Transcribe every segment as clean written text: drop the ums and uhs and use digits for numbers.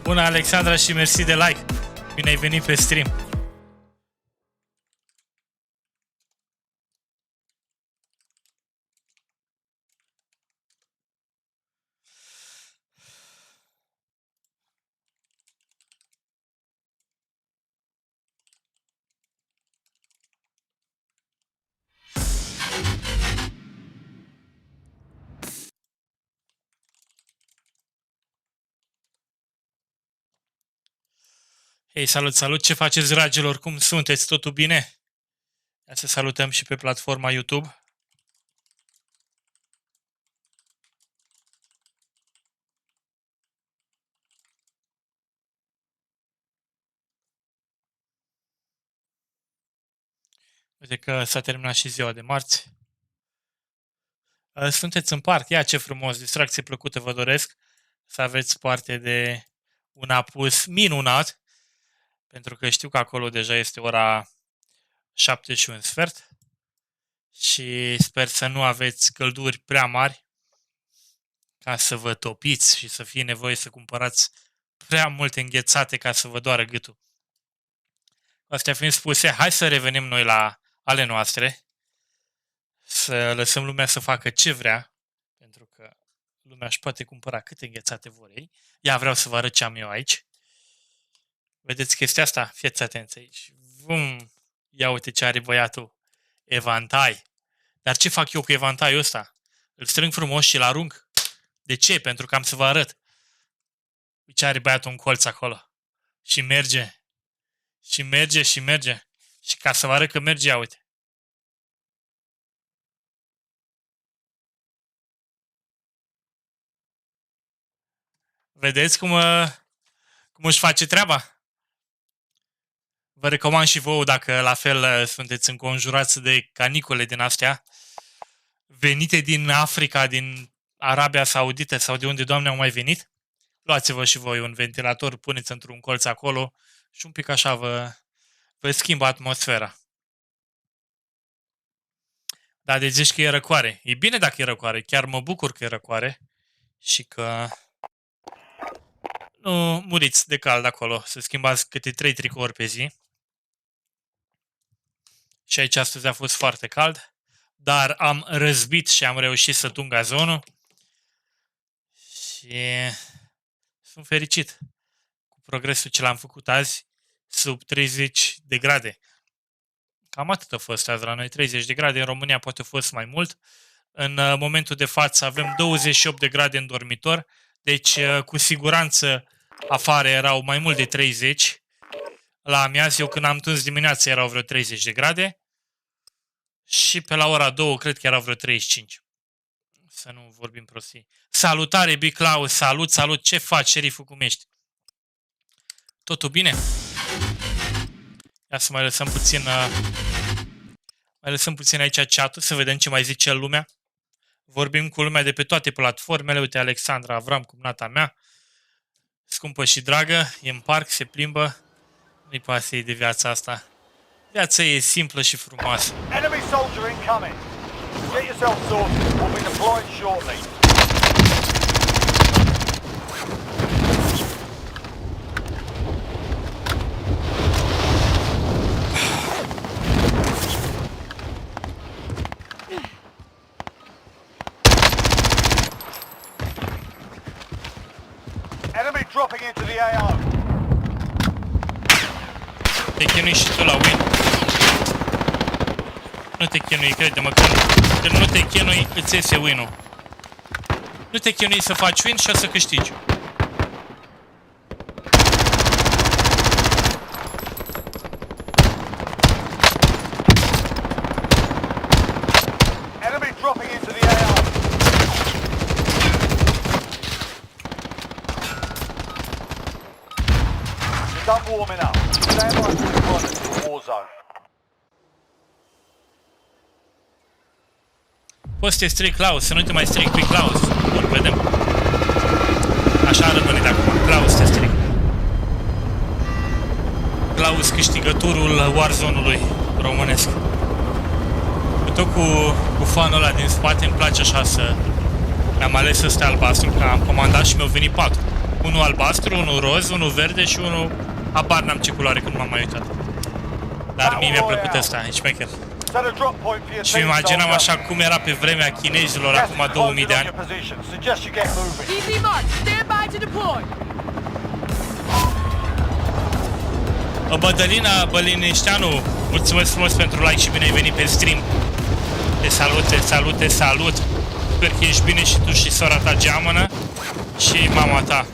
Bună, Alexandra, și mersi de like. Bine ai venit pe stream. Hei, salut, salut! Ce faceți, dragilor? Cum sunteți? Totul bine? Ia să salutăm și pe platforma YouTube. Uite că s-a terminat și ziua de marți. Sunteți în parc. Ia ce frumos! Distracție plăcută vă doresc. Să aveți parte de un apus minunat. Pentru că știu că acolo deja este ora 7 și un sfert. Și sper să nu aveți călduri prea mari ca să vă topiți și să fie nevoie să cumpărați prea multe înghețate ca să vă doară gâtul. Astea fiind spuse, hai să revenim noi la ale noastre, să lăsăm lumea să facă ce vrea, pentru că lumea își poate cumpăra câte înghețate vor ei. Ia, vreau să vă arăt ce am eu aici. Vedeți chestia asta? Fiți atenți aici. Vum! Ia uite ce are băiatul. Evantai. Dar ce fac eu cu evantaiul ăsta? Îl strâng frumos și îl arunc. De ce? Pentru că am să vă arăt. Uite ce are băiatul în colț acolo. Și merge. Și merge, și merge. Și ca să vă arăt că merge, ia uite. Vedeți cum își face treaba? Vă recomand și vouă, dacă la fel sunteți înconjurați de canicule din astea, venite din Africa, din Arabia Saudită sau de unde, Doamne, au mai venit, luați-vă și voi un ventilator, puneți într-un colț acolo și un pic așa vă schimbă atmosfera. Dar de zici că e răcoare. E bine dacă e răcoare, chiar mă bucur că e răcoare și că nu muriți de cald acolo, să schimbați câte 3 tricouri pe zi. Și aici astăzi a fost foarte cald, dar am răzbit și am reușit să tung gazonul și sunt fericit cu progresul ce l-am făcut azi sub 30 de grade. Cam atât a fost azi la noi, 30 de grade, în România poate a fost mai mult. În momentul de față avem 28 de grade în dormitor, deci cu siguranță afară erau mai mult de 30. La amiază, eu când am tuns dimineața erau vreo 30 de grade. Și pe la ora 2 cred că erau vreo 35. Să nu vorbim prostii. Salutare, Big Claus! Salut, salut! Ce faci, șeriful, cum ești? Totul bine? Ia să mai lăsăm puțin aici chat-ul, să vedem ce mai zice lumea. Vorbim cu lumea de pe toate platformele. Uite, Alexandra Avram, cumnata mea, scumpă și dragă, e în parc, se plimbă. Nu-i pasă ei de viața asta. Viața e simplă și frumoasă. Enemy soldier incoming. Get yourself sorted. We'll be deployed shortly. Enemy dropping into the AO. Te chinui și tu la win. Nu te chinui, crede-mă, că nu te chinui, îți iese win-ul. Nu te chinui să faci win și o să câștigi. Enemy dropping into the AO. You're done warming up. Stand by for deployment to the war zone. Poți să te stric, Claus, să nu te mai stric pe Claus. Bun, vedem. Așa a rămânit acum. Claus te stric. Claus, câștigătorul Warzone-ului românesc. Tot cu fanul ăla din spate îmi place așa să... Mi-am ales ăsta albastru, că am comandat și mi-au venit 4. Unul albastru, unul roz, unul verde și unul... Habar n-am ce culoare, când m-am mai uitat. Dar mie mi-a plăcut ăsta, e șmecher. Și imaginam așa cum era pe vremea chinezilor acum 2000 de ani. Easy mark. Stand by to deploy. Bădălina Bălinișteanu, mulțumesc frumos pentru like și bine ai venit pe stream. Te salut, te salut, te salut. Sper că ești bine și tu și sora ta geamănă și mama ta.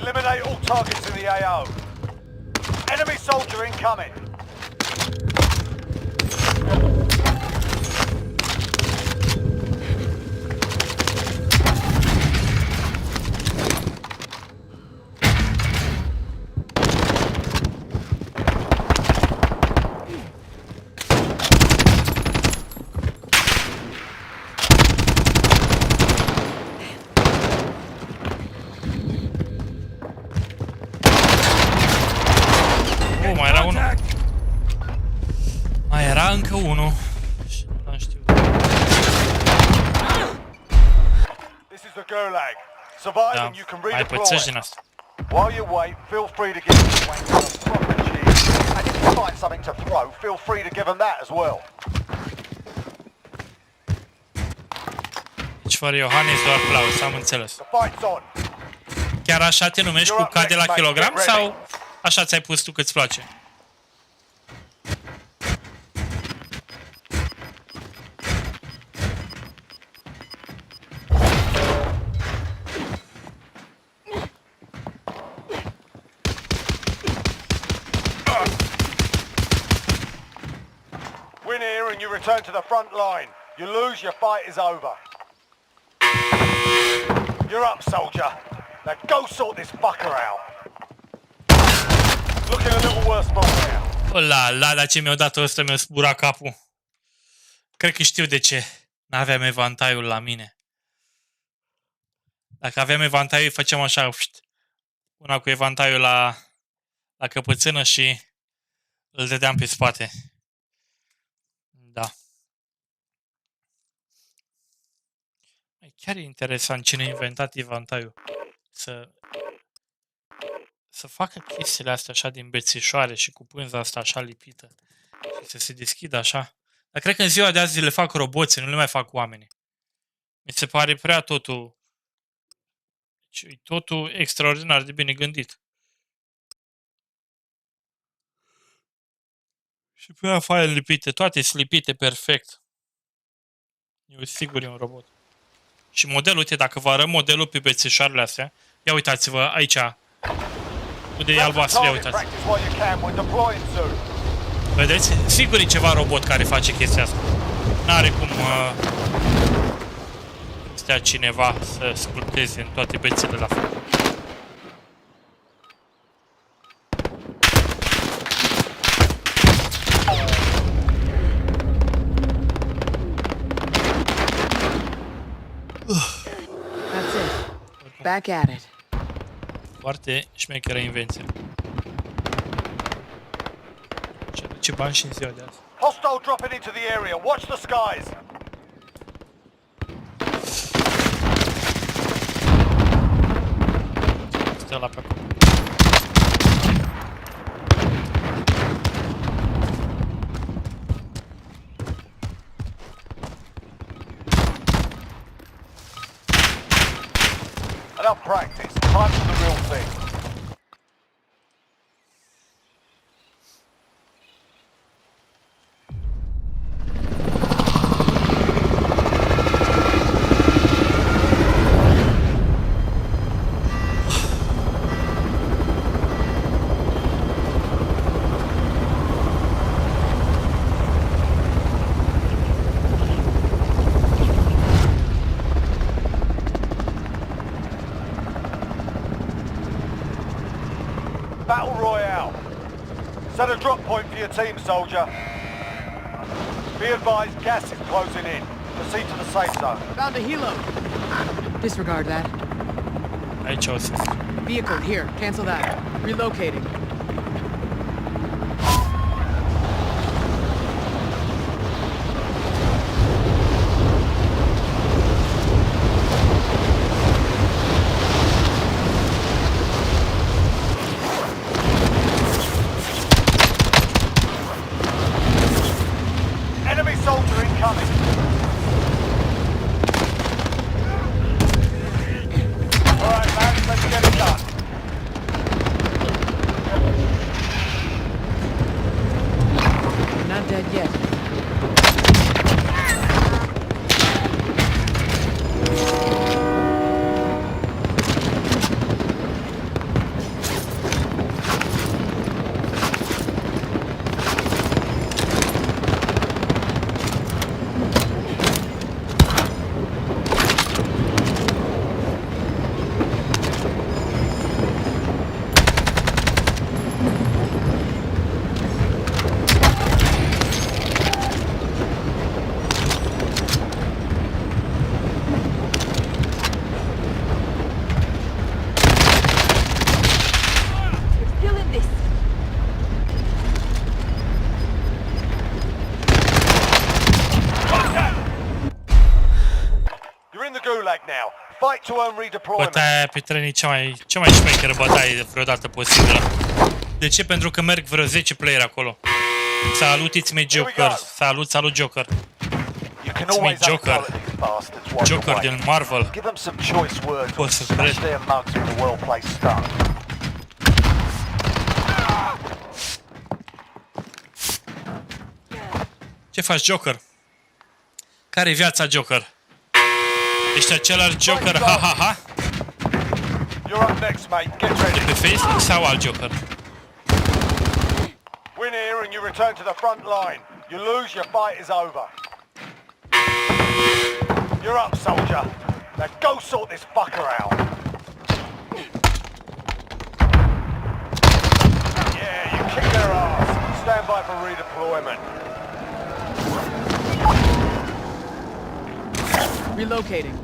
Eliminate all targets in the AO. Enemy soldier incoming. Mai era unul. Mai era încă unul. Nu știu. This is the Gulag. Survive Da, and you can mai pățești din redeploy. asta. While you wait, feel free to give the wankers a proper cheese. And if you find something to throw, feel free to give them that as well. Deci fără Iohannis doar Claus, am înțeles. The fight's on. Chiar așa te numești cu K de la kilogram sau așa ți-ai pus tu că-ți place? Win here and you return to the front line. You lose, your fight is over. You're up, soldier. Now go sort this fucker out. Looking a little worse for wear. La ce mi-au dat ăsta, mi-a zburat capul. Cred că știu de ce. N-aveam evantaiul la mine. Dacă aveam evantaiul, făceam așa, una cu evantaiul la căpățână și îl dădeam pe spate. Da. Chiar e interesant cine a inventat evantaiul. Să facă chestiile astea așa din bețișoare și cu pânza asta așa lipită. Și să se deschidă așa. Dar cred că în ziua de azi le fac roboții, nu le mai fac oamenii. Mi se pare prea totul... E totul extraordinar de bine gândit. Și prea faie lipite, toate sunt lipite perfect. Eu sigur e un robot. Și modelul, uite, dacă vă arăt modelul pe bețișoarele astea, ia uitați-vă aici. Unde e albastru, ia uitați. Vedeți? Sigur e ceva robot care face chestia asta. N-are cum stea cineva să scurteze în toate bețele la fel. That's it. Back at it. Foarte șmecheră invenție. Ce bani și în ziua de azi. Hostile dropping into the area. Watch the skies. Stă la pe acolo. Enough practice. Time for the real thing. Battle Royale. Set a drop point for your team, soldier. Be advised, gas is closing in. Proceed to the safe zone. Found a helo. Disregard that. Aici o să... Vehicle here. Cancel that. Relocating. dead yet. You're in the gulag now. Fight to earn redeployment. Bătaia pe tren e cea mai șmecheră bătaie vreodată posibilă. De ce? Pentru că merg vreo 10 player acolo. Salut, it's me Joker. Salut, Joker. You can It's me, always Joker. uncover these bastards while Joker you're din waiting. Marvel. Give them some choice words or Poți să smash cred. their mugs with a well-placed stone. Ce faci, Joker? Care-i viața, Joker? Ești același Joker, ha-ha-ha? You're up next, mate. Get De ready. pe Facebook sau alt Joker? Win here and you return to the front line. You lose, your fight is over. You're up, soldier. Now go sort this fucker out. Yeah, you kick their ass. Stand by for redeployment. Relocating.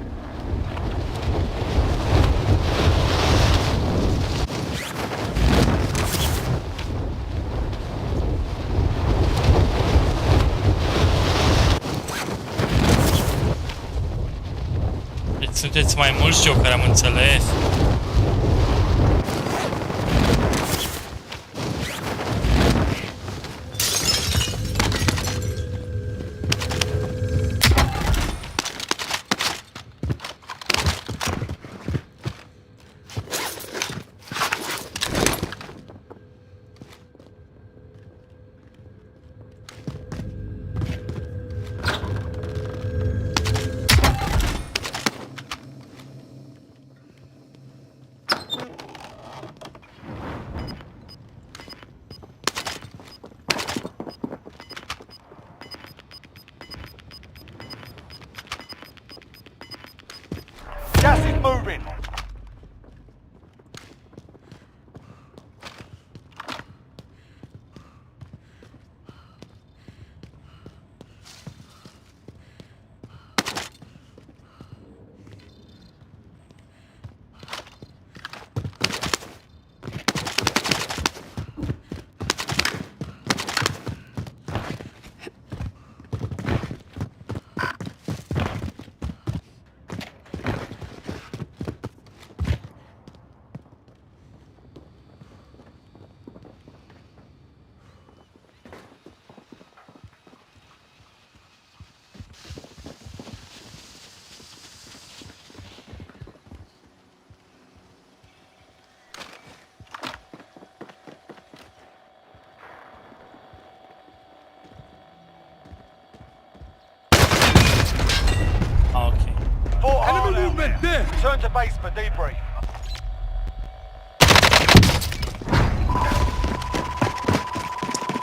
Deci sunteți mai mulți Joker, am înțeles. Gas is moving. Ah, ok. Fort hard Enemy out movement there. there. Return to base for debrief.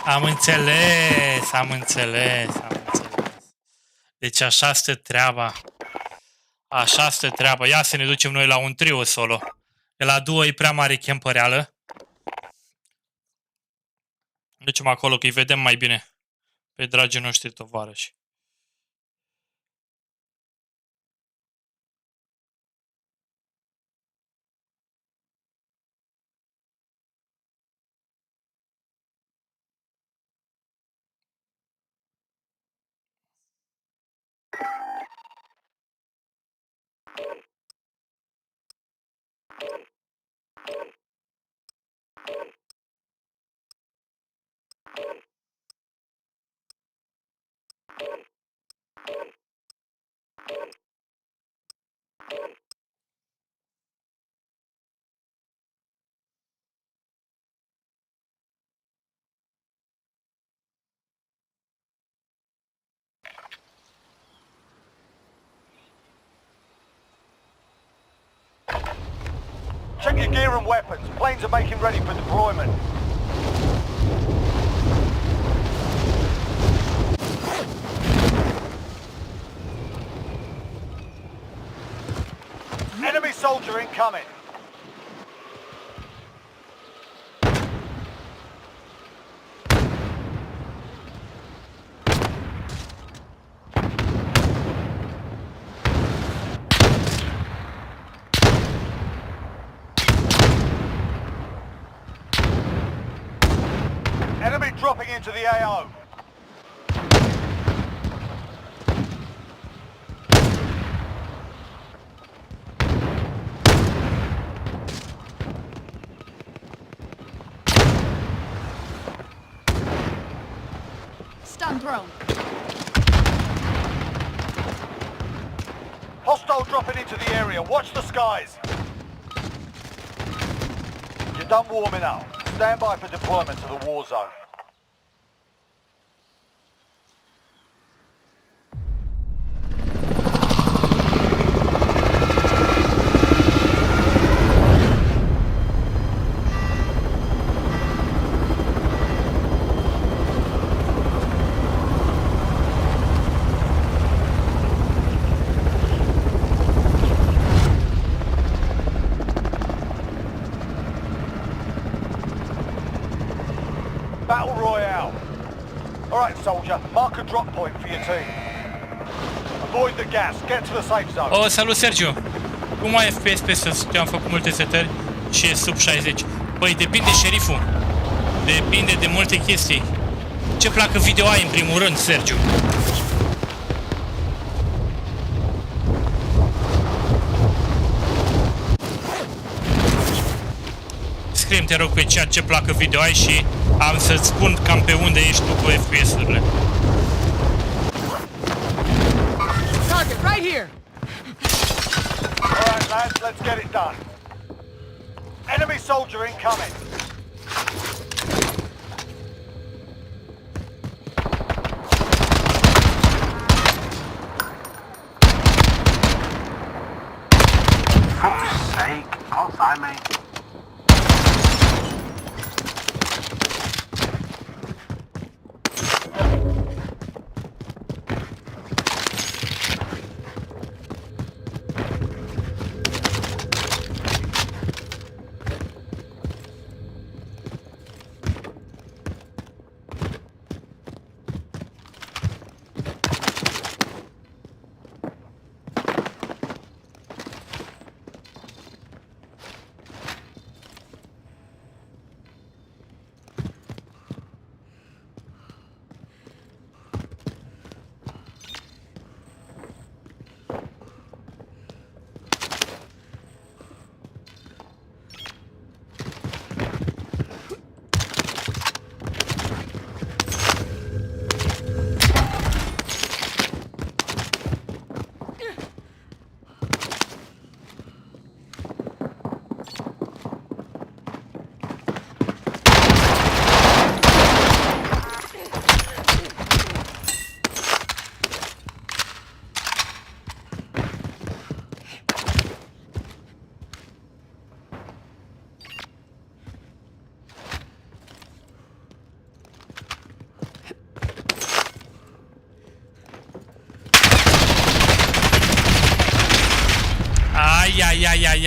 Am înțeles. Deci așa stă treaba. Așa stă treaba. Ia să ne ducem noi la un trio solo. De la duo e prea mare campăreală. Ducem acolo că îi vedem mai bine pe dragii noștri tovarăși. Check your gear and weapons. Planes are making ready for deployment. Enemy soldier incoming. Enemy dropping into the AO. Stun drone. Hostile dropping into the area. Watch the skies. You're done warming up. Stand by for deployment to the war zone. Battle Royale. Alright, soldier, mark a drop point for your team. Avoid the gas, get to the safe zone. Oh, salut, Sergiu! Cum ai FPS pe sus? Eu am făcut multe setări și e sub 60. Păi, depinde, șeriful. Depinde de multe chestii. Ce placă video ai, în primul rând, Sergiu? Scrie-mi, te rog, pe chat ce placă video ai și am să-ți spun cam pe unde ești tu cu FPS-urile. Target right here. Alright, lads, let's get it done. Enemy soldier incoming. Fuck's sake, Alzheimer.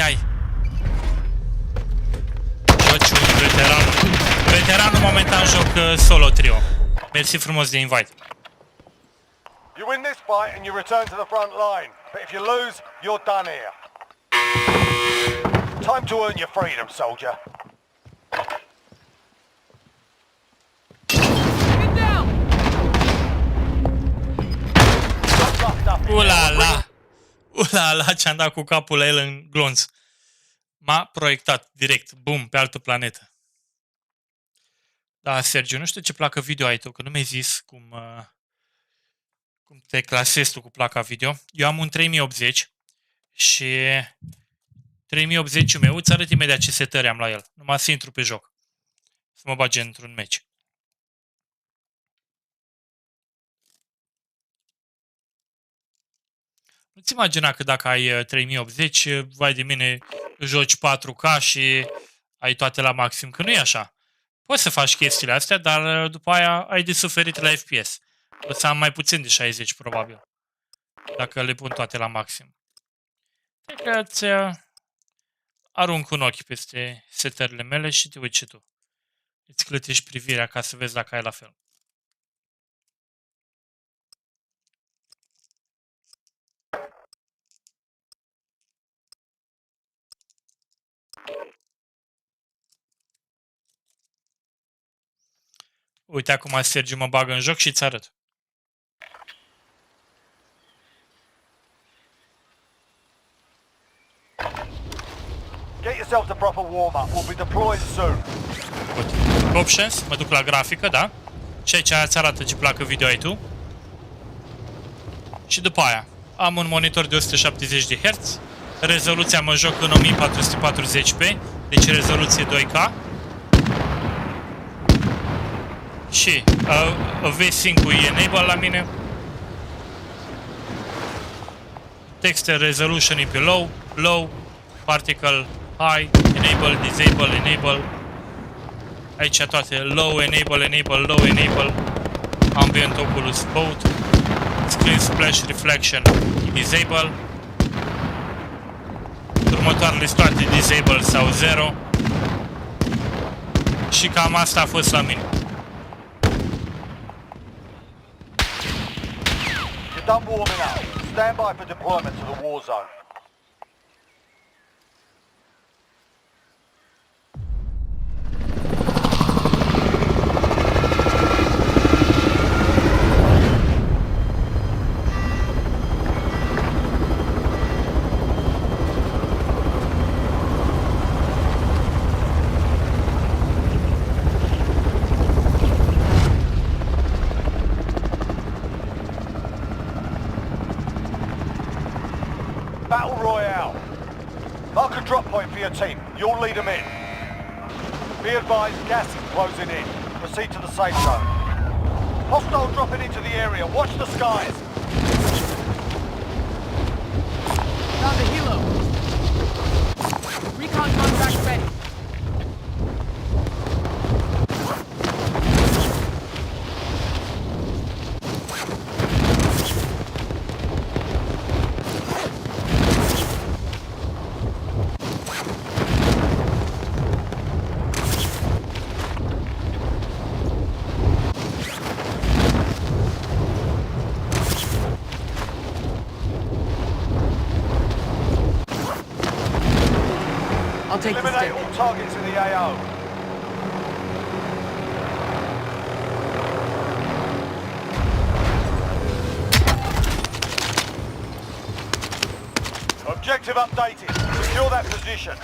Ai. Joci un veteran. Veteranul momentan joc solo trio. Mersi frumos de invite. You win this fight and you return to the front line. But if you lose, you're done here. Time to earn your freedom, soldier. Get down. Ula, ce-am dat cu capul la el în glonț. M-a proiectat direct, bum, pe altă planetă. Da, Sergiu, nu știu ce placă video ai tu, că nu mi-ai zis cum te clasezi tu cu placa video. Eu am un 3080 și 3080-ul meu îți arăt imediat ce setări am la el. Numai să intru pe joc. Să mă bage într-un match. Nu-ți imagina că dacă ai 3080, vai de mine, joci 4K și ai toate la maxim, că nu e așa. Poți să faci chestiile astea, dar după aia ai de suferit la FPS. O să am mai puțin de 60, probabil, dacă le pun toate la maxim. Cred că îți arunc un ochi peste setările mele și te uiți și tu. Îți clătești privirea ca să vezi dacă ai la fel. Uite acum Sergiu mă bagă în joc și îți arăt. Get yourself the proper warm-up. We'll be deploying soon. Uite, options, mă duc la grafică, da? Și aici îți arată ce placă video ai tu. Și după aia am un monitor de 170 de Hz. Rezoluția mă joc în 1440p, deci rezoluție 2K. Și V-Sync-ul e enable la mine. Text resolution e pe low, low, particle, high, enable, disable, enable. Aici toate low, enable, enable, low, enable. Ambient oculus both. Screen splash reflection disable. Următoarele sunt toate disable sau 0. Și cam asta a fost la mine. You're done warming up. Stand by for deployment to the war zone. Battle Royale. Mark a drop point for your team. You'll lead them in. Be advised, gas is closing in. Proceed to the safe zone. Hostile dropping into the area. Watch the skies. Found the helo. Recon contract ready. I'll take the Eliminate stick. all targets in the AO. Objective updated. Secure that position.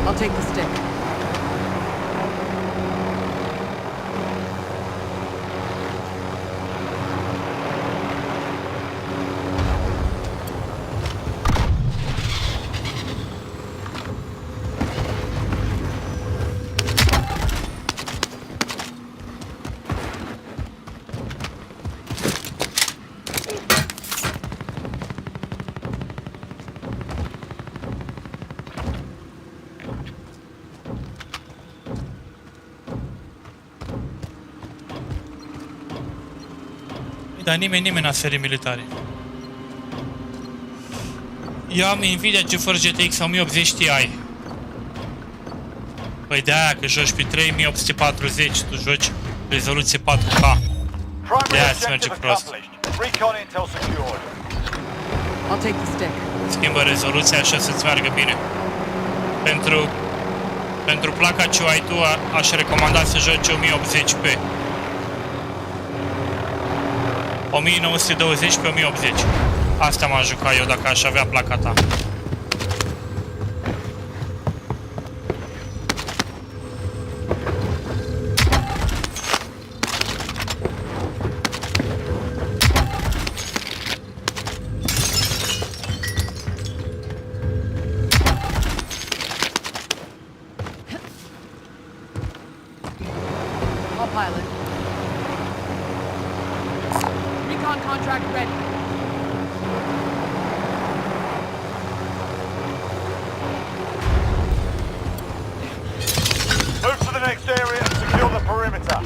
I'll take the stick. Dar nimeni n-a serii militare. Eu am Nvidia GeForce GTX 1080 Ti. Păi de-aia că joci pe 3840, tu joci rezoluție 4K. Primary îți merge objective prost. accomplished. Recon intel secured. I'll take the stick. Schimbă rezoluția așa să-ți meargă bine. Pentru placa ce o ai tu, aș recomanda să joci 1080p. 1920 pe 1080. Asta m-aș juca eu dacă aș avea placa ta. pilot. Recon contract ready. Move to the next area and secure the perimeter.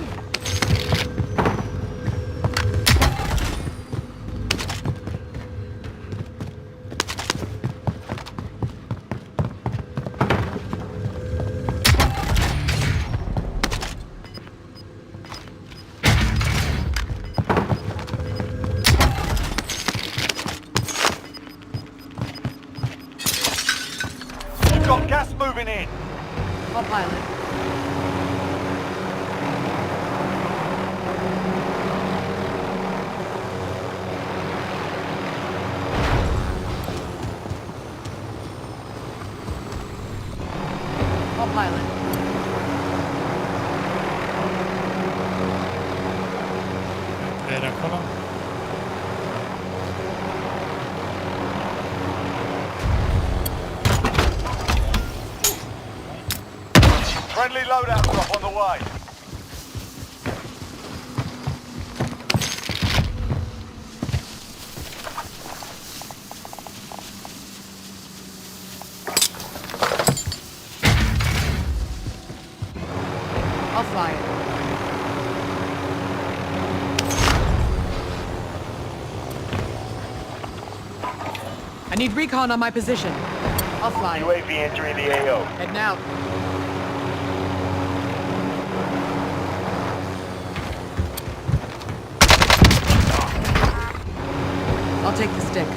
We've got gas moving in. All pilot. All pilot. Player acolo. Friendly loadout drop on the way. I'll fly it. I need recon on my position. I'll fly it. UAV entering the AO. Heading out. I'll take the stick.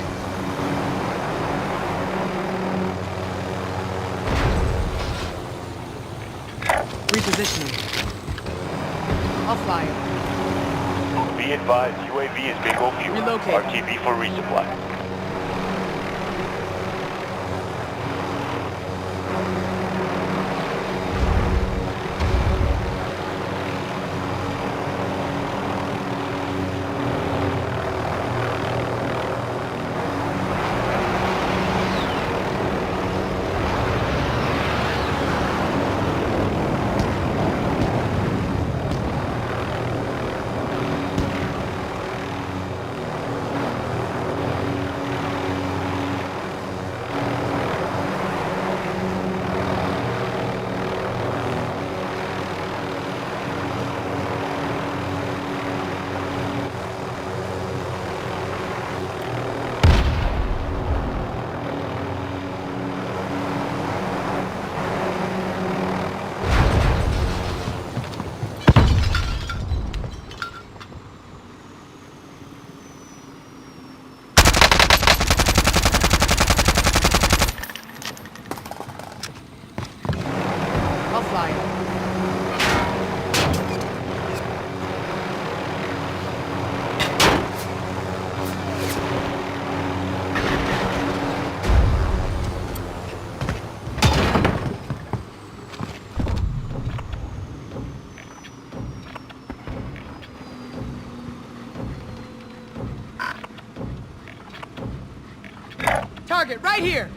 Repositioning. I'll fly it. Be advised, UAV is bingo fuel. Relocate. RTB for resupply. I'll fly it. Target right here.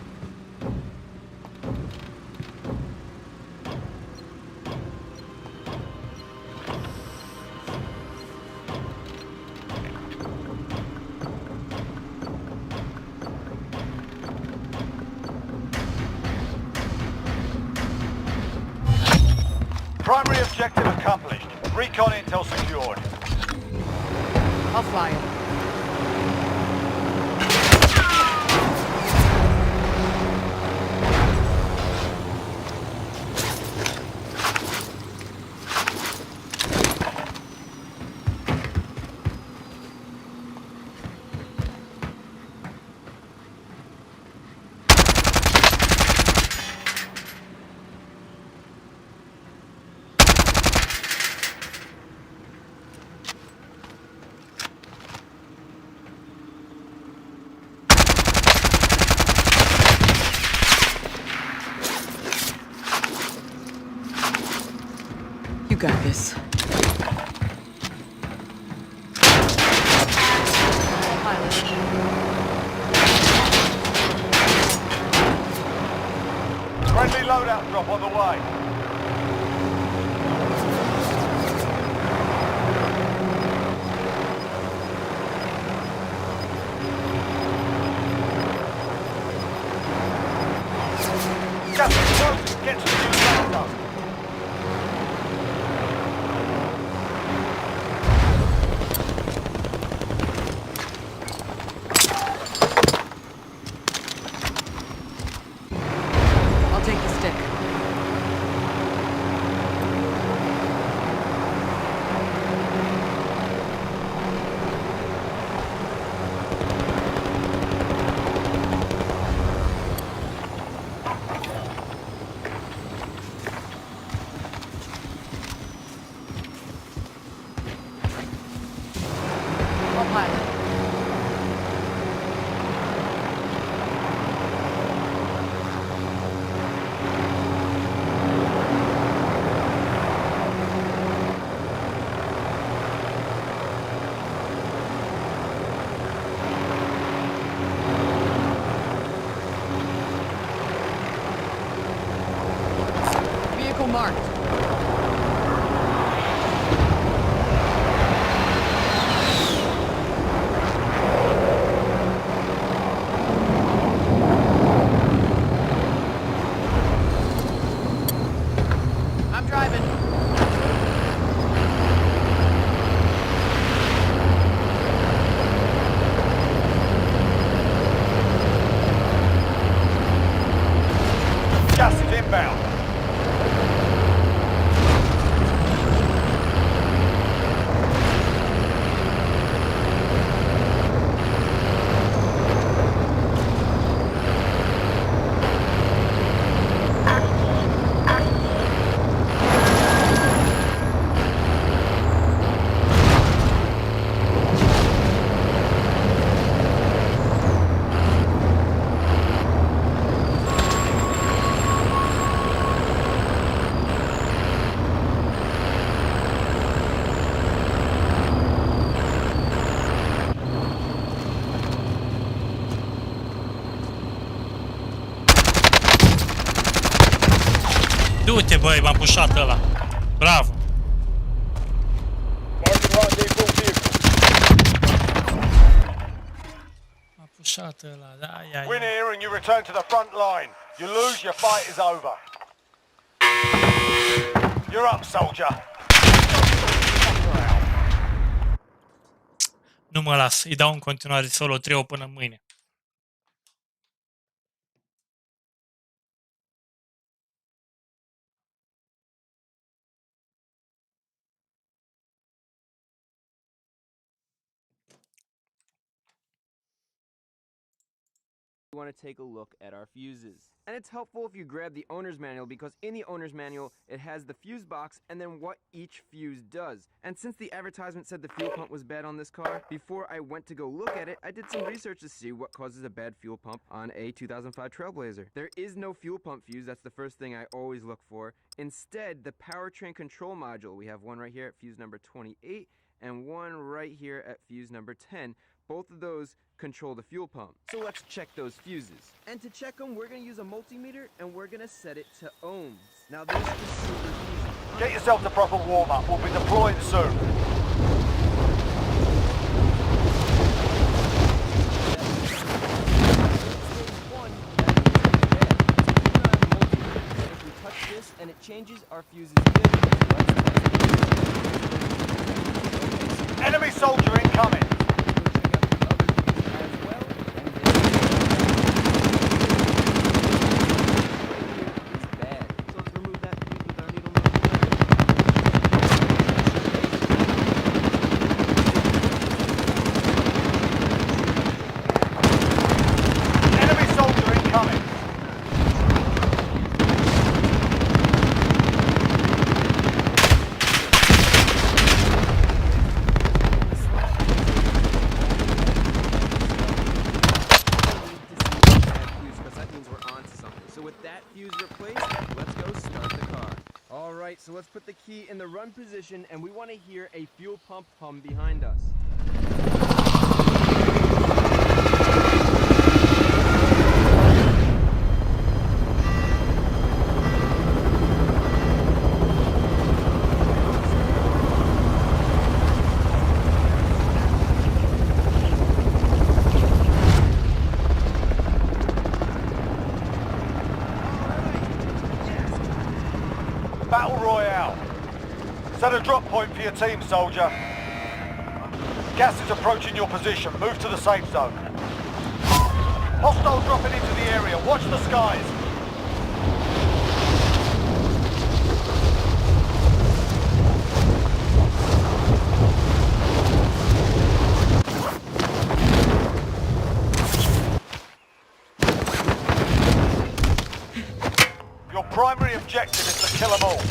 Primary objective accomplished. Recon intel secured. I'll fly it. You got this. Pilot. Friendly loadout drop on the way. Gas is closing. Get to the new safe zone. I'll take the stick. Autopilot. Vehicle marked. I'm driving. Gas is inbound. Du-te, băi, m-am pușat ăla. Bravo. M-a pușat ăla, da, ia, Win ia. here and you return to the front line. You lose, your fight is over. You're up, soldier. Nu mă las, îi dau în continuare solo trio până mâine. We want to take a look at our fuses. And it's helpful if you grab the owner's manual, because in the owner's manual it has the fuse box and then what each fuse does. And since the advertisement said the fuel pump was bad on this car, before I went to go look at it, I did some research to see what causes a bad fuel pump on a 2005 Trailblazer. There is no fuel pump fuse. That's the first thing I always look for. Instead, the powertrain control module, we have one right here at fuse number 28 and one right here at fuse number 10. Both of those control the fuel pump. So let's check those fuses. And to check them, we're gonna use a multimeter and we're gonna set it to ohms. Now this is super easy. Get yourself the proper warm-up. We'll be deploying soon. Stage one, that means it's bad. If we touch this and it changes, our fuse is good. Enemy soldier incoming. So let's put the key in the run position, and we want to hear a fuel pump hum behind us. Battle Royale. Set a drop point for your team, soldier. Gas is approaching your position. Move to the safe zone. Hostile dropping into the area. Watch the skies. Your primary objective is to kill them all.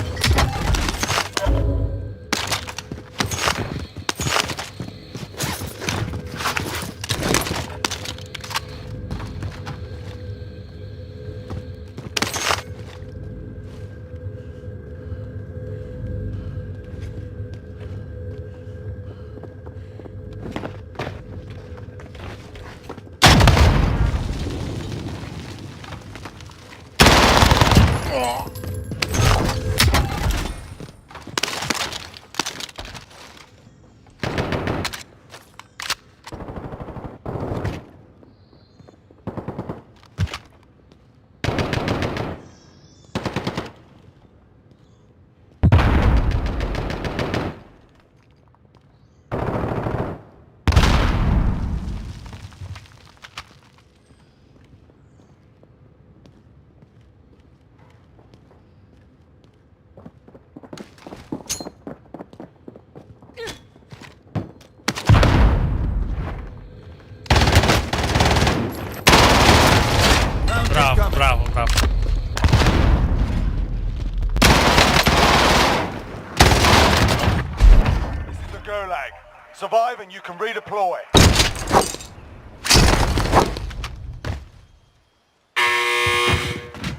Bravo, bravo, bravo. This is the Gulag. Survive and you can redeploy.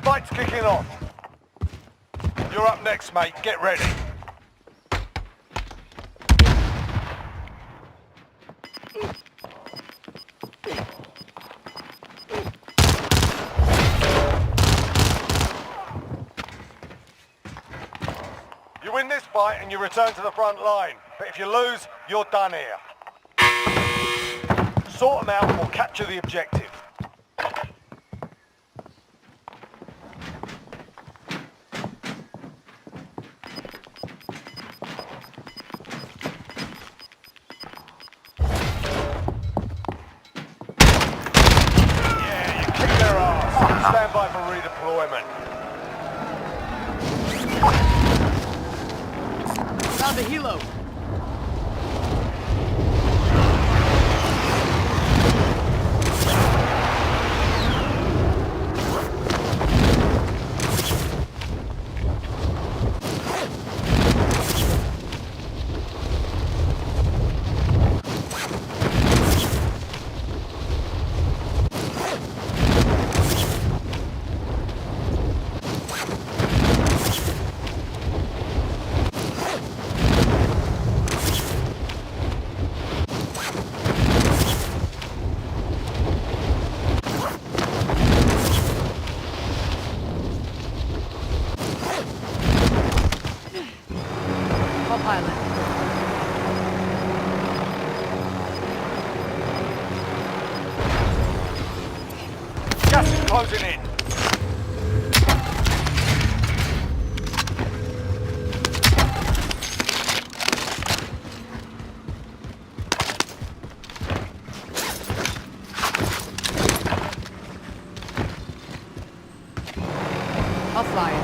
Fight's kicking off. You're up next, mate. Get ready. You win this fight and you return to the front line. But if you lose, you're done here. Sort them out or capture the objective. Yeah, you kick their ass. Stand by for redeployment. Found the helo. Pilot. Gas is closing in. I'll fly it.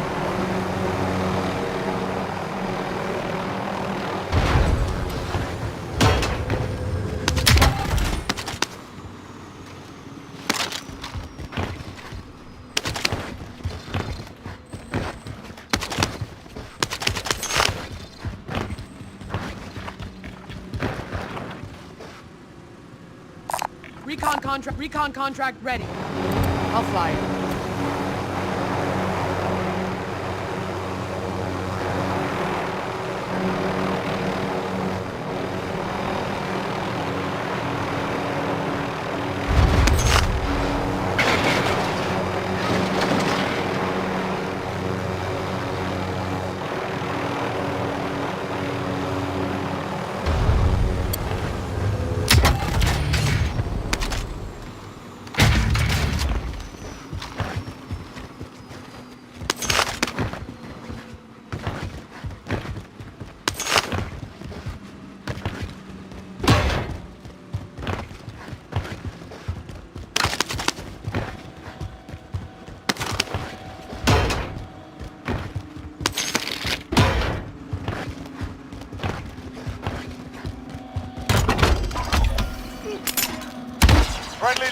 Recon contract ready. I'll fly it.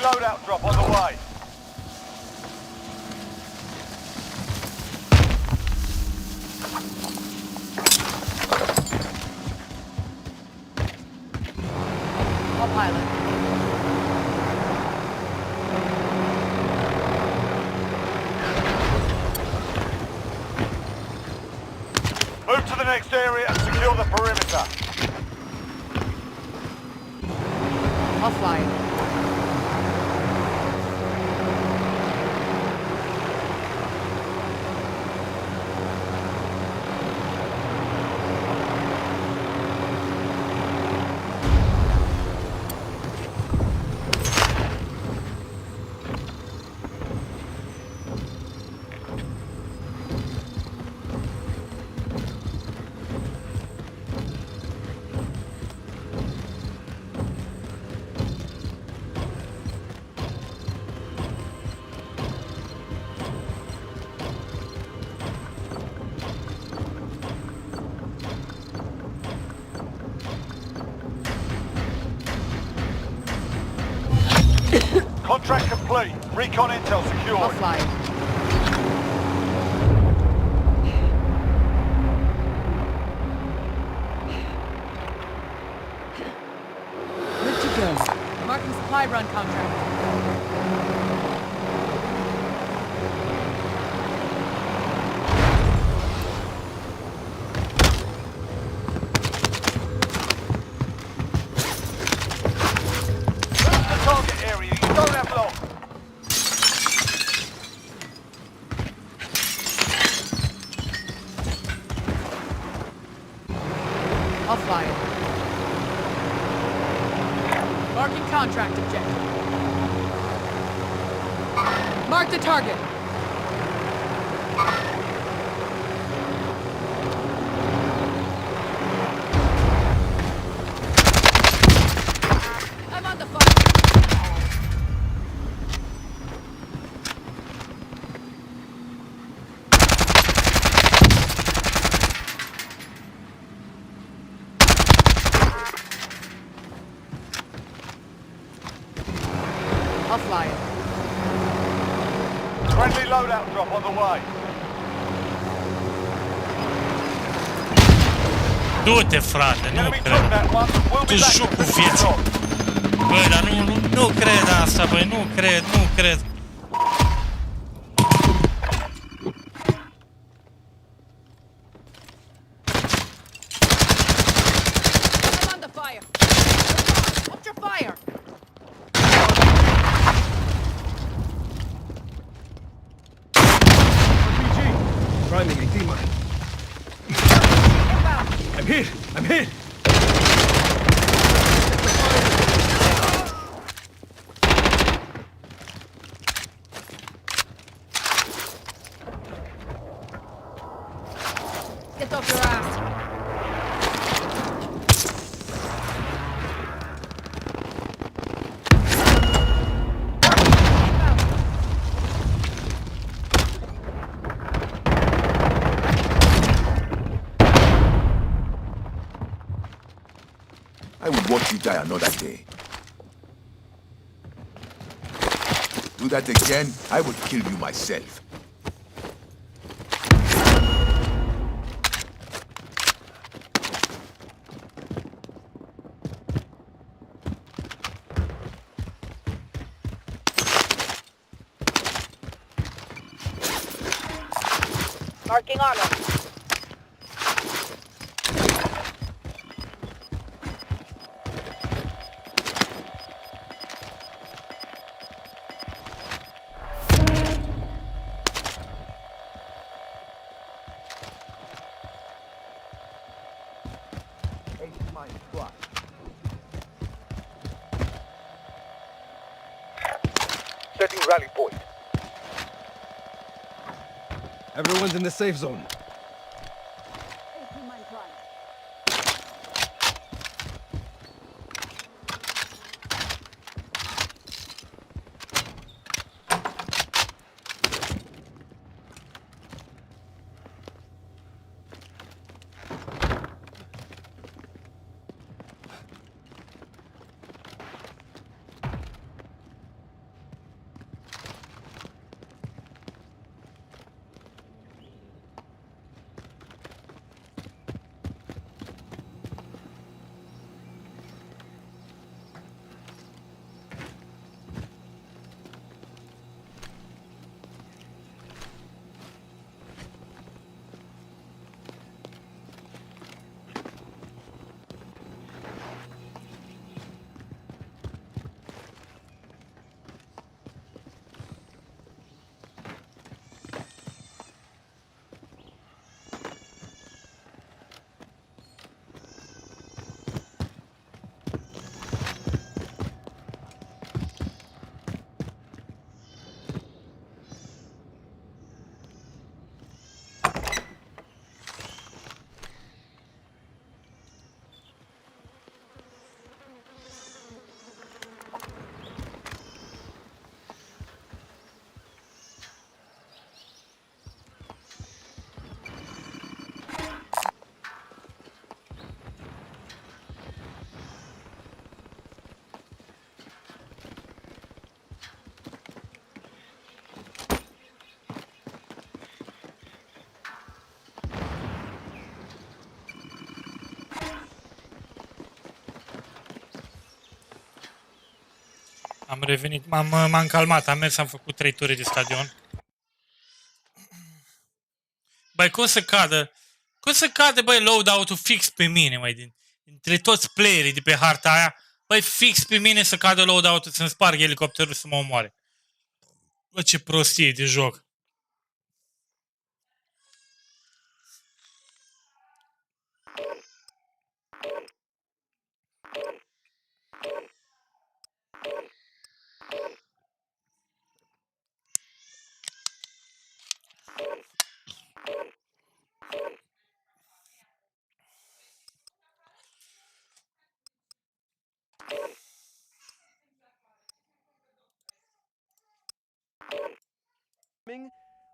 loadout drop on the way. I'll pilot. Move to the next area and secure the perimeter. I'll fly it. Contract complete. Recon intel I'll secured. fly it. Good to go. Marking supply run contract. Move to the target area. You don't have long. I'll fly it. Marking contract objective. Mark the target. I'm on the fire. I'll fly it. Friendly loadout drop on the way. Du-te, frate, nu Enemy took cred. that one. We'll be Tu back joc to cu finish the vieții. job. Băi, dar nu cred asta, băi, nu cred. I'm on the fire. Ultra fire. Priming a team. I'm here! I'm here! Get off your ass. I would watch you die another day. Do that again, I would kill you myself. Marking armor. Setting rally point. Everyone's in the safe zone. Am revenit, m-am calmat, am mers, am făcut 3 ture de stadion. Băi, cum să cadă? Cum să cadă, băi, loadout-ul fix pe mine, măi, dintre toți playerii de pe harta aia, băi, fix pe mine să cadă loadout-ul, să-mi sparg elicopterul să mă omoare. Bă, ce prostie de joc.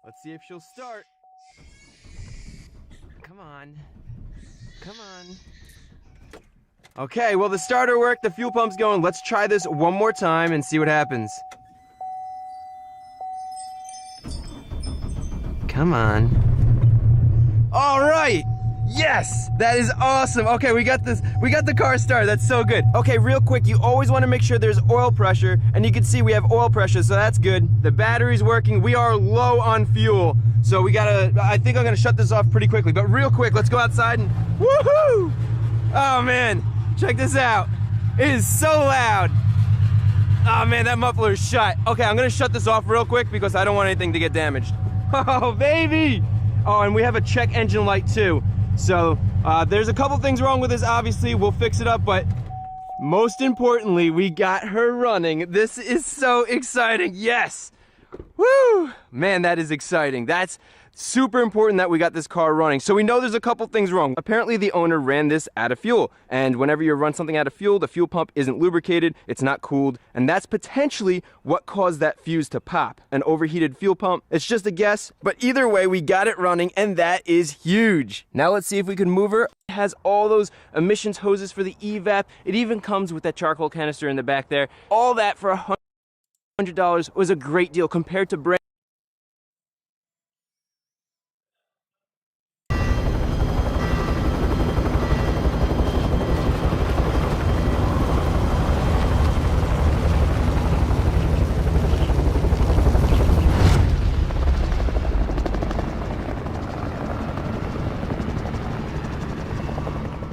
Let's see if she'll start. Come on. Come on. Okay, well, the starter worked, the fuel pump's going. Let's try this one more time and see what happens. Come on. All right. Yes, that is awesome. Okay, we got this. We got the car started. That's so good. Okay, real quick, you always want to make sure there's oil pressure, and you can see we have oil pressure, so that's good. The battery's working. We are low on fuel, so we gotta. I think I'm gonna shut this off pretty quickly. But real quick, let's go outside and woohoo! Oh man, check this out. It is so loud. Oh man, that muffler is shut. Okay, I'm gonna shut this off real quick because I don't want anything to get damaged. Oh baby! Oh, and we have a check engine light too. So there's a couple things wrong with this, obviously. We'll fix it up, but most importantly, we got her running. This is so exciting. Yes. Woo! Man, that is exciting. That's super important that we got this car running. So we know there's a couple things wrong. Apparently the owner ran this out of fuel. And whenever you run something out of fuel, the fuel pump isn't lubricated, it's not cooled, and that's potentially what caused that fuse to pop. An overheated fuel pump. It's just a guess, but either way, we got it running, and that is huge. Now let's see if we can move her. It has all those emissions hoses for the evap. It even comes with that charcoal canister in the back there. All that for $100 was a great deal compared to brand.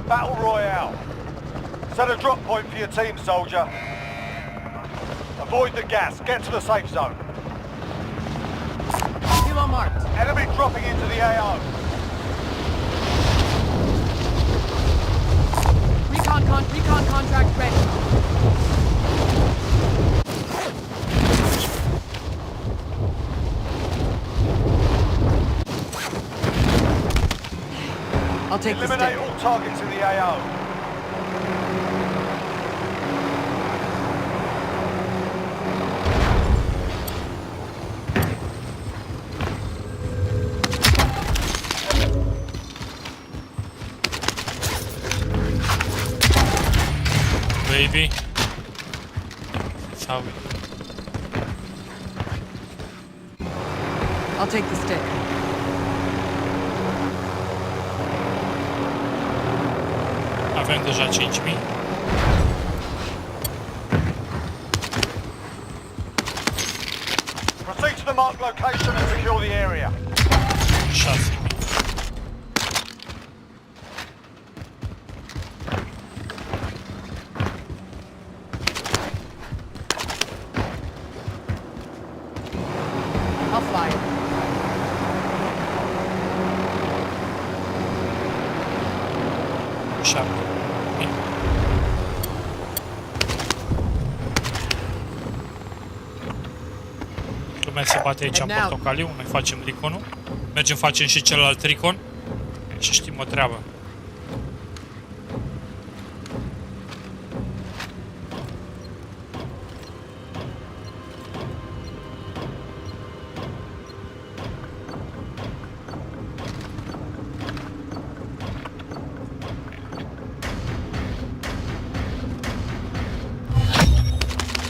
Battle Royale. Set a drop point for your team, soldier. Avoid the gas. Get to the safe zone. Kilo marked. Enemy dropping into the AO. Recon contract ready. I'll take the Eliminate stick. all targets in the AO. Baby. That's how we... I'll take the stick. Avem deja 5.000. Proceed to the marked location and secure the area. 6.000. I'll fly it. Lumea se bate aici în portocaliu, noi facem reconul. Mergem, facem și celălalt recon și știm o treabă.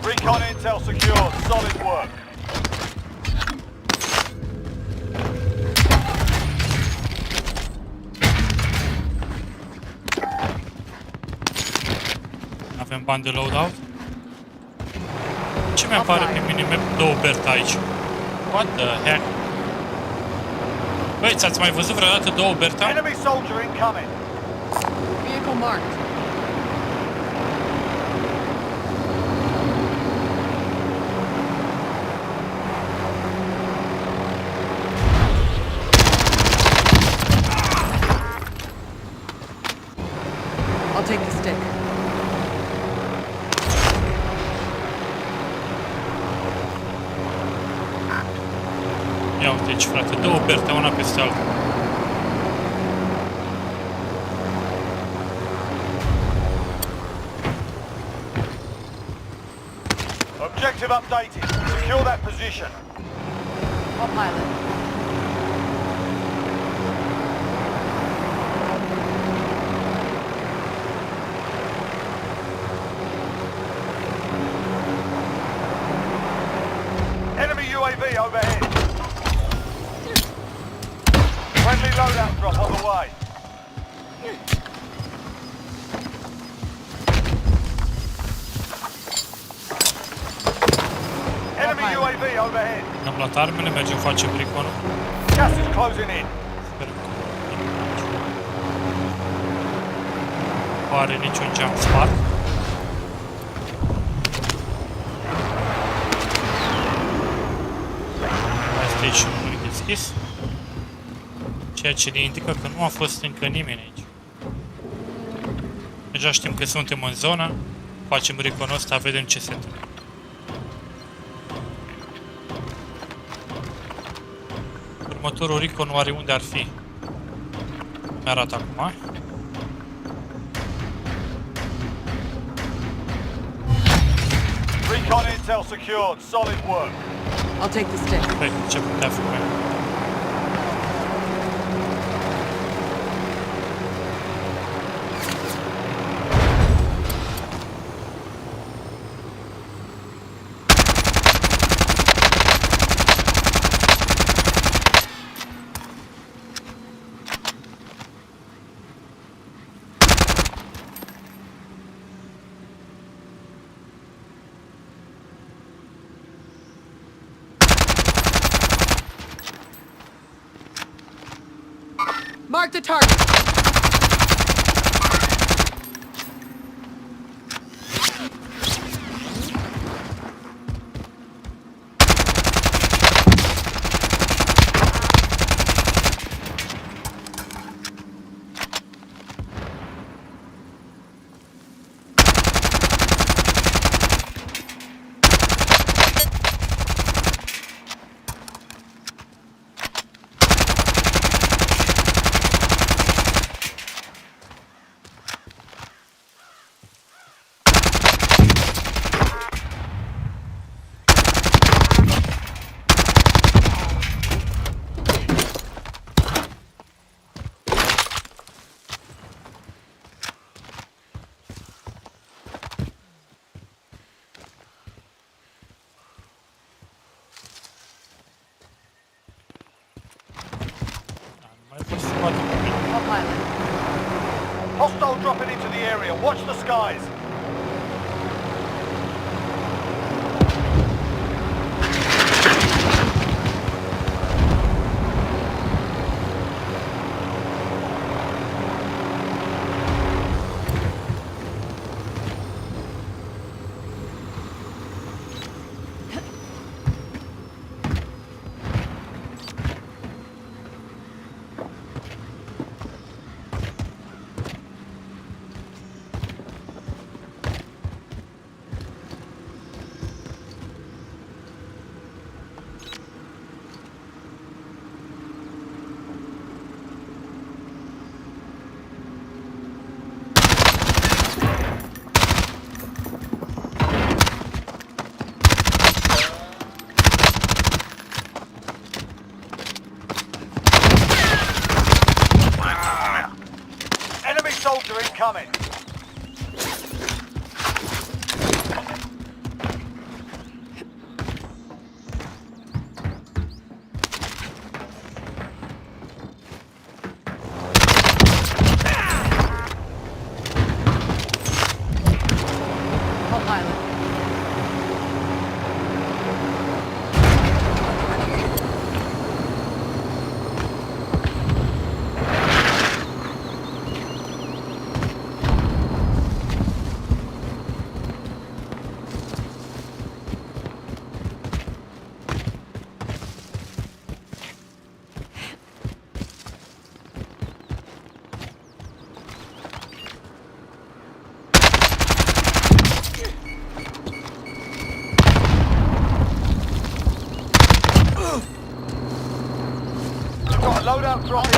Recon intel secured. Solid work. Avem bani de loadout. mi-apare pe minimap 2 Berta aici? What the heck? Băi, ți-ați mai văzut vreodată 2 Berta? Enemy soldier incoming. Vehicle marked. I'll take the stick. Ia uite aici, frate, 2 Berta, una peste alta. Objective updated. Secure that position. I'll pilot. Enemy UAV overhead. Friendly loadout drop on the way. Enemy UAV overhead. Am luat armele, mergem, facem reconul. Gas is closing in. Sper că nu are niciun geam spart. Asta e și unul deschis. Ceea ce ne indică că nu a fost încă nimeni aici. Deja știm că suntem în zonă. Facem reconul ăsta, vedem ce se întâmplă. Următorul recon oare unde ar fi? Mi-arată acum. Recon intel secured. Solid work. I'll take the stick. Păi, ce putea fi mai? Mark the target. I'll pilot. Hostile dropping into the area. Watch the skies. Enemy soldier incoming. pilot. Loadout drop in.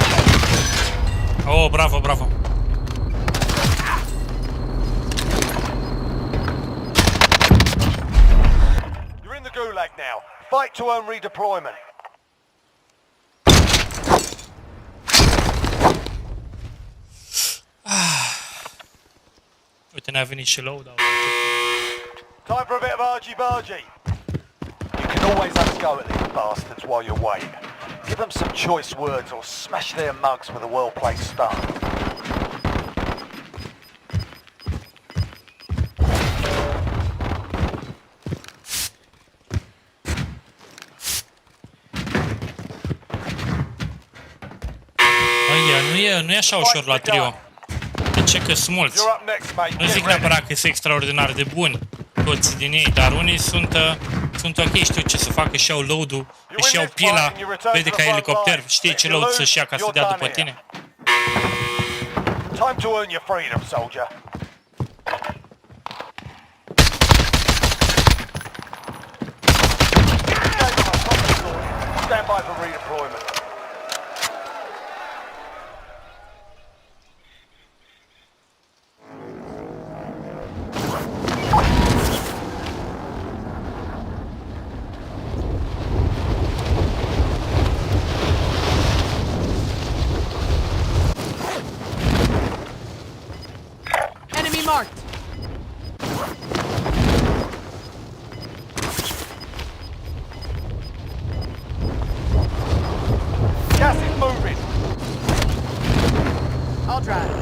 Oh, bravo, bravo. You're in the gulag now. Fight to earn redeployment. Uite, ne-a venit și loadout. Time for a bit of argy-bargy. You can always have a go at these bastards while you're waiting. Give them some choice words or smash their mugs with a well-placed stun. Băi, nu e așa ușor la trio. De ce? Că sunt mulți. You're up next, mate. Nu zic neapărat că sunt extraordinar de buni toți din ei, dar unii sunt ok, știu ce să facă, își iau load-ul, își iau pila, vede ca elicopter, știe ce load să-și ia ca să dea după tine. Time to earn your freedom, soldier. Stand by for redeployment. Enemy marked. Gas is moving. I'll drive.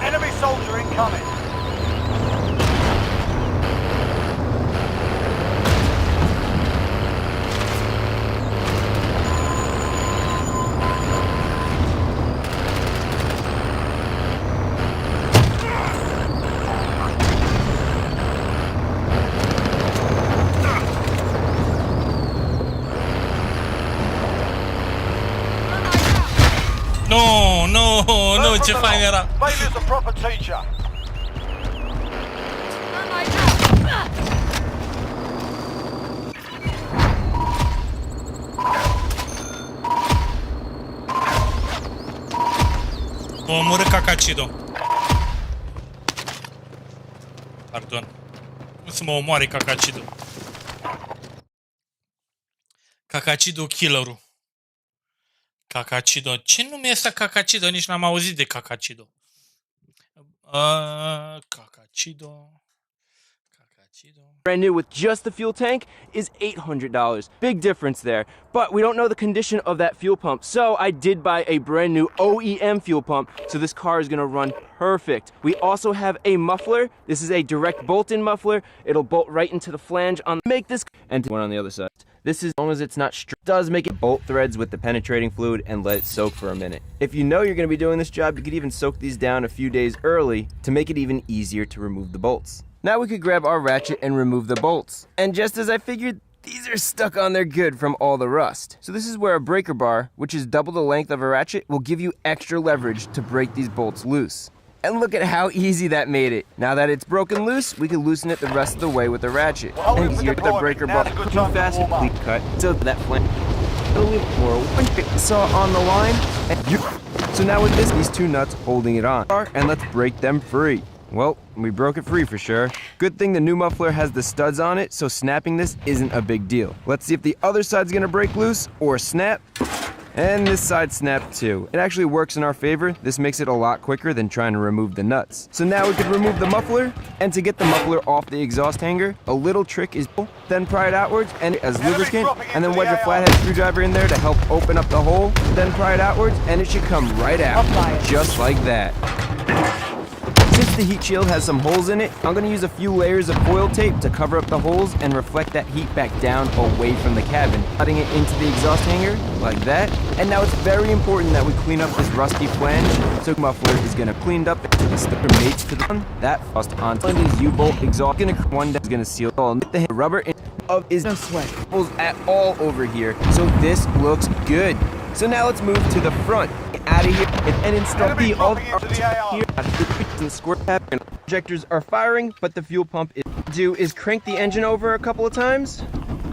Enemy soldier incoming. Nu, ce fain era. Failure's a proper teacher. O omorâ Cacacido. Pardon. Nu să mă omoare Cacacido. Cacacido killerul. Cacacido. Ce nume e ăsta Cacacido? Nici n-am auzit de Cacacido. Cacacido. Brand new with just the fuel tank is $800. Big difference there. But we don't know the condition of that fuel pump. So I did buy a brand new OEM fuel pump. So this car is gonna run perfect. We also have a muffler. This is a direct bolt-in muffler. It'll bolt right into the flange on make this and one on the other side. This is, as long as it's not does make it bolt threads with the penetrating fluid and let it soak for a minute. If you know you're going to be doing this job, you could even soak these down a few days early to make it even easier to remove the bolts. Now we could grab our ratchet and remove the bolts. And just as I figured, these are stuck on there good from all the rust. So this is where a breaker bar, which is double the length of a ratchet, will give you extra leverage to break these bolts loose. And look at how easy that made it. Now that it's broken loose, we can loosen it the rest of the way with the ratchet. And here the breaker bar too fast and clean cut. So that flange a little more saw on the line. So now with this, these two nuts holding it on. And let's break them free. Well, we broke it free for sure. Good thing the new muffler has the studs on it, so snapping this isn't a big deal. Let's see if the other side's gonna break loose or snap. And this side snapped too. It actually works in our favor. This makes it a lot quicker than trying to remove the nuts. So now we can remove the muffler, and to get the muffler off the exhaust hanger, a little trick is then pry it outwards and as lubricant, and then wedge a flathead screwdriver in there to help open up the hole, then pry it outwards, and it should come right out, just like that. Since the heat shield has some holes in it, I'm going to use a few layers of foil tape to cover up the holes and reflect that heat back down away from the cabin, cutting it into the exhaust hanger like that. And now it's very important that we clean up this rusty flange, so muffler is going to clean up the slipper mates to the one that frost onto his U-bolt exhaust. One that's going to seal all the rubber in is no sweat at all over here, so this looks good. So now let's move to the front, out of here, and install the all here. The squirt cap and projectors are firing, but the fuel pump is crank the engine over a couple of times.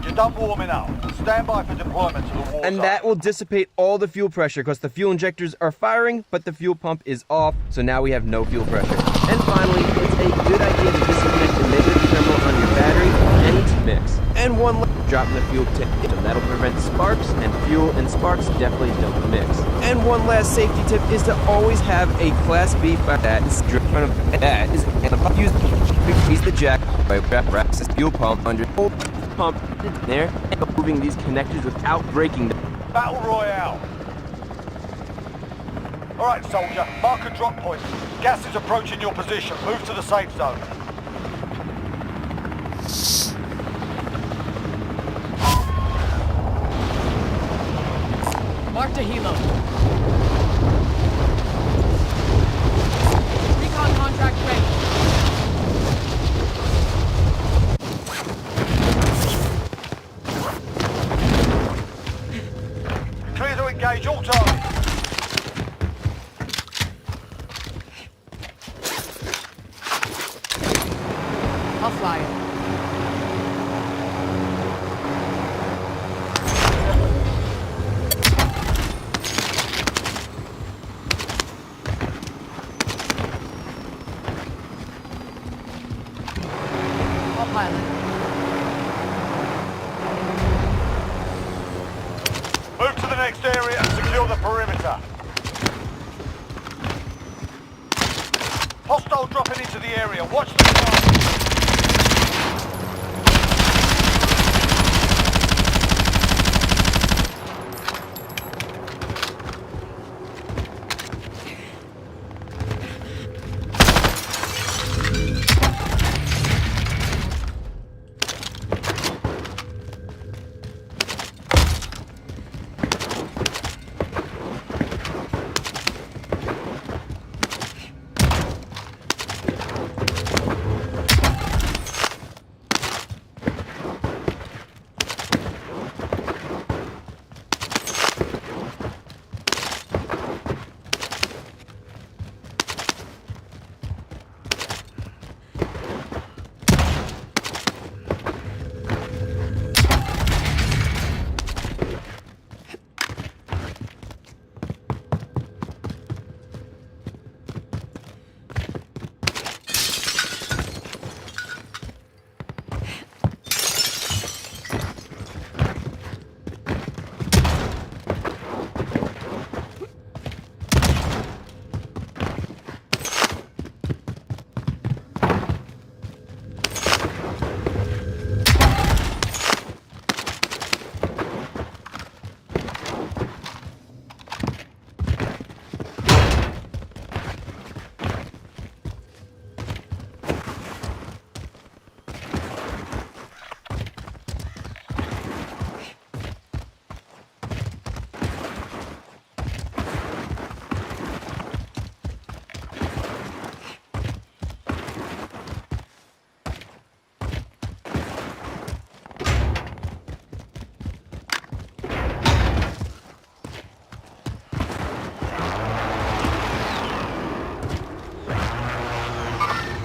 You're done warming up. Stand by for deployment to the war And zone. that will dissipate all the fuel pressure because the fuel injectors are firing, but the fuel pump is off, so now we have no fuel pressure. And finally, it's a good idea to disconnect the negative terminal on your battery and mix. And one drop in the fuel tank, so that'll prevent sparks, and fuel and sparks definitely don't mix. And one last safety tip is to always have a Class B that is in front of that is and use the jack by wraps this fuel pump under the pump there and moving these connectors without breaking them. Battle Royale. Alright, soldier, mark a drop point. Gas is approaching your position. Move to the safe zone. Mark to helo. Recon contract ready. Clear to engage all targets. I'll fly it. I'll pilot. Move to the next area and secure the perimeter. Hostile dropping into the area. Watch the sky.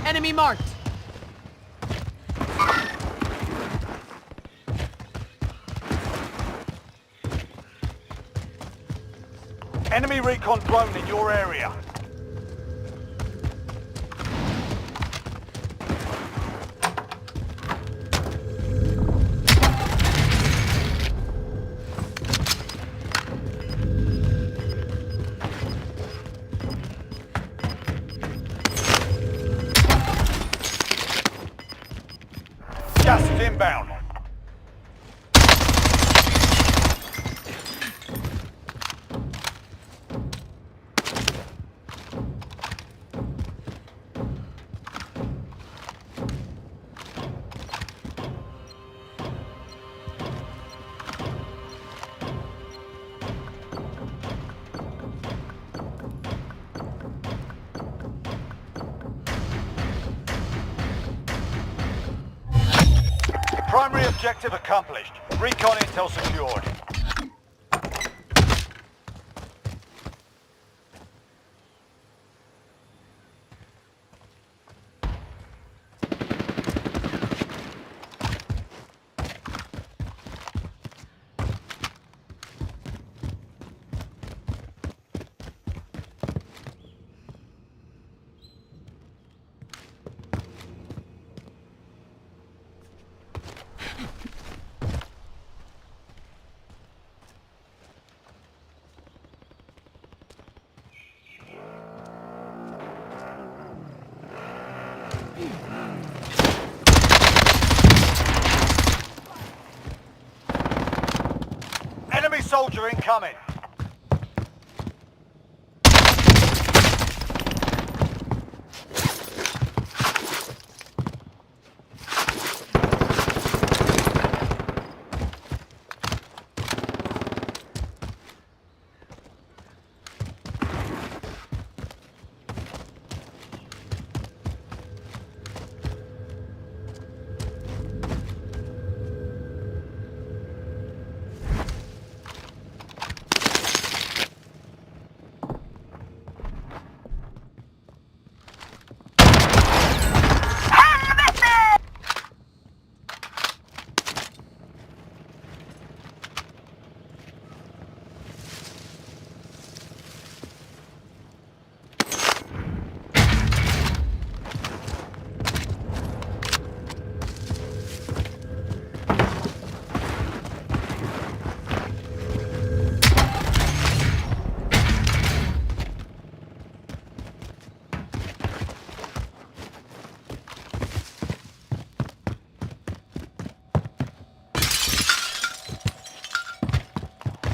Enemy marked. Enemy recon drone in your area. Gas is inbound. Primary objective accomplished. Recon intel secured. Enemy soldier incoming.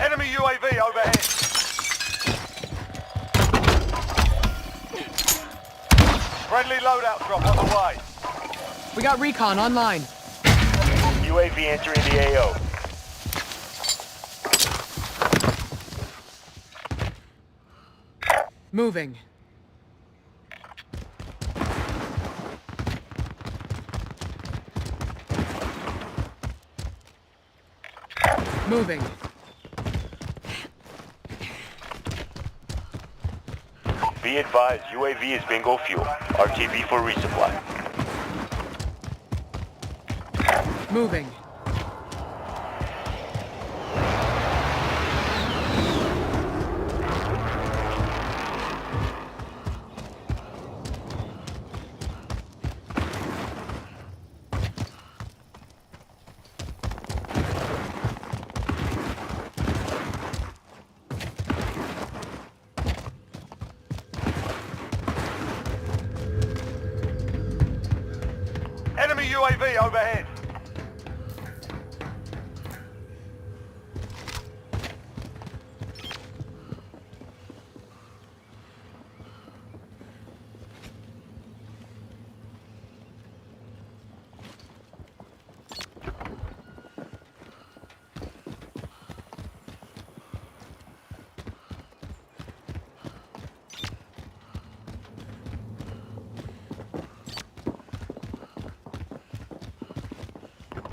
Enemy UAV overhead. Friendly loadout drop on the way. We got recon online. UAV entering the AO. Moving. Moving. Be advised, UAV is bingo fuel. RTB for resupply. Moving. Enemy UAV overhead.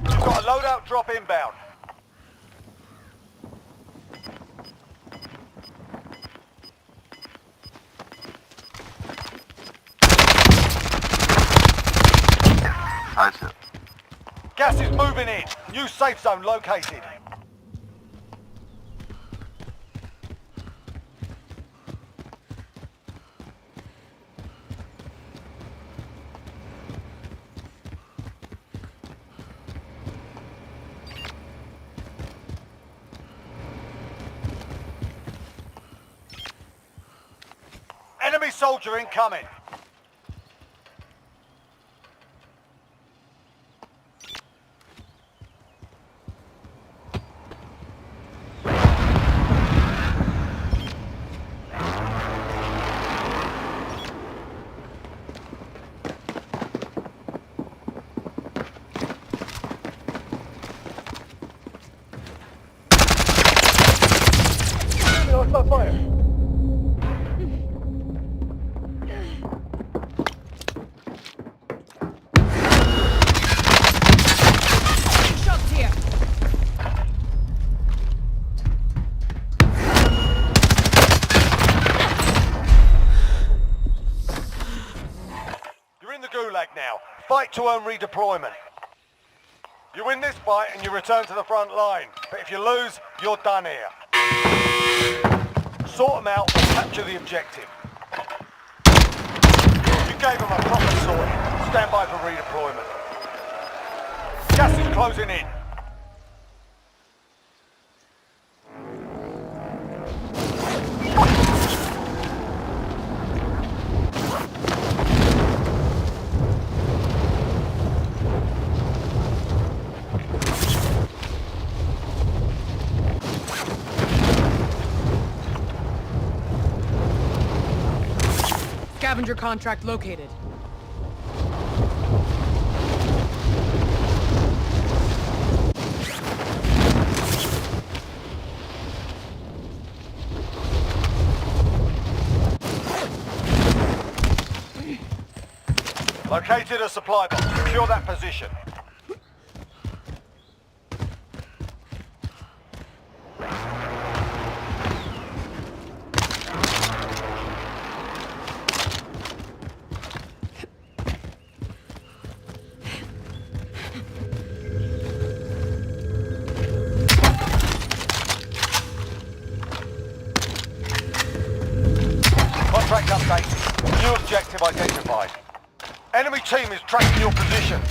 Got a loadout drop inbound. That's it. Gas is moving in. New safe zone located. Enemy soldier incoming. Fire. fight to earn redeployment. You win this fight and you return to the front line. But if you lose, you're done here. Sort them out and capture the objective. You gave them a proper sorting. Stand by for redeployment. Gas is closing in. Scavenger contract located. Located a supply box. Secure that position. Contract updated. New objective identified. Enemy team is tracking your position.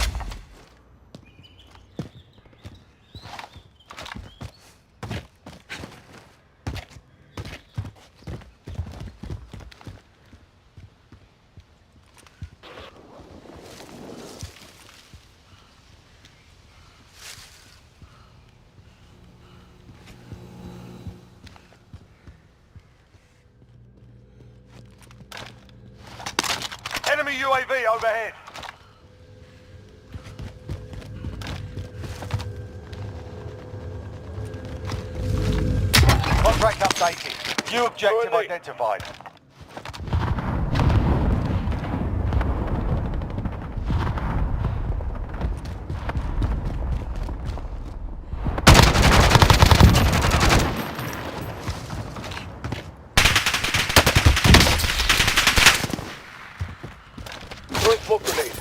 Enemy UAV overhead. Contract updated. New objective identified. Throwing smoke grenade.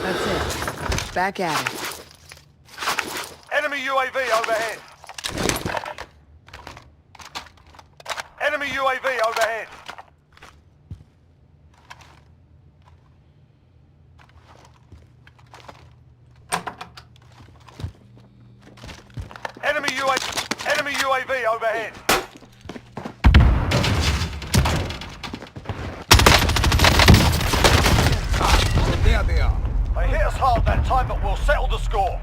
That's it. Back at it. Enemy UAV overhead. Enemy UAV overhead. Enemy UAV overhead. There they are. They hit us hard that time, but we'll settle the score.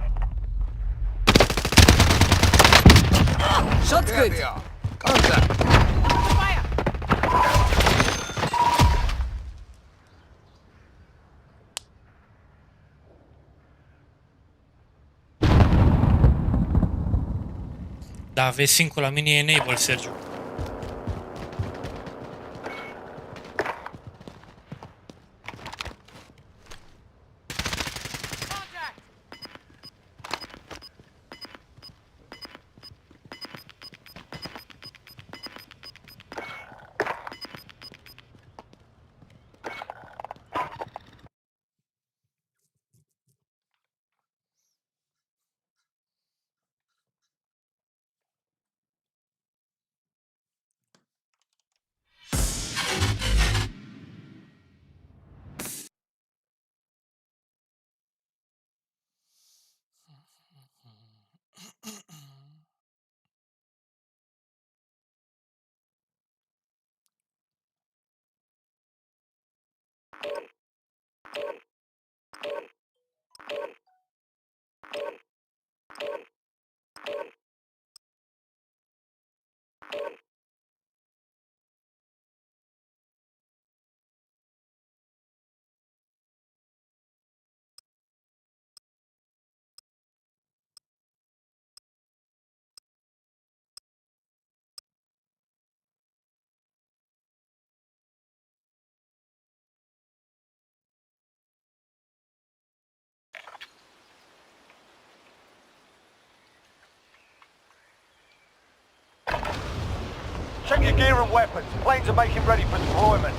Shot's There good. they are. Contact. Fire! Da, V5 la mine e enable, Sergiu. Check your gear and weapons. Planes are making ready for deployment.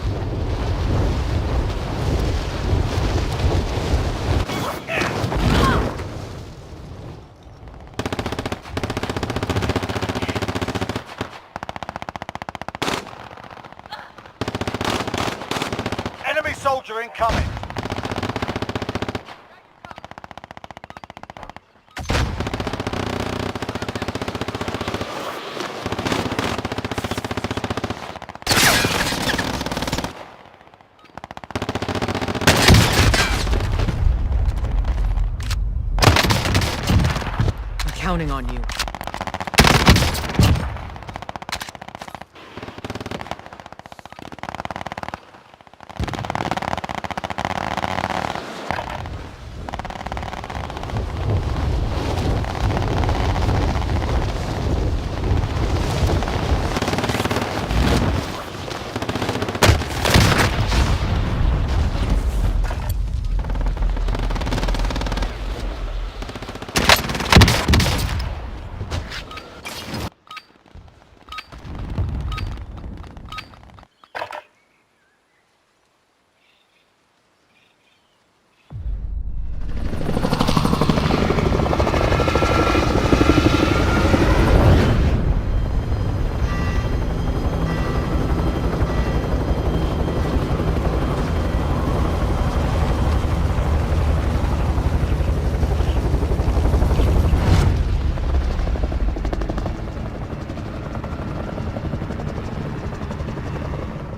Enemy soldier incoming. I'm counting on you.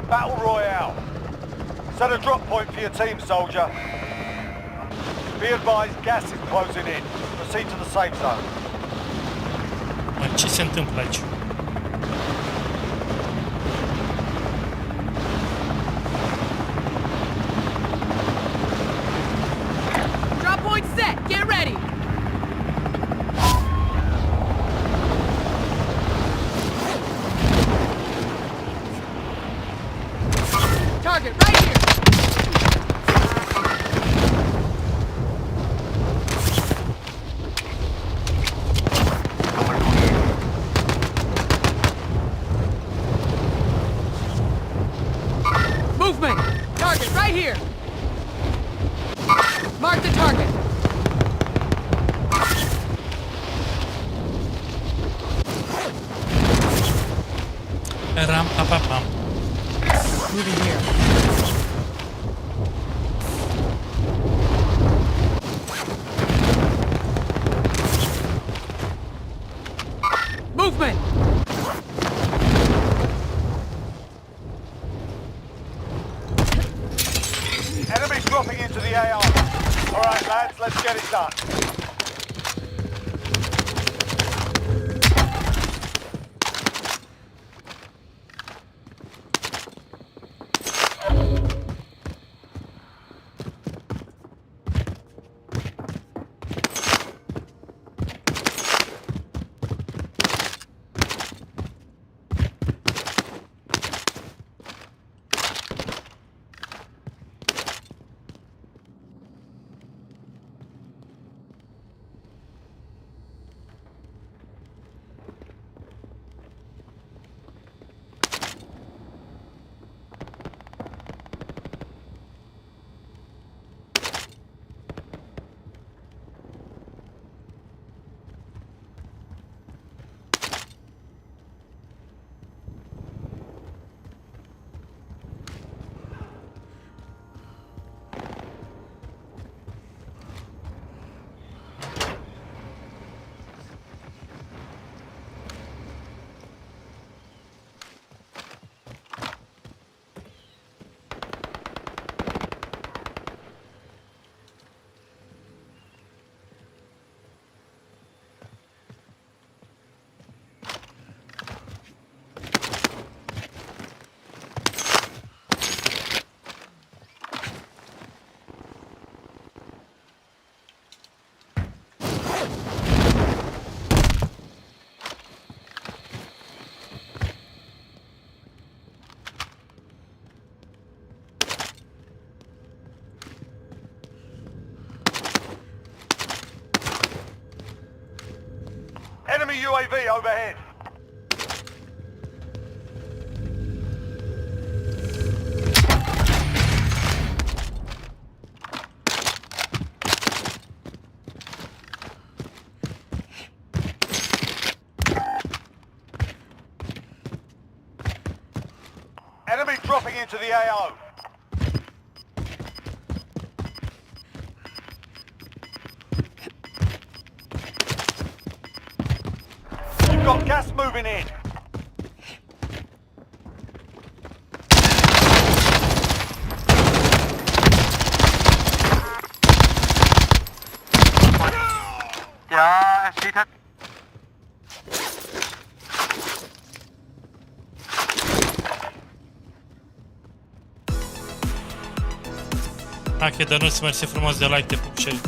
Battle Royale. Set a drop point for your team, soldier. Be advised, gas is closing in. Proceed to the safe zone. Mă, ce se întâmplă aici? Drop point set. Get ready. Target right here. Movement. Target right here. Mark the target. Ram, pa, pa, pam. Moving here. Movement. Enemies dropping into the AR. All right, lads, let's get it done. Enemy UAV overhead. Enemy dropping into the AO. You've got gas moving in. Ja, er steht halt. Ok, dar nu-ți mersi frumos de like, te pup și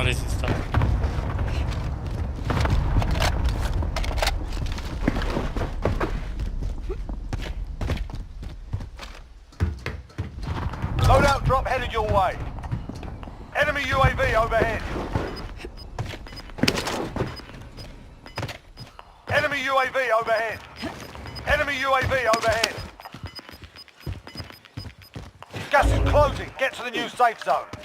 am rezistat. Loadout drop headed your way. Enemy UAV overhead. Enemy UAV overhead. Enemy UAV overhead. Gas is closing. Get to the new safe zone.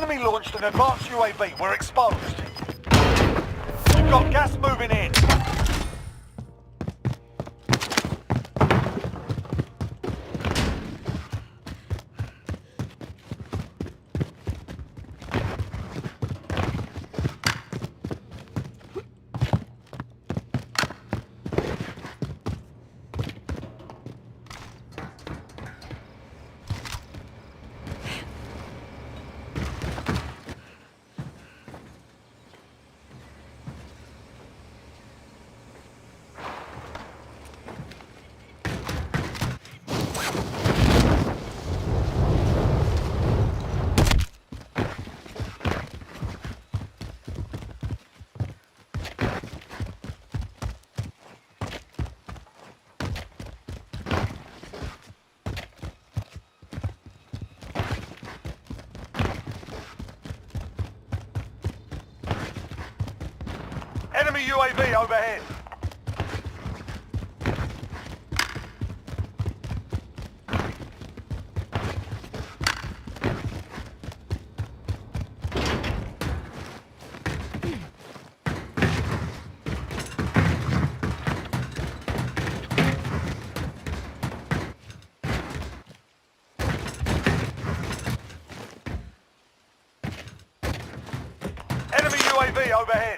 Enemy launched an advanced UAV. We're exposed. You've got gas moving in. Enemy UAV overhead. Enemy UAV overhead.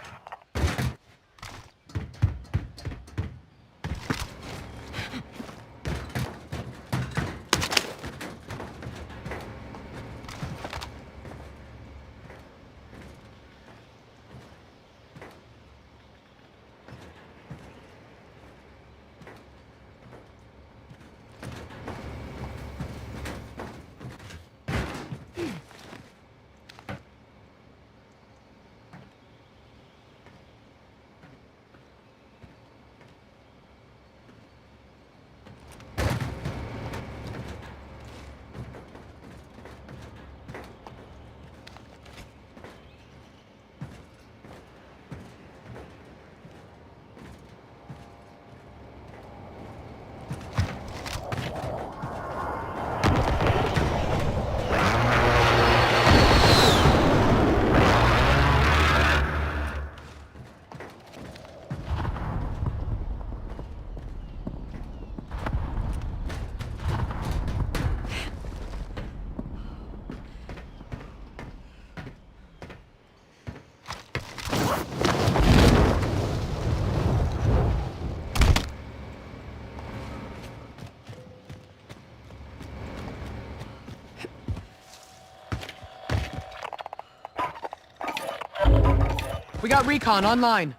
We got recon online.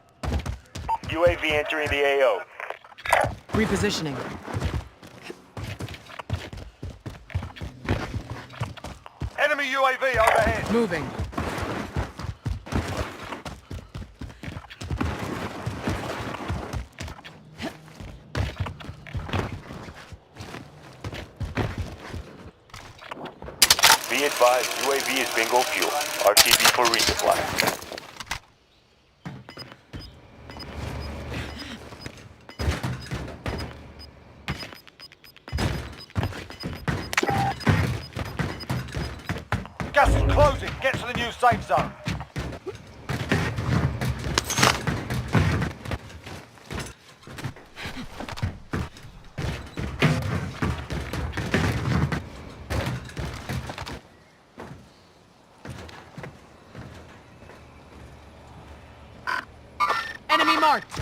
UAV entering the AO. Repositioning. Enemy UAV overhead. Moving. Be advised, UAV is bingo fuel. RTB for resupply. Gas is closing. Get to the new safe zone. Enemy marked.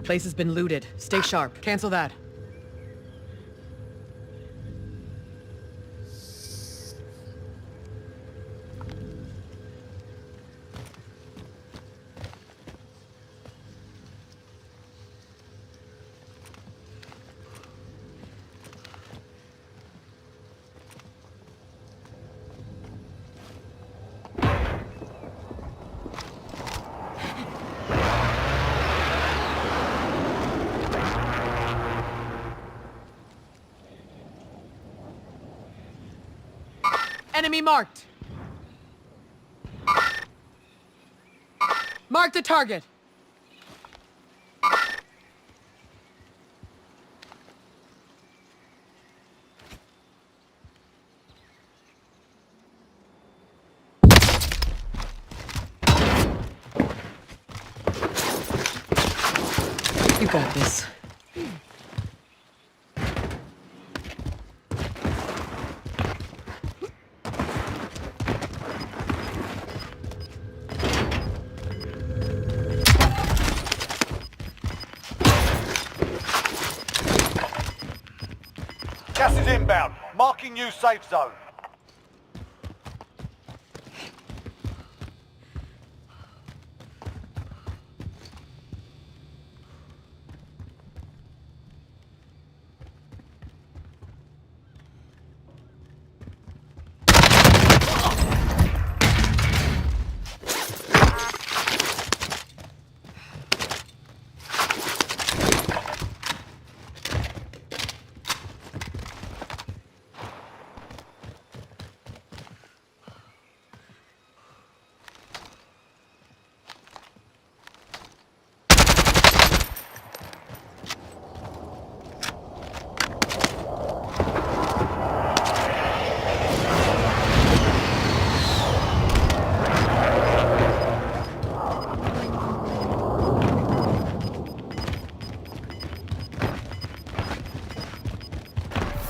Place has been looted. Stay sharp. Cancel that. Enemy marked. Mark the target. You got this. Gas is inbound. Marking new safe zone.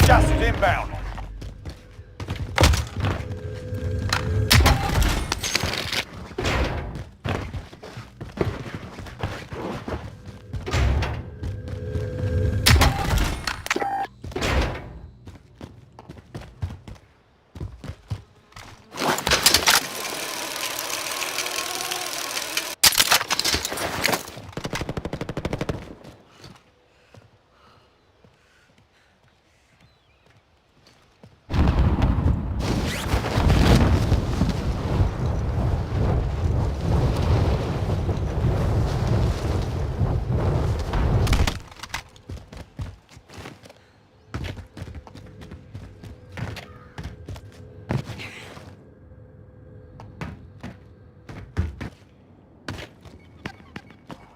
Gas is inbound.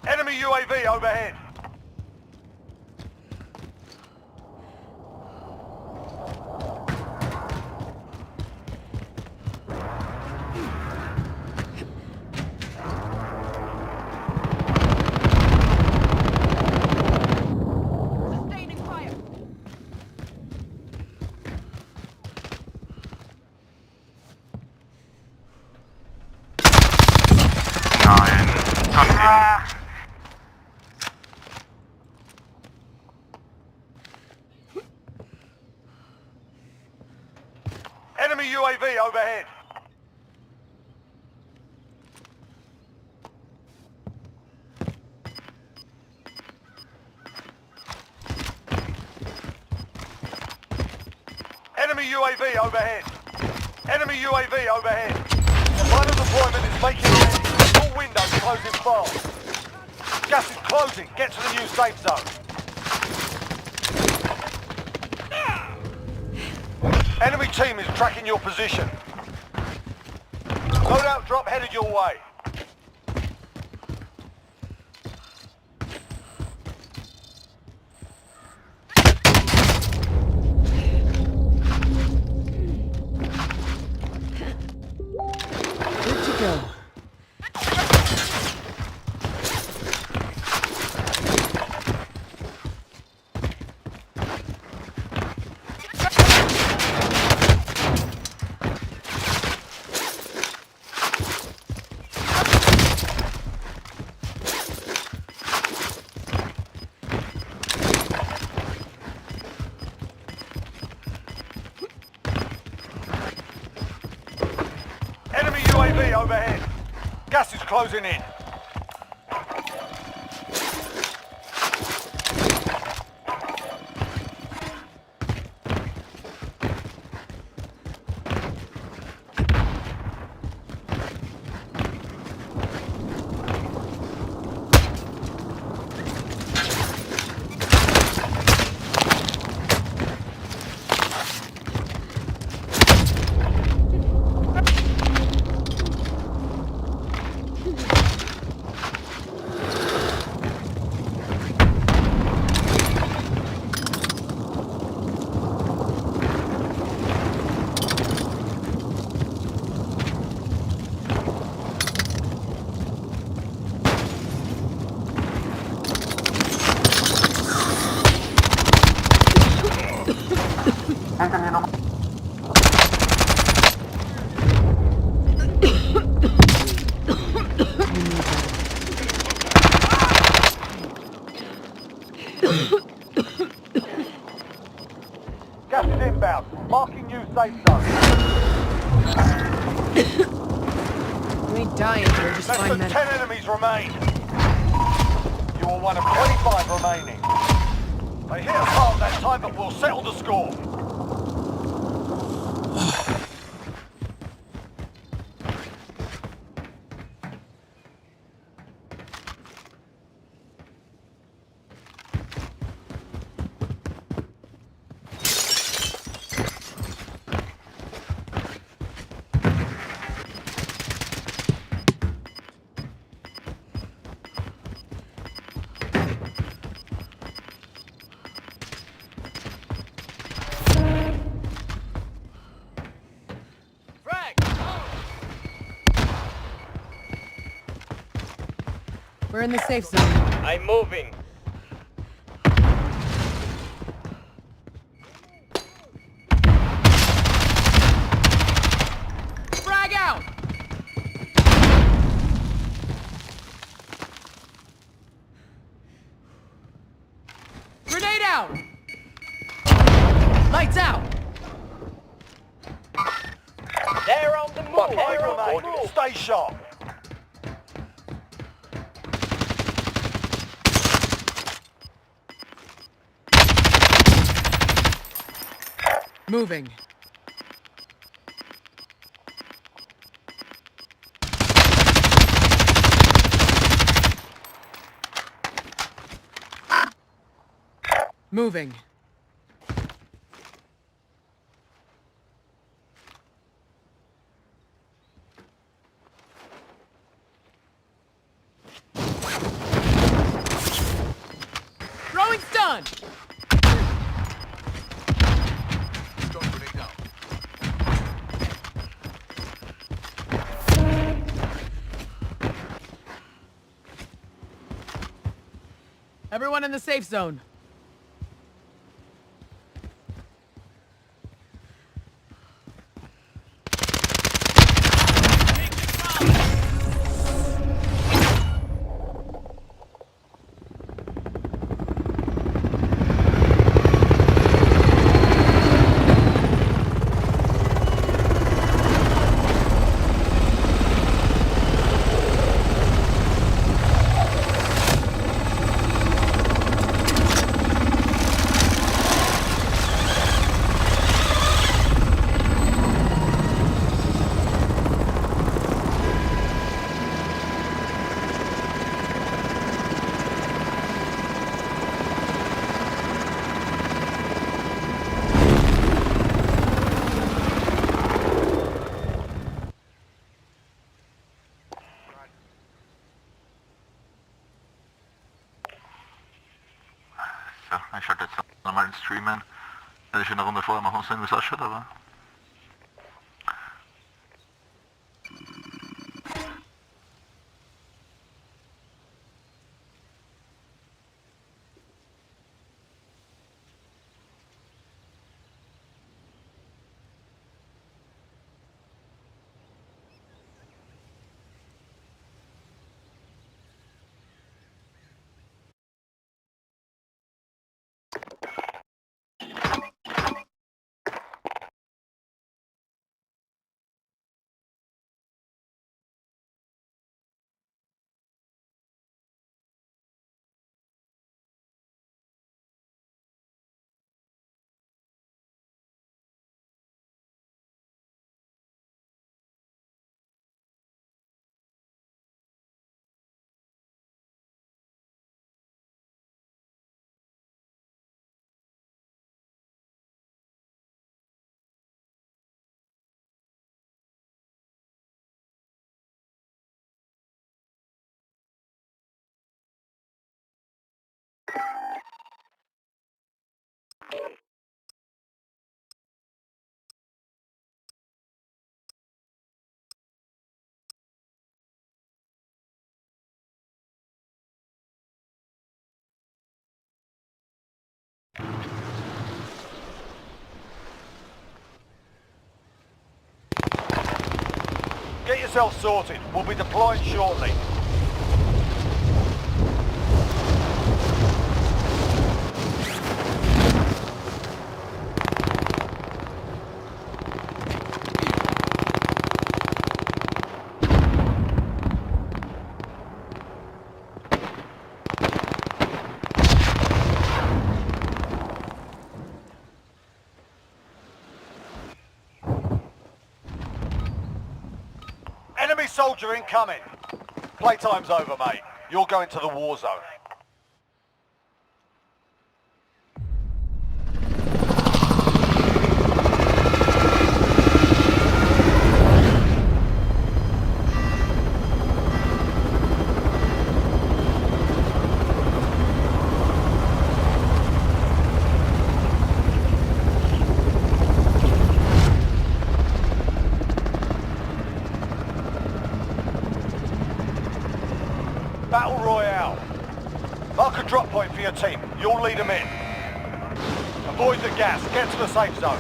Enemy UAV overhead. Sustaining fire. Enemy UAV overhead. Enemy UAV overhead. Enemy UAV overhead. The final deployment is making ready. All windows closing fast. Gas is closing. Get to the new safe zone. Enemy team is tracking your position. Loadout drop headed your way. Good to go. UAV overhead. Gas is closing in. Gas is inbound. Marking new safe zone. We ain't dying here, just Less find than medic. 10 enemies remain. You are one of 25 remaining. They hit us hard that time, but we'll settle the score. We're in the safe zone. I'm moving. Frag out! Grenade out! Lights out! They're on the move. Five remain. Stay sharp. Moving. Moving. Throwing stun! Stun grenade out. Everyone in the safe zone. Ja, ich hatte jetzt nochmal den Streamen. Hätte ich in der Runde vorher machen sollen, wie es ausschaut, aber Get yourself sorted. We'll be deploying shortly. Enemy soldier incoming. Playtime's over, mate. You're going to the war zone. Battle Royale. Mark a drop point for your team. You'll lead them in. Avoid the gas. Get to the safe zone.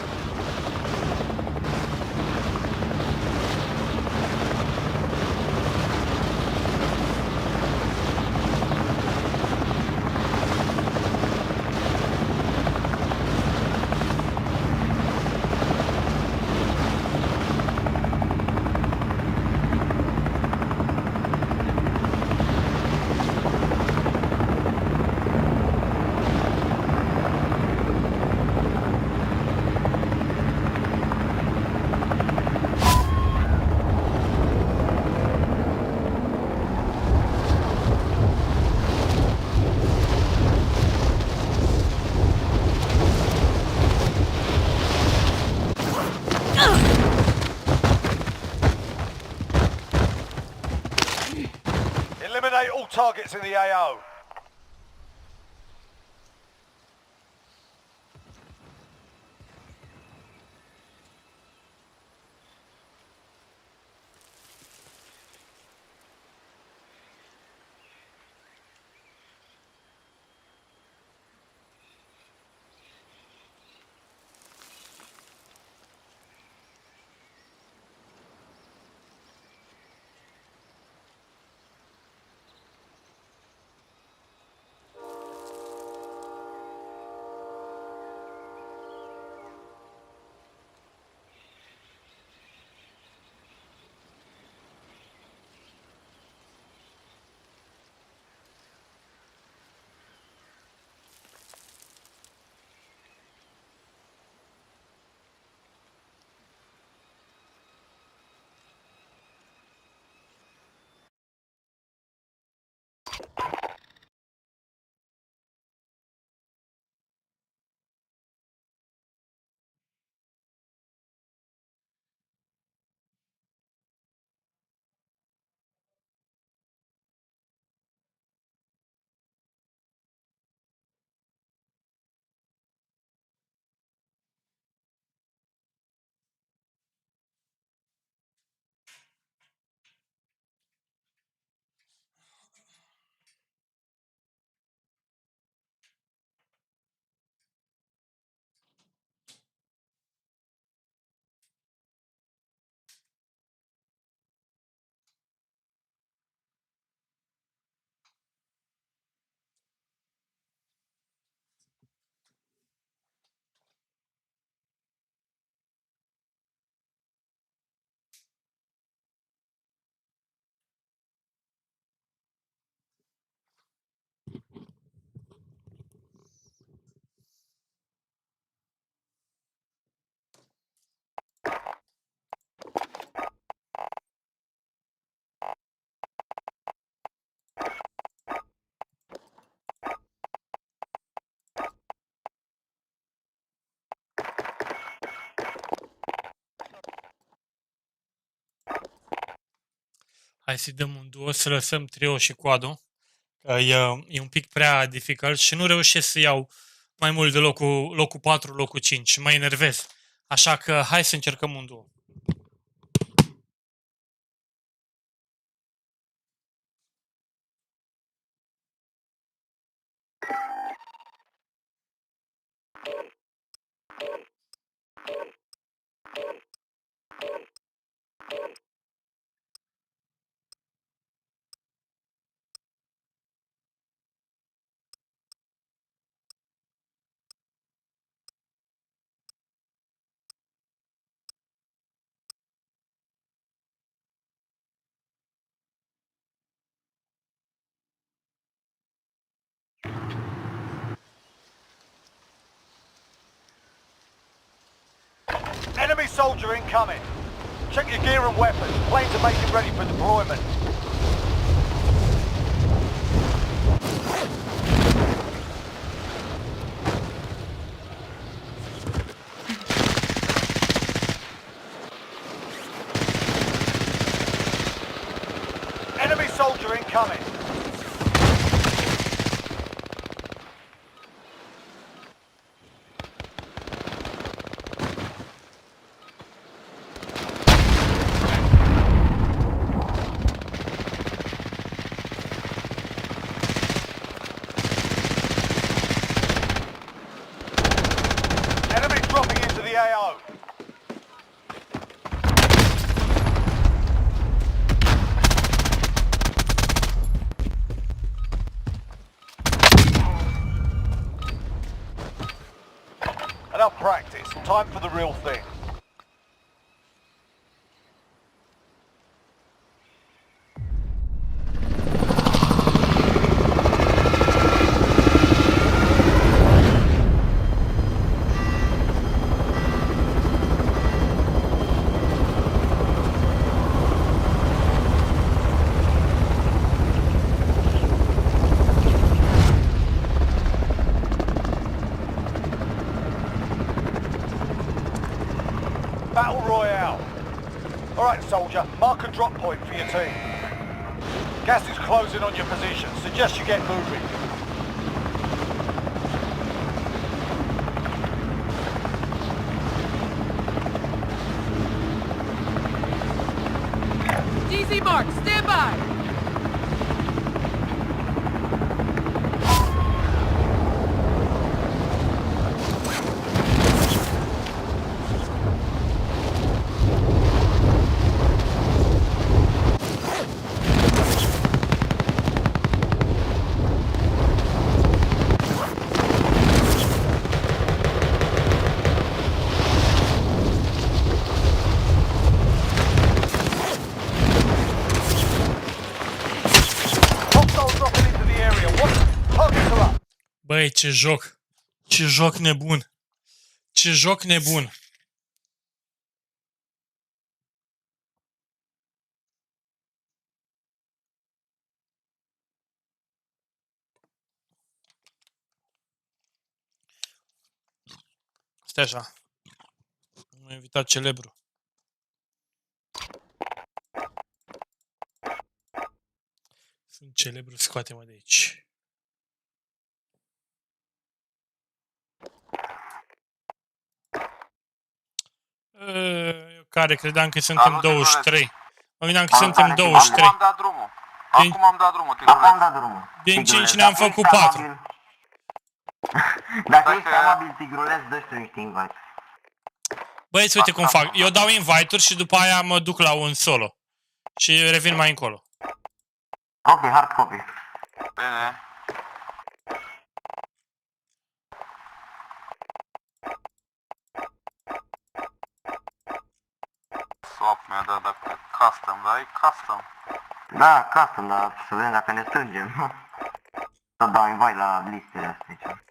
Eliminate all targets in the AO. Hai să dăm un duo, să lăsăm trio și coadul. Că e un pic prea difficult și nu reușesc să iau mai mult de locul 4, locul 5 și mă enervez. Așa că hai să încercăm un duo. Enemy soldier incoming. Check your gear and weapons. Planes are making ready for deployment. Enemy soldier incoming. Enemy dropping into the AO. Enough practice. Time for the real thing. Battle Royale. Alright, soldier, mark a drop point for your team. Gas is closing on your position. Suggest you get moving. DZ mark, stand by! Hostiles dropping into the area. What? Targets are up. Băi, ce joc! Ce joc nebun! Ce joc nebun! Stai așa. M-a invitat celebru. Sunt celebru, scoate-mă de aici. Eu care credeam că suntem Salut, 23. Mă gândeam că suntem 23. Acum am dat drumul. Acum am dat drumul, Tigruleț. Din 5 ne-am făcut 4. Dacă ești amabil, Tigruleț, dă-și tu niște invite. Băieți, uite cum fac. Eu dau invite-uri și după aia mă duc la un solo. Și revin mai încolo. Ok, hard copy. Bine. Swap mi-a dat dacă custom, da? E custom. Da, custom, dar să vedem dacă ne strângem. Să dau invite la listele astea aici.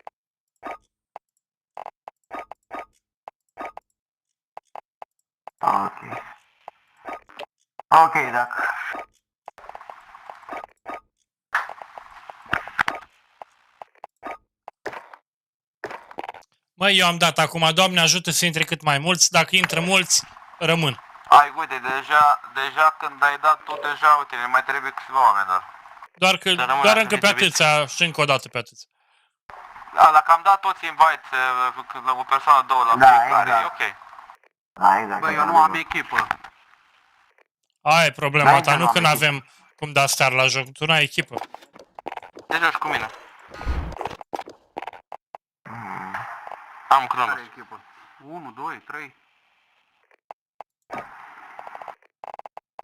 Ok. Ok, dacă... Măi, eu am dat acum, Doamne ajută să intre cât mai mulți. Dacă intră mulți, rămân. Ai, uite, deja când ai dat tu, deja, uite, ne mai trebuie câțiva oameni, dar... Doar încă pe atâția și încă o dată pe atâția. Da, dacă am dat toți invite la o persoană, două la fiecare, e ok. Da, exact. Bă, eu nu am echipă. Aia e problema ta, nu când avem cum da start la joc, tu n-ai echipă. Te joci cu mine. Am Cronos. Care echipă? 1, 2, 3.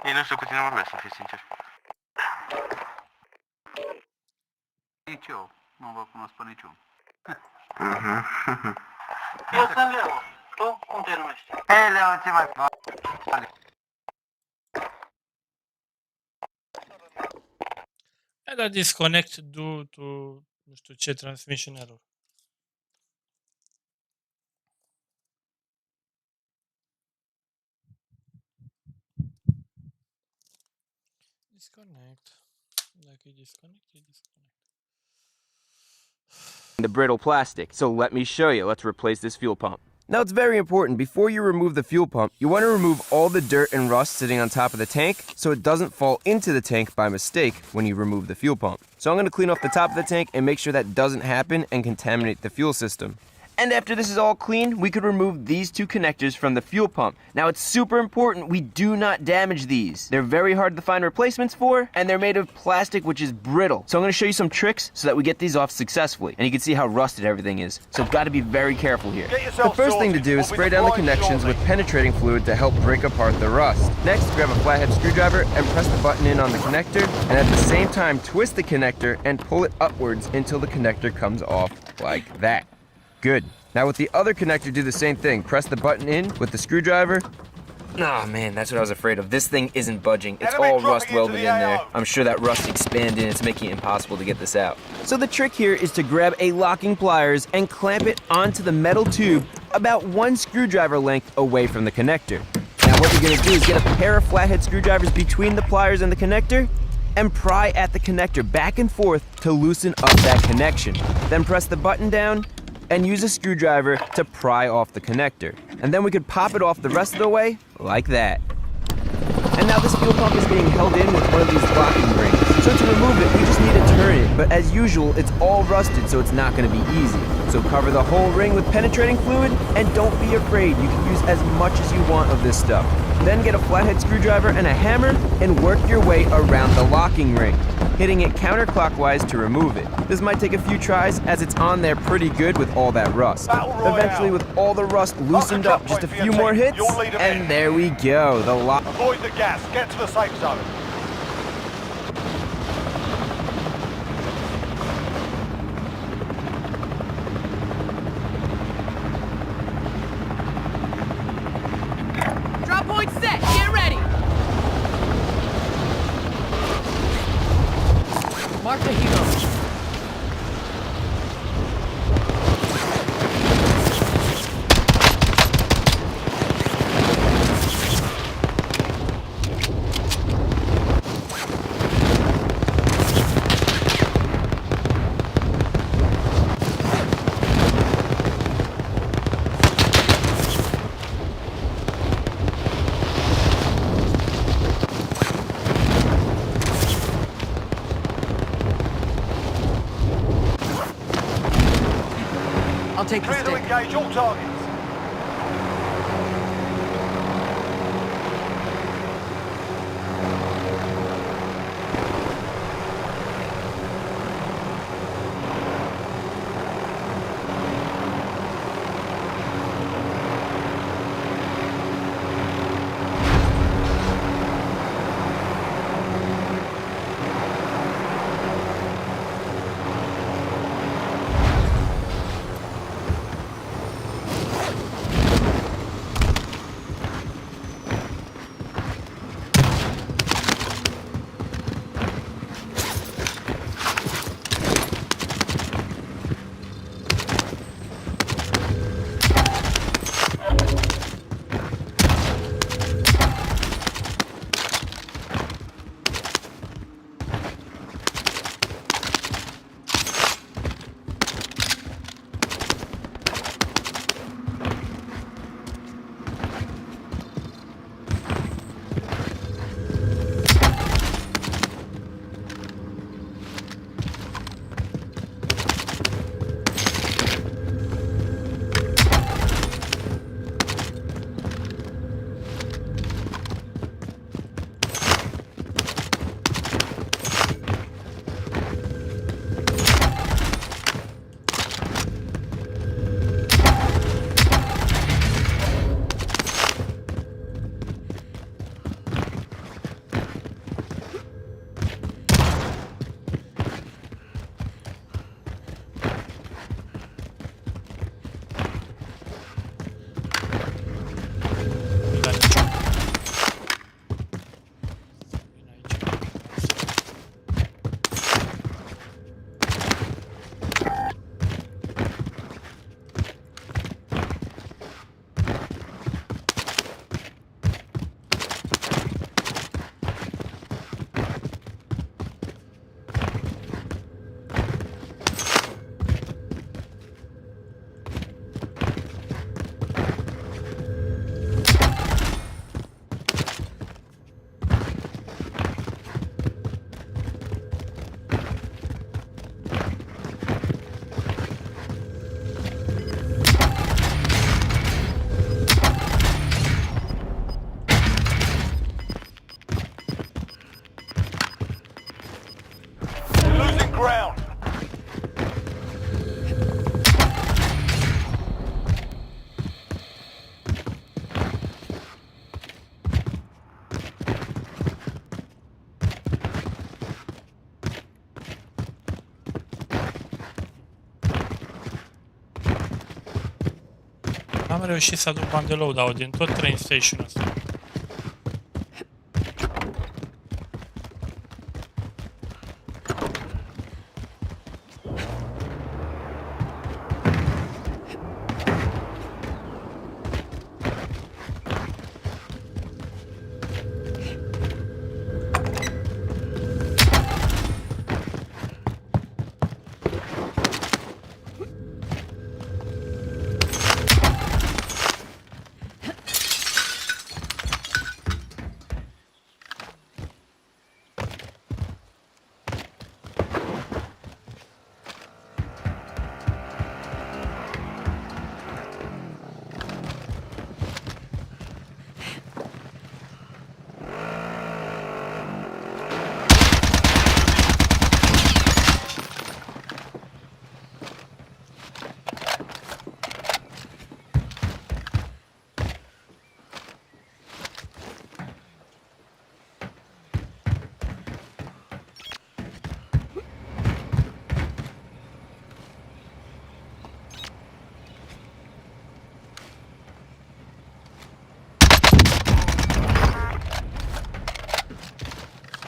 Ei nu știu cu cine vorbesc, să fii sincer. Nici eu. Nu vă cunosc pe niciun. Eu sunt Leo. Tu cum te numești? Hei, Leo, ce mai faci? Da, disconnect due to, nu știu ce, transmission error. Disconnect. Dacă e disconnect, e disconnect. The brittle plastic. So let me show you. Let's replace this fuel pump. Now it's very important, before you remove the fuel pump, you want to remove all the dirt and rust sitting on top of the tank so it doesn't fall into the tank by mistake when you remove the fuel pump. So I'm going to clean off the top of the tank and make sure that doesn't happen and contaminate the fuel system. And after this is all clean, we could remove these two connectors from the fuel pump. Now it's super important we do not damage these. They're very hard to find replacements for, and they're made of plastic which is brittle. So I'm going to show you some tricks so that we get these off successfully. And you can see how rusted everything is. So got to be very careful here. The first thing to do is spray down the connections with penetrating fluid to help break apart the rust. Next, grab a flathead screwdriver and press the button in on the connector, and at the same time twist the connector and pull it upwards until the connector comes off like that. Good. Now with the other connector, do the same thing. Press the button in with the screwdriver. Oh man, that's what I was afraid of. This thing isn't budging. It's all rust welded in there. I'm sure that rust expanded and it's making it impossible to get this out. So the trick here is to grab a locking pliers and clamp it onto the metal tube about 1 screwdriver length away from the connector. Now what you're gonna do is get a pair of flathead screwdrivers between the pliers and the connector and pry at the connector back and forth to loosen up that connection. Then press the button down and use a screwdriver to pry off the connector. And then we could pop it off the rest of the way, like that. And now this fuel pump is being held in with one of these locking rings. So to remove it, we just need to turn it, but as usual, it's all rusted, so it's not gonna be easy. So cover the whole ring with penetrating fluid, and don't be afraid, you can use as much as you want of this stuff. Then get a flathead screwdriver and a hammer, and work your way around the locking ring, hitting it counterclockwise to remove it. This might take a few tries, as it's on there pretty good with all that rust. Eventually, with all the rust loosened up, just a few more hits, and there we go, the lock. Avoid the gas, get to the safe zone. Drop point set. Get ready. Mark the hero. I'll take the Clear to stick. engage all targets. N-am reușit să aduc bani de loadout din tot train station-ul ăsta.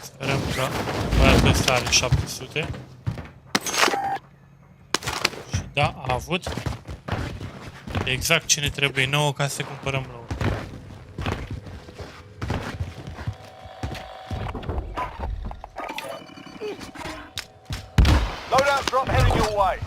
Sperăm că băiatul ăsta are 700. Și da, a avut exact ce ne trebuie nouă ca să cumpărăm low. Loadout drop heading your way.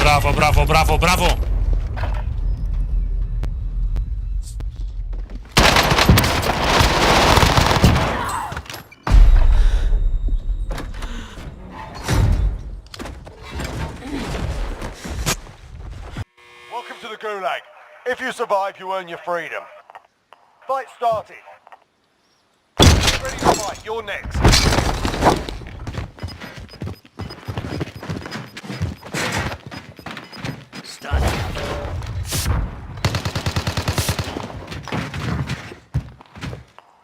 Bravo, bravo, bravo, bravo! Welcome to the Gulag. If you survive, you earn your freedom. Fight started. Ready to fight, you're next.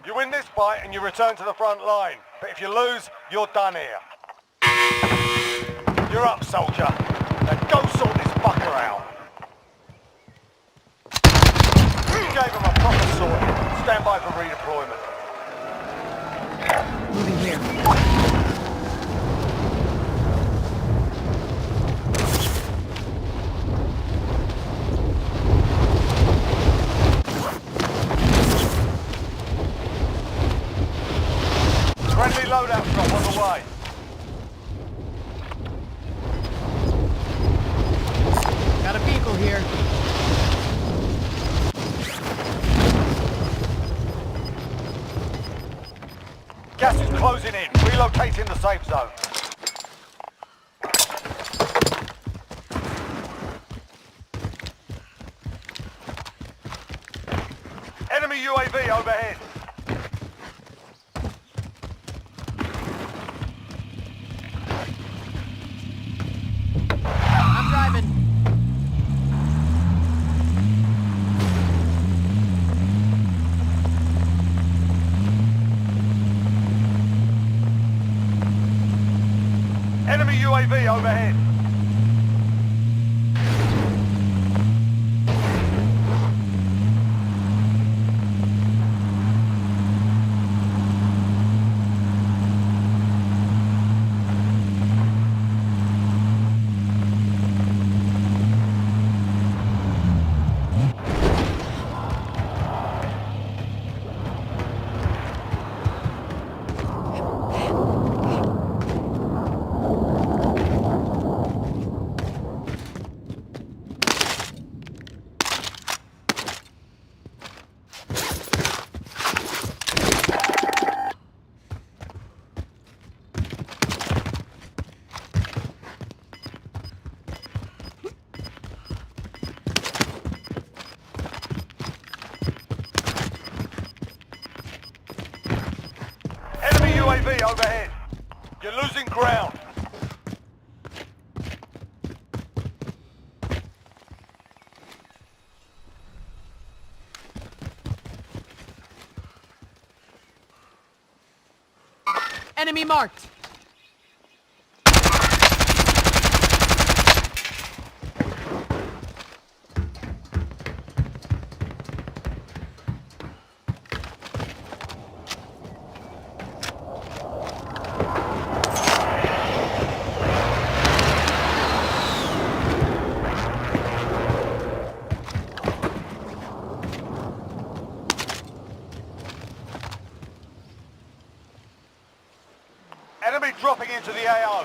You win this fight and you return to the front line. But if you lose, you're done here. You're up, soldier. Now go sort this fucker out. You gave him a proper sorting. Stand by for redeployment. Moving here. Friendly loadout drop on the way. Got a vehicle here. Gas is closing in. Relocating the safe zone. Enemy UAV overhead. I'm driving. Enemy UAV overhead. UAV overhead. You're losing ground. Enemy marked. Enemy dropping into the AO.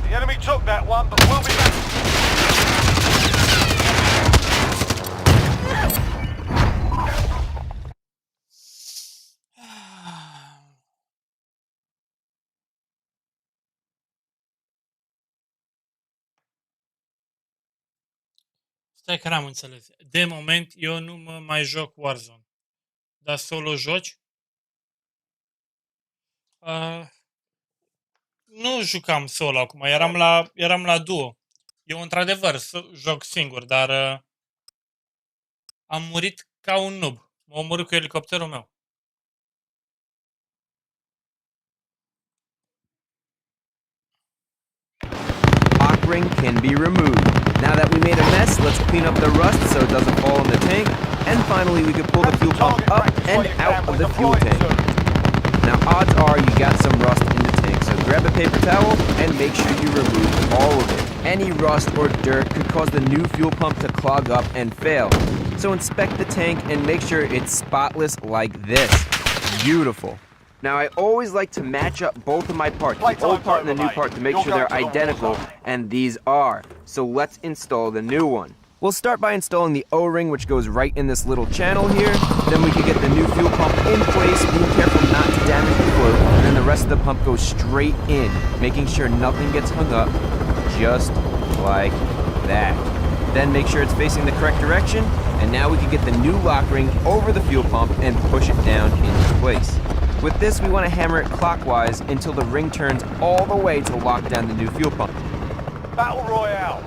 The enemy took that one, but we'll be back. Stai că n-am înțeles. De moment eu nu mă mai joc Warzone. Dar solo joci? Nu jucam solo acum, eram la duo. Eu într-adevăr joc singur, dar am murit ca un noob. M-a omorât cu elicopterul meu. Lock ring can be removed. Now that we made a mess, let's clean up the rust so it doesn't fall in the tank. And finally, we can pull the fuel pump up and out of the fuel tank. Now, odds are you got some rust in the tank, so grab a paper towel and make sure you remove all of it. Any rust or dirt could cause the new fuel pump to clog up and fail. So inspect the tank and make sure it's spotless like this. Beautiful. Now, I always like to match up both of my parts, the old part and the new part, to make sure they're identical, and these are. So let's install the new one. We'll start by installing the O-ring, which goes right in this little channel here. Then we can get the new fuel pump in place, being careful not to damage the float, and then the rest of the pump goes straight in, making sure nothing gets hung up, just like that. Then make sure it's facing the correct direction, and now we can get the new lock ring over the fuel pump and push it down into place. With this, we want to hammer it clockwise until the ring turns all the way to lock down the new fuel pump. Battle Royale.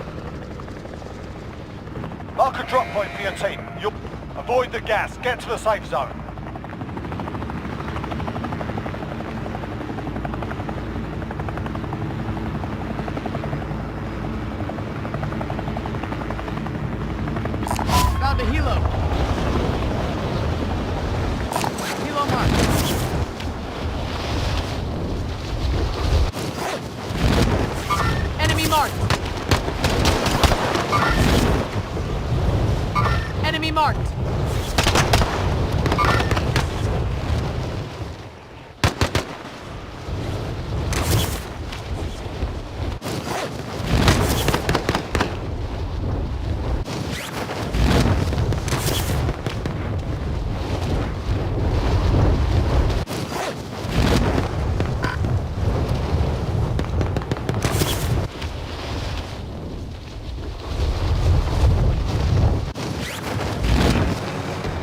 Mark a drop point for your team. You'll avoid the gas. Get to the safe zone. Found a helo. Helo marked. Enemy marked. Enemy marked.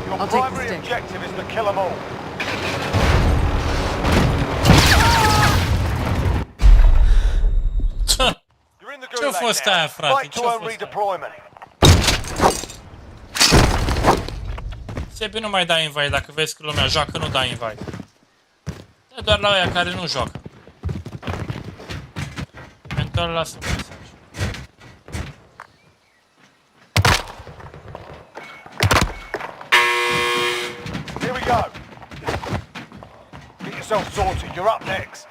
Your I'll take the primary stick. objective is to kill them all. You're in the Ce-a gulag fost now. aia, frate? Fight to Ce-a earn fost aia? redeployment. Sebi, nu mai dai invite dacă vezi că lumea joacă, nu dai invite. Dă doar la aia care nu joacă. Eventual lasă un mesaj. Here we go. Get yourself sorted. You're up next.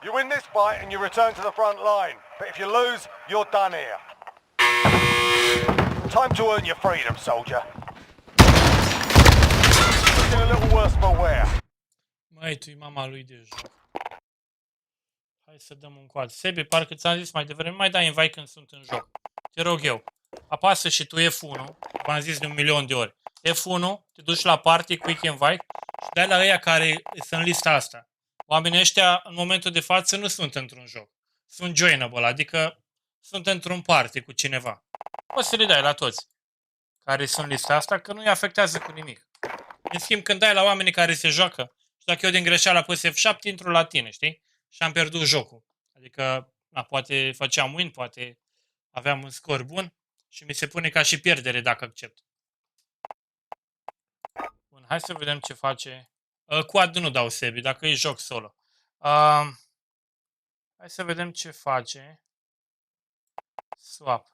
You win this fight and you return to the front line. But if you lose, you're done here. Time to earn your freedom, soldier. Looking a little worse for wear. Măi, tu-i mama lui de joc. Hai să dăm un coad. Sebi, parcă ți-am zis mai devreme, mai dai invite când sunt în joc. te rog eu, apasă și tu F1, v-am zis de 1.000.000 de ori. F1, te duci la party, quick invite și dai la ăia care sunt în lista asta. Oamenii ăștia, în momentul de față, nu sunt într-un joc. Sunt joinable, adică sunt într-un party cu cineva. Poți să le dai la toți care sunt în lista asta, că nu îi afectează cu nimic. În schimb, când dai la oamenii care se joacă, și dacă eu din greșeală apăs F7, intru la tine, știi? Și am pierdut jocul. Adică, poate făceam win, poate aveam un scor bun și mi se pune ca și pierdere dacă accept. Bun, hai să vedem ce face. Quad nu dau sebi, dacă e joc solo. Hai să vedem ce face. Swap.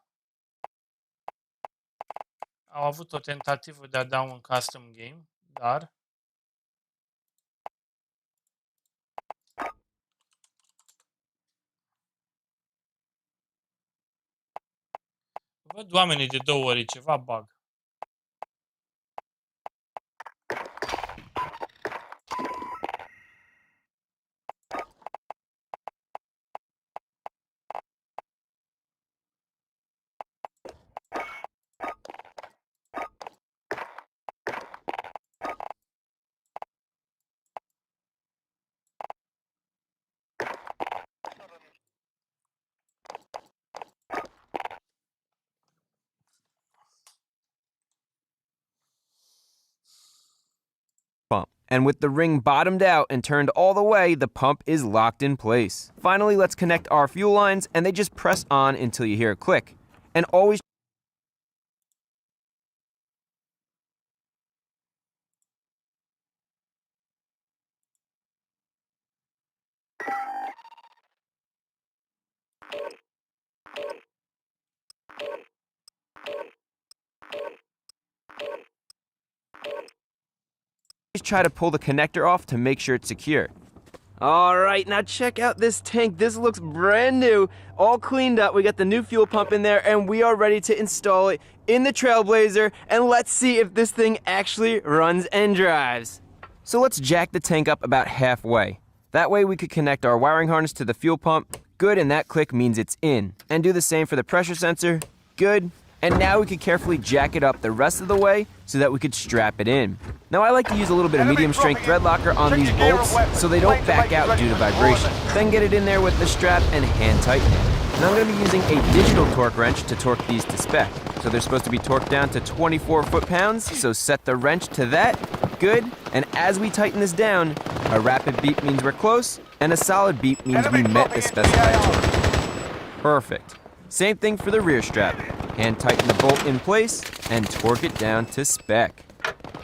Au avut o tentativă de a da un custom game, dar văd oamenii de 2 ori, ceva bug. Pump. And with the ring bottomed out and turned all the way, the pump is locked in place. Finally, let's connect our fuel lines, and they just press on until you hear a click. And always try to pull the connector off to make sure it's secure. All right, now check out this tank. This looks brand new, all cleaned up. We got the new fuel pump in there, and we are ready to install it in the Trailblazer, and let's see if this thing actually runs and drives. So let's jack the tank up about halfway. That way we could connect our wiring harness to the fuel pump. Good, and that click means it's in. And do the same for the pressure sensor. Good. And now we could carefully jack it up the rest of the way so that we could strap it in. Now I like to use a little bit of medium strength thread locker on these bolts so they don't back out due to vibration. Then get it in there with the strap and hand tighten it. And I'm going to be using a digital torque wrench to torque these to spec. So they're supposed to be torqued down to 24 foot-pounds, so set the wrench to that. Good. And as we tighten this down, a rapid beep means we're close, and a solid beep means we met the specified torque. Perfect. Same thing for the rear strap. Hand tighten the bolt in place and torque it down to spec.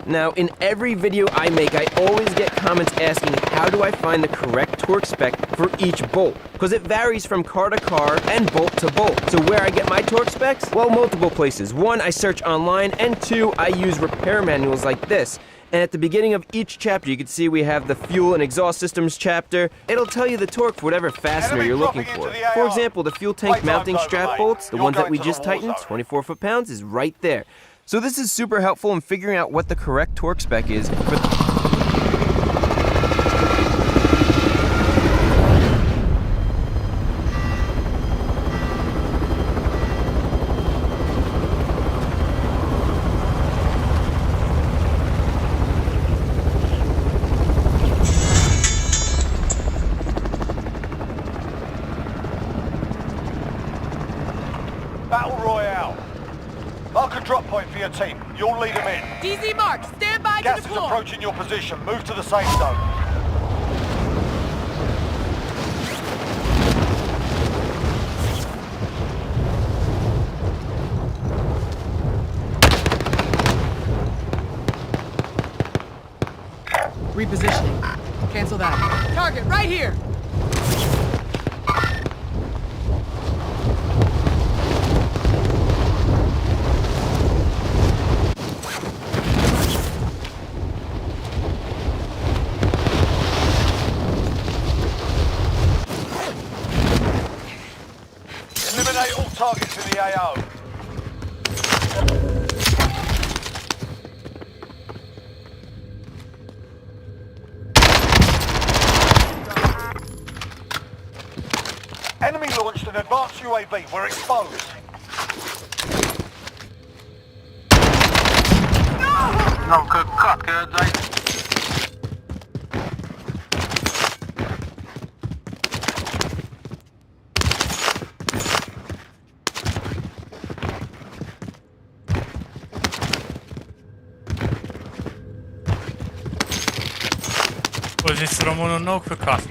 Now, in every video I make, I always get comments asking how do I find the correct torque spec for each bolt? Because it varies from car to car and bolt to bolt. So where I get my torque specs? Well, multiple places. 1, I search online, and 2, I use repair manuals like this. And at the beginning of each chapter, you can see we have the fuel and exhaust systems chapter. It'll tell you the torque for whatever fastener you're looking for. For example, the fuel tank mounting strap bolts, the ones that we just tightened, 24 foot-pounds, is right there. So this is super helpful in figuring out what the correct torque spec is for Battle Royale. Mark a drop point for your team. You'll lead them in. DZ marked. Stand by Gas to is deploy. approaching your position. Move to the safe zone. Repositioning. Cancel that. Target right here. Eliminate all targets in the AO. Enemy launched an advanced UAV. We're exposed. Nu, căcat, că ai... O zis românul nou căcat.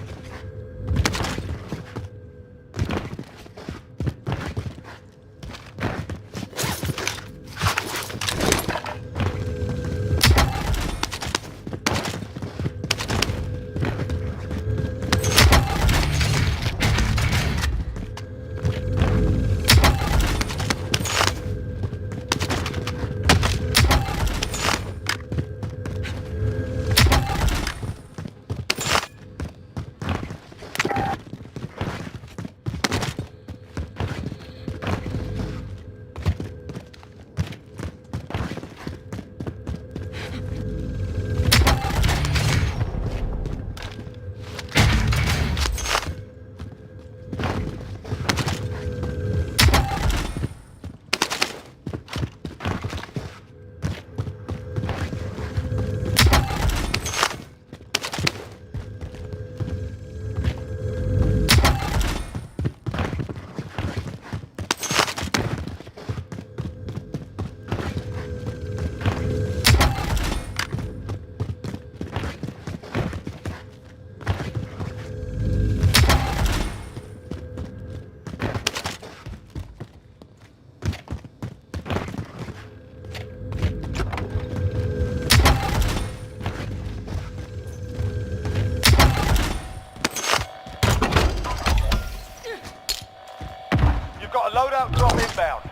Got a loadout drop inbound.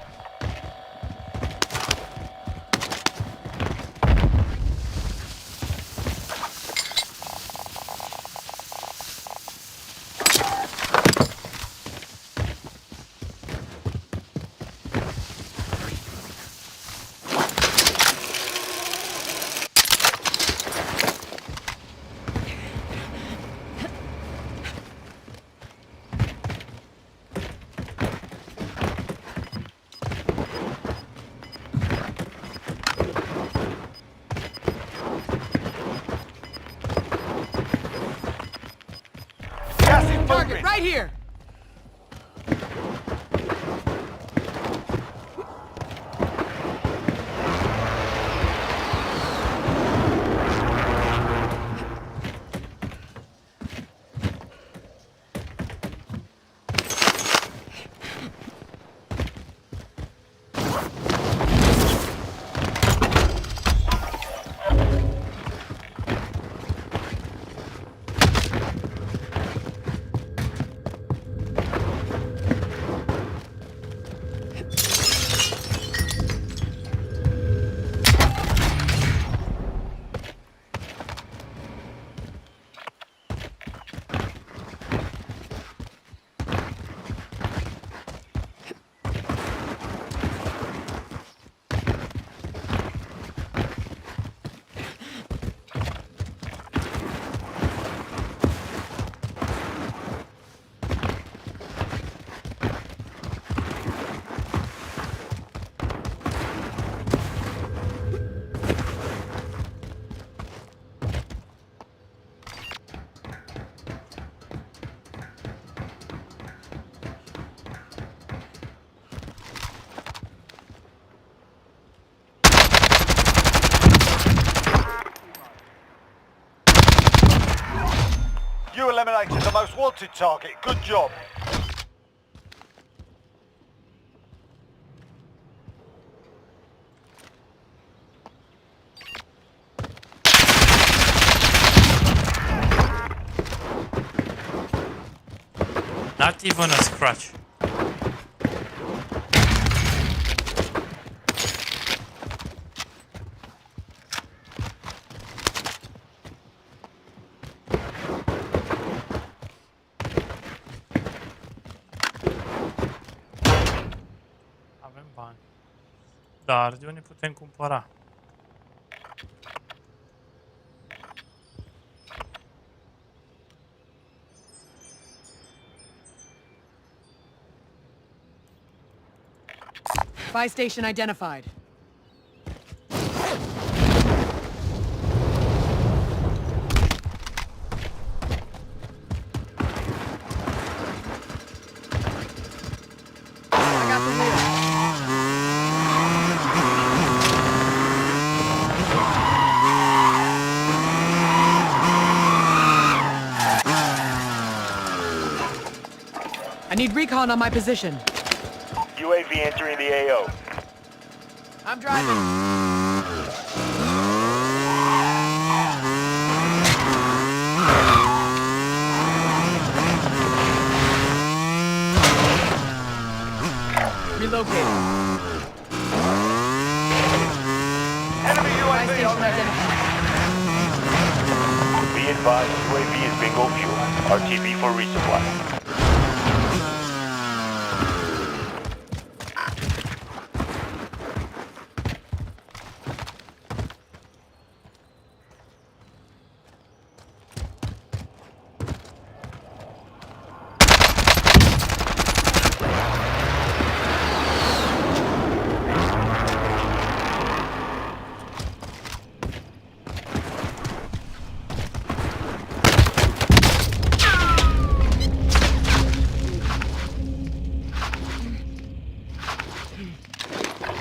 Target right here! You eliminated the most wanted target. Good job. Not even a scratch. Avem bani. Dar de unde putem cumpăra? Buy station identified. need recon on my position. UAV entering the AO. I'm driving. Relocating. Enemy UAV overhead. Be advised, UAV is bingo fuel. RTB for resupply.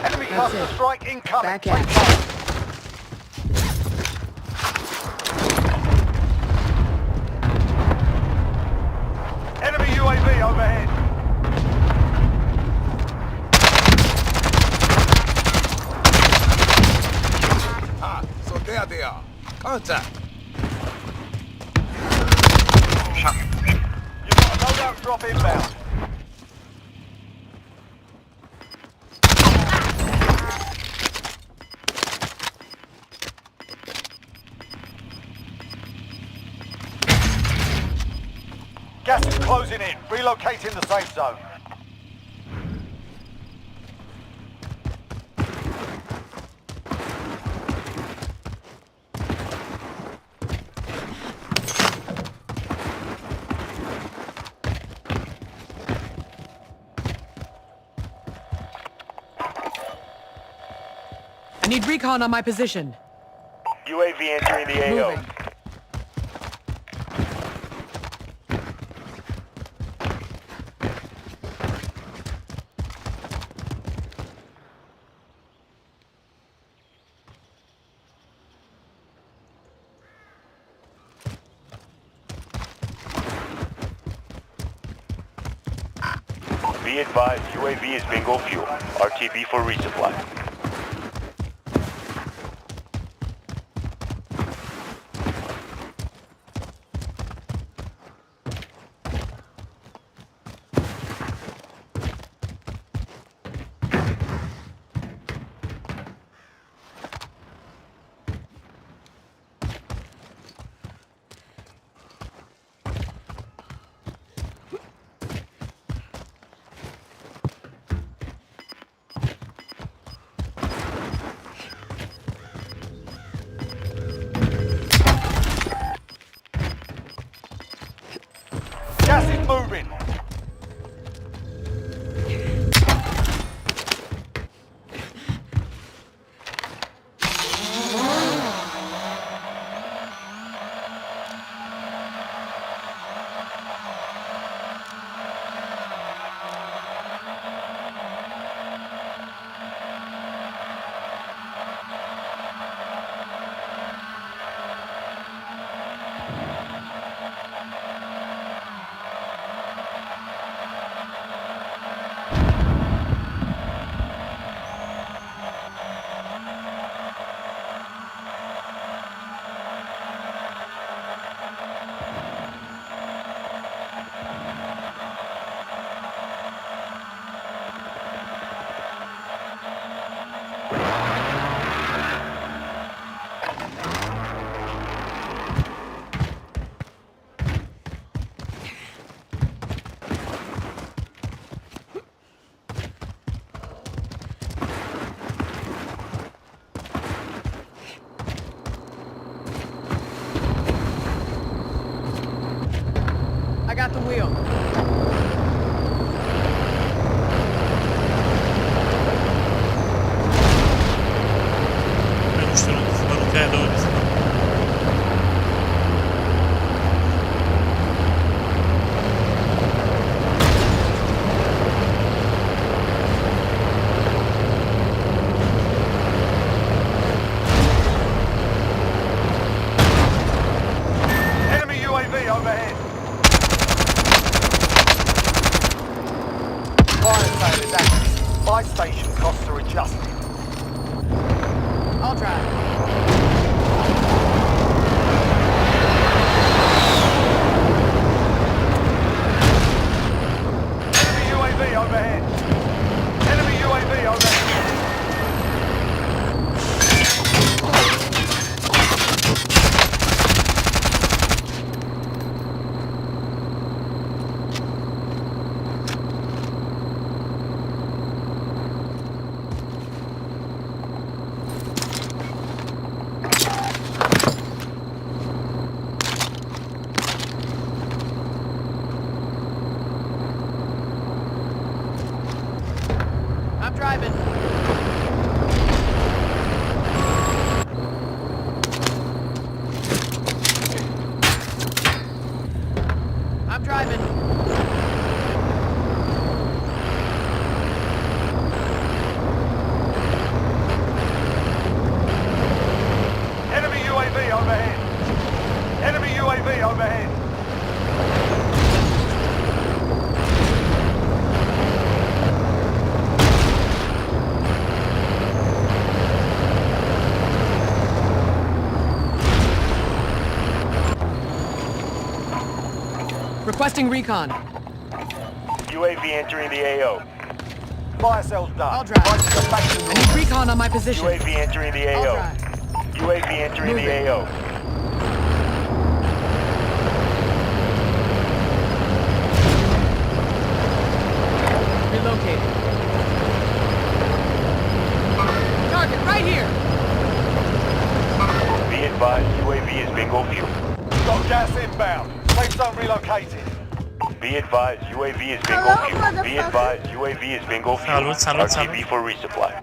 Enemy cluster strike incoming. Back at Take cover. Enemy UAV overhead. Ah, so there they are. Contact. You've got a loadout drop inbound. Gas is closing in. Relocating the safe zone. I need recon on my position. UAV entering the AO. Moving. Be advised, UAV is bingo fuel. RTB for resupply. Gas is moving. I got the wheel. Eu nu știu, mă rog, de aia două de zi. Enemy UAV overhead. blackmail is active. Buy station costs are adjusted. I'll drive. Enemy UAV overhead. Enemy UAV overhead. I'm driving. I'm driving. Enemy UAV overhead. Enemy UAV overhead. Requesting recon. UAV entering the AO. Fire sales done. I'll drive. Prices are back to I need recon on my position. UAV entering the I'll AO. drive. UAV entering Moving. the AO. Relocating. Target right here. Be advised, UAV is bingo fuel. Got gas inbound. Safe zone relocated. Be advised, UAV is bingo fuel. Be advised, UAV is bingo fuel. Salut. RTB for resupply.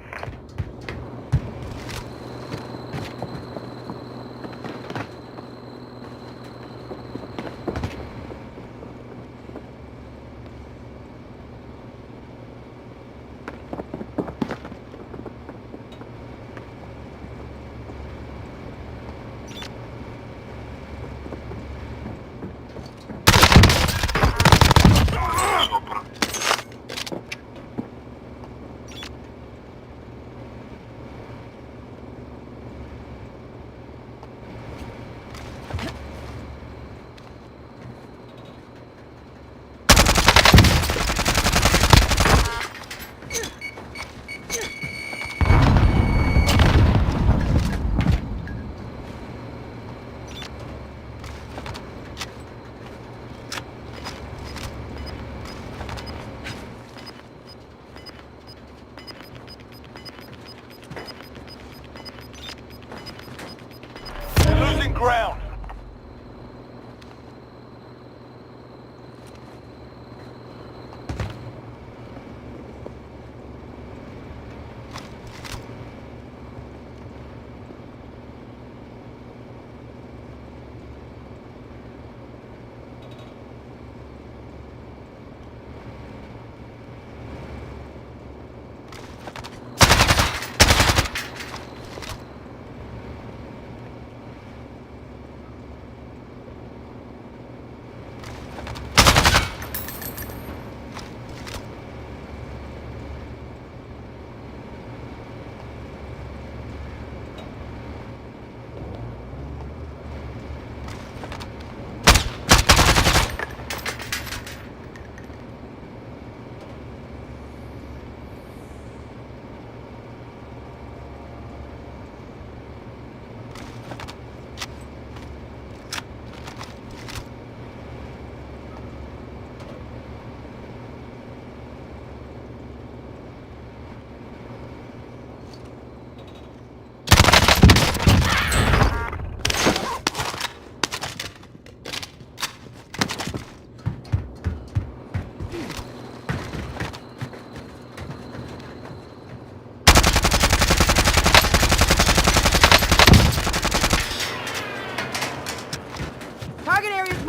Ground.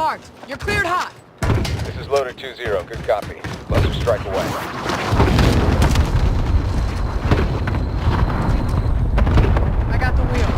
marked. You're cleared hot. This is loader 2-0. Good copy. Cluster strike away. I got the wheel.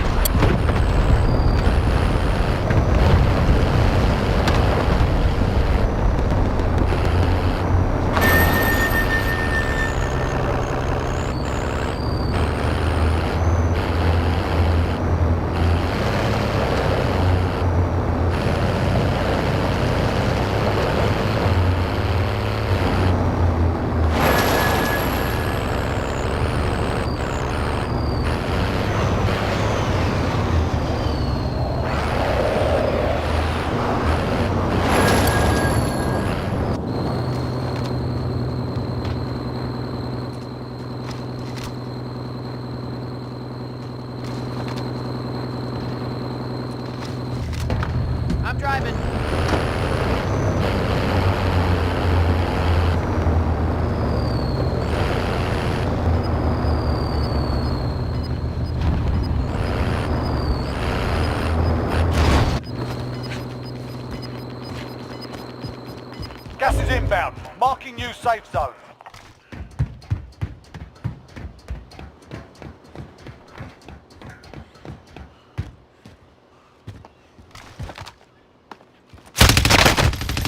Gas is inbound. Marking new safe zone.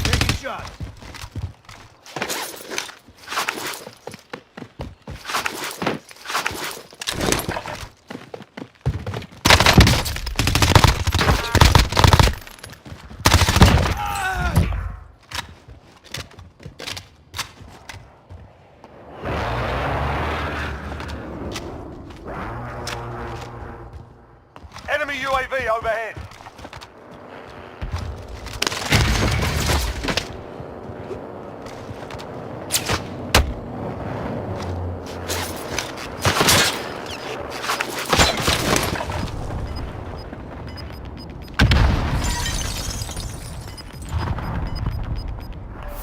Taking shot. Enemy UAV overhead.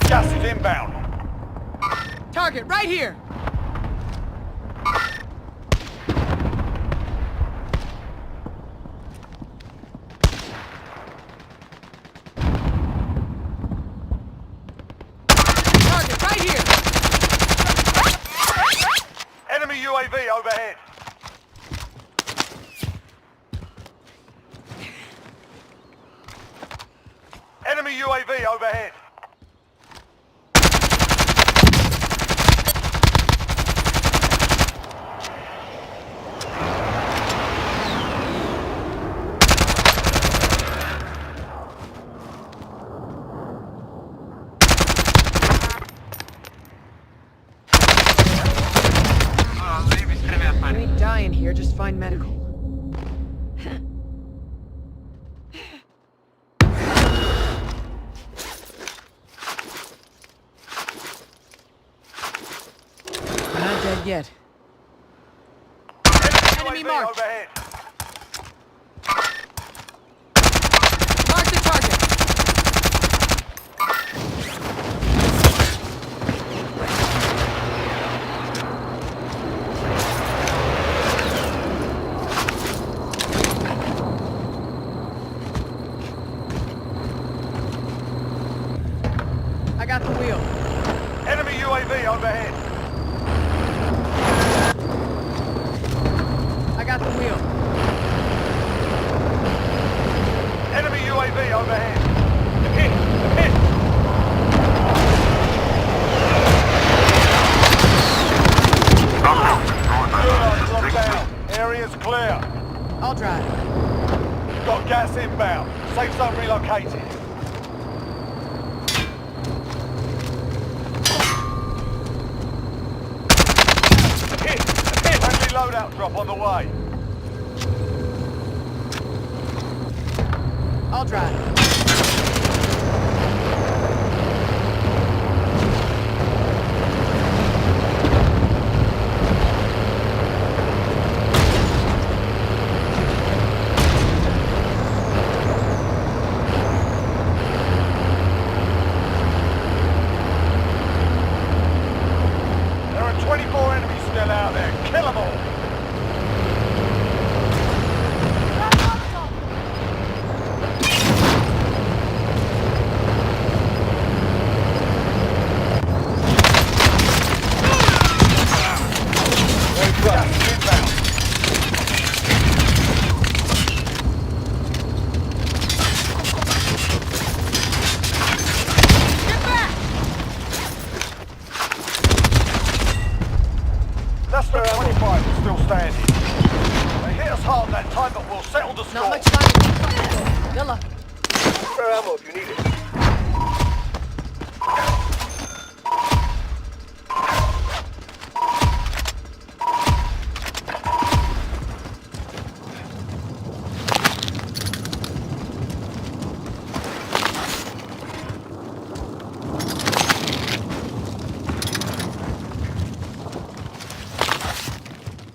Gas is inbound. Target right here. Target right here. Enemy UAV overhead. Enemy UAV overhead. You ain't dying here, just find medical. We're not dead yet. Enemy UAV marked. overhead. Mark the target. I got the wheel. Enemy UAV overhead. I got the wheel. Enemy UAV overhead. Hit! Hit! Gulag locked down. Area's clear. I'll drive. Got gas inbound. Safe zone relocated. Hit! Hit! Friendly loadout drop on the way. I'll drive. There are 24 enemies still out there. Kill them all. Gas is inbound. Get back! That's the 25 is still standing. They hit us hard that time, but we'll settle the score. Not much time. Villa. Spare ammo if you need it.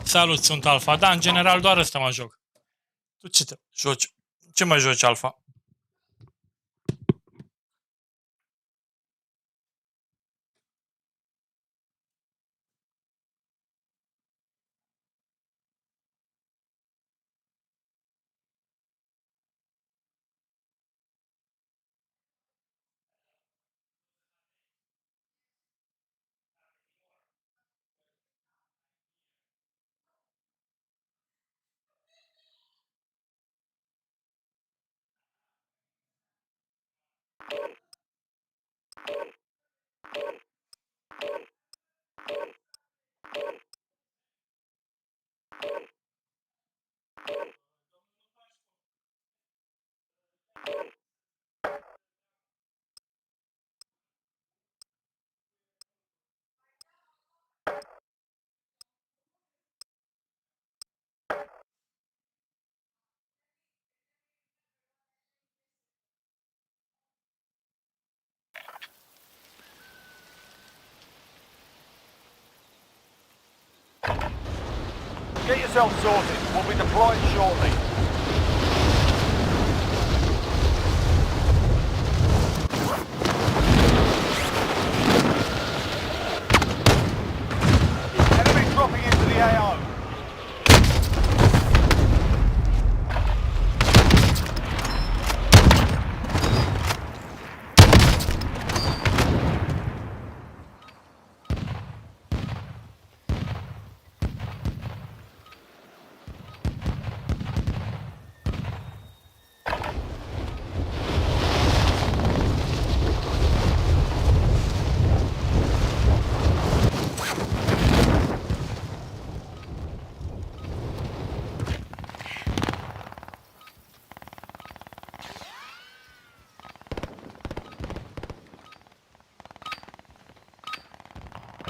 Salut, sunt Alfa. Da, în general doar ăsta mă joc. Tu ce te joci? Ce mai joci, Alfa? Get yourself sorted. We'll be deploying shortly. Enemy dropping into the AO.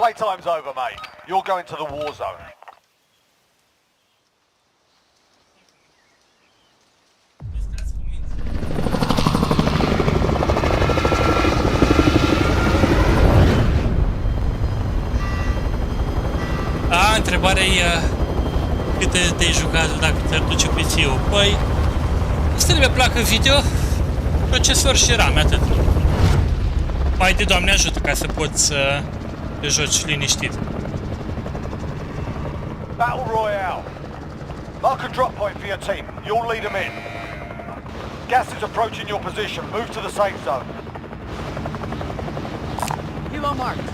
Playtime's over, mate. You're going to the war zone. Întrebarea e cât te-ai jucat dacă ți-ar duce PC-ul. Păi, îți trebuie placă video, procesor și RAM, atât. Mai de Doamne ajută ca să poți să te joci liniștit. Battle Royale. Mark a drop point for your team. You'll lead them in. Gas is approaching your position. Move to the safe zone. Helo marked.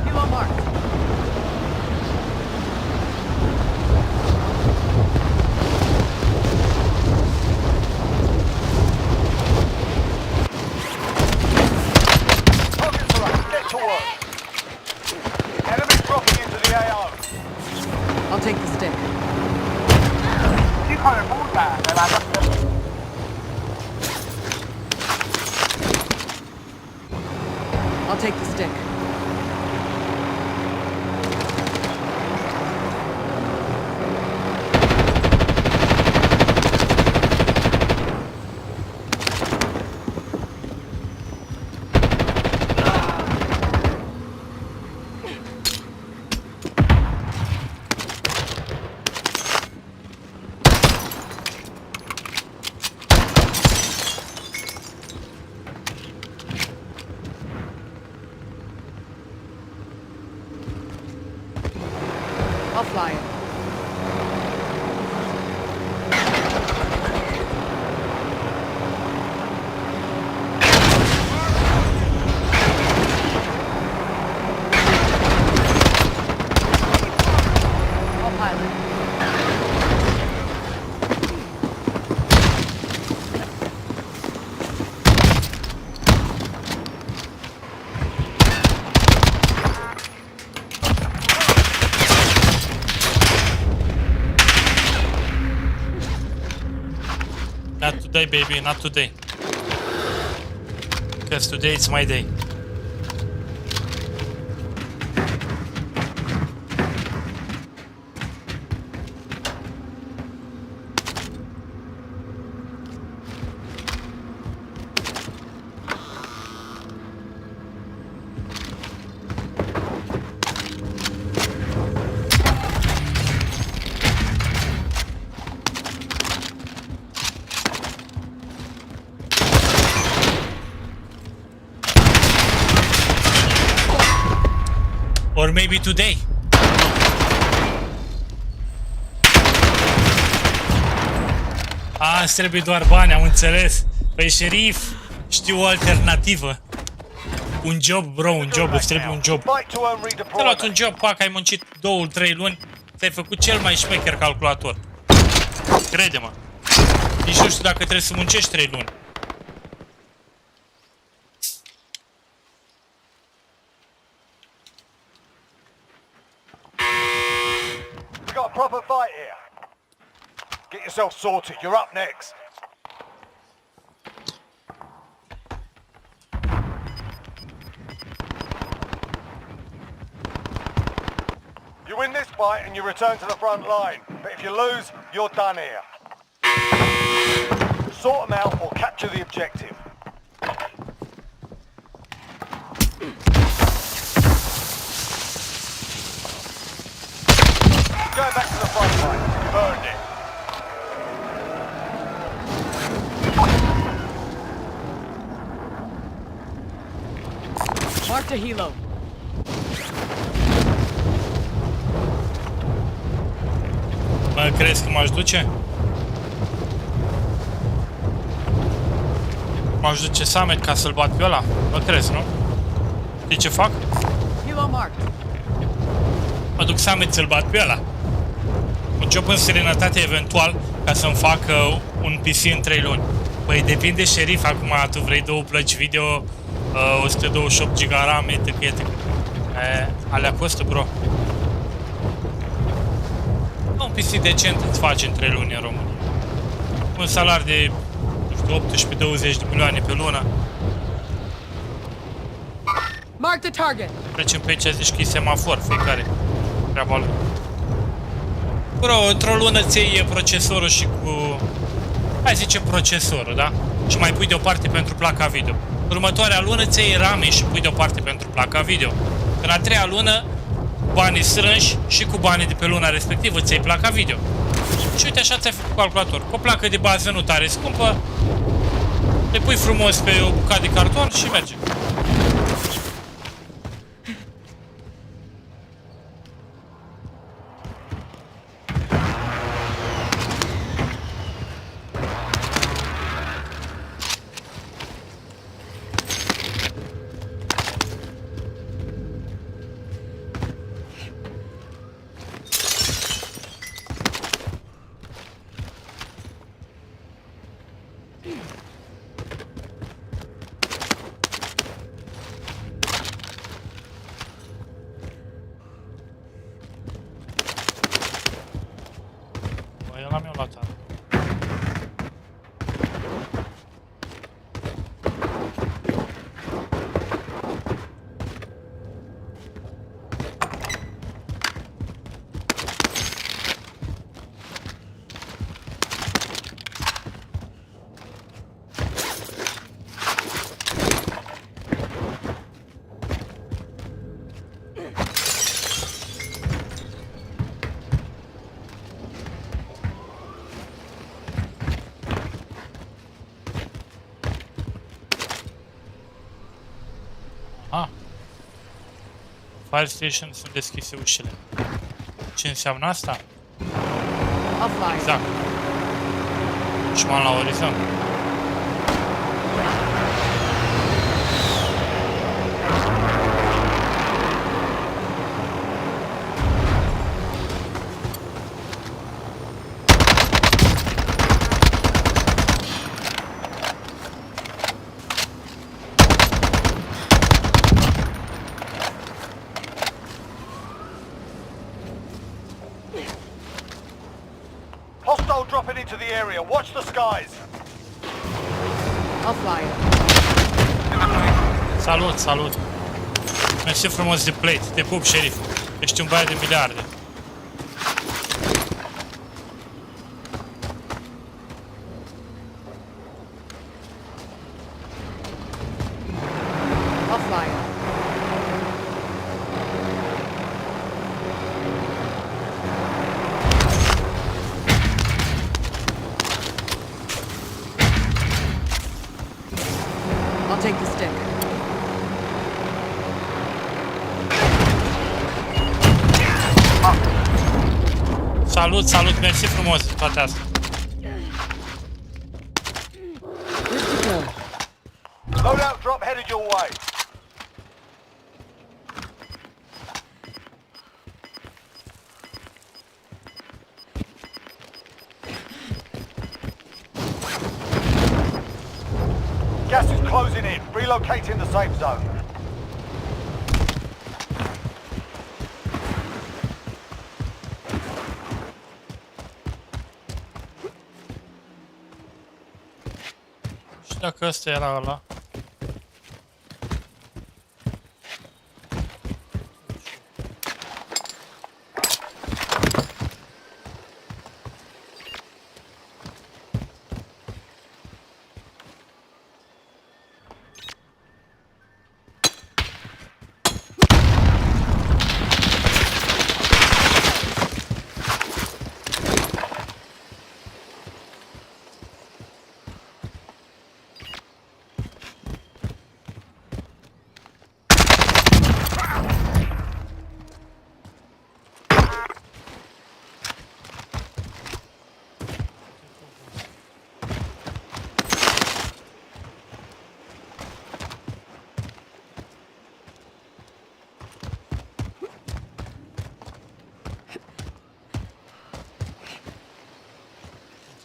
Helo marked. Targets are up. Get to work. Enemy dropping into the AO. I'll take the stick. Hijo de puta, me va a... I'll take the stick. I'll fly it. I'll pilot. Not today, baby, not today. Because today it's my day. Or maybe today. Îți trebuie doar bani, am înțeles. Păi, șerif, știu o alternativă. Un job, bro, un job, îți trebuie un job. Te-ai luat un job, pac, ai muncit 2-3 luni, ți-ai făcut cel mai șmecher calculator. Crede-mă. Nici nu știu dacă trebuie să muncești 3 luni. We got a proper fight here. Get yourself sorted. You're up next. You win this fight and you return to the front line. But if you lose, you're done here. Sort them out or capture the objective. Go back to the front line. You've earned it. Mark the helo. Mă, crezi că m-aș duce? M-aș duce Samet ca să-l bat pe ăla? Mă crezi, nu? Știi ce fac? Helo marked. Mă duc Samet să-l bat pe ăla. Un job în serenătate eventual ca să-mi fac un PC în 3 luni. Păi depinde, șerif, acum tu vrei 2 plăci video, 128 GB RAM, etc. Alea costă, bro. Un PC decent îți face în 3 luni în România. Un salar de, nu știu, 18-20 de milioane pe lună. Mark the target. Trecem pe aici, zici că e semafor, fiecare treaba lui. Bro, într-o lună ți iei procesorul și cu... Hai zicem procesorul, da? Și mai pui deoparte pentru placa video. Următoarea lună ți iei RAM și pui deoparte pentru placa video. În a 3-a lună, banii strânși și cu banii de pe luna respectivă ți iei placa video. Și uite, așa ți-ai făcut calculator. Cu o placă de bază nu tare scumpă, le pui frumos pe o bucată de carton și merge. Fire station sunt deschise ușile. Ce înseamnă asta? Exact. Dușman la orizont. Hostile dropping into the area. Watch the skies. I'll fly it. Salut, salut. Mersi frumos de plate. Te pup, șerif. Ești un băiat de miliarde. I'll fly it. I'll take the stick. Salut, salut, mersi frumos de toate astea. Where's the gun? headed your way. Gas is closing in. Relocating the safe zone. Și dacă ăsta era ăla.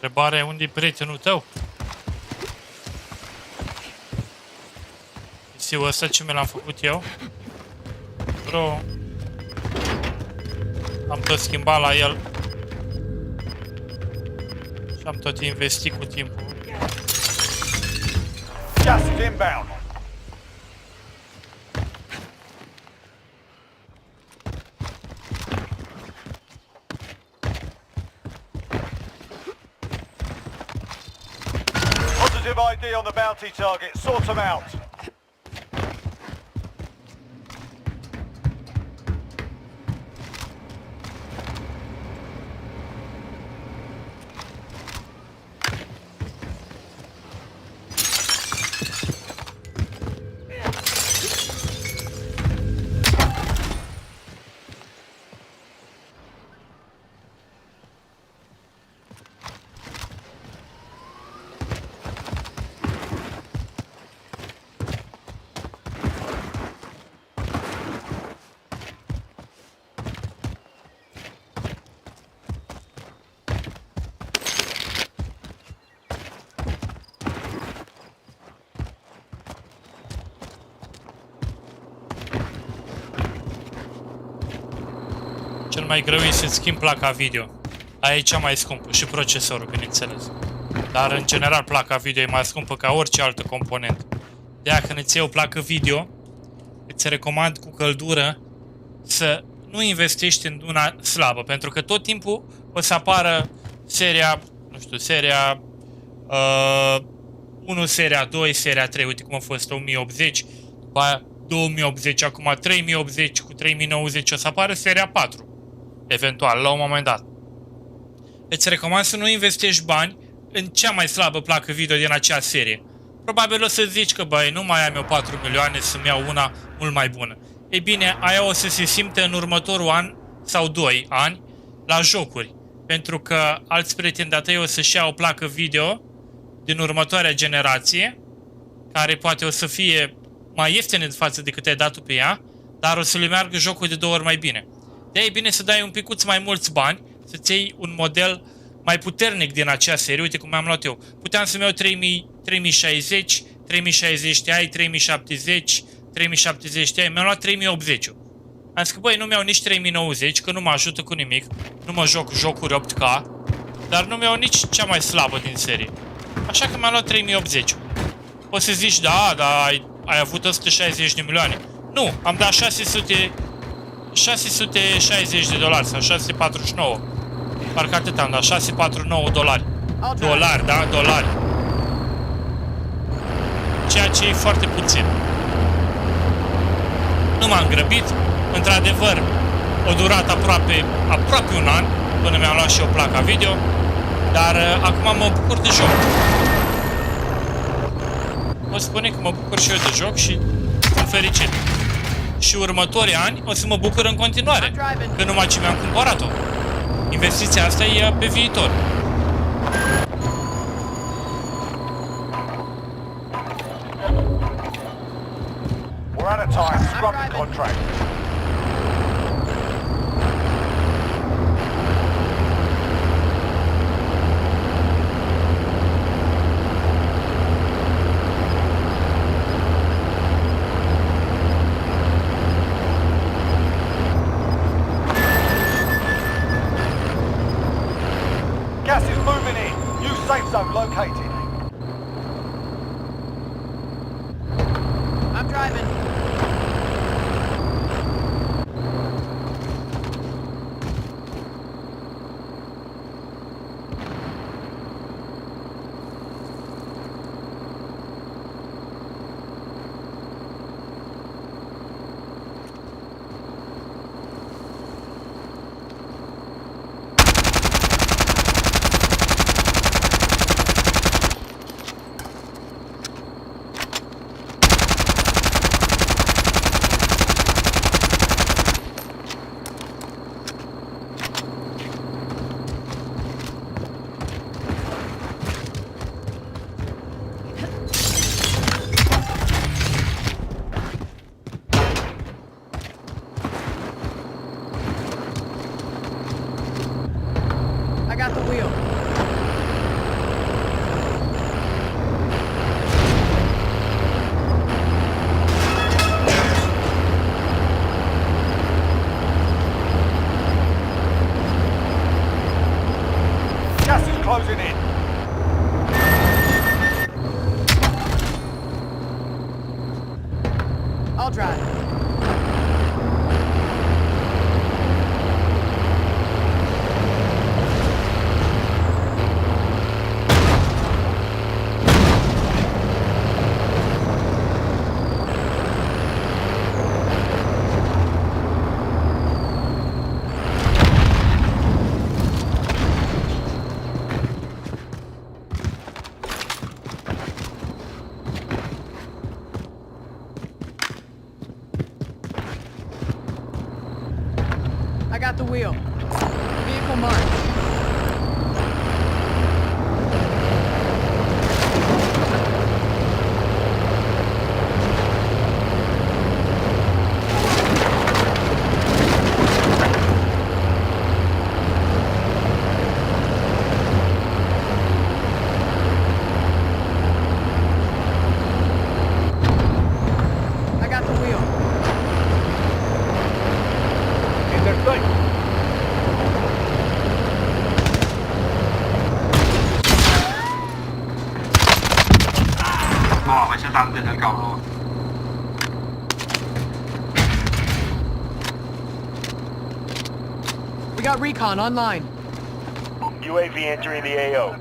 Întrebarea e unde e prietenul tău? Pisiul ăsta ce mi l-am făcut eu? Bro. Am tot schimbat la el. Și am tot investit cu timpul. Gas is inbound. Positive ID on the bounty target. Sort them out. Cel mai greu e să-ți schimbi placa video. Aia e cea mai scumpă și procesorul, bineînțeles. Dar în general placa video e mai scumpă ca orice altă componentă. De-aia când îți iei o placă video, îți recomand cu căldură să nu investești în una slabă, pentru că tot timpul o să apară seria, nu știu, seria 1, seria 2, seria 3, uite cum a fost 1080, după aia 2080, acum 3080 cu 3090, o să apară seria 4. Eventual, la un moment dat. Îți recomand să nu investești bani în cea mai slabă placă video din acea serie. Probabil o să zici că, băi, nu mai am eu 4 milioane să-mi iau una mult mai bună. Ei bine, aia o să se simte în următorul an sau 2 ani la jocuri. Pentru că alți prieteni de-a tăi o să-și ia o placă video din următoarea generație, care poate o să fie mai ieftină de față decât ai dat tu pe ea, dar o să le meargă jocul de 2 ori mai bine. De-aia e bine să dai un picuț mai mulți bani, să-ți iei un model mai puternic din acea serie. Uite cum am luat eu. Puteam să-mi iau 3060, 3060 Ti, 3070, 3070 Ti, mi-am luat 3080. Am zis că, băi, nu mi-au nici 3090, că nu mă ajută cu nimic, nu mă joc jocuri 8K, dar nu mi-au nici cea mai slabă din serie. Așa că mi-am luat 3080. O să zici, da, dar ai avut 160 de milioane. Nu, am dat 660 de dolari sau 649. Parcă atât am dat, 649 dolari. Dolari, da? Dolari. Ceea ce e foarte puțin. Nu m-am grăbit. Într-adevăr, o durat aproape un an până mi-am luat și o placa video. Dar acum mă bucur de joc. O spune că mă bucur și eu de joc și sunt fericit. Și următorii ani o să mă bucur în continuare, că numai ce mi-am cumpărat-o. Investiția asta e pe viitor. We're out of time. Scrub the contract. Gas is moving in. New safe zone located. I'm driving. I got the wheel. Gas is closing in. I'll drive. I got the wheel. Vehicle marked. I got the wheel. In their sight. Mamă, ce s-a întâmplat în capul? We got recon online. UAV entering the AO.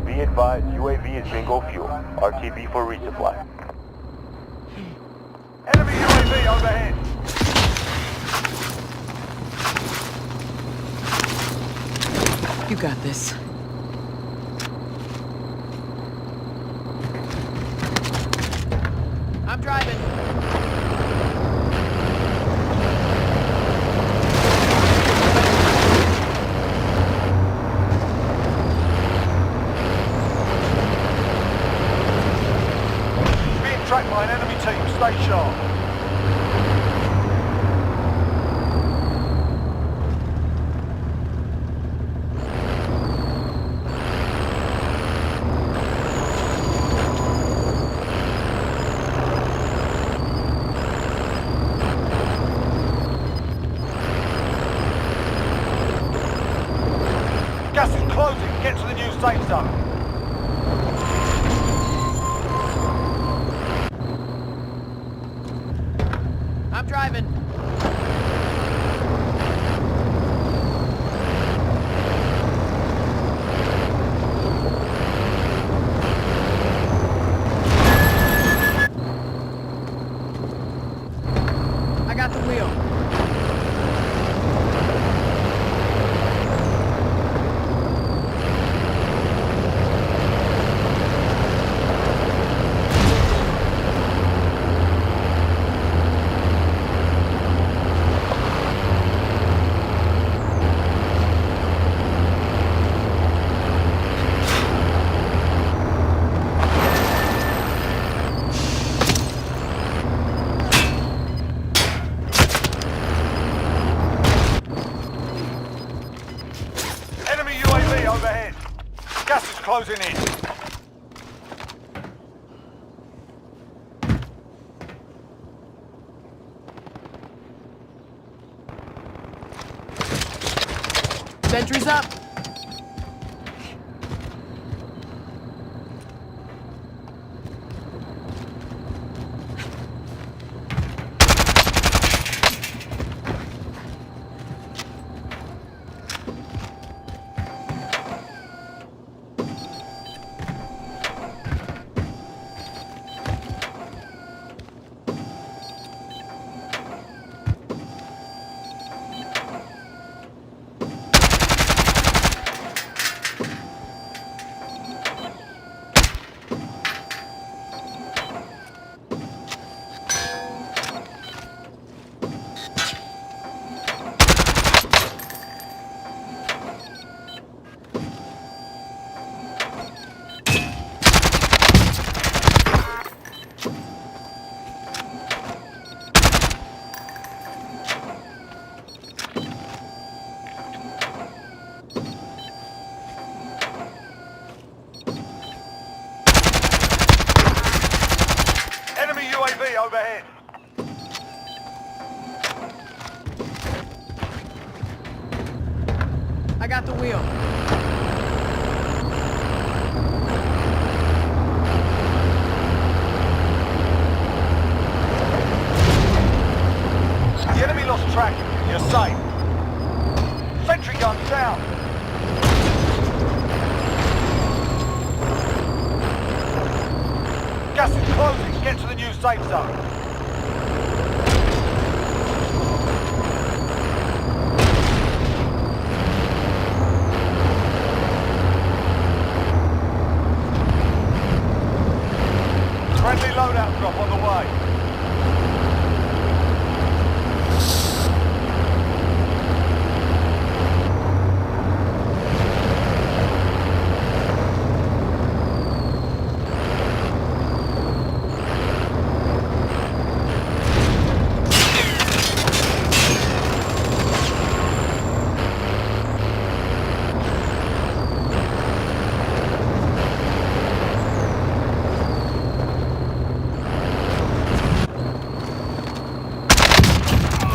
Be advised, UAV is bingo fuel. RTB for resupply. Enemy UAV overhead. You got this. I'm driving. Being tracked by an enemy team. Stay sharp. Gas is closing. Get to the new safe zone. I'm driving. I got the wheel. overhead. Gas is closing in. Sentry's up. Enemy UAV overhead. I got the wheel. The enemy lost track. You're safe. Sentry gun down. Gas is closing. Get to the new safe zone. Friendly loadout drop on the way.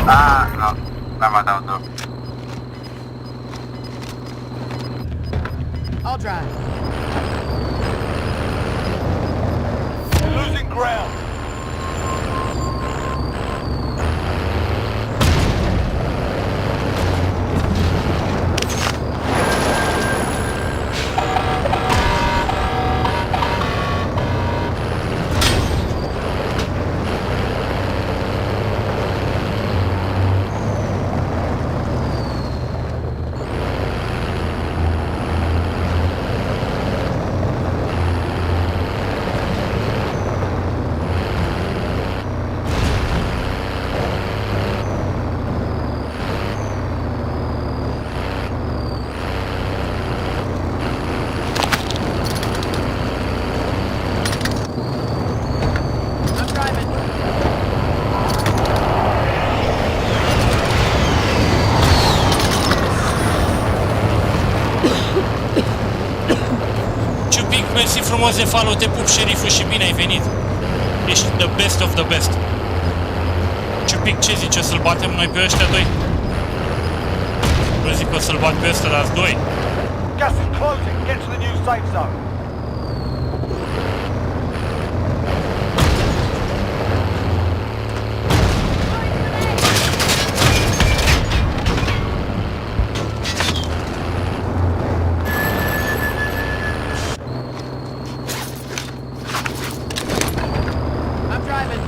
Ah, no, l'ha matato. I'll drive. You're losing ground. I'm driving. Ciupic, mersi frumos de follow, te pup, șeriful, și bine ai venit. Ești the best of the best. Ciupic, ce zici, o să-l batem noi pe ăștia doi? Nu zic că o să-l bat pe ăsta, dar doi. Gas is closing. Get to the new safe zone. I'm driving.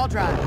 I'll drive.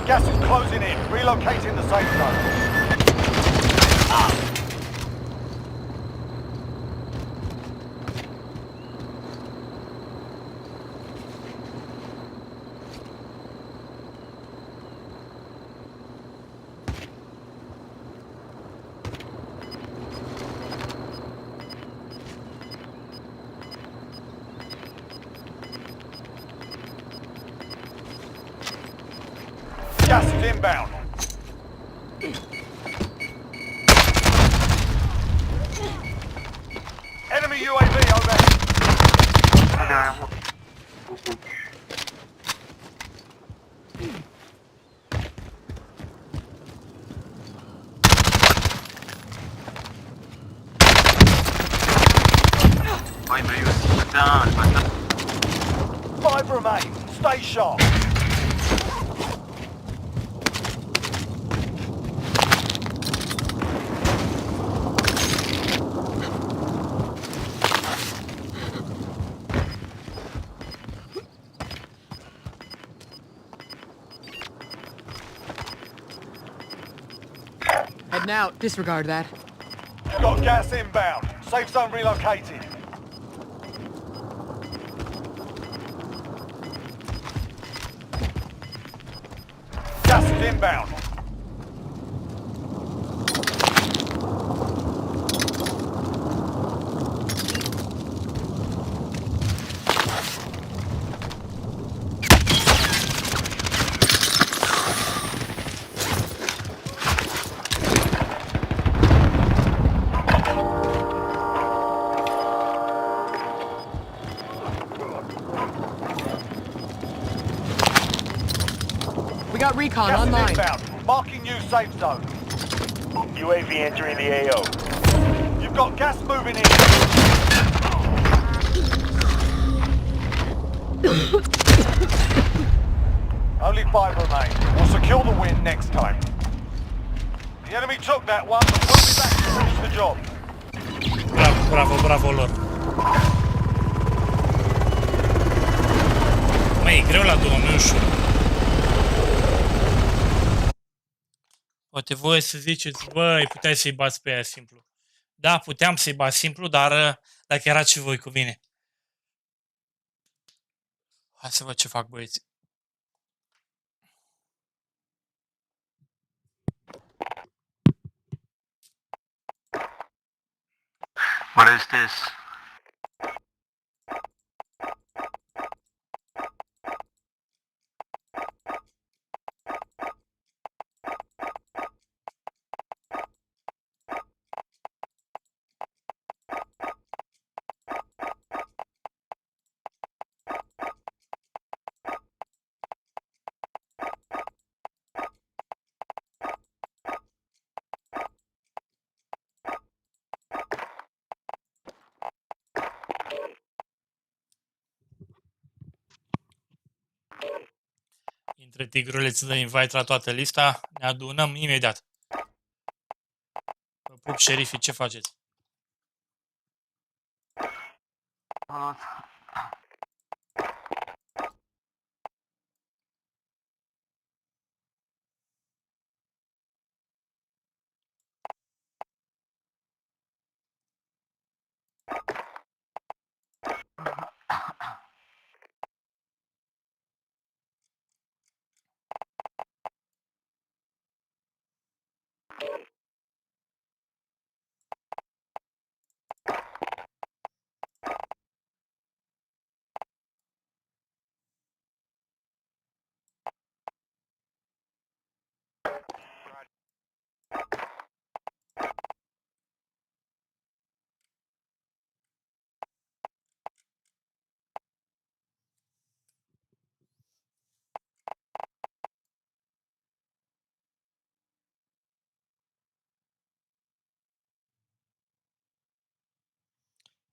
Gas is closing in. Relocating the safe zone. Gas is inbound. Enemy UAV overhead. Băi, băi, eu sunt down, bă. 5 remain. Stay sharp. Heading out. Disregard that. Got gas inbound. Safe zone relocated. Gas is inbound. We got recon Gas is online. inbound. Marking new safe zone. UAV entering the AO. You've got gas moving in. Only 5 remain. We'll secure the win next time. The enemy took that one, but we'll be back to finish the job. Bravo, bravo, bravo lor. Măi, e greu la 2, nu e ușor. Poate voi să ziceți, băi, puteai să-i bați pe aia simplu. Da, puteam să-i bat simplu, dar dacă erați și voi cu mine. Hai să văd ce fac băieți. What is this? Între tigrule îți dă invite la toată lista, ne adunăm imediat. Vă pup, șerifii, ce faceți? Salut.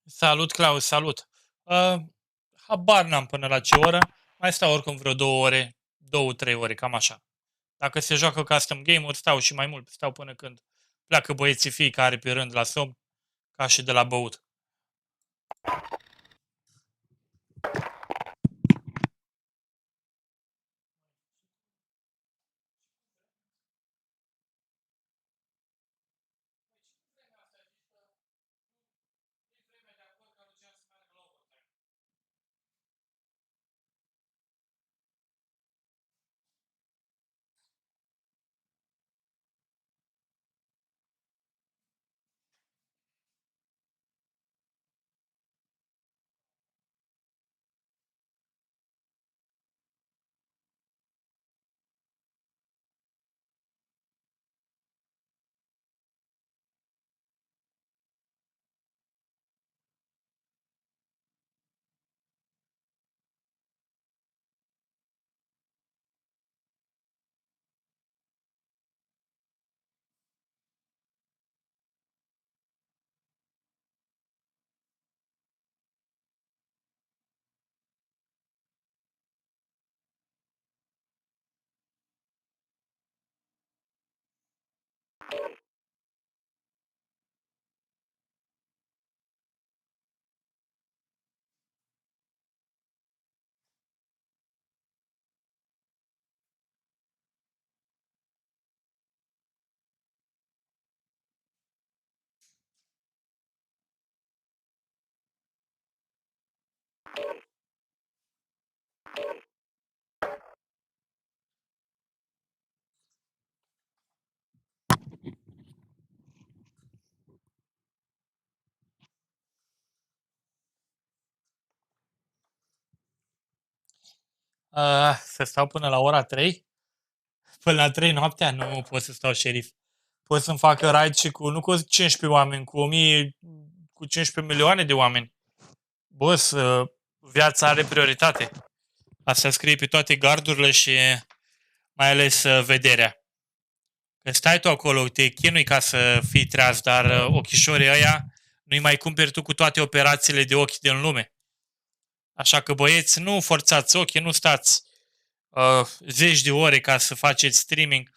Salut, Claus, salut. Habar n-am până la ce oră. Mai stau oricum vreo 2 ore, 2-3 ore, cam așa. Dacă se joacă custom game-uri, stau și mai mult. Stau până când pleacă băieții fiecare pe rând la somn, ca și de la băut. Să stau până la ora 3? Până la 3 noaptea? Nu pot să stau șerif. Pot să-mi facă raid și cu, nu cu 15 oameni, cu 1000, cu 15 milioane de oameni. Boss, viața are prioritate. Asta scrie pe toate gardurile și mai ales vederea. Când stai tu acolo, te chinui ca să fii treaz, dar ochișorii ăia nu-i mai cumperi tu cu toate operațiile de ochi din lume. Așa că băieți, nu forțați ochii, nu stați zeci de ore ca să faceți streaming.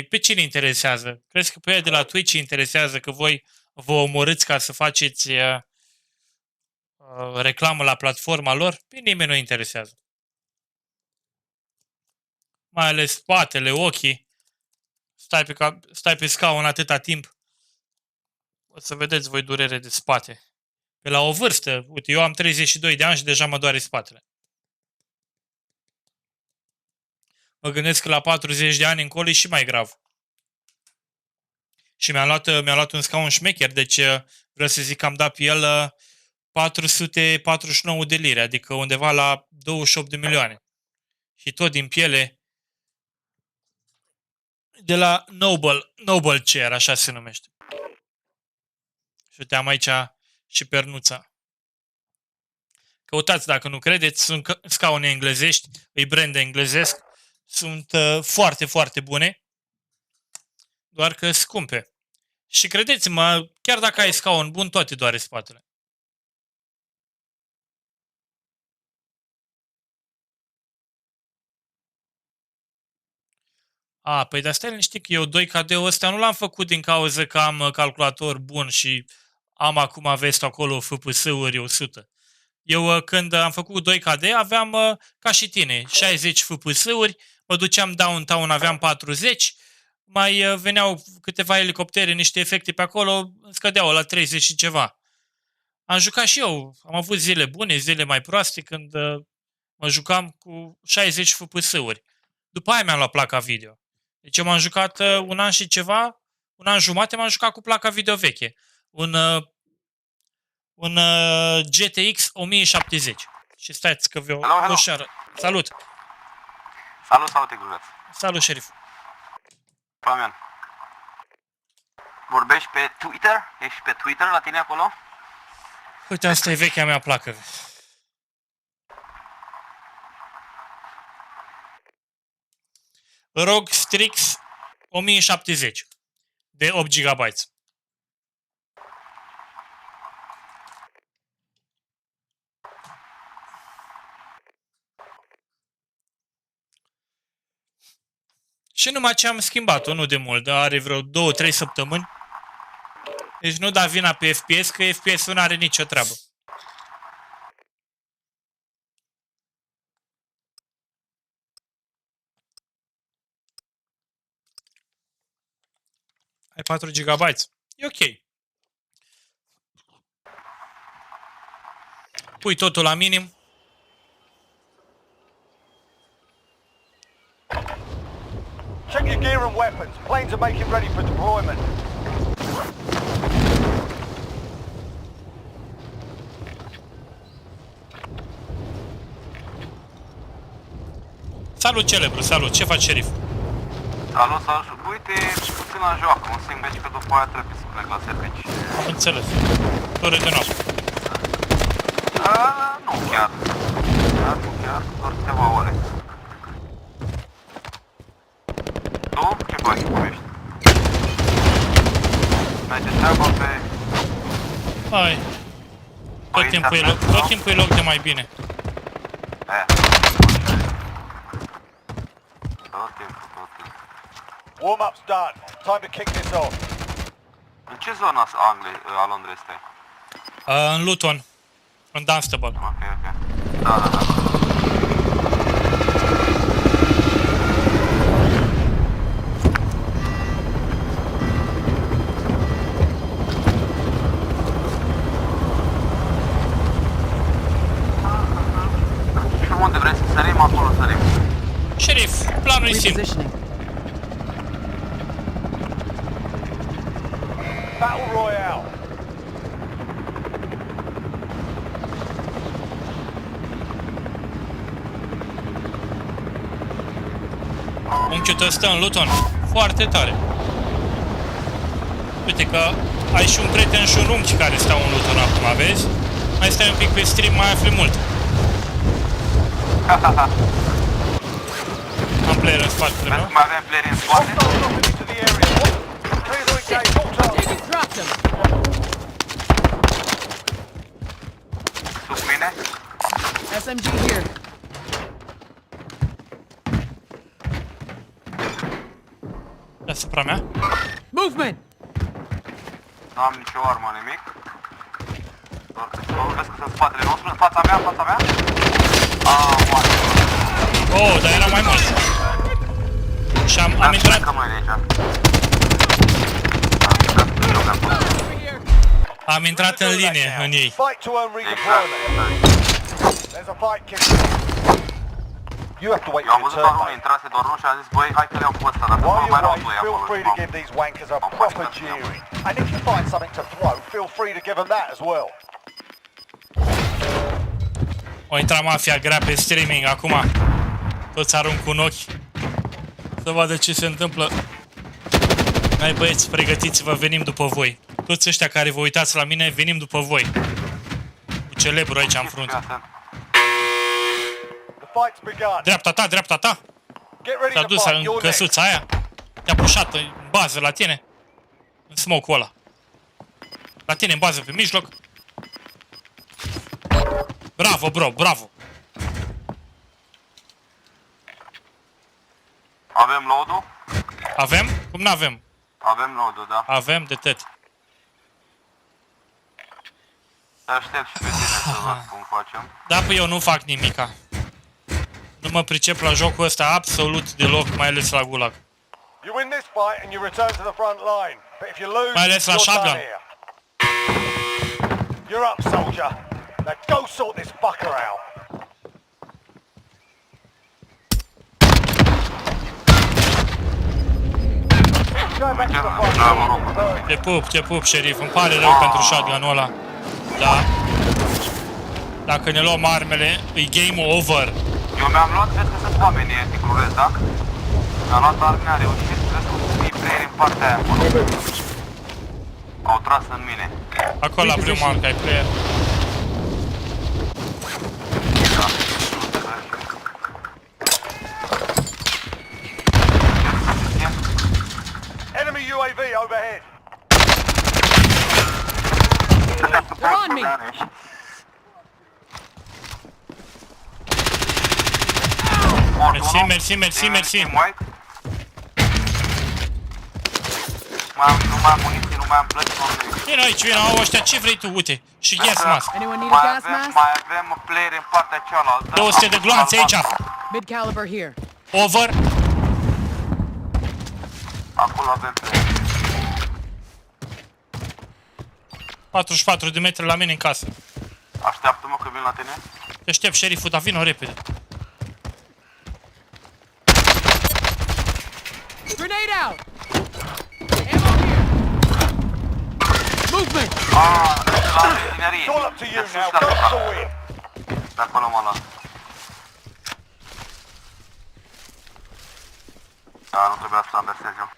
Pe cine interesează? Crezi că pe ea de la Twitch interesează că voi vă omorâți ca să faceți reclamă la platforma lor? Pe nimeni nu interesează. Mai ales spatele, ochii. Stai pe scaun atâta timp. O să vedeți voi durere de spate. Pe la o vârstă, uite, eu am 32 de ani și deja mă doare spatele. Mă gândesc că la 40 de ani încolo e și mai grav. Și mi-a luat un scaun șmecher, deci vreau să zic că am dat pe el 449 de lire, adică undeva la 28 de milioane. Și tot din piele de la Noble Chair, așa se numește. Și uite, am aici și pernuța. Căutați dacă nu credeți, sunt scaune englezești, îi brand englezesc, sunt foarte, foarte bune, doar că scumpe. Și credeți-mă, chiar dacă ai scaun bun, tot te doare spatele. Păi de stai liniștit că eu 2KD-ul ăsta nu l-am făcut din cauza că am calculator bun și am acum vezi acolo FPS-uri 100. Eu când am făcut 2KD aveam, ca și tine, 60 FPS-uri, mă duceam downtown, aveam 40, mai veneau câteva elicoptere, niște efecte pe acolo, scădeau la 30 și ceva. Am jucat și eu, am avut zile bune, zile mai proaste, când mă jucam cu 60 FPS-uri. După aia mi-am luat placa video. Deci eu m-am jucat un an și ceva, un an jumate m-am jucat cu placa video veche. Un GTX 1070. Și stați că vă ușoară. Salut! Salut, Igruleț. Salut, șerif. Fabian. Vorbești pe Twitter? Ești pe Twitter la tine acolo? Uite, asta e vechea mea placă. ROG Strix 1070 de 8 GB. Și numai ce am schimbat-o, nu de mult, dar are vreo 2-3 săptămâni. Deci nu da vina pe FPS, că FPS-ul nu are nicio treabă. Ai 4 GB. E ok. Pui totul la minim. Check your gear and weapons. Planes are making ready for deployment. Salut, celebru, salut. Ce faci, șerif? Salut, salut. Uite, puțin la joacă, un singur meci, că după aia trebuie să plec la servici. Am înțeles. Ore de noapte. Nu chiar. Nu chiar, doar câteva ore. Tu? Ce faci? Cum ești? Merge treaba pe... Hai. Tot timpul e loc de mai bine. Tot timpul. Warm-up's done. Time to kick this off. În ce zonă a Londrei stai? În Luton. În Dunstable. Ok. Da. Și unde vrei să sărim, acolo sărim. Șerif, planul e simplu. Repositioning. Battle Royale. Unchiul tău stă în Luton. Foarte tare. Uite că ai și un prieten și un unchi care stau în Luton acum, vezi? Mai stai un pic pe stream, mai afli mult. Am player în spatele meu. Mai avem player în spate? Hostiles dropping into the area. Clear to engage all targets. David, dropped him. Sub mine? SMG here. Deasupra mea. Movement. Nu am nicio armă, nimic. Doar că să lovesc în spatele nostru, în fața mea. Moare. Oh, dar era mai mult. Și am intrat. Că noi de aici. Am intrat în linie în ei. Fight to earn redeployment. There's a fight kicking off. You have to wait Eu am for your văzut doar turn, unul mate. intrase doar unul și am zis, băi, hai că le-am pe ăsta, dacă While nu you're mai erau away, doi feel acolo. free to give these wankers a proper jeering. And if you find something to throw, feel free to give them that as well. O intra mafia grea pe streaming acum. Toți arunc un ochi. Să vadă ce se întâmplă. Hai băieți, pregătiți-vă, venim după voi. Toți ăștia care vă uitați la mine, venim după voi. Cu celebru aici în frunte. The fight's begun. Dreapta ta. Get ready S-a to dus fight. în You're next. căsuța aia. Te-a pușat în bază la tine. În smoke-ul ăla. La tine în bază pe mijloc. Bravo, bro, bravo. Avem load-ul? Avem? Cum n-avem? Avem load-ul, da. Avem de tot. Te aștept și pe tine să văd cum facem. Da, păi eu nu fac nimica. Nu mă pricep la jocul ăsta absolut deloc, mai ales la gulag. You win this fight and you return to the front line. But if you lose, Mai ales la you're done shotgun. here. You're up, soldier. Now go sort this fucker out. Go back to the front line. Te pup, șerif. Îmi pare rău pentru shotgun-ul ăla. Da. Dacă ne luăm armele, e game over. Eu mi-am luat, vezi că sunt oamenii anticrurezi, da? Mi-am luat armele, a reușit, vezi că sunt mii playeri în partea aia acolo. Au tras în mine. Acolo la primul marc ai player. Da. Enemy UAV overhead. They're on me. Mersi. Nu mai am muniție, nu mai am plăci, nu am nimic. Vino aici, vino, au ăștia, ce vrei tu? Uite, și gas mask. Anyone need a gas mask? Mai avem player în partea cealaltă. 200 de gloanțe aici. Mid caliber here. Over. Acolo avem player. 44 de metri la mine în casă. Așteaptă-mă că vin la tine. Te aștept, șeriful, dar vino repede. Grenade out! Ammo here! Movement! La inginerie. It's all up to you De now. sus Go deasupra. to win. De acolo mă las. Da, nu trebuia să traversez eu.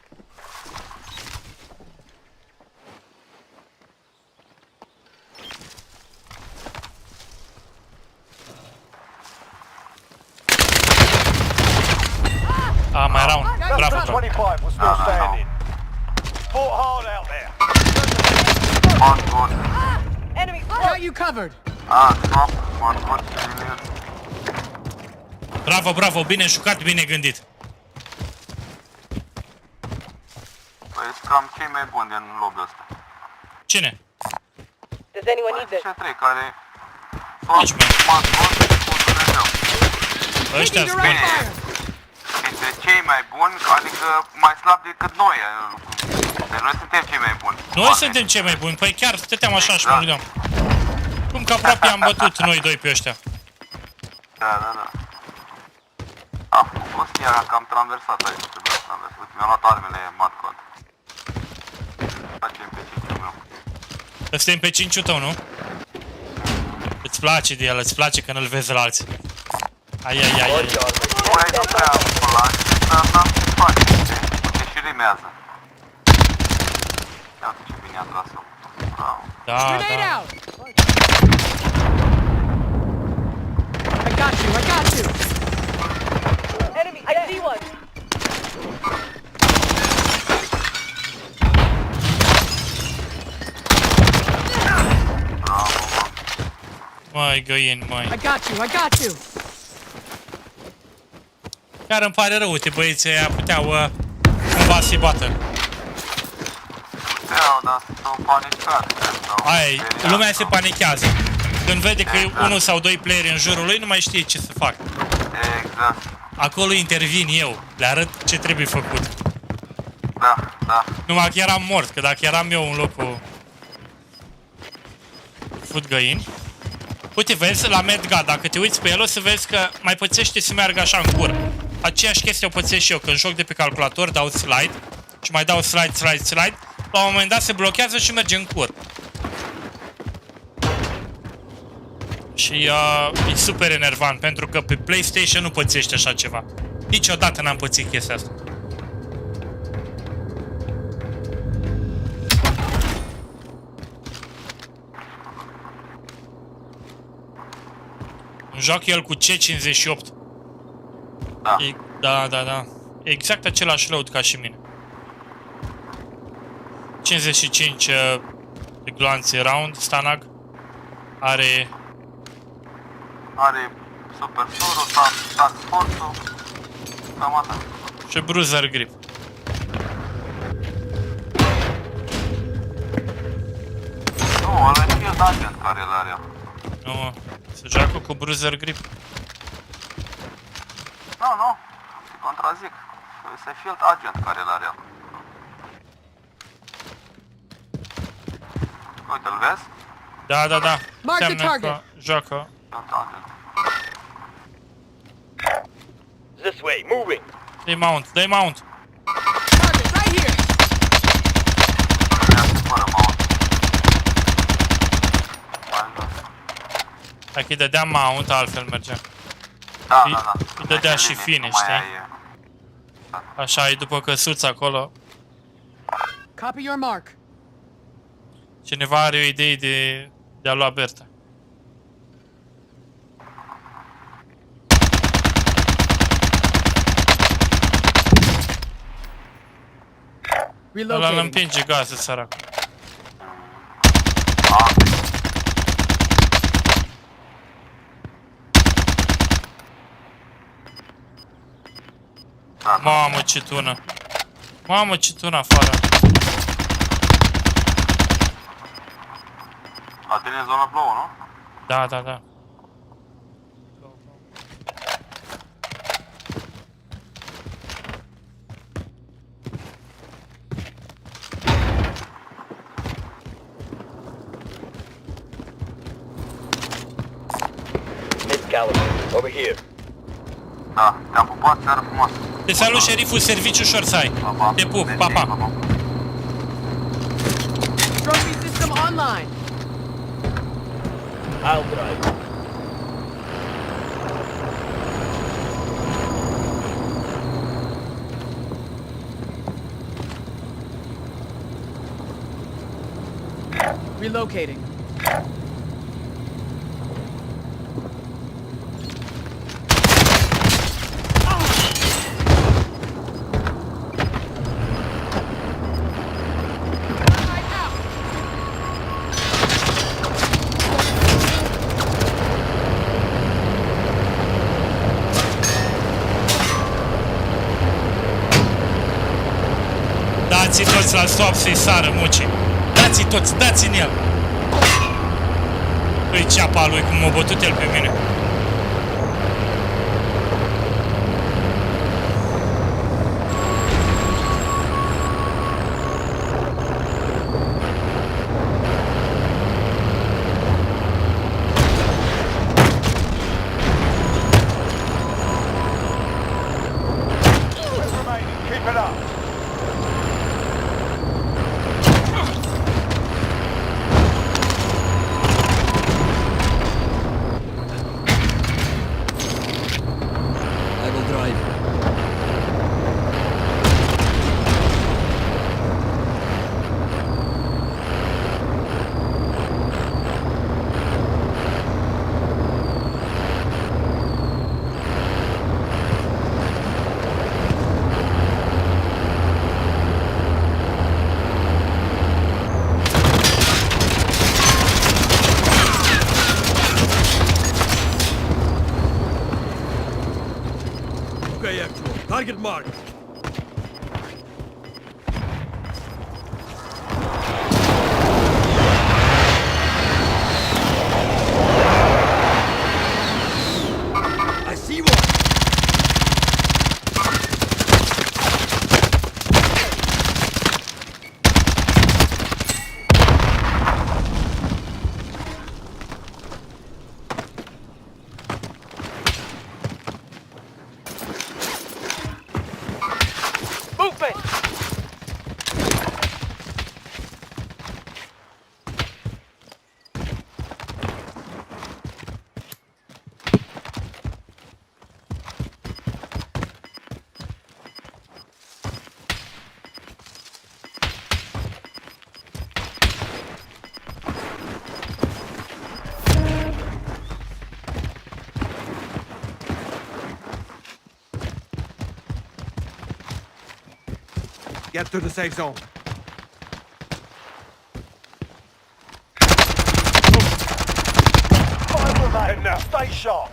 A, mai era un. Bravo, That's bravo. 25 was still standing. Fought hard out there. One good. Got you covered! Stop. One good. Bravo, bravo, bine jucat, bine gândit. Păi sunt cam cei mai buni din lobby-ul ăsta. Cine? Does anyone need Cei trei care Nici mai. one good cu Dumnezeu. Ăștia sunt buni. Dintre cei mai buni, adică mai slab decât noi. Deci noi suntem cei mai buni. Noi suntem cei mai buni, păi chiar stăteam așa și mă rugam. Cum că aproape am bătut noi doi pe ăștia. Da, da, da. Am fost chiar că am traversat aici, trebuia să traversat. Uite, mi-am luat armele matcod. Facem pe 5-ul meu. Ăsta e pe 5-ul tău, nu? Îți place de el, îți place când îl vezi la alții. Ai, ai, ai, ai. Băi, nu prea îmi place, dar n-am ce face, știi? Uite și rimează. Ia uite ce bine a tras-o. Bravo. Da, Grenade da. out! I got you, I got you! Enemy, I see one! Măi, găini, măi. I got you, I got you! Chiar îmi pare rău, uite, băieții ăia puteau cumva să-i bată. Puteau, dar s-au panicat. Ai, lumea se panichează. Când vede că e unul sau doi playeri în jurul lui, nu mai știe ce să facă. Exact. Acolo intervin eu, le arăt ce trebuie făcut. Da, da. Numai că eram mort, că dacă eram eu în locul futgăini. Uite, vezi, la Medgat, dacă te uiți pe el, o să vezi că mai pățește să meargă așa în cur. Aceeași chestie o pățesc și eu, când joc de pe calculator, dau slide și mai dau slide, slide, slide. La un moment dat se blochează și merge în cur. Și e super enervant, pentru că pe PlayStation nu pățește așa ceva. Niciodată n-am pățit chestia asta. Joacă el cu C58. Da. Da, da, da. Exact același load ca și mine. 55 de gloanțe round, Stanag. Are super surul, task force-ul. Cam asta. și bruiser grip. Nu, ăla e field agent care l-are. Nu, se joacă cu bruiser grip. Nu, contrazic. Este field agent care l-are. Uite, îl vezi? Da, da, da. Mark the Înseamnă target. că joacă. Field agent. This way, moving. Dă-i mount, dă-i mount. Target, right here! Ia fără mount. Mai jos. Dacă îi dădea mount, altfel mergea. Da, Îi- da, da. îi dădea și Limit, finish, nu mai știi? ai- Așa, e după căsuța acolo. Copy your mark. Cineva are o idee de a lua Berta. Ăla îl Relocating. împinge gaze, sărac. Da, da. Mamă, ce tună. Mamă, ce tună afară. La tine în zona plouă, nu? Da, da, da. Over here. Da, te-am pupat, seară frumoasă. Te salut, șeriful, serviciu ușor să ai. Pa, pa. Te pup, Mersi, pa, pa. pa. Trophy system online. I'll drive. Relocating. Dați-i toți la stop să-i sară mucii. Dați-i toți, dați-i în el. Îi ceapa lui cum m-a bătut el pe mine. Remaining. Keep it up. I will drive. Okay, actual. Target marked. I see one. Movement! Get to the safe zone. Fire remain. Now, stay sharp.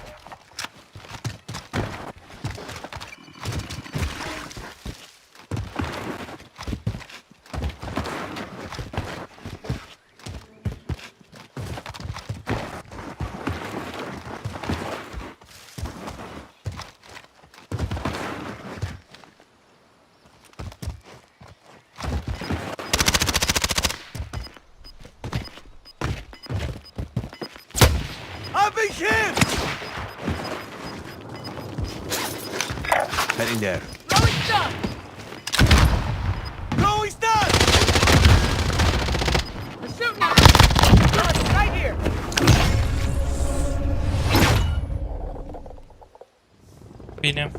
I've been hit! Heading there. Throwing stuff! Throwing stuff! They're shooting at us! Target right here! Bine.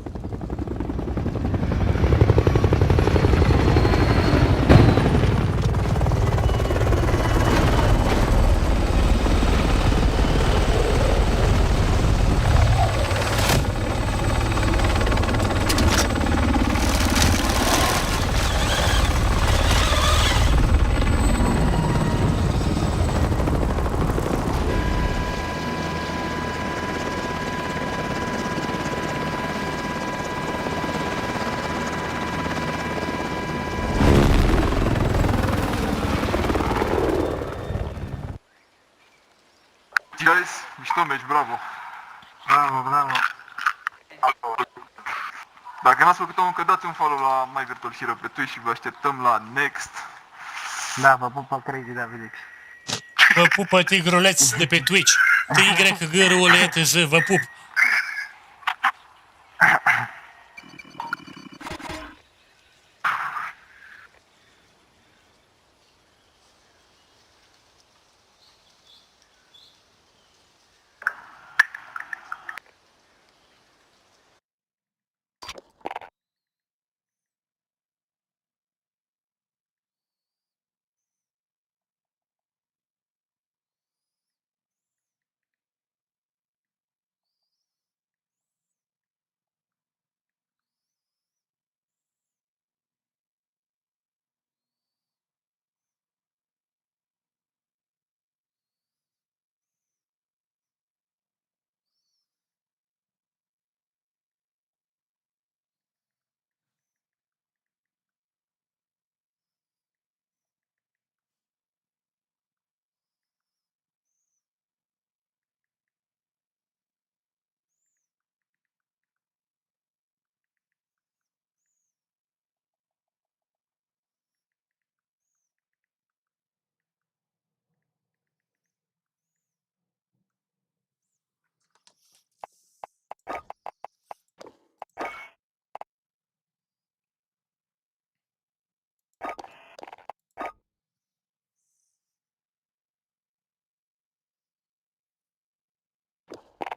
Tomeș, bravo. Bravo, bravo. Dacă n-ați făcut-o încă, dați un follow la My Virtual Hero pe Twitch și vă așteptăm la Next. Da, vă pupă Crazy David. Vă pupă tigruleț de pe Twitch. TYGRULETZ, vă pup.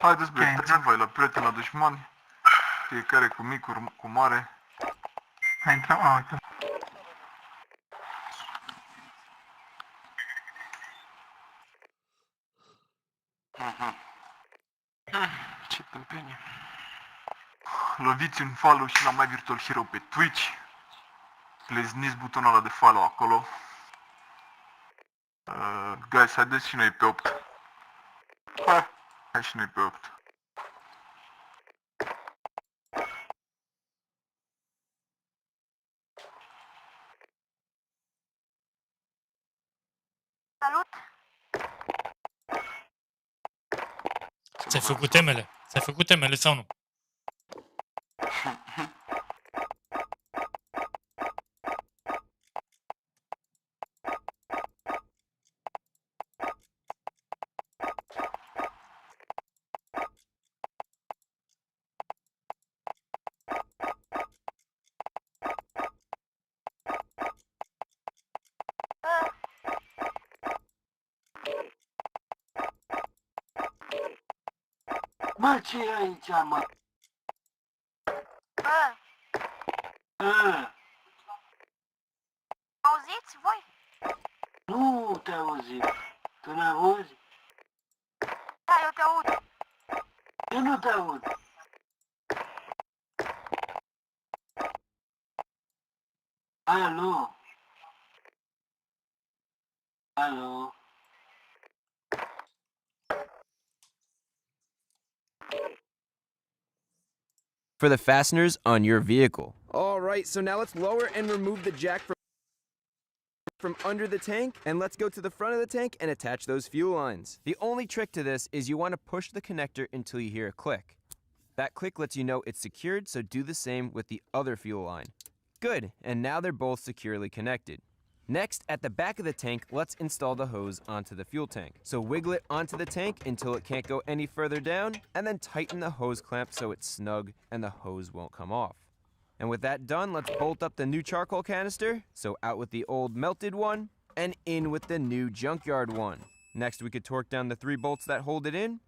Haideți, băieți, dați-mi voi la prieteni, la dușmani. Fiecare cu mic, cu mare. Hai, intrăm, uite. Ce tâmpenie. Loviți un follow și la My Virtual Hero pe Twitch. Plezniți butonul ăla de follow acolo. Guys, haideți și noi pe 8. Hai și noi pe 8. Salut! Ți-ai făcut temele? Ți-ai făcut temele sau nu? Mă, ce e aici, mă? Bă, auziți voi? Nu te auzit. Tu ne auzi? Da, eu te aud. Eu nu te aud. Alo? Alo? For the fasteners on your vehicle. All right, so now let's lower and remove the jack from under the tank, and let's go to the front of the tank and attach those fuel lines. The only trick to this is you want to push the connector until you hear a click. That click lets you know it's secured, so do the same with the other fuel line. Good, and now they're both securely connected. Next, at the back of the tank, let's install the hose onto the fuel tank. So wiggle it onto the tank until it can't go any further down, and then tighten the hose clamp so it's snug and the hose won't come off. And with that done, let's bolt up the new charcoal canister. So out with the old melted one, and in with the new junkyard one. Next, we could torque down the 3 bolts that hold it in.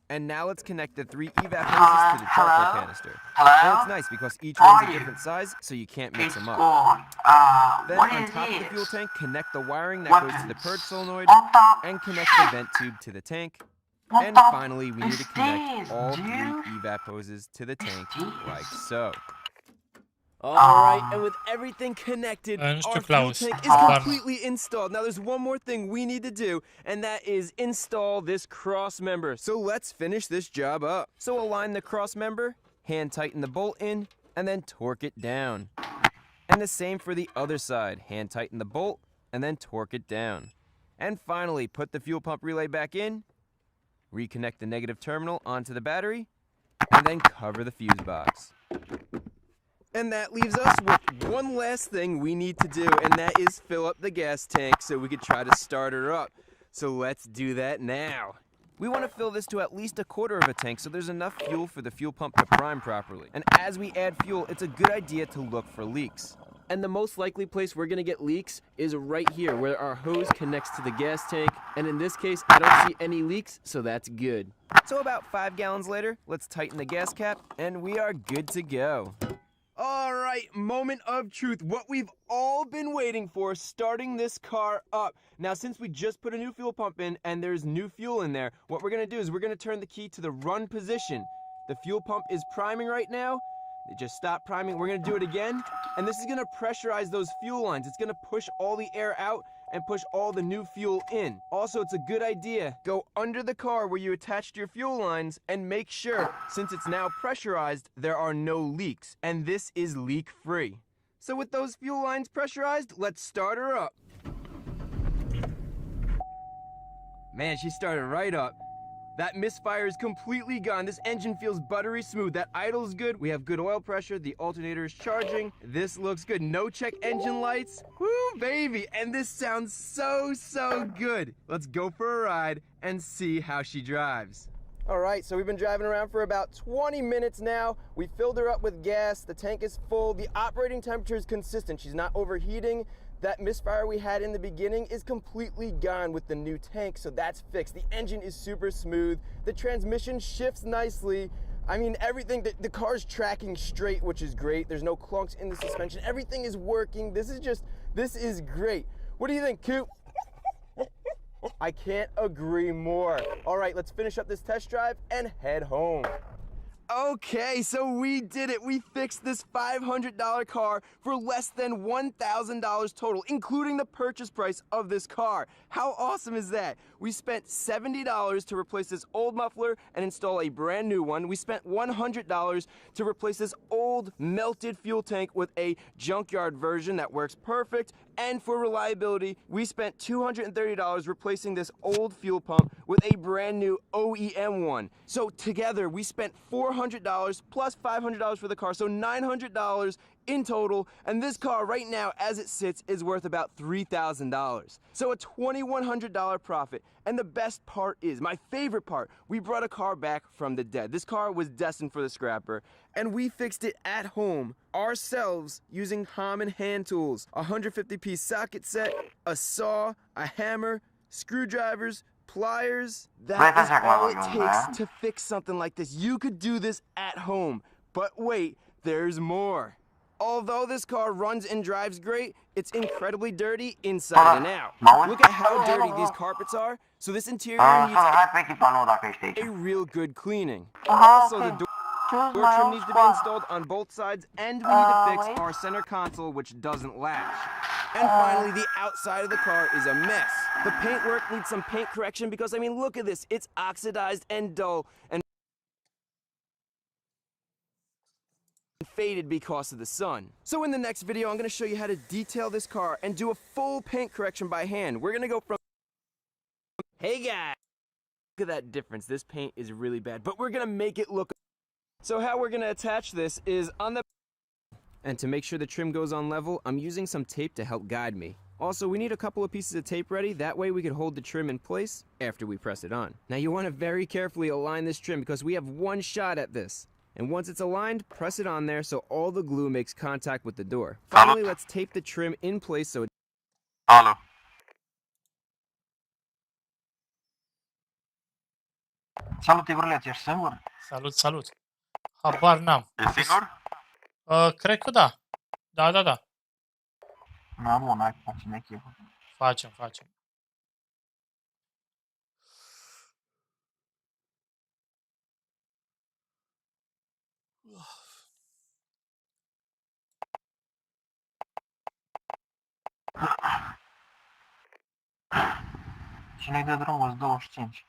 And now let's connect the 3 evap hoses to the charcoal canister. And it's nice because each one's a different size, so you can't mix them up. Then on top of the fuel tank, connect the wiring that goes to the purge solenoid, and connect the vent tube to the tank. And finally, we need to connect all 3 evap hoses to the tank, like so. Alright, and with everything connected, our fuel tank is completely installed. Now there's one more thing we need to do, and that is install this cross member. So let's finish this job up. So align the cross member, hand tighten the bolt in, and then torque it down. And the same for the other side. Hand tighten the bolt, and then torque it down. And finally, put the fuel pump relay back in, reconnect the negative terminal onto the battery, and then cover the fuse box. And that leaves us with one last thing we need to do, and that is fill up the gas tank so we could try to start her up. So let's do that now. We want to fill this to at least 1/4 of a tank so there's enough fuel for the fuel pump to prime properly. And as we add fuel, it's a good idea to look for leaks. And the most likely place we're going to get leaks is right here where our hose connects to the gas tank. And in this case, I don't see any leaks, so that's good. So about 5 gallons later, let's tighten the gas cap and we are good to go. All right, moment of truth. What we've all been waiting for, starting this car up. Now, since we just put a new fuel pump in and there's new fuel in there, what we're gonna do is we're gonna turn the key to the run position. The fuel pump is priming right now. It just stopped priming. We're gonna do it again. And this is gonna pressurize those fuel lines. It's gonna push all the air out and push all the new fuel in. Also, it's a good idea. Go under the car where you attached your fuel lines and make sure, since it's now pressurized, there are no leaks. And this is leak-free. So with those fuel lines pressurized, let's start her up. Man, she started right up. That misfire is completely gone. This engine feels buttery smooth. That idle's good. We have good oil pressure. The alternator is charging. This looks good. No check engine lights. Woo, baby. And this sounds so good. Let's go for a ride and see how she drives. All right, so we've been driving around for about 20 minutes now. We filled her up with gas. The tank is full. The operating temperature is consistent. She's not overheating. That misfire we had in the beginning is completely gone with the new tank, so that's fixed. The engine is super smooth. The transmission shifts nicely. I mean, everything, the car's tracking straight, which is great. There's no clunks in the suspension. Everything is working. This is great. What do you think, Coop? I can't agree more. All right, let's finish up this test drive and head home. Okay, so we did it. We fixed this $500 car for less than $1,000 total, including the purchase price of this car. How awesome is that? We spent $70 to replace this old muffler and install a brand new one. We spent $100 to replace this old melted fuel tank with a junkyard version that works perfect. And for reliability, we spent $230 replacing this old fuel pump with a brand new OEM one. So together, we spent $400 plus $500 for the car, so $900 in total, and this car right now, as it sits, is worth about $3,000. So a $2,100 profit. And the best part is, my favorite part, we brought a car back from the dead. This car was destined for the scrapper, and we fixed it at home ourselves using common hand tools, a 150-piece socket set, a saw, a hammer, screwdrivers, pliers. That is all it takes to fix something like this. You could do this at home. But wait, there's more. Although this car runs and drives great, it's incredibly dirty inside and out. Look at how dirty these carpets are. So this interior needs a real good cleaning. Also, the door trim needs to be installed on both sides, and we need to fix our center console, which doesn't latch. And finally, the outside of the car is a mess. The paintwork needs some paint correction because, I mean, look at this. It's oxidized and dull and faded because of the sun. So in the next video, I'm going to show you how to detail this car and do a full paint correction by hand. We're going to go from... Hey guys! Look at that difference. This paint is really bad, but we're going to make it look... So how we're going to attach this is on the... And to make sure the trim goes on level, I'm using some tape to help guide me. Also, we need a couple of pieces of tape ready. That way we can hold the trim in place after we press it on. Now you want to very carefully align this trim because we have one shot at this. And once it's aligned, press it on there so all the glue makes contact with the door. Finally, let's tape the trim in place so it... Alo. Salut, Igorleț, ești singur? Salut. Habar n-am. E singur? Cred că da. Da. Na, bun, hai, facem echipă. Facem. Cine-i de drumul 25?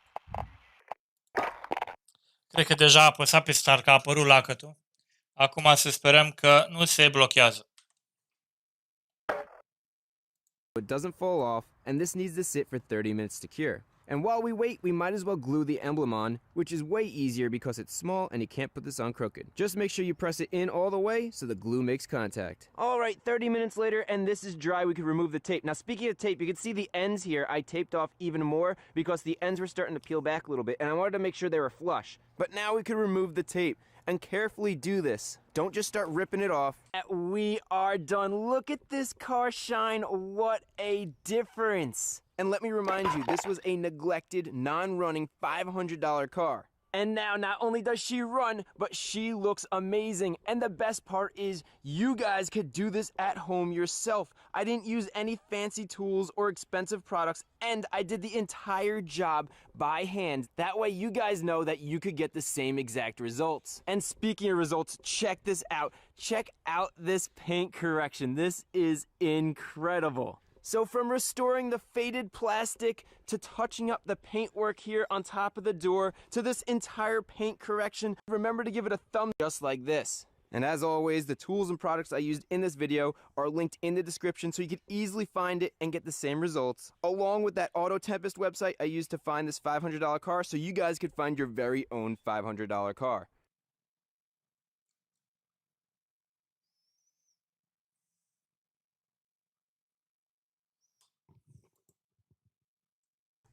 Cred că deja a apăsat pe start, că a apărut lacătul. Acum să sperăm că nu se blochează. It doesn't fall off, and this needs to sit for 30 minutes to cure. And while we wait, we might as well glue the emblem on, which is way easier because it's small and you can't put this on crooked. Just make sure you press it in all the way so the glue makes contact. Alright, 30 minutes later and this is dry, we can remove the tape. Now speaking of tape, you can see the ends here I taped off even more because the ends were starting to peel back a little bit and I wanted to make sure they were flush. But now we can remove the tape. And carefully do this. Don't just start ripping it off. We are done. Look at this car shine. What a difference. And let me remind you, this was a neglected, non-running $500 car. And now, not only does she run, but she looks amazing. And the best part is, you guys could do this at home yourself. I didn't use any fancy tools or expensive products, and I did the entire job by hand. That way you guys know that you could get the same exact results. And speaking of results, check this out. Check out this paint correction. This is incredible. So from restoring the faded plastic to touching up the paintwork here on top of the door to this entire paint correction, remember to give it a thumb just like this. And as always, the tools and products I used in this video are linked in the description so you can easily find it and get the same results. Along with that Auto Tempest website I used to find this $500 car so you guys could find your very own $500 car.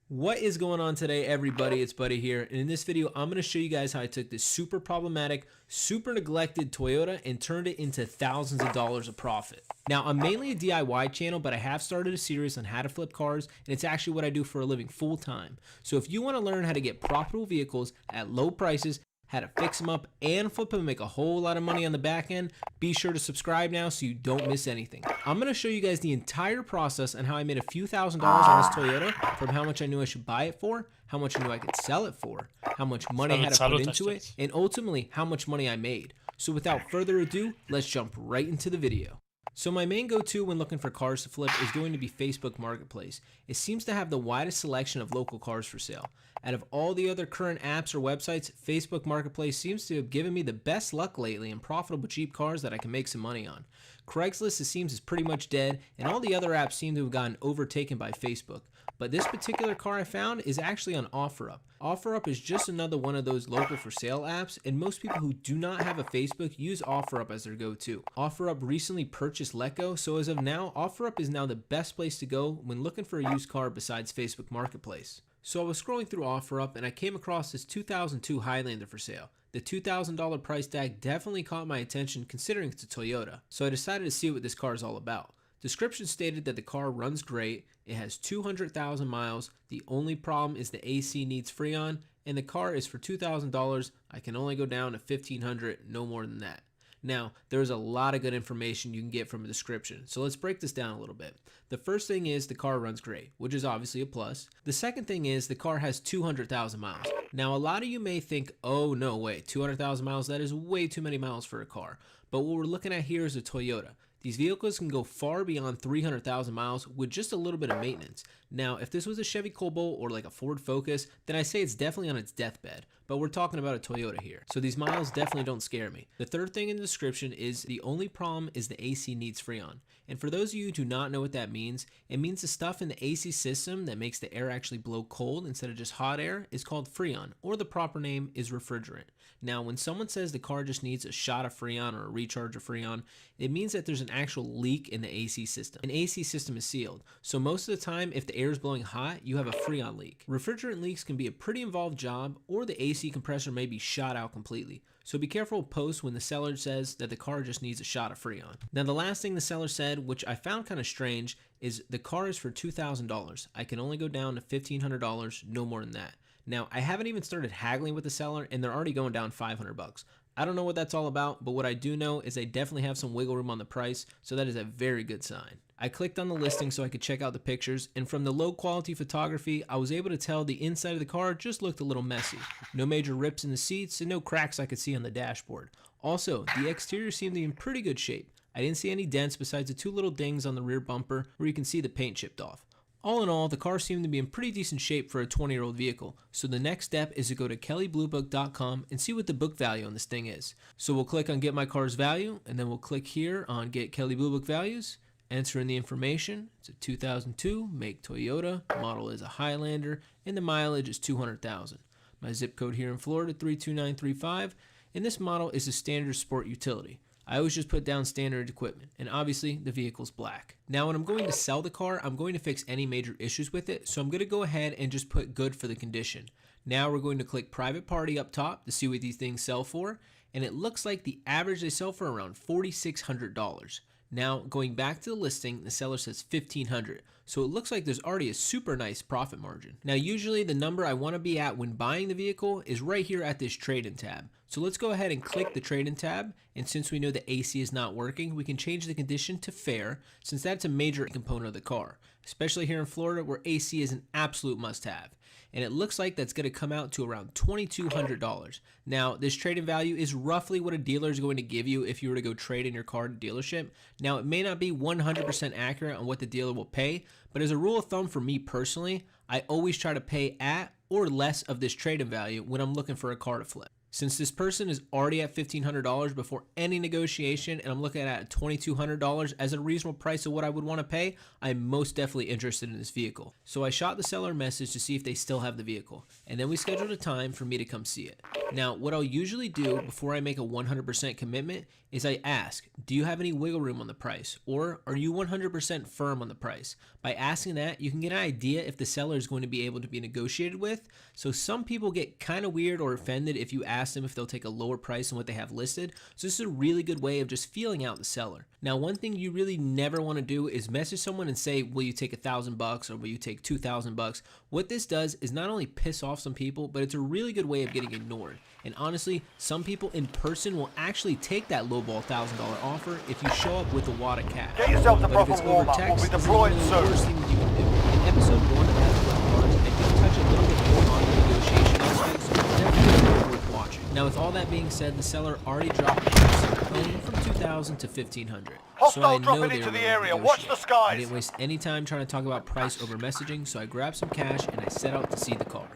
What is going on today, everybody? It's Buddy here, and in this video I'm going to show you guys how I took this super problematic, super neglected Toyota and turned it into thousands of dollars of profit. Now, I'm mainly a DIY channel, but I have started a series on how to flip cars, and it's actually what I do for a living full time. So if you want to learn how to get profitable vehicles at low prices, how to fix them up and flip them and make a whole lot of money on the back end, be sure to subscribe now so you don't miss anything. I'm going to show you guys the entire process and how I made a few $1,000s on this Toyota, from how much I knew I should buy it for, how much I knew I could sell it for, how much money I had to put into it, and ultimately how much money I made. So without further ado, let's jump right into the video. So my main go-to when looking for cars to flip is going to be Facebook Marketplace. It seems to have the widest selection of local cars for sale. Out of all the other current apps or websites, Facebook Marketplace seems to have given me the best luck lately in profitable cheap cars that I can make some money on. Craigslist, it seems, is pretty much dead, and all the other apps seem to have gotten overtaken by Facebook. But this particular car I found is actually on OfferUp. OfferUp is just another one of those local for sale apps, and most people who do not have a Facebook use OfferUp as their go-to. OfferUp recently purchased Letgo, so as of now, OfferUp is now the best place to go when looking for a used car besides Facebook Marketplace. So I was scrolling through OfferUp and I came across this 2002 Highlander for sale. The $2,000 price tag definitely caught my attention considering it's a Toyota, so I decided to see what this car is all about. Description stated that the car runs great, it has 200,000 miles, the only problem is the AC needs Freon, and the car is for $2,000, I can only go down to $1,500, no more than that. Now, there's a lot of good information you can get from a description, so let's break this down a little bit. The first thing is the car runs great, which is obviously a plus. The second thing is the car has 200,000 miles. Now, a lot of you may think, oh no way, 200,000 miles, that is way too many miles for a car. But what we're looking at here is a Toyota. These vehicles can go far beyond 300,000 miles with just a little bit of maintenance. Now, if this was a Chevy Cobalt or like a Ford Focus, then I say it's definitely on its deathbed. But we're talking about a Toyota here, so these miles definitely don't scare me. The third thing in the description is the only problem is the AC needs Freon. And for those of you who do not know what that means, it means the stuff in the AC system that makes the air actually blow cold instead of just hot air is called Freon, or the proper name is refrigerant. Now, when someone says the car just needs a shot of Freon or a recharge of Freon, it means that there's an actual leak in the AC system. An AC system is sealed, so most of the time if the air is blowing hot, you have a Freon leak. Refrigerant leaks can be a pretty involved job, or the AC compressor may be shot out completely. So be careful of posts when the seller says that the car just needs a shot of Freon. Now, the last thing the seller said, which I found kind of strange, is the car is for $2,000. I can only go down to $1,500, no more than that. Now, I haven't even started haggling with the seller and they're already going down $500. I don't know what that's all about, but what I do know is they definitely have some wiggle room on the price, so that is a very good sign. I clicked on the listing so I could check out the pictures, and from the low quality photography, I was able to tell the inside of the car just looked a little messy. No major rips in the seats and no cracks I could see on the dashboard. Also, the exterior seemed to be in pretty good shape. I didn't see any dents besides the two little dings on the rear bumper where you can see the paint chipped off. All in all, the car seemed to be in pretty decent shape for a 20-year-old vehicle, so the next step is to go to kellybluebook.com and see what the book value on this thing is. So we'll click on Get My Car's Value, and then we'll click here on Get Kelley Blue Book Values, enter in the information. It's a 2002 make Toyota, model is a Highlander, and the mileage is 200,000. My zip code here in Florida, 32935, and this model is a standard sport utility. I always just put down standard equipment, and obviously the vehicle's black. Now when I'm going to sell the car, I'm going to fix any major issues with it, so I'm going to go ahead and just put good for the condition. Now we're going to click private party up top to see what these things sell for, and it looks like the average they sell for around $4,600. Now going back to the listing, the seller says $1,500, so it looks like there's already a super nice profit margin. Now usually the number I want to be at when buying the vehicle is right here at this trade-in tab. So let's go ahead and click the trade-in tab, and since we know the AC is not working, we can change the condition to fair, since that's a major component of the car, especially here in Florida where AC is an absolute must-have. And it looks like that's going to come out to around $2,200. Now, this trade-in value is roughly what a dealer is going to give you if you were to go trade in your car to dealership. Now, it may not be 100% accurate on what the dealer will pay, but as a rule of thumb for me personally, I always try to pay at or less of this trade-in value when I'm looking for a car to flip. Since this person is already at $1,500 before any negotiation, and I'm looking at $2,200 as a reasonable price of what I would want to pay, I'm most definitely interested in this vehicle. So I shot the seller a message to see if they still have the vehicle, and then we scheduled a time for me to come see it. Now, what I'll usually do before I make a 100% commitment is I ask, do you have any wiggle room on the price, or are you 100% firm on the price? By asking that, you can get an idea if the seller is going to be able to be negotiated with. So some people get kind of weird or offended if you ask them if they'll take a lower price than what they have listed. So this is a really good way of just feeling out the seller. Now, one thing you really never want to do is message someone and say, will you take $1,000 or will you take $2,000? What this does is not only piss off some people, but it's a really good way of getting ignored. And honestly, some people in person will actually take that lowball $1,000 offer if you show up with a wad of cash. Get yourself the But if proper it's over warm-up. text, We'll be this is deployed one of the soon. worst things you can do. In episode 1 of Asphalt Cars, I did touch a little bit more on the negotiation aspect, so it's definitely worth watching. Now, with all that being said, the seller already dropped the price going from $2,000 to $1,500. So I know dropping they into were the willing to area. Watch the negotiate. skies. I didn't waste any time trying to talk about price over messaging, so I grabbed some cash and I set out to see the car.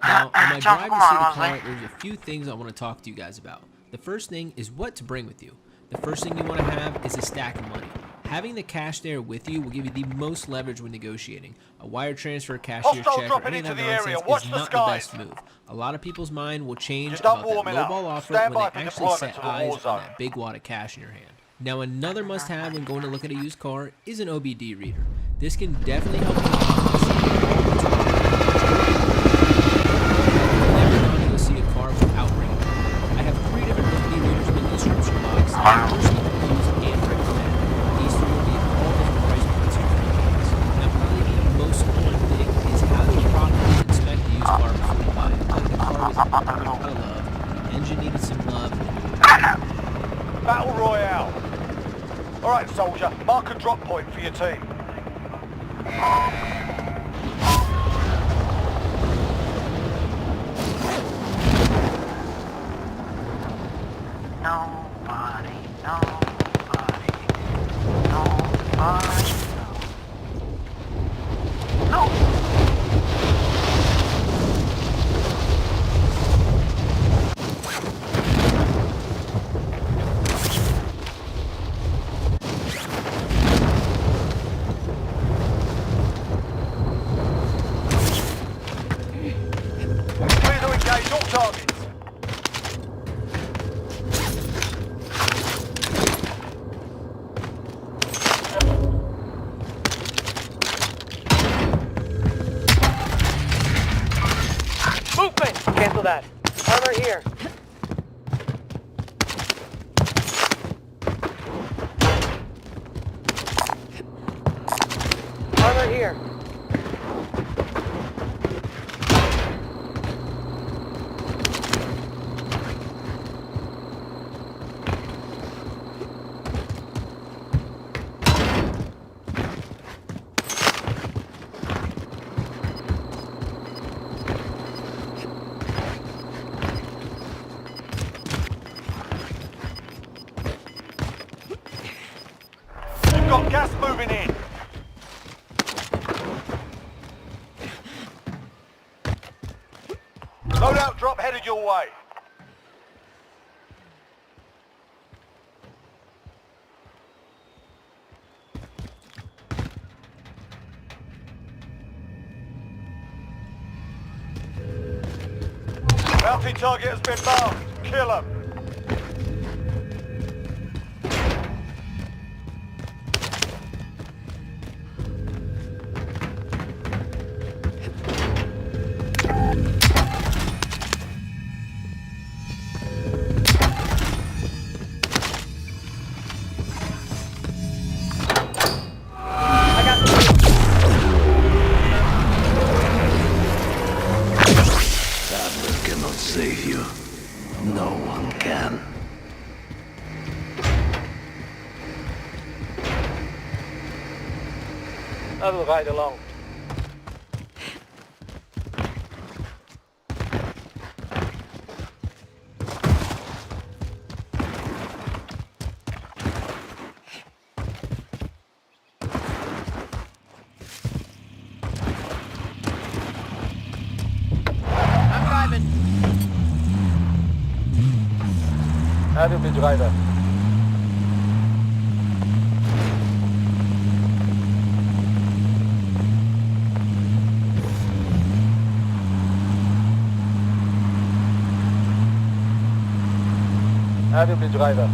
Now, on my drive to see the car, there's a few things I want to talk to you guys about. The first thing is what to bring with you. The first thing you want to have is a stack of money. Having the cash there with you will give you the most leverage when negotiating. A wire transfer, cashier's check, or any of that nonsense is not the best move. A lot of people's mind will change about that lowball offer when they actually set eyes on that big wad of cash in your hand. Now, another must-have when going to look at a used car is an OBD reader. This can definitely help you see a car without reading. I have 3 different OBD readers in the description box that I personally use and recommend. These 3 will be at all different price points here for you guys. Now, probably the most important thing is how to properly inspect the used car before you buy it. Like the car was a out of love, the engine needed some love. Battle Royale. All right, soldier, mark a drop point for your team. Nobody, nobody, nobody. No. Clear to engage all targets. Movement! Cancel that. Armor here. Armor here. You've got gas moving in. Loadout drop headed your way. Bounty target has been marked. Kill him. Save you. No one can. I will ride along. I'm driving. I will be driver. I will be driver.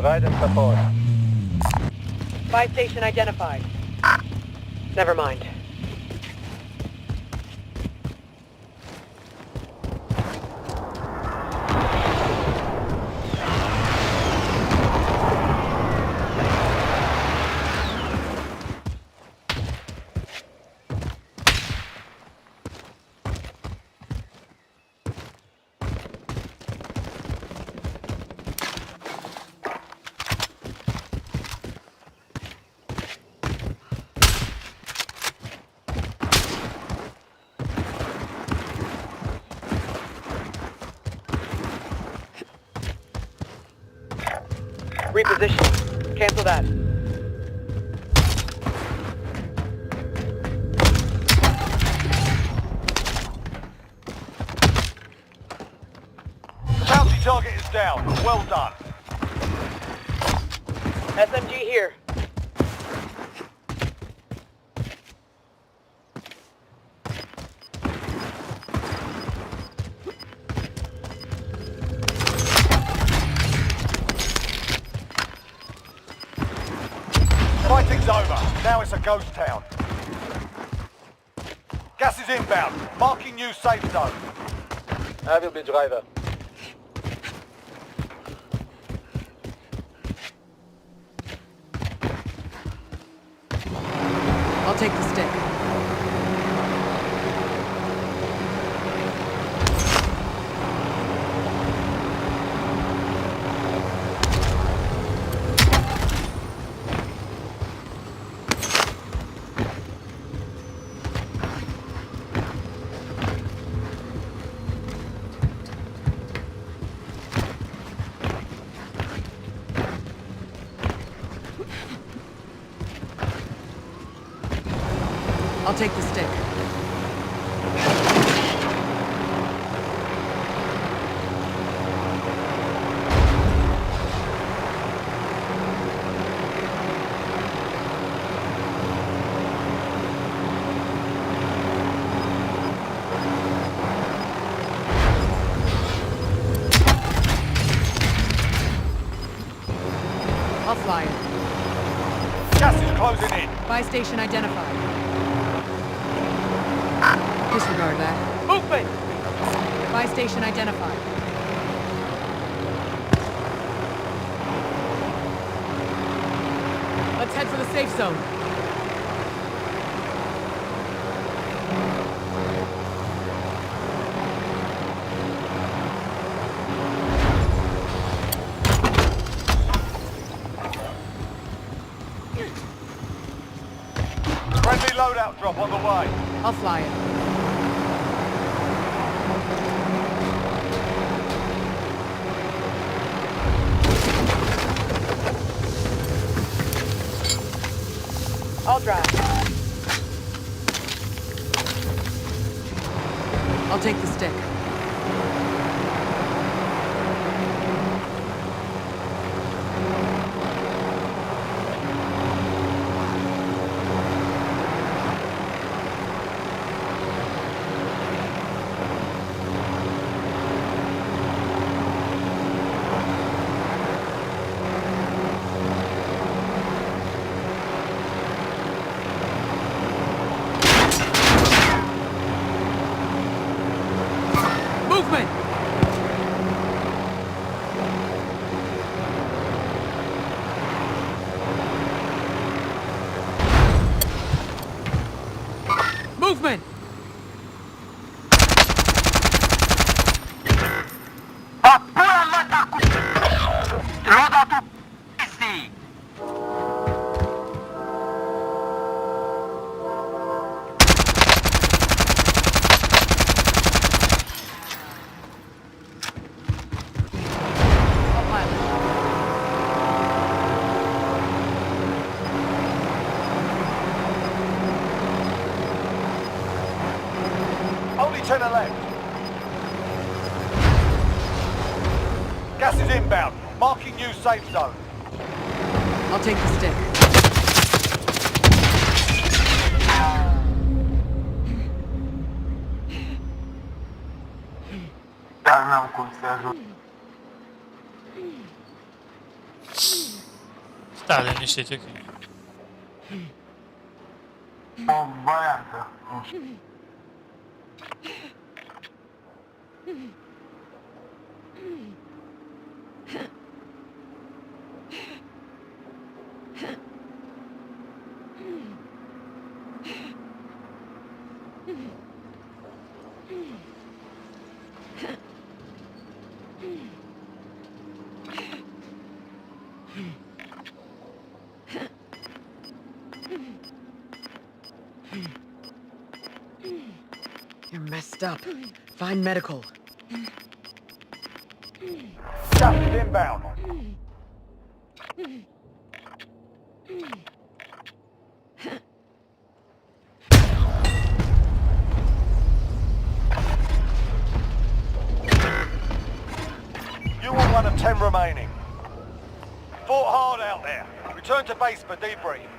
Ride and support. Buy station identified. Never mind. Reposition. Cancel that. The bounty target is down. Well done. SMG here. Fighting's over. Now it's a ghost town. Gas is inbound. Marking new safe zone. I will be driver. I'll take the stick. I'll take the stick. I'll fly it. Gas is closing in. Buy station identified. Disregard that. Movement! Buy station identified. Let's head for the safe zone. Friendly loadout drop on the way. I'll fly it. I'll drive. I'll take the stick. Movement! Movement! Only 10 are left. Gas is inbound. Marking new safe zone. I'll take the stick. Dar n-am cum să ajut. Stai liniștit, ok. O variantă. Nu știu. You're messed up. Find medical. Gas is inbound. You are one of 10 remaining. Fought hard out there. Return to base for debrief.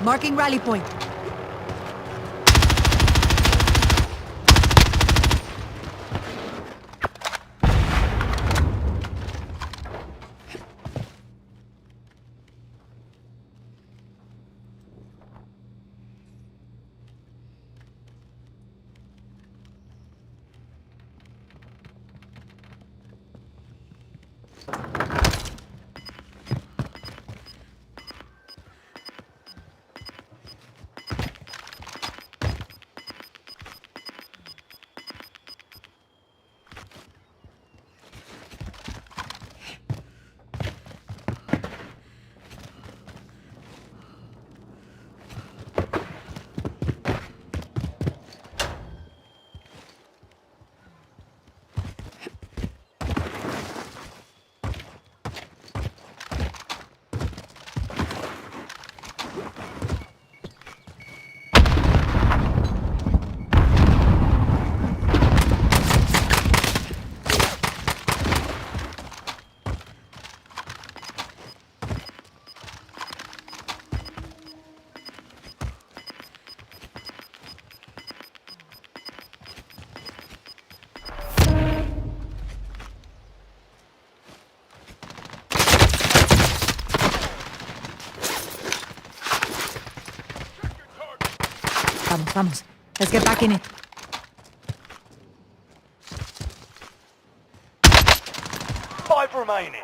Marking rally point. Vamos. Let's get back in it. Five remaining.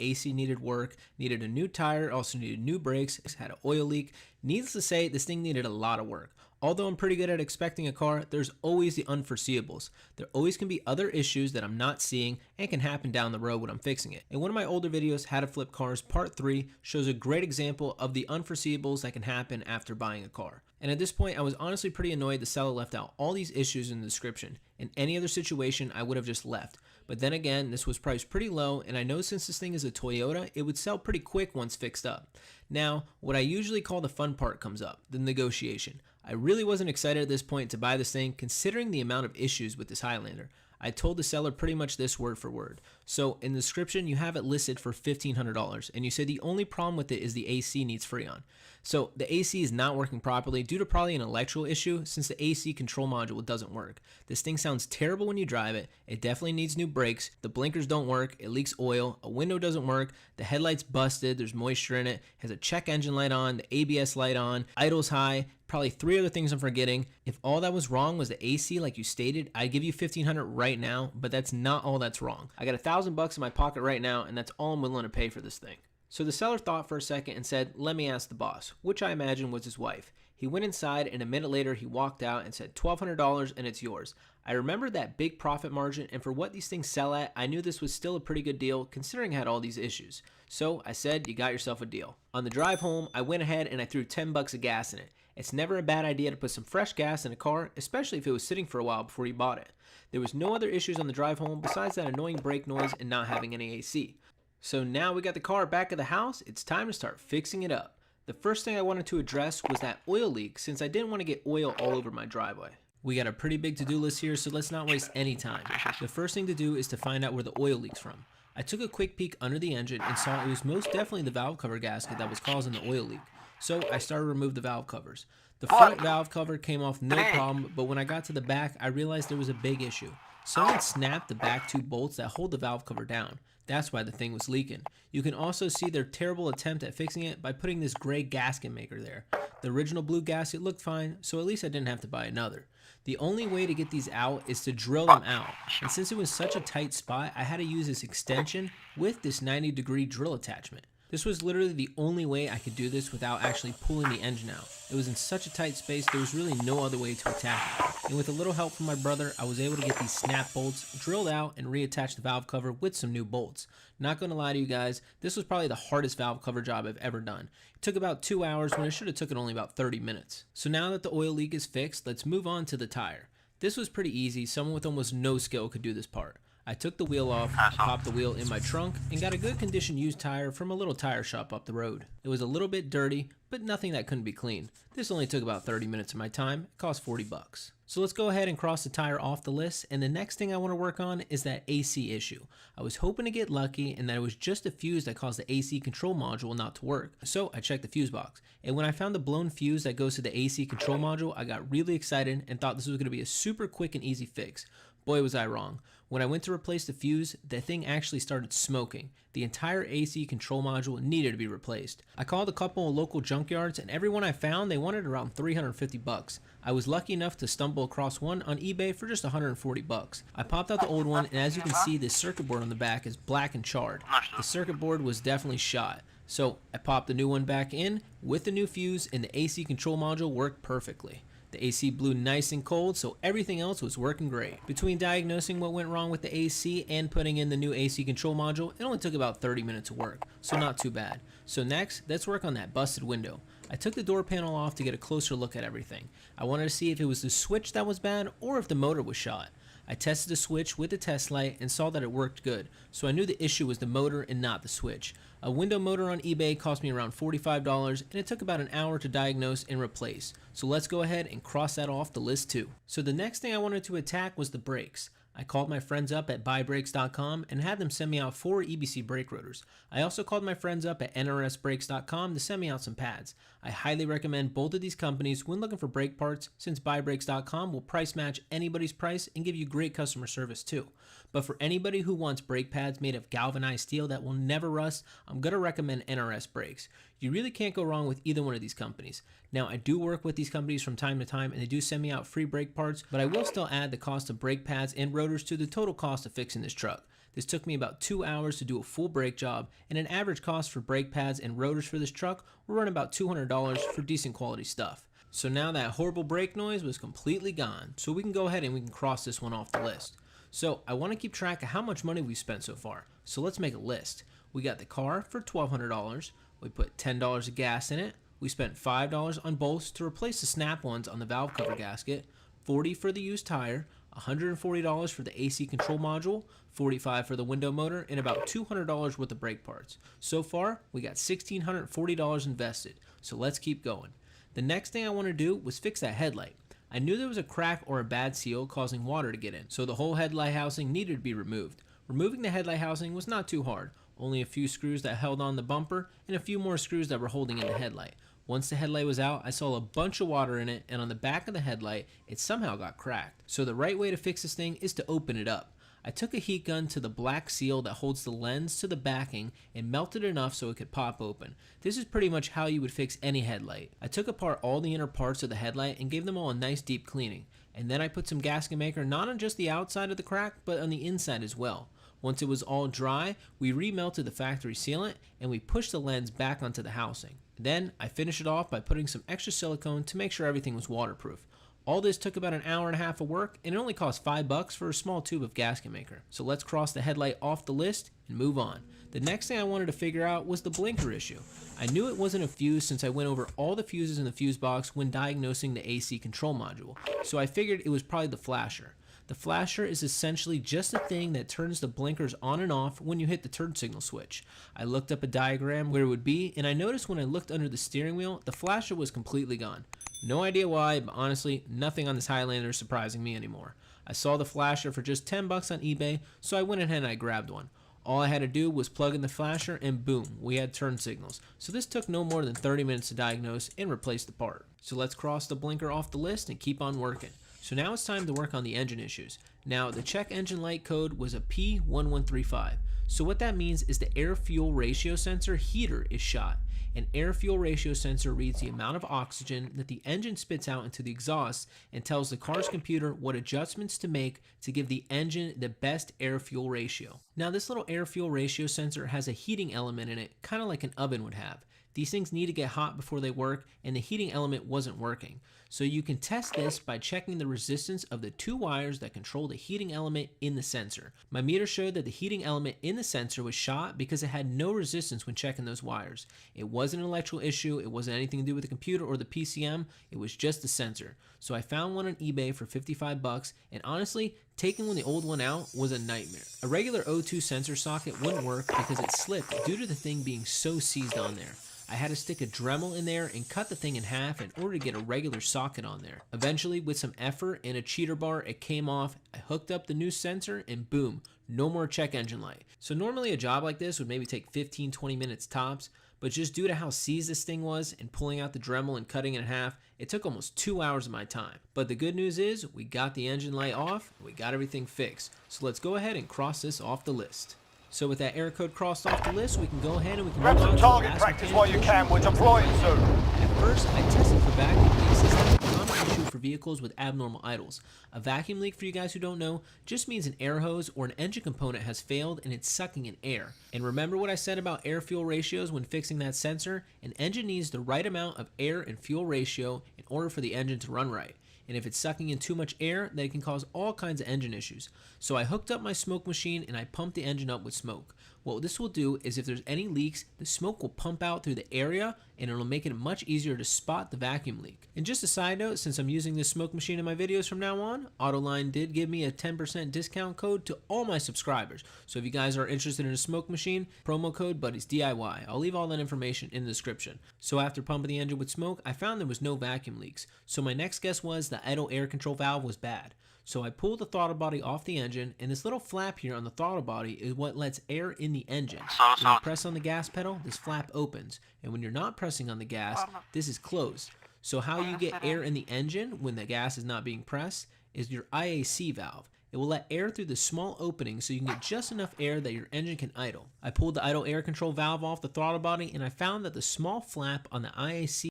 the AC needed work, needed a new tire, also needed new brakes, had an oil leak. Needless to say, this thing needed a lot of work. Although I'm pretty good at expecting a car, there's always the unforeseeables. There always can be other issues that I'm not seeing and can happen down the road when I'm fixing it. In one of my older videos, How to Flip Cars Part 3 shows a great example of the unforeseeables that can happen after buying a car. And at this point, I was honestly pretty annoyed the seller left out all these issues in the description. In any other situation, I would have just left. But then again, this was priced pretty low, and I know since this thing is a Toyota, it would sell pretty quick once fixed up. Now, what I usually call the fun part comes up, the negotiation. I really wasn't excited at this point to buy this thing considering the amount of issues with this Highlander. I told the seller pretty much this word for word. So in the description, you have it listed for $1,500, and you say the only problem with it is the AC needs Freon. So the AC is not working properly due to probably an electrical issue since the AC control module doesn't work. This thing sounds terrible when you drive it. It definitely needs new brakes. The blinkers don't work. It leaks oil. A window doesn't work. The headlight's busted. There's moisture in it. Has a check engine light on. The ABS light on. Idle's high. Probably 3 other things I'm forgetting. If all that was wrong was the AC like you stated, I'd give you $1,500 right now, but that's not all that's wrong. I got $1,000 in my pocket right now, and that's all I'm willing to pay for this thing. So the seller thought for a second and said, let me ask the boss, which I imagine was his wife. He went inside, and a minute later he walked out and said $1,200 and it's yours. I remember that big profit margin, and for what these things sell at, I knew this was still a pretty good deal considering I had all these issues. So I said, you got yourself a deal. On the drive home, I went ahead and I threw $10 of gas in it. It's never a bad idea to put some fresh gas in a car, especially if it was sitting for a while before you bought it. There was no other issues on the drive home besides that annoying brake noise and not having any AC. So now we got the car back at the house, it's time to start fixing it up. The first thing I wanted to address was that oil leak since I didn't want to get oil all over my driveway. We got a pretty big to-do list here, so let's not waste any time. The first thing to do is to find out where the oil leaks from. I took a quick peek under the engine and saw it was most definitely the valve cover gasket that was causing the oil leak. So I started to remove the valve covers. The front valve cover came off no problem, but when I got to the back, I realized there was a big issue. Someone snapped the back 2 bolts that hold the valve cover down. That's why the thing was leaking. You can also see their terrible attempt at fixing it by putting this gray gasket maker there. The original blue gasket looked fine, so at least I didn't have to buy another. The only way to get these out is to drill them out, and since it was such a tight spot, I had to use this extension with this 90-degree drill attachment. This was literally the only way I could do this without actually pulling the engine out. It was in such a tight space, there was really no other way to attack it. And with a little help from my brother, I was able to get these snap bolts drilled out and reattach the valve cover with some new bolts. Not gonna lie to you guys, this was probably the hardest valve cover job I've ever done. It took about 2 hours when it should have taken only about 30 minutes. So now that the oil leak is fixed, let's move on to the tire. This was pretty easy, someone with almost no skill could do this part. I took the wheel off, popped the wheel in my trunk, and got a good condition used tire from a little tire shop up the road. It was a little bit dirty, but nothing that couldn't be cleaned. This only took about 30 minutes of my time, it cost $40. So let's go ahead and cross the tire off the list, and the next thing I want to work on is that AC issue. I was hoping to get lucky and that it was just a fuse that caused the AC control module not to work. So I checked the fuse box, and when I found the blown fuse that goes to the AC control module, I got really excited and thought this was going to be a super quick and easy fix. Boy, was I wrong. When I went to replace the fuse, the thing actually started smoking. The entire AC control module needed to be replaced. I called a couple of local junkyards, and everyone I found, they wanted around $350. I was lucky enough to stumble across one on eBay for just $140. I popped out the old one, and as you can see, the circuit board on the back is black and charred. The circuit board was definitely shot. So I popped the new one back in with the new fuse, and the AC control module worked perfectly. The AC blew nice and cold, so everything else was working great. Between diagnosing what went wrong with the AC and putting in the new AC control module, it only took about 30 minutes of work, so not too bad. So next, let's work on that busted window. I took the door panel off to get a closer look at everything. I wanted to see if it was the switch that was bad or if the motor was shot. I tested the switch with the test light and saw that it worked good, so I knew the issue was the motor and not the switch. A window motor on eBay cost me around $45, and it took about an hour to diagnose and replace. So let's go ahead and cross that off the list too. So the next thing I wanted to attack was the brakes. I called my friends up at buybrakes.com and had them send me out 4 EBC brake rotors. I also called my friends up at nrsbrakes.com to send me out some pads. I highly recommend both of these companies when looking for brake parts, since buybrakes.com will price match anybody's price and give you great customer service too. But for anybody who wants brake pads made of galvanized steel that will never rust, I'm going to recommend NRS Brakes. You really can't go wrong with either one of these companies. Now, I do work with these companies from time to time, and they do send me out free brake parts, but I will still add the cost of brake pads and rotors to the total cost of fixing this truck. This took me about 2 hours to do a full brake job, and an average cost for brake pads and rotors for this truck will run about $200 for decent quality stuff. So now that horrible brake noise was completely gone, so we can go ahead and we can cross this one off the list. So I want to keep track of how much money we've spent so far, so let's make a list. We got the car for $1,200, we put $10 of gas in it, we spent $5 on bolts to replace the snap ones on the valve cover gasket, $40 for the used tire, $140 for the AC control module, $45 for the window motor, and about $200 worth of brake parts. So far, we got $1,640 invested, so let's keep going. The next thing I want to do was fix that headlight. I knew there was a crack or a bad seal causing water to get in, so the whole headlight housing needed to be removed. Removing the headlight housing was not too hard, only a few screws that held on the bumper and a few more screws that were holding in the headlight. Once the headlight was out, I saw a bunch of water in it, and on the back of the headlight, it somehow got cracked. So the right way to fix this thing is to open it up. I took a heat gun to the black seal that holds the lens to the backing and melted enough so it could pop open. This is pretty much how you would fix any headlight. I took apart all the inner parts of the headlight and gave them all a nice deep cleaning. And then I put some gasket maker not on just the outside of the crack, but on the inside as well. Once it was all dry, we remelted the factory sealant and we pushed the lens back onto the housing. Then I finished it off by putting some extra silicone to make sure everything was waterproof. All this took about an hour and a half of work, and it only cost $5 for a small tube of gasket maker. So let's cross the headlight off the list and move on. The next thing I wanted to figure out was the blinker issue. I knew it wasn't a fuse since I went over all the fuses in the fuse box when diagnosing the AC control module, so I figured it was probably the flasher. The flasher is essentially just a thing that turns the blinkers on and off when you hit the turn signal switch. I looked up a diagram where it would be, and I noticed when I looked under the steering wheel, the flasher was completely gone. No idea why, but honestly, nothing on this Highlander is surprising me anymore. I saw the flasher for just $10 on eBay, so I went ahead and I grabbed one. All I had to do was plug in the flasher and boom, we had turn signals. So this took no more than 30 minutes to diagnose and replace the part. So let's cross the blinker off the list and keep on working. So now it's time to work on the engine issues. Now the check engine light code was a P1135. So what that means is the air fuel ratio sensor heater is shot. An air fuel ratio sensor reads the amount of oxygen that the engine spits out into the exhaust and tells the car's computer what adjustments to make to give the engine the best air fuel ratio. Now this little air fuel ratio sensor has a heating element in it, kind of like an oven would have. These things need to get hot before they work, and the heating element wasn't working. So you can test this by checking the resistance of the two wires that control the heating element in the sensor. My meter showed that the heating element in the sensor was shot because it had no resistance when checking those wires. It wasn't an electrical issue, it wasn't anything to do with the computer or the PCM, it was just the sensor. So I found one on eBay for $55, and honestly, taking the old one out was a nightmare. A regular O2 sensor socket wouldn't work because it slipped due to the thing being so seized on there. I had to stick a Dremel in there and cut the thing in half in order to get a regular socket on there. Eventually, with some effort and a cheater bar, it came off. I hooked up the new sensor and boom, no more check engine light. So normally a job like this would maybe take 15-20 minutes tops, but just due to how seized this thing was and pulling out the Dremel and cutting it in half, it took almost 2 hours of my time. But the good news is we got the engine light off and we got everything fixed. So let's go ahead and cross this off the list. So with that error code crossed off the list, we can go ahead and we can Grab some some target target practice practice while you can. We're deploying soon. At first, I tested for vacuum leaks. This is a common issue for vehicles with abnormal idles. A vacuum leak, for you guys who don't know, just means an air hose or an engine component has failed and it's sucking in air. And remember what I said about air fuel ratios when fixing that sensor? An engine needs the right amount of air and fuel ratio in order for the engine to run right. And if it's sucking in too much air, then it can cause all kinds of engine issues. So I hooked up my smoke machine and I pumped the engine up with smoke. What this will do is if there's any leaks, the smoke will pump out through the area and it'll make it much easier to spot the vacuum leak. And just a side note, since I'm using this smoke machine in my videos from now on, Autoline did give me a 10% discount code to all my subscribers. So if you guys are interested in a smoke machine, promo code Buddies DIY. I'll leave all that information in the description. So after pumping the engine with smoke, I found there was no vacuum leaks. So my next guess was the idle air control valve was bad. So I pulled the throttle body off the engine, and this little flap here on the throttle body is what lets air in the engine. When you press on the gas pedal, this flap opens, and when you're not pressing on the gas, this is closed. So how you get air in the engine when the gas is not being pressed is your IAC valve. It will let air through the small opening so you can get just enough air that your engine can idle. I pulled the idle air control valve off the throttle body, and I found that the small flap on the IAC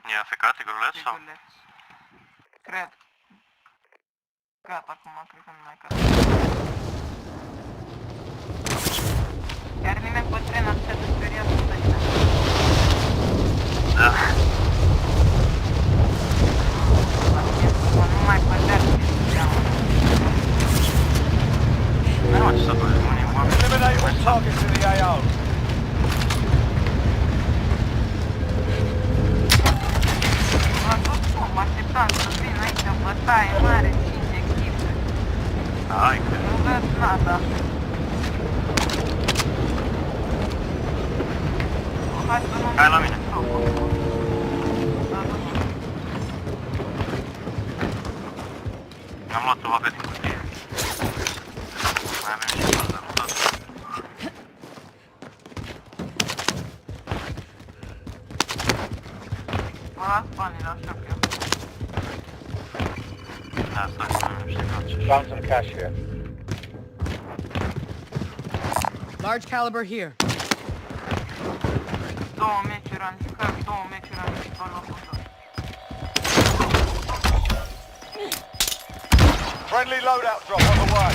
I a frecat iguleț sau? Cred. Gata, acum cred că nu mai cad. Iar nimeni pe tren atât de speriat să dă. Da. Nu mai păteați. Nu, ce să faci? Eliminate all targets in the AO. Mă așteptam să vin aici o bătaie mare, 5 echipe. Hai că... Nu văd nada. Hai la mine. Am luat o vagă din cutie. Mai avem și bază, nu tot. Mă las banii la șoc eu. Da, stai, nu știu ce. Found some cash here. Large caliber here. 2 meciuri am jucat, 2 meciuri am jucat pe locul 2. Friendly loadout drop on the way.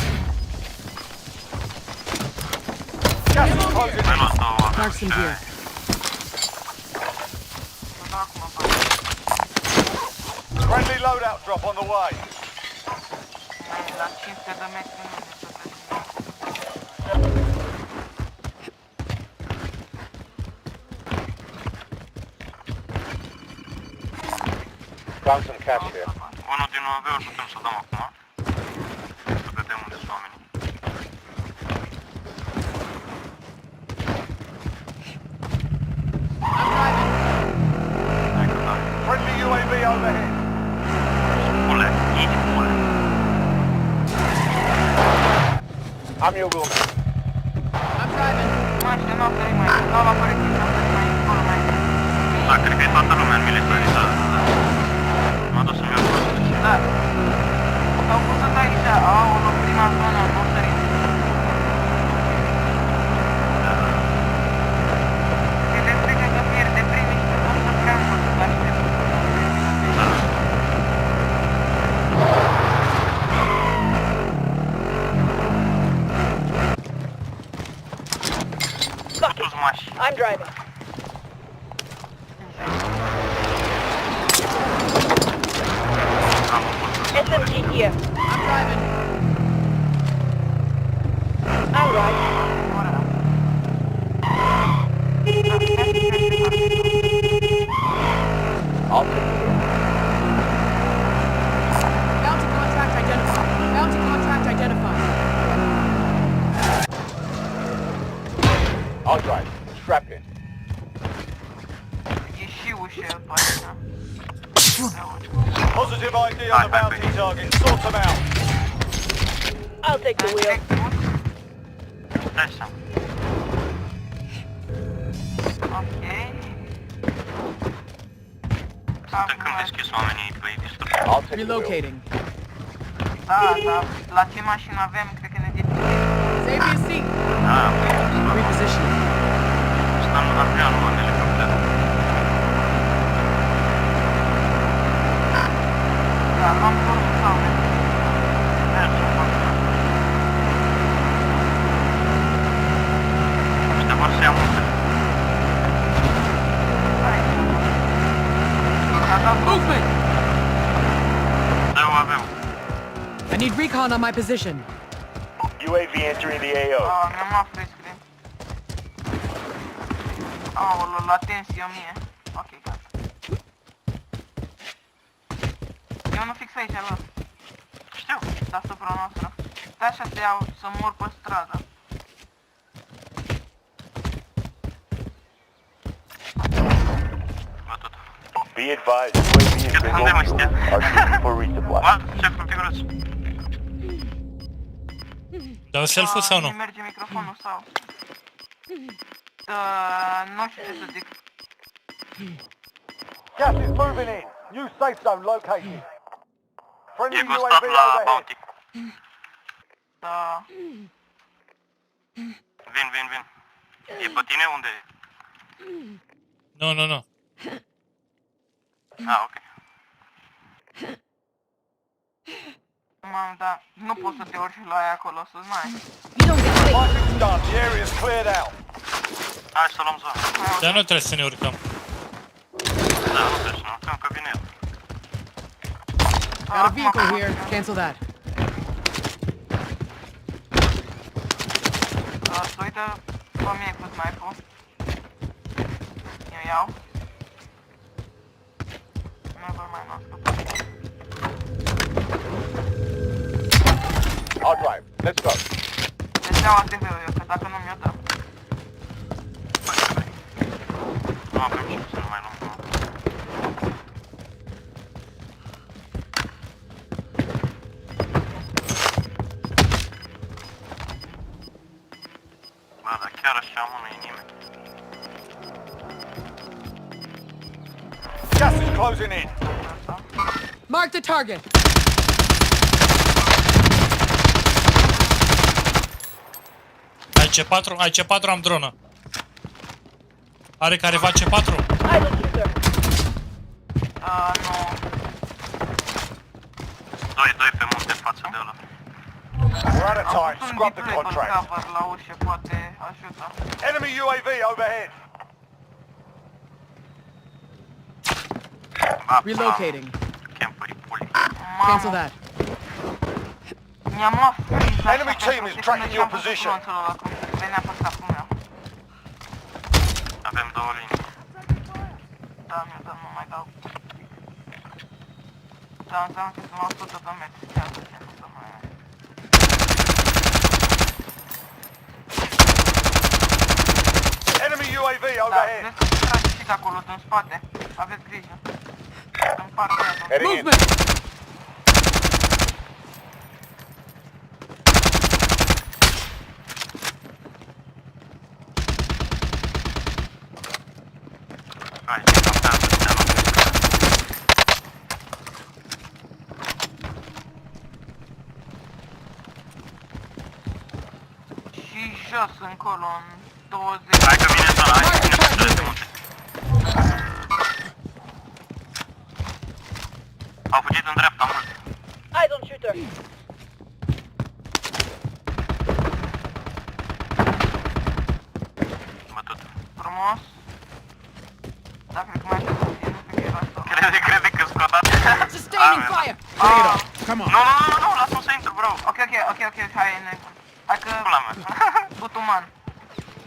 Gas is closing Mai in. luat o vagă. Mark some gear. Friendly loadout drop on the way. La 500 de metri nu ne tot. Found some cash here. Unul din UAV-uri putem să dăm acum. Să vedem unde sunt oamenii. Hai că da. Friendly UAV overhead. Pule, easy pule. I'm your woman. I'm driving. Mă, și nu apări mai, dau la părății, nu apări mai, acolo mai. Da, cred că e toată lumea în militarizat. M-a dus să-mi iau prostă. Da. S-au pus aici, aolo, prima zonă, nu sărit. Se le strige că pierde primii și nu să prea mult, dar aștept. Sus mașini. I'm driving. SMG here. I'm driving. All right. I'll take it. Bounty contract identified. Bounty contract identified. I'll drive. Strap in. E și ușă pe aici. Positive ID on the bounty target. Sort them out. I'll take the wheel. Stai seama. Ok. Suntem când deschis oamenii pe ei disturbi. I'll take the wheel. Relocating. Da, da. La ce mașină avem, cred că ne deschide. Save me a seat. Da, Repositioning. stăm în avionul în elicopter. Da, l-am pornit sau merg. Mergem, foarte. Ăștia vor să ia multe. Movement! Dă-o avem. I need recon on my position. UAV entering the AO. Mi-am luat frescule. Aolo, latenție 1000. Ok, gata. E unul fix aici, lor. Știu. Deasupra noastră. Stai așa să iau, să mor pe stradă. Bătut. Be advised, UAV is bingo fuel. RTV for resupply. What? Ce configurați? Dau selfie sau nu? Merge microfonul sau... Nu știu ce să zic. Gas is moving in. New safe zone located. Friendly E UAV gustat la overhead. Bounty. Da. Vin. E pe tine unde e? Nu. Ah, ok. Mamă, dar nu poți să te urci la aia acolo sus, n-ai. Fight's done. The area's cleared out. Hai să luăm zona. Dar nu trebuie să ne urcăm. Da, nu trebuie să ne urcăm, că vine el. Got a vehicle here. Cancel that. Uită pe mine cu sniper-ul. Eu iau. Never mind, n-am scăpat. I'll drive. Let's go. Deci iau ATV-ul eu, că dacă nu mi-o dă. Nu avem ce să nu mai luăm. Bă, dar chiar așa, mă, nu e nimeni. Gas is closing in. Mark the target. Ai C4, am dronă. Are careva C4? Nu. Doi pe munte față de ăla. We're out of time. Scrub the contract. Cover la ușă, poate ajută. Enemy UAV overhead. Relocating. Camperii puli. Cancel that. Mi-am luat freeze. Enemy team is tracking your position. Venea pe capul meu. Avem două linii. Da, mi-o dă, nu mai dau. Da, înseamnă că sunt la 100 de metri. Chiar să fie, nu să mai... Enemy UAV Da, overhead. vezi că se trage și de acolo, din spate. Aveți grijă. În partea aia. Heading in. Movement. Hai, ce captează, te-a luat. Și jos, încolo, în 20. Hai că vine zona, hai că vine străzi de munte. Au fugit în dreapta mult. Eyes on shooter. Bătut. Frumos. Da, cred că mai aștept să fie, nu știu că era asta. Crede că scodat. Sustaining fire. Come on. Nu, lasă-mă să intru, bro. Ok, hai, hai că... Pula mea. Butuman.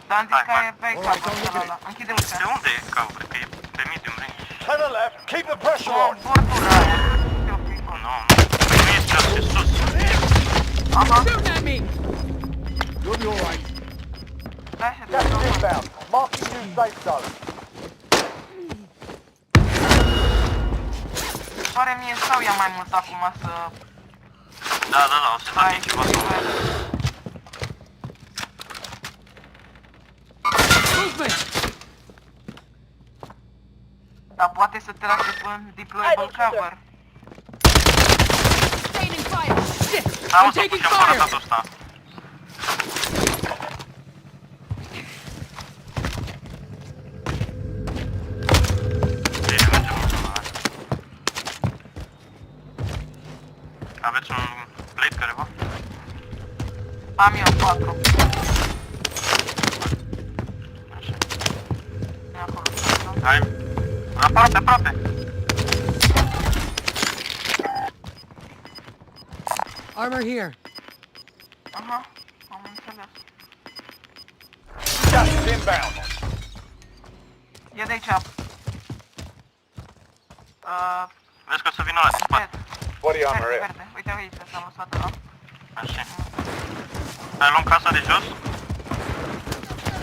Dar am zis că e pe cover ăla. Închide ușa. De unde e cover? Că e pe medium range. To the left. Keep the pressure on. Bordura aia. Nu, nu e jos, e sus. Aha. Shooting at me. You'll be alright. Da, și Gas is inbound. Marking new safe zone. pare mie sau ia mai mult acum să... Da, o să dau din ceva sau... Dar poate să trage până deployable cover. Am să pușem fără datul ăsta. Bine, mergem în zona aia. Aveți un plate careva? Am eu 4. Așa. E acolo. Hai. Aproape. Armor here. Aha, am înțeles. Gas is inbound. E de aici. Vezi că o să vină ăla din spate. Body armor here. Verde. Uite aici, s-a lăsat ăla. Așa. Hai, luăm casa de jos?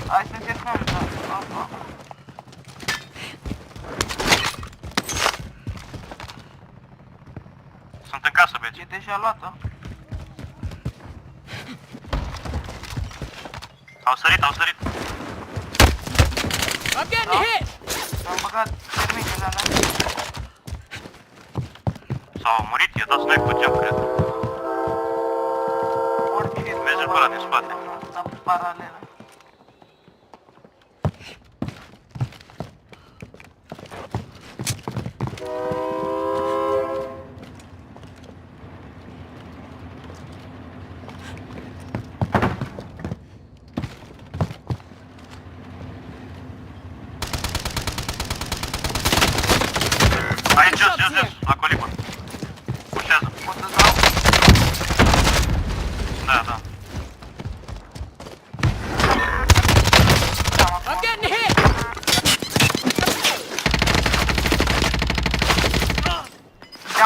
Hai să încercăm, da. Opa. Sunt în casă, băieți. E deja luată. Au sărit. I'm getting hit! Am băgat termitele alea. S-au murit, i-a dat sniper pe geam, cred. Merge pe ăla din spate. Paralelă.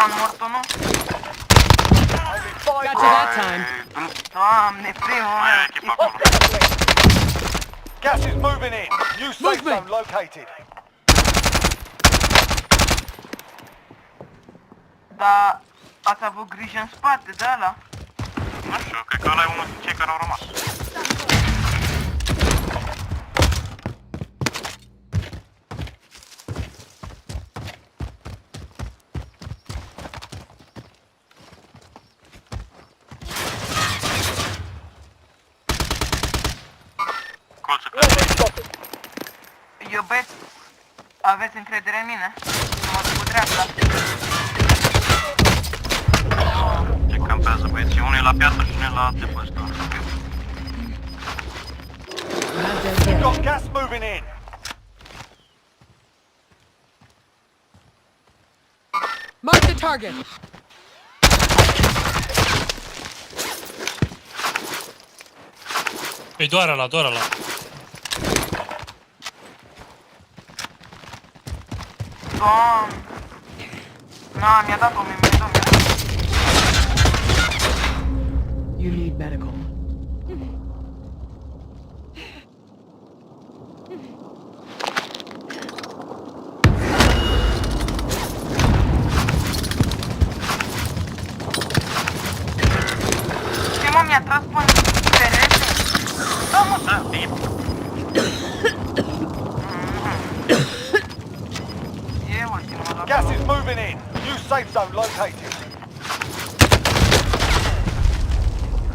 Down mortul, nu? Got you that time. Doamne, primul meu. Gas is moving in. New safe zone located. Dar ați avut grijă în spate de ăla? Nu știu, cred că ăla e unul din cei care au rămas. Iubeți, aveți încredere în mine? Mă duc cu dreapta. Ce campează băieții, unul e la piață și unul e la depozitor. We've got gas moving in. Mark the target. E doar ăla, doar ăla. Doamne. Na, mi-a dat-o, mi-a dat. You need medical. Ce mă, mi-a tras până perete? Da, mă, Da, bine. e ultimul la Gas is moving in. New safe zone located.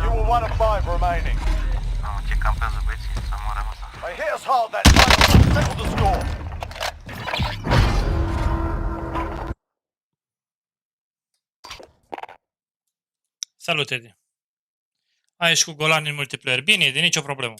You were 1 of 5 remaining. Mamă, ce campează băieții, să moară ăsta. They hit us hard that time. Settle the score. Salut, Eddie. Ai ești cu golani în multiplayer. Bine, de nicio problemă.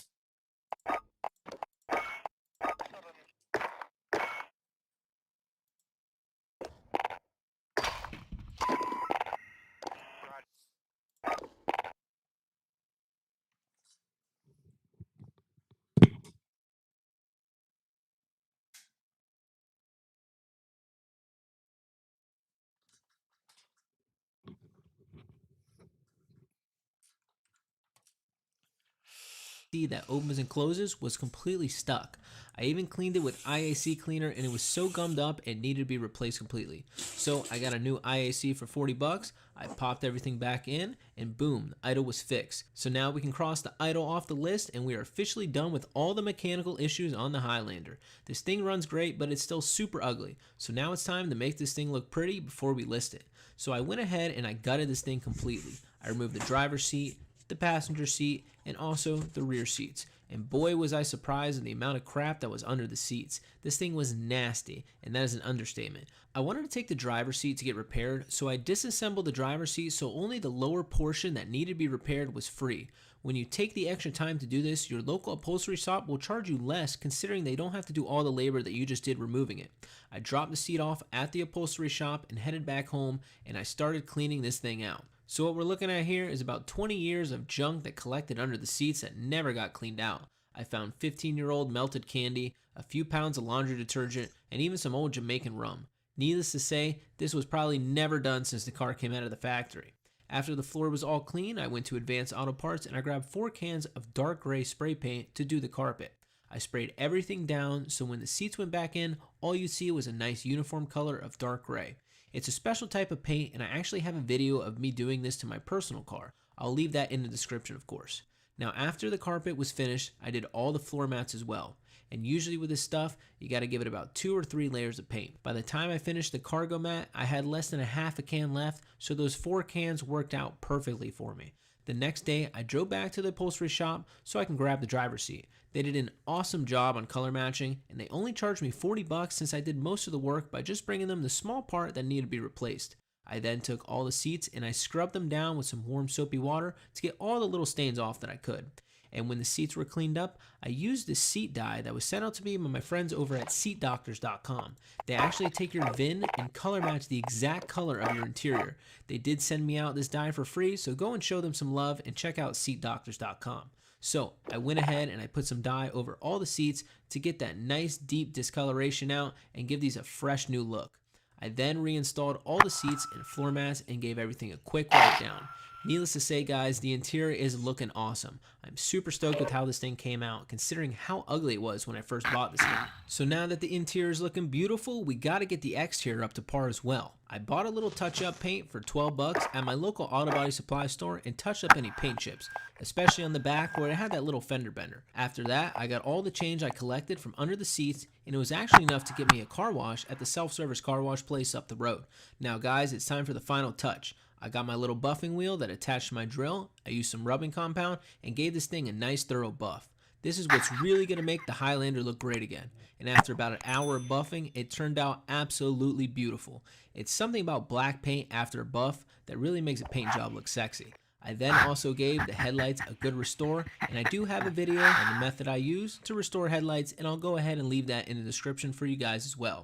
That opens and closes was completely stuck. I even cleaned it with IAC cleaner and it was so gummed up it needed to be replaced completely. So I got a new IAC for 40 bucks. I popped everything back in and boom, the idle was fixed. So now we can cross the idle off the list and we are officially done with all the mechanical issues on the Highlander. This thing runs great, but it's still super ugly. So now it's time to make this thing look pretty before we list it. So I went ahead and I gutted this thing completely. I removed the driver's seat, the passenger seat, and also the rear seats. And boy was I surprised at the amount of crap that was under the seats. This thing was nasty, and that is an understatement. I wanted to take the driver's seat to get repaired, so I disassembled the driver's seat so only the lower portion that needed to be repaired was free. When you take the extra time to do this, your local upholstery shop will charge you less considering they don't have to do all the labor that you just did removing it. I dropped the seat off at the upholstery shop and headed back home, and I started cleaning this thing out. So what we're looking at here is about 20 years of junk that collected under the seats that never got cleaned out. I found 15-year-old melted candy, a few pounds of laundry detergent, and even some old Jamaican rum. Needless to say, this was probably never done since the car came out of the factory. After the floor was all clean, I went to Advanced Auto Parts and I grabbed 4 cans of dark gray spray paint to do the carpet. I sprayed everything down so when the seats went back in, all you'd see was a nice uniform color of dark gray. It's a special type of paint and I actually have a video of me doing this to my personal car. I'll leave that in the description, of course. Now after the carpet was finished, I did all the floor mats as well. And usually with this stuff, you gotta give it about 2 or 3 layers of paint. By the time I finished the cargo mat, I had less than a half a can left, so those 4 cans worked out perfectly for me. The next day, I drove back to the upholstery shop so I can grab the driver's seat. They did an awesome job on color matching, and they only charged me 40 bucks since I did most of the work by just bringing them the small part that needed to be replaced. I then took all the seats and I scrubbed them down with some warm soapy water to get all the little stains off that I could. And when the seats were cleaned up, I used this seat dye that was sent out to me by my friends over at seatdoctors.com. They actually take your VIN and color match the exact color of your interior. They did send me out this dye for free, so go and show them some love and check out seatdoctors.com. So I went ahead and I put some dye over all the seats to get that nice deep discoloration out and give these a fresh new look. I then reinstalled all the seats and floor mats and gave everything a quick wipe down. Needless to say, guys, the interior is looking awesome. I'm super stoked with how this thing came out, considering how ugly it was when I first bought this thing. So now that the interior is looking beautiful, we gotta get the exterior up to par as well. I bought a little touch-up paint for 12 bucks at my local auto body supply store and touched up any paint chips, especially on the back where it had that little fender bender. After that, I got all the change I collected from under the seats, and it was actually enough to get me a car wash at the self-service car wash place up the road. Now guys, it's time for the final touch. I got my little buffing wheel that attached to my drill, I used some rubbing compound, and gave this thing a nice thorough buff. This is what's really going to make the Highlander look great again. And after about an hour of buffing, it turned out absolutely beautiful. It's something about black paint after a buff that really makes a paint job look sexy. I then also gave the headlights a good restore, and I do have a video on the method I use to restore headlights, and I'll go ahead and leave that in the description for you guys as well.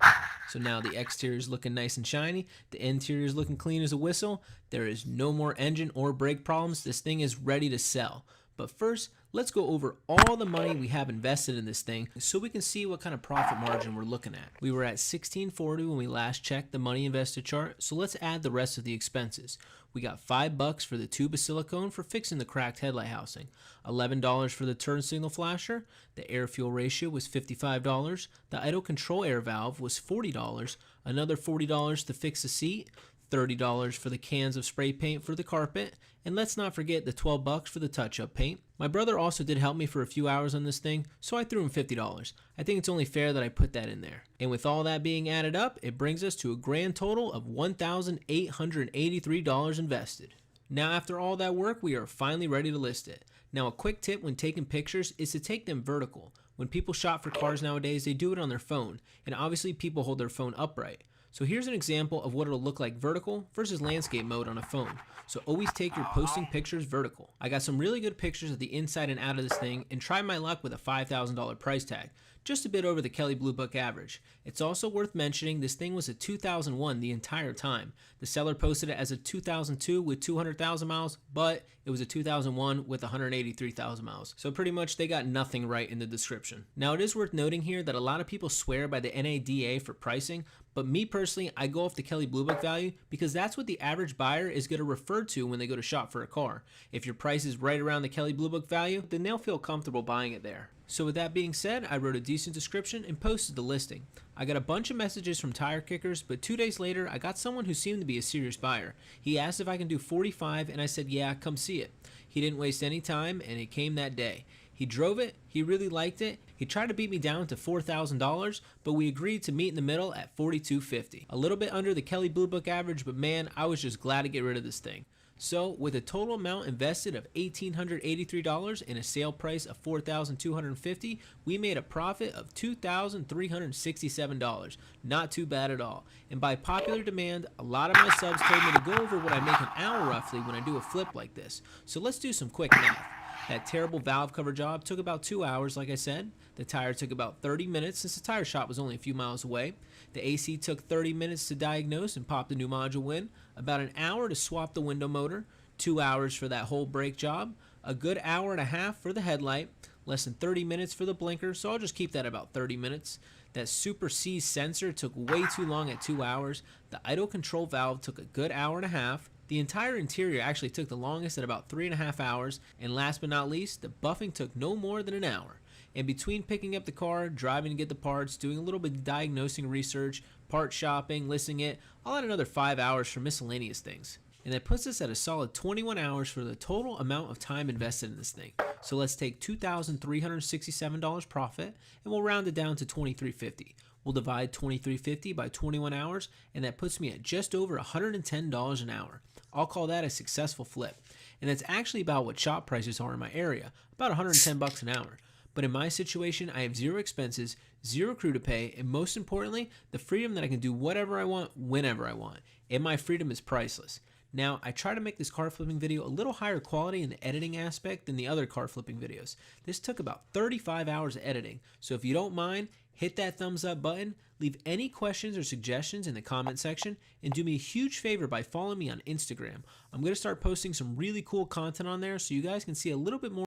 So now the exterior is looking nice and shiny, the interior is looking clean as a whistle, there is no more engine or brake problems, this thing is ready to sell. But first, let's go over all the money we have invested in this thing so we can see what kind of profit margin we're looking at. We were at $16.40 when we last checked the money invested chart, so let's add the rest of the expenses. We got $5 for the tube of silicone for fixing the cracked headlight housing, $11 for the turn signal flasher, the air fuel ratio was $55, the idle control air valve was $40, another $40 to fix the seat, $30 for the cans of spray paint for the carpet, and let's not forget the $12 for the touch-up paint. My brother also did help me for a few hours on this thing, so I threw him $50. I think it's only fair that I put that in there. And with all that being added up, it brings us to a grand total of $1,883 invested. Now after all that work, we are finally ready to list it. Now a quick tip when taking pictures is to take them vertical. When people shop for cars nowadays, they do it on their phone, and obviously people hold their phone upright. So here's an example of what it'll look like vertical versus landscape mode on a phone. So always take your posting pictures vertical. I got some really good pictures of the inside and out of this thing and tried my luck with a $5,000 price tag, just a bit over the Kelley Blue Book average. It's also worth mentioning this thing was a 2001 the entire time. The seller posted it as a 2002 with 200,000 miles, but it was a 2001 with 183,000 miles. So pretty much they got nothing right in the description. Now it is worth noting here that a lot of people swear by the NADA for pricing, but me personally, I go off the Kelley Blue Book value because that's what the average buyer is going to refer to when they go to shop for a car. If your price is right around the Kelley Blue Book value, then they'll feel comfortable buying it there. So with that being said, I wrote a decent description and posted the listing. I got a bunch of messages from tire kickers, but 2 days later, I got someone who seemed to be a serious buyer. He asked if I can do 45, and I said, yeah, come see it. He didn't waste any time, and it came that day. He drove it, he really liked it, he tried to beat me down to $4,000, but we agreed to meet in the middle at $4,250. A little bit under the Kelley Blue Book average, but man, I was just glad to get rid of this thing. So with a total amount invested of $1,883 and a sale price of $4,250, we made a profit of $2,367. Not too bad at all. And by popular demand, a lot of my subs told me to go over what I make an hour roughly when I do a flip like this. So let's do some quick math. That terrible valve cover job took about 2 hours, like I said. The tire took about 30 minutes since the tire shop was only a few miles away. The AC took 30 minutes to diagnose and pop the new module in. About an hour to swap the window motor. 2 hours for that whole brake job. A good hour and a half for the headlight. Less than 30 minutes for the blinker, so I'll just keep that about 30 minutes. That Super C sensor took way too long at 2 hours. The idle control valve took a good hour and a half. The entire interior actually took the longest at about 3.5 hours, and last but not least, the buffing took no more than an hour. And between picking up the car, driving to get the parts, doing a little bit of diagnosing research, part shopping, listing it, I'll add another 5 hours for miscellaneous things. And that puts us at a solid 21 hours for the total amount of time invested in this thing. So let's take $2,367 profit, and we'll round it down to $2,350. We'll divide $2,350 by 21 hours, and that puts me at just over $110 an hour. I'll call that a successful flip. And that's actually about what shop prices are in my area, about $110 an hour. But in my situation, I have zero expenses, zero crew to pay, and most importantly, the freedom that I can do whatever I want, whenever I want. And my freedom is priceless. Now, I try to make this car flipping video a little higher quality in the editing aspect than the other car flipping videos. This took about 35 hours of editing, so if you don't mind, hit that thumbs up button, leave any questions or suggestions in the comment section, and do me a huge favor by following me on Instagram. I'm going to start posting some really cool content on there so you guys can see a little bit more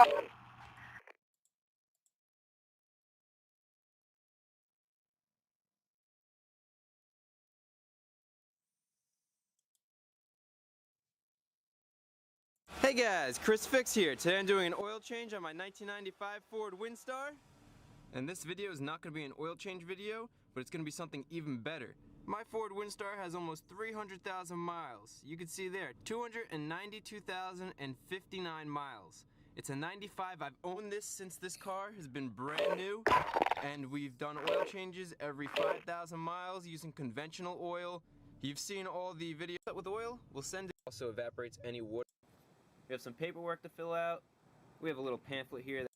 Hey guys, Chris Fix here. Today I'm doing an oil change on my 1995 Ford Windstar. And this video is not going to be an oil change video, but it's going to be something even better. My Ford Windstar has almost 300,000 miles. You can see there, 292,059 miles. It's a 95. I've owned this since this car has been brand new. And we've done oil changes every 5,000 miles using conventional oil. You've seen all the videos with oil. We'll send it. Also evaporates any water. We have some paperwork to fill out. We have a little pamphlet here.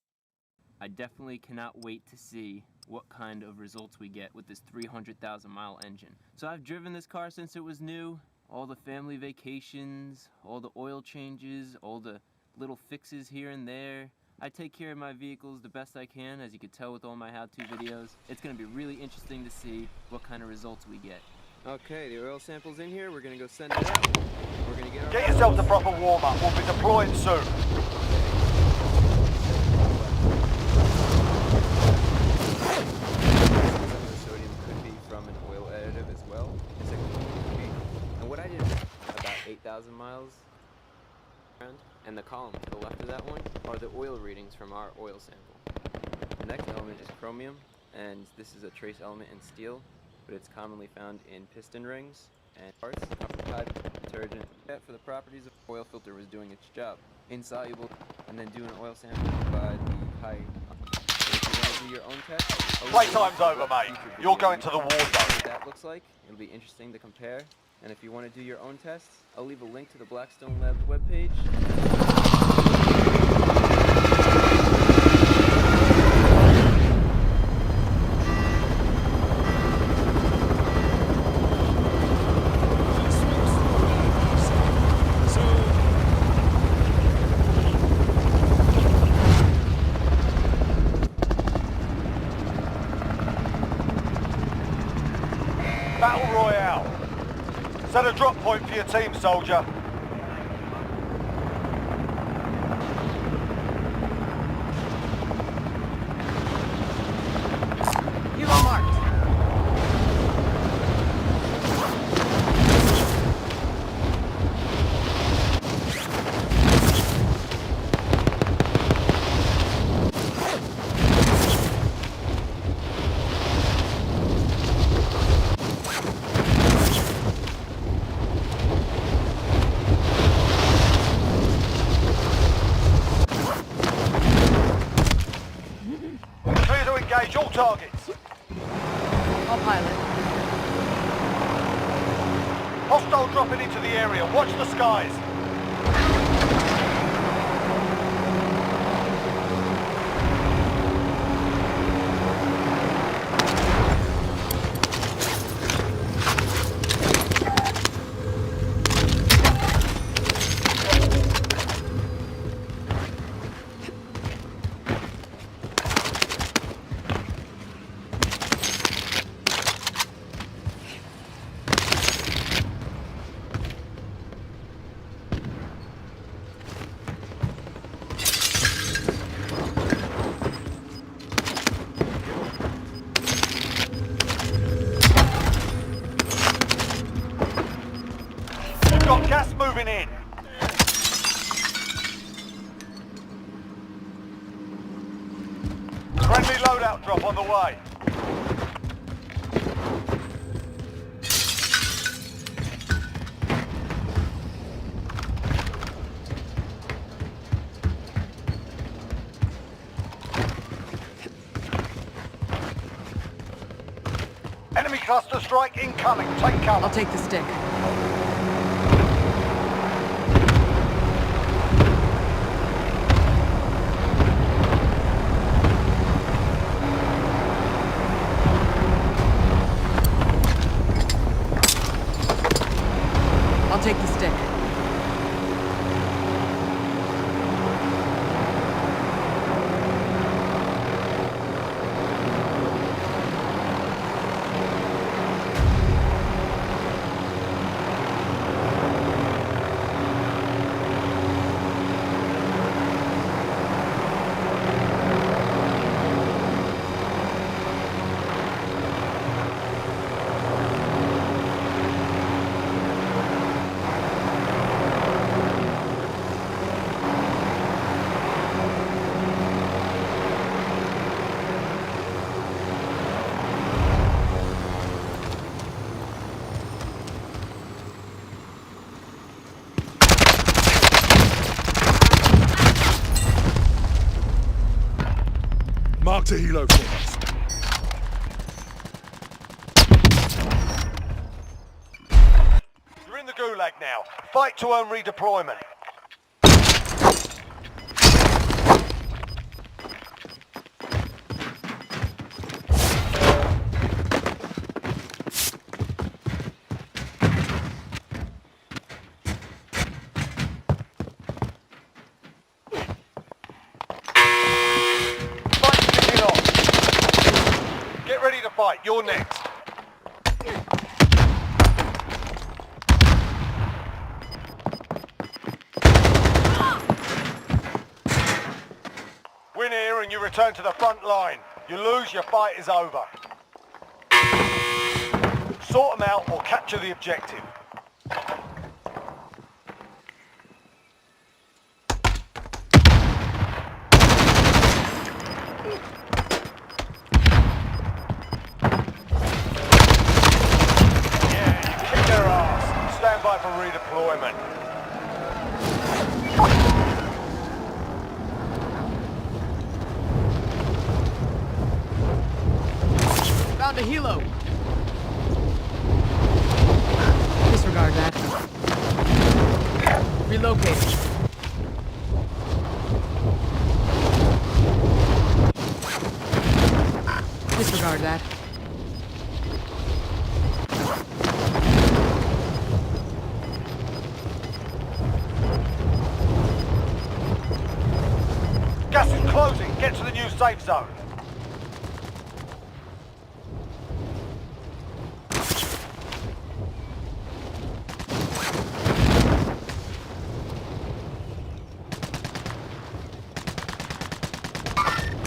I definitely cannot wait to see what kind of results we get with this 300,000 mile engine. So I've driven this car since it was new. All the family vacations, all the oil changes, all the little fixes here and there. I take care of my vehicles the best I can, as you can tell with all my how-to videos. It's going to be really interesting to see what kind of results we get. Okay, the oil sample's in here. We're going to go send it out. We're going to Get yourself the proper warm-up. We'll be deploying soon. From an oil additive as well. And what I did about 8,000 miles, and the column to the left of that one are the oil readings from our oil sample. The next element is chromium, and this is a trace element in steel, but it's commonly found in piston rings and parts. Copper pipe, detergent. For the properties of the oil filter was doing its job. Insoluble, and then do an oil sample by the high. Do your own test. Playtime's over, mate. You're going to the war zone. What that looks like. It'll be interesting to compare. And if you want to do your own tests, I'll leave a link to the Blackstone Labs webpage. Battle Royale. Set a drop point for your team, soldier. Helo marked. Clear to engage all targets. I'll pilot. Hostile dropping into the area. Watch the skies. Got gas moving in. Friendly loadout drop on the way. Enemy cluster strike incoming. Take cover. I'll take the stick. I'll take the stick. Marked a helo for us. You're in the gulag now. Fight to earn redeployment. Fight's kicking off. Get ready to fight. You're next. Win here and you return to the front line. You lose, your fight is over. Sort them out or capture the objective. Yeah, you kick their ass. Stand by for redeployment. Found a helo. Disregard that. Relocating. Disregard that. Gas is closing. Get to the new safe zone.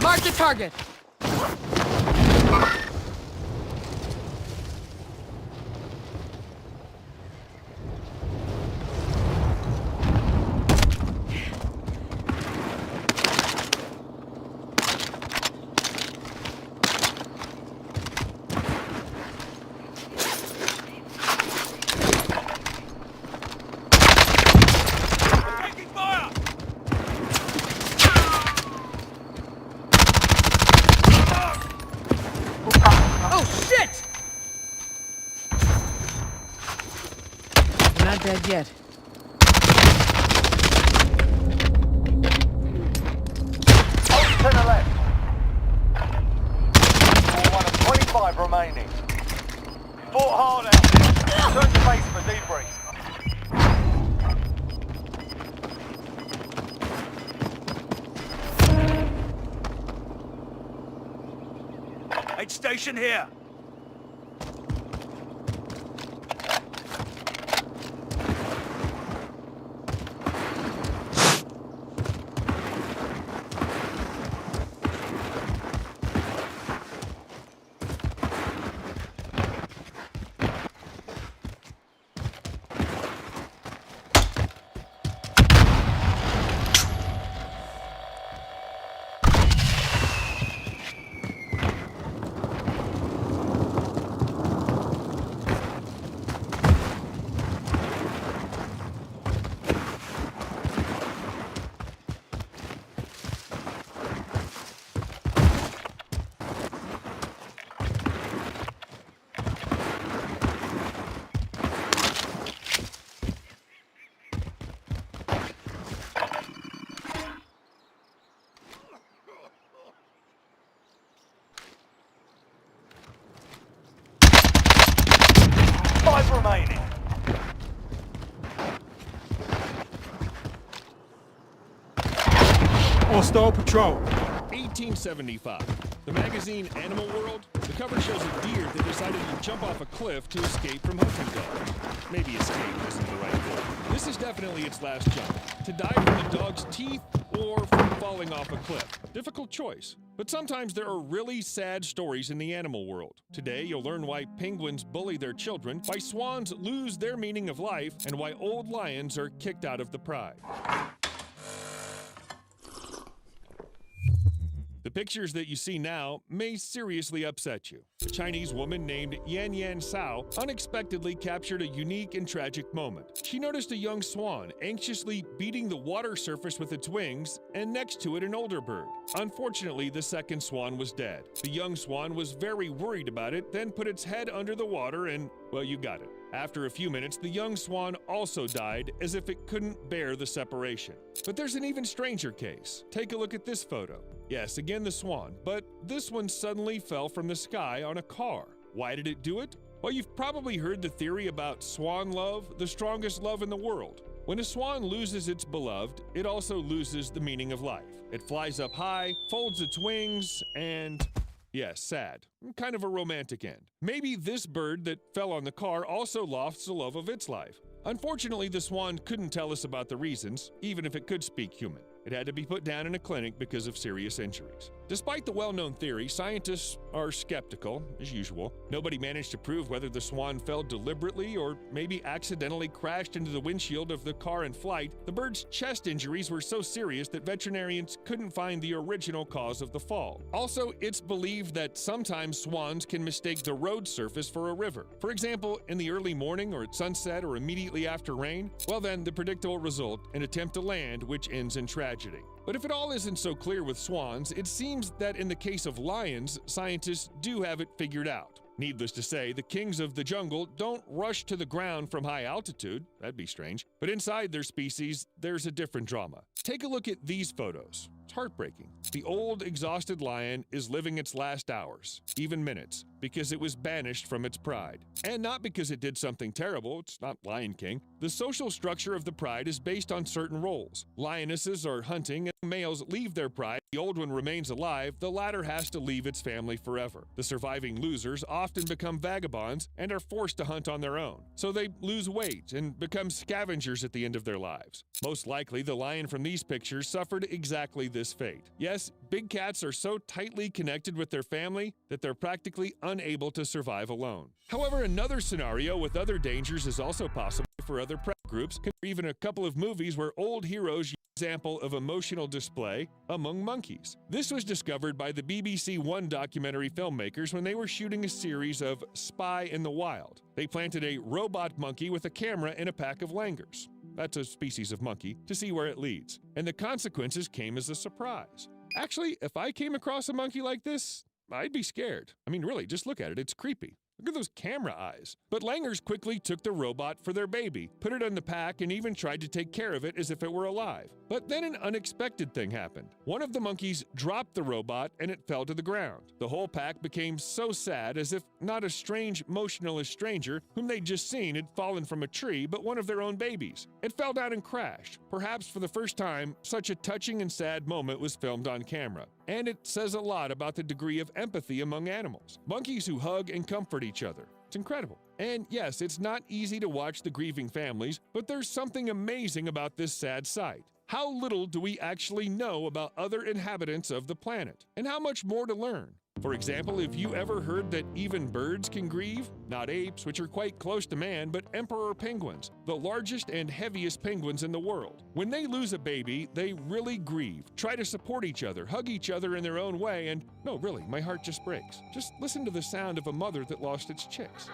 Mark the target. Oh shit! We're not dead yet. Only 10 are left. You're one of 25 remaining. Fought hard out there. Turn to base for debrief. Aid station here. Five remaining. Hostile patrol. 1875. The magazine Animal World. The cover shows a deer that decided to jump off a cliff to escape from hunting dogs. Maybe escape isn't the right word. This is definitely its last jump. To die from the dog's teeth or from falling off a cliff. Difficult choice. But sometimes there are really sad stories in the animal world. Today, you'll learn why penguins bully their children, why swans lose their meaning of life, and why old lions are kicked out of the pride. The Pictures that you see now may seriously upset you. A Chinese woman named Yan Yan Sao unexpectedly captured a unique and tragic moment. She noticed a young swan anxiously beating the water surface with its wings, and next to it an older bird. Unfortunately, the second swan was dead. The young swan was very worried about it, then put its head under the water and, well, you got it. After a few minutes, the young swan also died, as if it couldn't bear the separation. But there's an even stranger case. Take a look at this photo. Yes, again the swan, but this one suddenly fell from the sky on a car. Why did it do it? Well, you've probably heard the theory about swan love, the strongest love in the world. When a swan loses its beloved, it also loses the meaning of life. It flies up high, folds its wings, and... yes, sad. Kind of a romantic end. Maybe this bird that fell on the car also lost the love of its life. Unfortunately, the swan couldn't tell us about the reasons, even if it could speak human. It had to be put down in a clinic because of serious injuries. Despite the well-known theory, scientists are skeptical, as usual. Nobody managed to prove whether the swan fell deliberately or maybe accidentally crashed into the windshield of the car in flight. The bird's chest injuries were so serious that veterinarians couldn't find the original cause of the fall. Also, it's believed that sometimes swans can mistake the road surface for a river. For example, in the early morning or at sunset or immediately after rain, well then, the predictable result, an attempt to land which ends in tragedy. But if it all isn't so clear with swans, it seems that in the case of lions, scientists do have it figured out. Needless to say, the kings of the jungle don't rush to the ground from high altitude. That'd be strange. But inside their species, there's a different drama. Take a look at these photos. It's heartbreaking. The old, exhausted lion is living its last hours, even minutes, because it was banished from its pride. And not because it did something terrible, it's not Lion King. The social structure of the pride is based on certain roles. Lionesses are hunting, and males leave their pride. The old one remains alive, the latter has to leave its family forever. The surviving losers often become vagabonds and are forced to hunt on their own. So they lose weight and become scavengers at the end of their lives. Most likely, the lion from these pictures suffered exactly this fate. Yes, big cats are so tightly connected with their family that they're practically unable to survive alone. However, another scenario with other dangers is also possible for other prey groups, or even a couple of movies where old heroes use example of emotional display among monkeys. This was discovered by the BBC One documentary filmmakers when they were shooting a series of Spy in the Wild. They planted a robot monkey with a camera in a pack of langurs. That's a species of monkey, to see where it leads. And the consequences came as a surprise. Actually, if I came across a monkey like this, I'd be scared. I mean, really, just look at it. It's creepy. Look at those camera eyes. But langurs quickly took the robot for their baby, put it in the pack, and even tried to take care of it as if it were alive. But then an unexpected thing happened. One of the monkeys dropped the robot and it fell to the ground. The whole pack became so sad, as if not a strange, motionless stranger whom they'd just seen had fallen from a tree, but one of their own babies. It fell down and crashed. Perhaps for the first time, such a touching and sad moment was filmed on camera. And it says a lot about the degree of empathy among animals. Monkeys who hug and comfort each other. It's incredible. And yes, it's not easy to watch the grieving families, but there's something amazing about this sad sight. How little do we actually know about other inhabitants of the planet, and how much more to learn? For example, have you ever heard that even birds can grieve? Not apes, which are quite close to man, but emperor penguins, the largest and heaviest penguins in the world. When they lose a baby, they really grieve, try to support each other, hug each other in their own way, and no, really, my heart just breaks. Just listen to the sound of a mother that lost its chicks.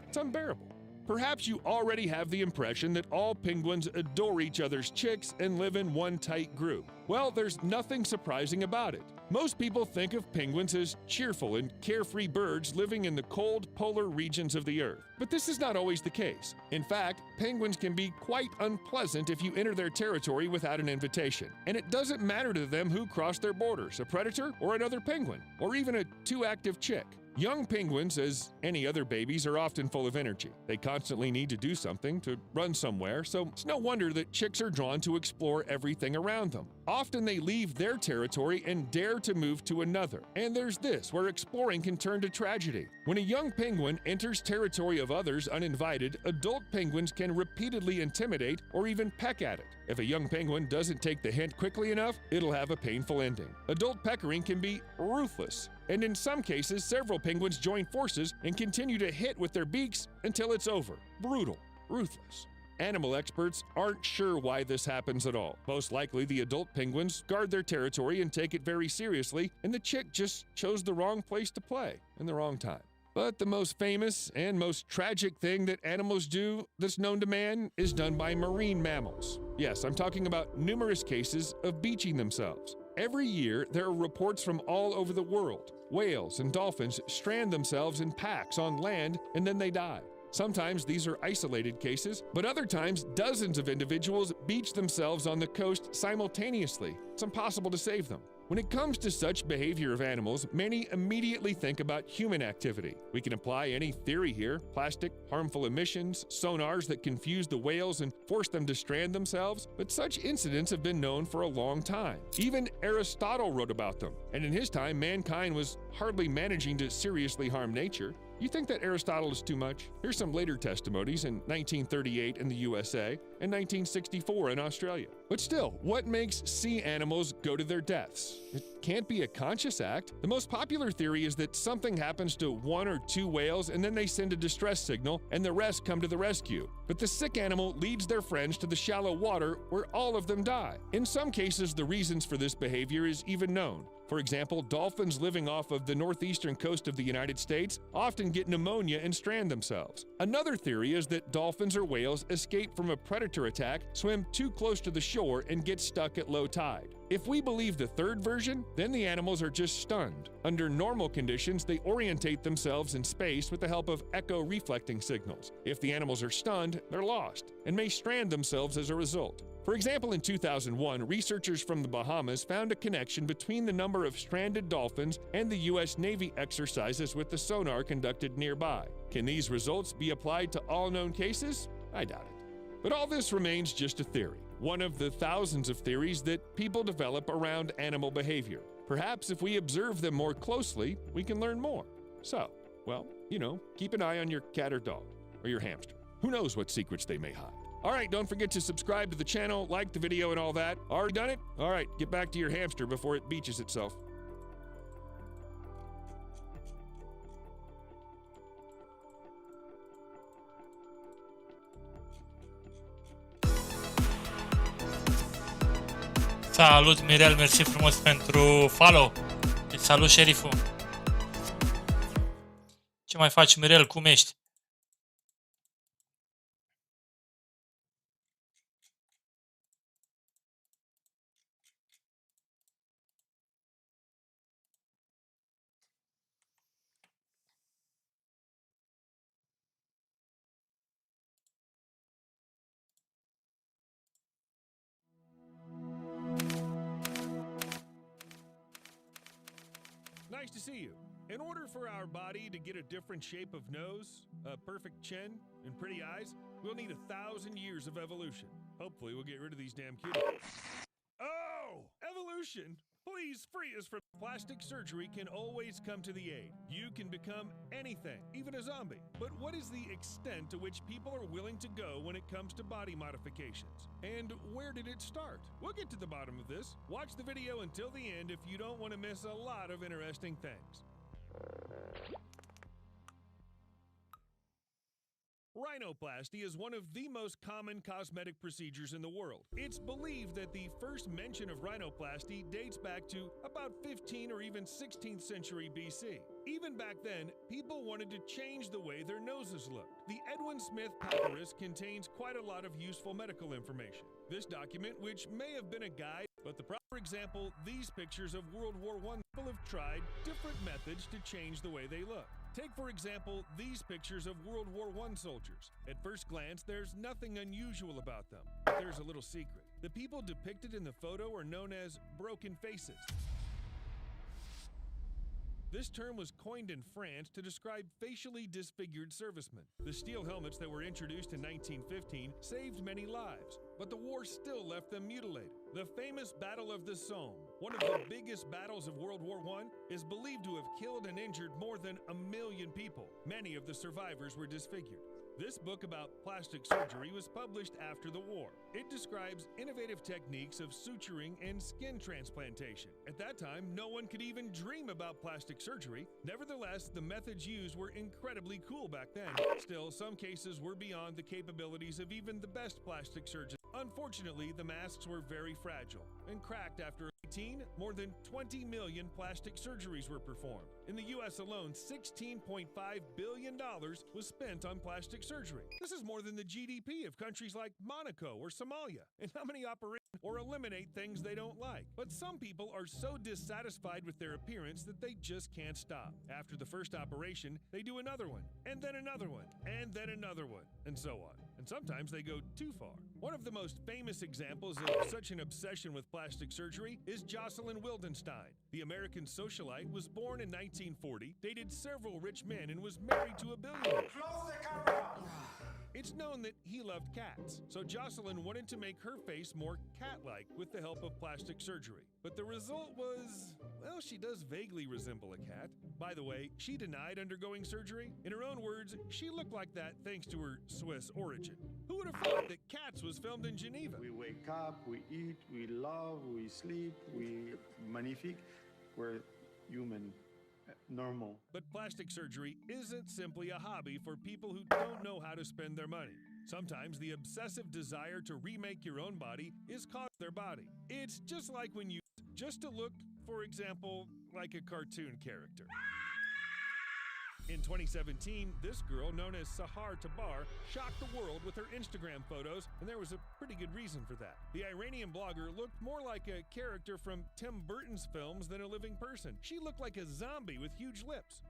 It's unbearable. Perhaps you already have the impression that all penguins adore each other's chicks and live in one tight group. Well, there's nothing surprising about it. Most people think of penguins as cheerful and carefree birds living in the cold polar regions of the Earth. But this is not always the case. In fact, penguins can be quite unpleasant if you enter their territory without an invitation. And it doesn't matter to them who crossed their borders, a predator or another penguin, or even a too active chick. Young penguins, as any other babies, are often full of energy. They constantly need to do something, to run somewhere, so it's no wonder that chicks are drawn to explore everything around them. Often they leave their territory and dare to move to another. And there's this, where exploring can turn to tragedy. When a young penguin enters territory of others uninvited, adult penguins can repeatedly intimidate or even peck at it. If a young penguin doesn't take the hint quickly enough, it'll have a painful ending. Adult peckering can be ruthless. And in some cases, several penguins join forces and continue to hit with their beaks until it's over. Brutal. Ruthless. animal experts aren't sure why this happens at all. Most likely, the adult penguins guard their territory and take it very seriously, and the chick just chose the wrong place to play in the wrong time. But the most famous and most tragic thing that animals do that's known to man is done by marine mammals. Yes, I'm talking about numerous cases of beaching themselves. Every year, there are reports from all over the world. Whales and dolphins strand themselves in packs on land and then they die. Sometimes these are isolated cases, but other times dozens of individuals beach themselves on the coast simultaneously. It's impossible to save them. When it comes to such behavior of animals, many immediately think about human activity. We can apply any theory here: plastic, harmful emissions, sonars that confuse the whales and force them to strand themselves, but such incidents have been known for a long time. Even Aristotle wrote about them, and in his time, mankind was hardly managing to seriously harm nature. You think that Aristotle is too much? Here's some later testimonies in 1938 in the USA and 1964 in Australia. But still, what makes sea animals go to their deaths? It can't be a conscious act. The most popular theory is that something happens to one or two whales and then they send a distress signal and the rest come to the rescue. But the sick animal leads their friends to the shallow water where all of them die. In some cases, the reasons for this behavior is even known. For example, dolphins living off of the northeastern coast of the United States often get pneumonia and strand themselves. Another theory is that dolphins or whales escape from a predator attack, swim too close to the shore, and get stuck at low tide. If we believe the third version, then the animals are just stunned. Under normal conditions, they orientate themselves in space with the help of echo-reflecting signals. If the animals are stunned, they're lost and may strand themselves as a result. For example, in 2001, researchers from the Bahamas found a connection between the number of stranded dolphins and the U.S. Navy exercises with the sonar conducted nearby. Can these results be applied to all known cases? I doubt it. But all this remains just a theory, one of the thousands of theories that people develop around animal behavior. Perhaps if we observe them more closely, we can learn more. So, well, keep an eye on your cat or dog, or your hamster. Who knows what secrets they may hide. All right, don't forget to subscribe to the channel, like the video and all that. Already done it? All right, get back to your hamster before it beaches itself. Salut Mirel, mersi frumos pentru follow. Salut șeriful. Ce mai faci, Mirel? Cum ești? Nice to see you. In order for our body to get a different shape of nose, a perfect chin, and pretty eyes, we'll need 1,000 years of evolution. Hopefully we'll get rid of these damn cuties. Oh! Evolution! Please free us from plastic surgery can always come to the aid. You can become anything, even a zombie. But what is the extent to which people are willing to go when it comes to body modifications? And where did it start? We'll get to the bottom of this. Watch the video until the end if you don't want to miss a lot of interesting things. Rhinoplasty is one of the most common cosmetic procedures in the world. It's believed that the first mention of rhinoplasty dates back to about 15th or even 16th century BC. Even back then, people wanted to change the way their noses looked. The Edwin Smith Papyrus contains quite a lot of useful medical information. This document, which may have been a guide, but for example, these pictures of World War I, people have tried different methods to change the way they look. Take, for example, these pictures of World War I soldiers. At first glance, there's nothing unusual about them. But there's a little secret. The people depicted in the photo are known as broken faces. This term was coined in France to describe facially disfigured servicemen. The steel helmets that were introduced in 1915 saved many lives, but the war still left them mutilated. The famous Battle of the Somme, one of the biggest battles of World War I, is believed to have killed and injured more than 1 million people. Many of the survivors were disfigured. This book about plastic surgery was published after the war. It describes innovative techniques of suturing and skin transplantation. At that time, no one could even dream about plastic surgery. Nevertheless, the methods used were incredibly cool back then. Still, some cases were beyond the capabilities of even the best plastic surgeons. Unfortunately, the masks were very fragile and cracked after 18. More than 20 million plastic surgeries were performed. In the US alone, $16.5 billion was spent on plastic surgery. This is more than the GDP of countries like Monaco or Somalia. And how many operate or eliminate things they don't like? But some people are so dissatisfied with their appearance that they just can't stop. After the first operation, they do another one, and then another one, and then another one, and so on. And sometimes they go too far. One of the most famous examples of such an obsession with plastic surgery is Jocelyn Wildenstein. The American socialite was born in 1940, dated several rich men, and was married to a billionaire. Close the camera! It's known that he loved cats, so Jocelyn wanted to make her face more cat-like with the help of plastic surgery. But the result was, well, she does vaguely resemble a cat. By the way, she denied undergoing surgery. In her own words, she looked like that thanks to her Swiss origin. Who would have thought that Cats was filmed in Geneva? We wake up, we eat, we love, we sleep, we magnifique. We're human. Normal. But plastic surgery isn't simply a hobby for people who don't know how to spend their money. Sometimes the obsessive desire to remake your own body is caught in their body. It's just like when you just to look, for example, like a cartoon character. In 2017, this girl, known as Sahar Tabar, shocked the world with her Instagram photos, and there was a pretty good reason for that. The Iranian blogger looked more like a character from Tim Burton's films than a living person. She looked like a zombie with huge lips.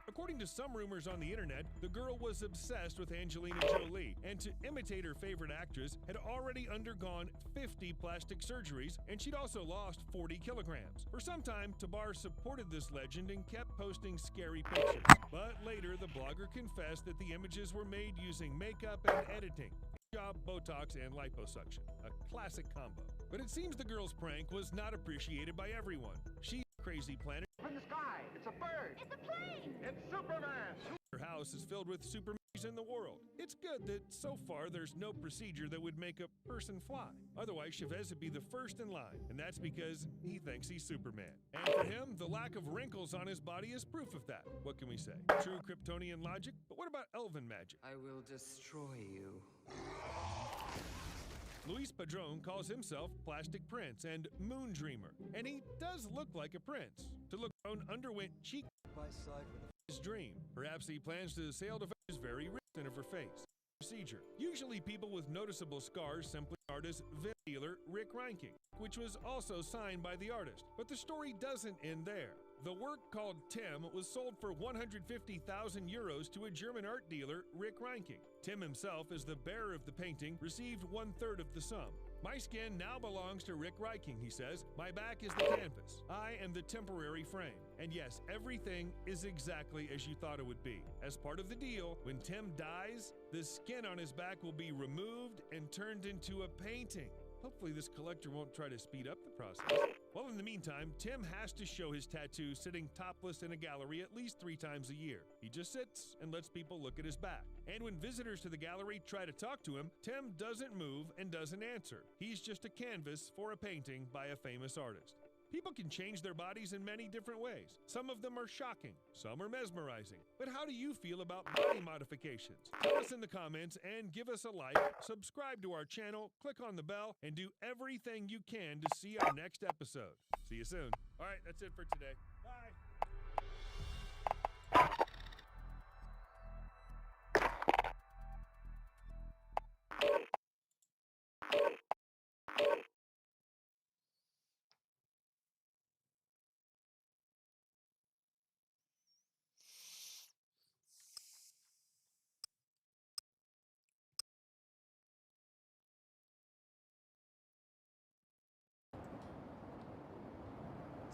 According to some rumors on the internet, the girl was obsessed with Angelina Jolie, and to imitate her favorite actress, had already undergone 50 plastic surgeries, and she'd also lost 40 kilograms. For some time, Tabar supported this legend and kept posting scary pictures. But later, the blogger confessed that the images were made using makeup and editing. Job, Botox, and liposuction. A classic combo. But it seems the girl's prank was not appreciated by everyone. She's a crazy planet. From the sky! It's a bird! It's a plane! It's Superman! Her house is filled with supermans in the world. It's good that so far there's no procedure that would make a person fly. Otherwise, Chavez would be the first in line, and that's because he thinks he's Superman. And for him, the lack of wrinkles on his body is proof of that. What can we say? True Kryptonian logic? But what about elven magic? I will destroy you. Luis Padron calls himself Plastic Prince and Moon Dreamer, and he does look like a prince. To look Padron underwent cheek My side with his dream. Perhaps he plans to sail to his very written of her face. Procedure. Usually people with noticeable scars simply artist Vin dealer Rick Reinking, which was also signed by the artist. But the story doesn't end there. The work, called Tim, was sold for 150,000 euros to a German art dealer, Rick Reinking. Tim himself, as the bearer of the painting, received 1/3 of the sum. My skin now belongs to Rick Reinking, he says. My back is the canvas. I am the temporary frame. And yes, everything is exactly as you thought it would be. As part of the deal, when Tim dies, the skin on his back will be removed and turned into a painting. Hopefully this collector won't try to speed up the process. Well, in the meantime, Tim has to show his tattoo sitting topless in a gallery at least 3 times a year. He just sits and lets people look at his back. And when visitors to the gallery try to talk to him, Tim doesn't move and doesn't answer. He's just a canvas for a painting by a famous artist. People can change their bodies in many different ways. Some of them are shocking, some are mesmerizing. But how do you feel about body modifications? Tell us in the comments and give us a like, subscribe to our channel, click on the bell, and do everything you can to see our next episode. See you soon. All right, that's it for today. Bye.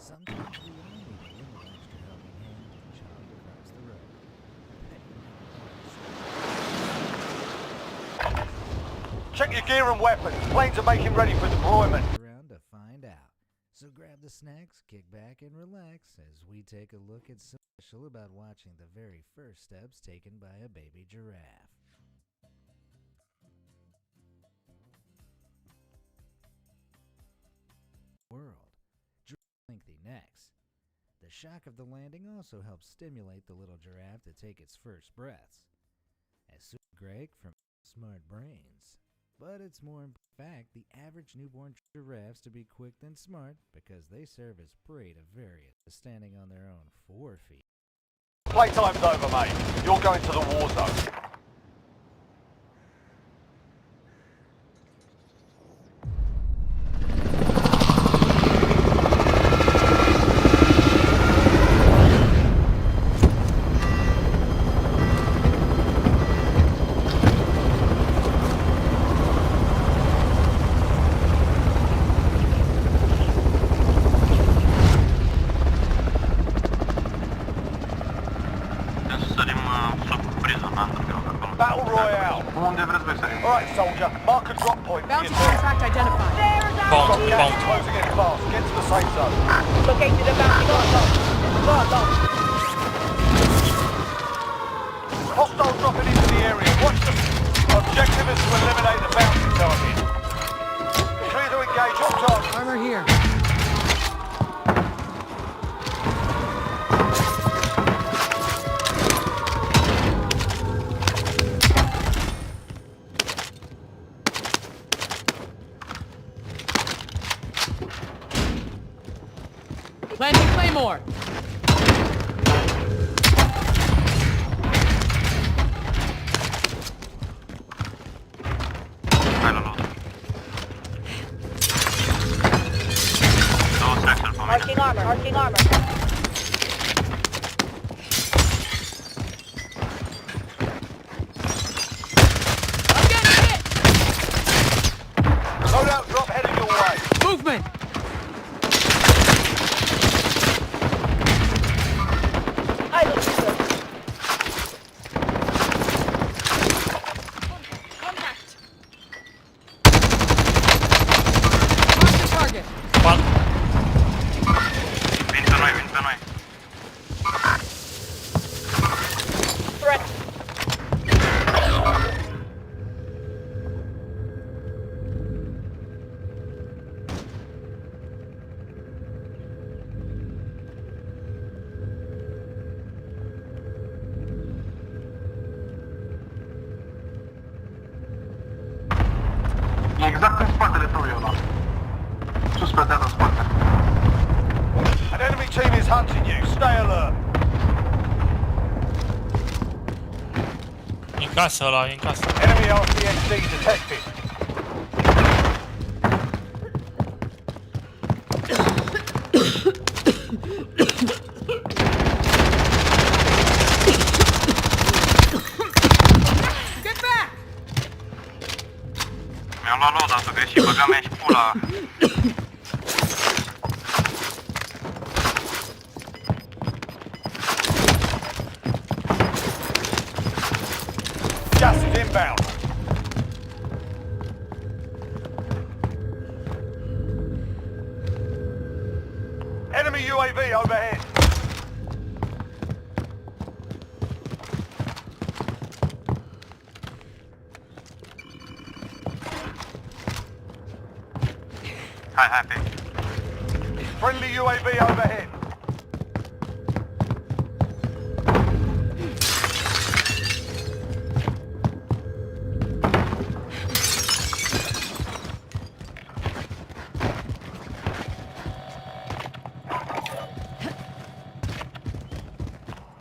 Sometimes we all need a little extra helping hand to jog across the road. Check your gear and weapons. Planes are making ready for deployment. Around to find out. So grab the snacks, kick back, and relax as we take a look at something special about watching the very first steps taken by a baby giraffe. World. Lengthy necks. The shock of the landing also helps stimulate the little giraffe to take its first breaths. As soon as Greg from Smart Brains. But it's more in fact the average newborn giraffes to be quick than smart because they serve as prey to various standing on their own 4 feet. Playtime's over, mate. You're going to the war zone. Battle Royale. Alright, soldier. Mark a drop point for your Bounty team. contract identified. Got gas closing in fast. Get to the safe zone. Located a bounty contract. Hostile dropping into the area. Watch them. Objective is to eliminate the bounty target. Clear to engage all targets. Armor here. Planting Claymore! Arcing armor, arcing armor. I'm getting hit! Loadout drop heading your way. Movement! I look good. Contact. Mark the target. Vin pe noi, vin pe noi. Threat. E exact în spatele tău e ăla. Sus pe deal în spate. An enemy team is hunting you. Stay alert. E în casă ăla, e în casă. Enemy RCXD detected. Get back! Mi-am luat loadout-ul greșit, băga mea și pula. Gas is inbound. Enemy UAV overhead. Hai, pe. Friendly UAV overhead.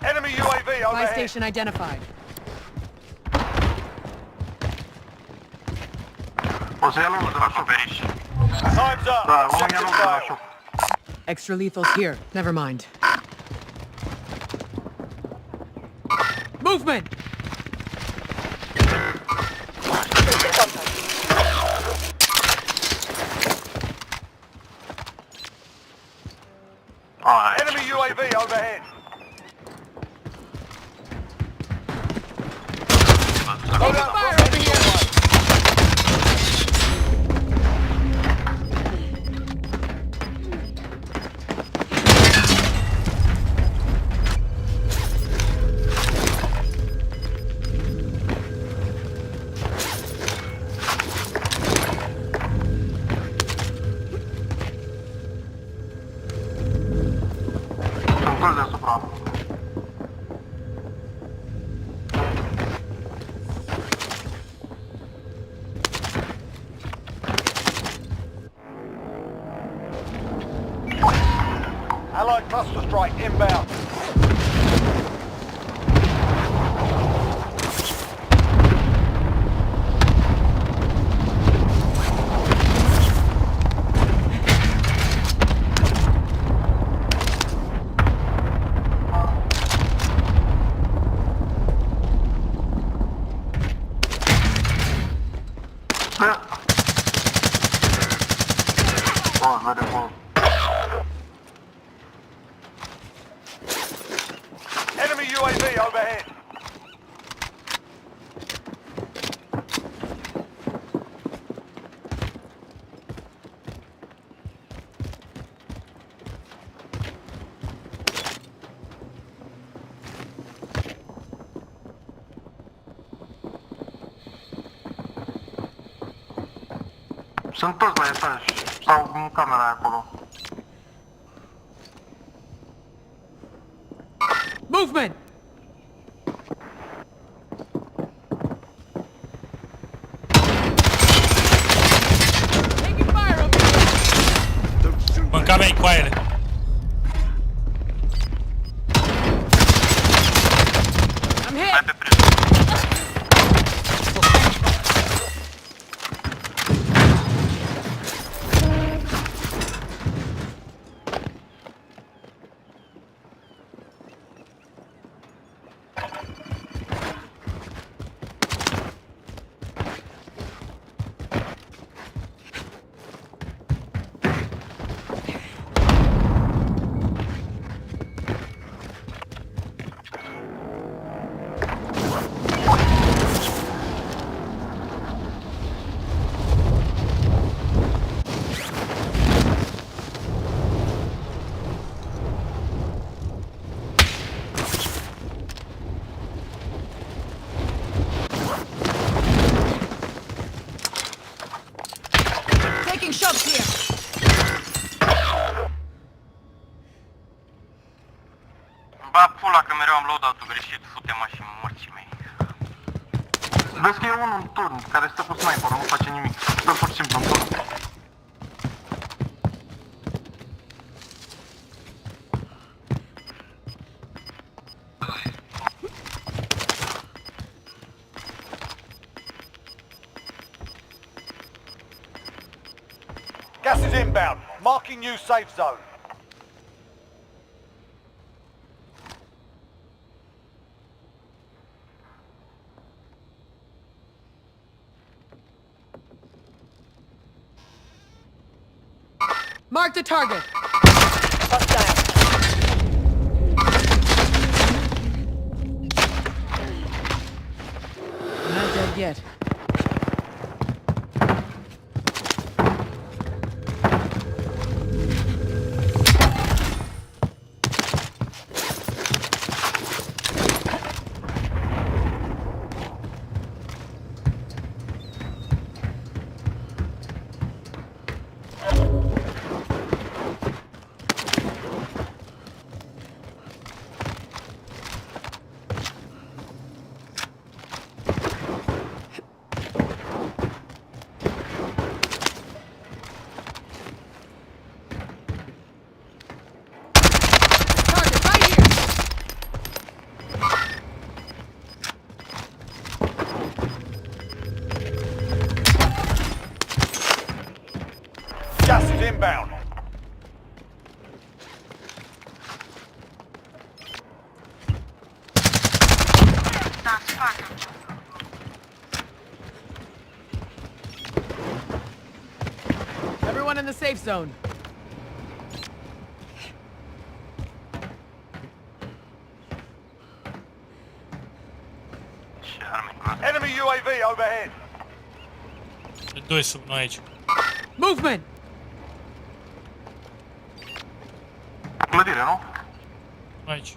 Enemy UAV Buy overhead. station identified. O să ia lungul de la acoperiș. Time's up. Da, o ia Objective lungul de la failed. șoc. Extra lethals here. Never mind. Movement! Enemy UAV overhead. Loadout fire drop over heading here. your way. Allied cluster strike inbound. Enemy UAV overhead. Sunt toți la etaj, sau în camera aia acolo. Movement! Taking fire over here! Mânca mea coaiele. I'm hit! Hai pe preț. Taking shots here! Ba pula că mereu am loadout-ul greșit, fute-mă și morții mei. Vezi că e unul în turn care stă cu sniperul, nu face nimic. Stă pur și simplu în turn. Gas is inbound. Marking new safe zone. Mark the target! Not dead yet. Target right here! Gas is inbound. Da, spate. Everyone in the safe zone. Ce arme groase. Enemy UAV overhead. De doi sub noi aici. Movement! Clădire, nu? Aici.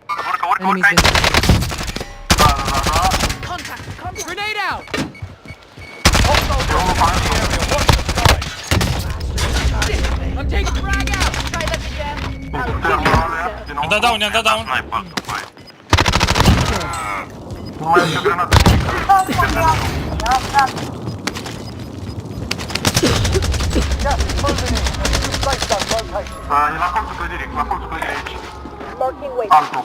Urcă, urcă, urcă Enemies aici. in. Da, da, da, da. Contact! Grenade out! Hostile drone in the area. Watch the sky. I'm taking frag out! Try that again. Putem alea, din Ne-am dat down, ne-am dat down. Sniper după aia. Nu mai este grenată nimic. Gas is moving in. New safe zone located. located. E la colțul clădirii, aici. Marking waypoint. Altul.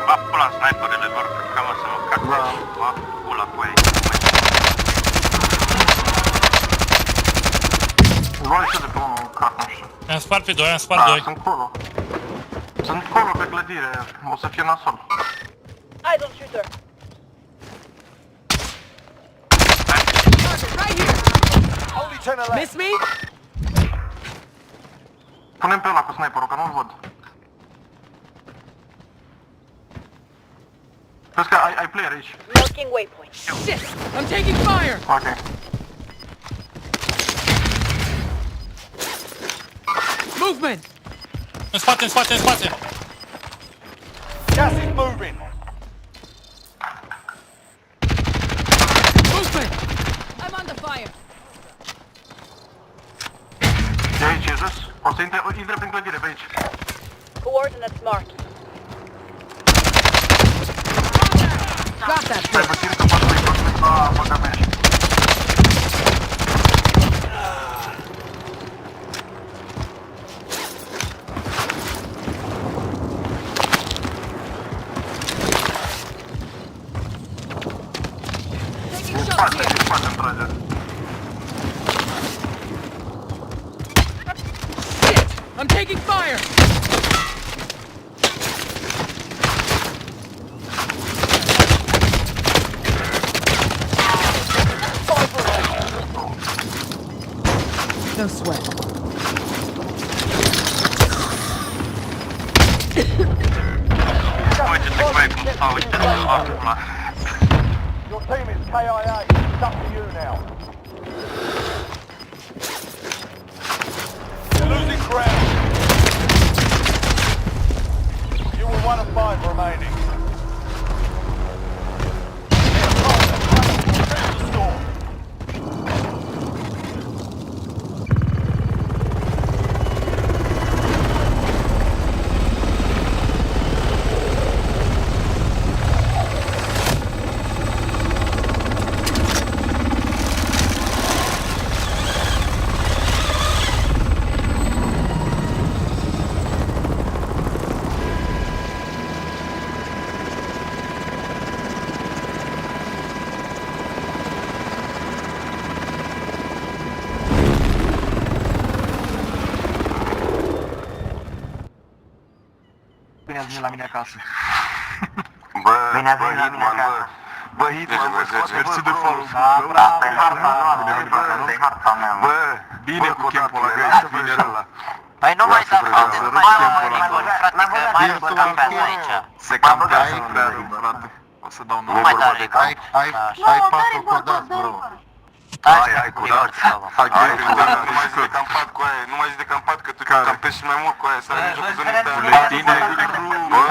Va pula sniperele vor căca mă să mă cac. Va pula cu ei. Voi și de pe unul crac, nu știu. Am spart pe 2, am spart 2. Sunt colo. Sunt colo pe clădire, o să fie nasol. Eyes on shooter. Right here. Only 10 left. Miss me? Punem pe ăla cu sniperul, că nu-l văd. Vezi că ai player aici. Marking waypoint. Shit! I'm taking fire! Ok. Movement! În spate, în spate, în spate! Gas is moving. Movement! I'm on the fire. De aici e jos. O să intre prin clădire pe aici. Coordinates marked. Got that Stai bitch! puțin că poate să-i tot la băga mea. Taking shots here. Din spate îmi trage. Shit! I'm taking fire! No sweat. Uite-te cu ei cum stau, uite-te spate, pula. Your team is KIA. It's up to you now. You're losing ground. You were 1 of 5 remaining. Bine ați venit la mine acasă. Bă, Bine ați venit la mine Hitman, acasă. bă, Hitman, bă, mersi de follow. Asta e harta noastră, asta e harta mea. Bă, bine cu campul ăla, găi, să vineri ăla. Păi nu mai Lasă, dați, frate, mai campul ăla. frate, că mai vă campează aici. Se campează prea rău, frate. O să dau Nu mai dau de camp. Ai patul codat, bro. Ai codat. Hai, nu mai zici de campat cu aia, nu mai zici de campat că tu campezi și mai mult cu aia, să ajungi o zonă de buletine. Bă,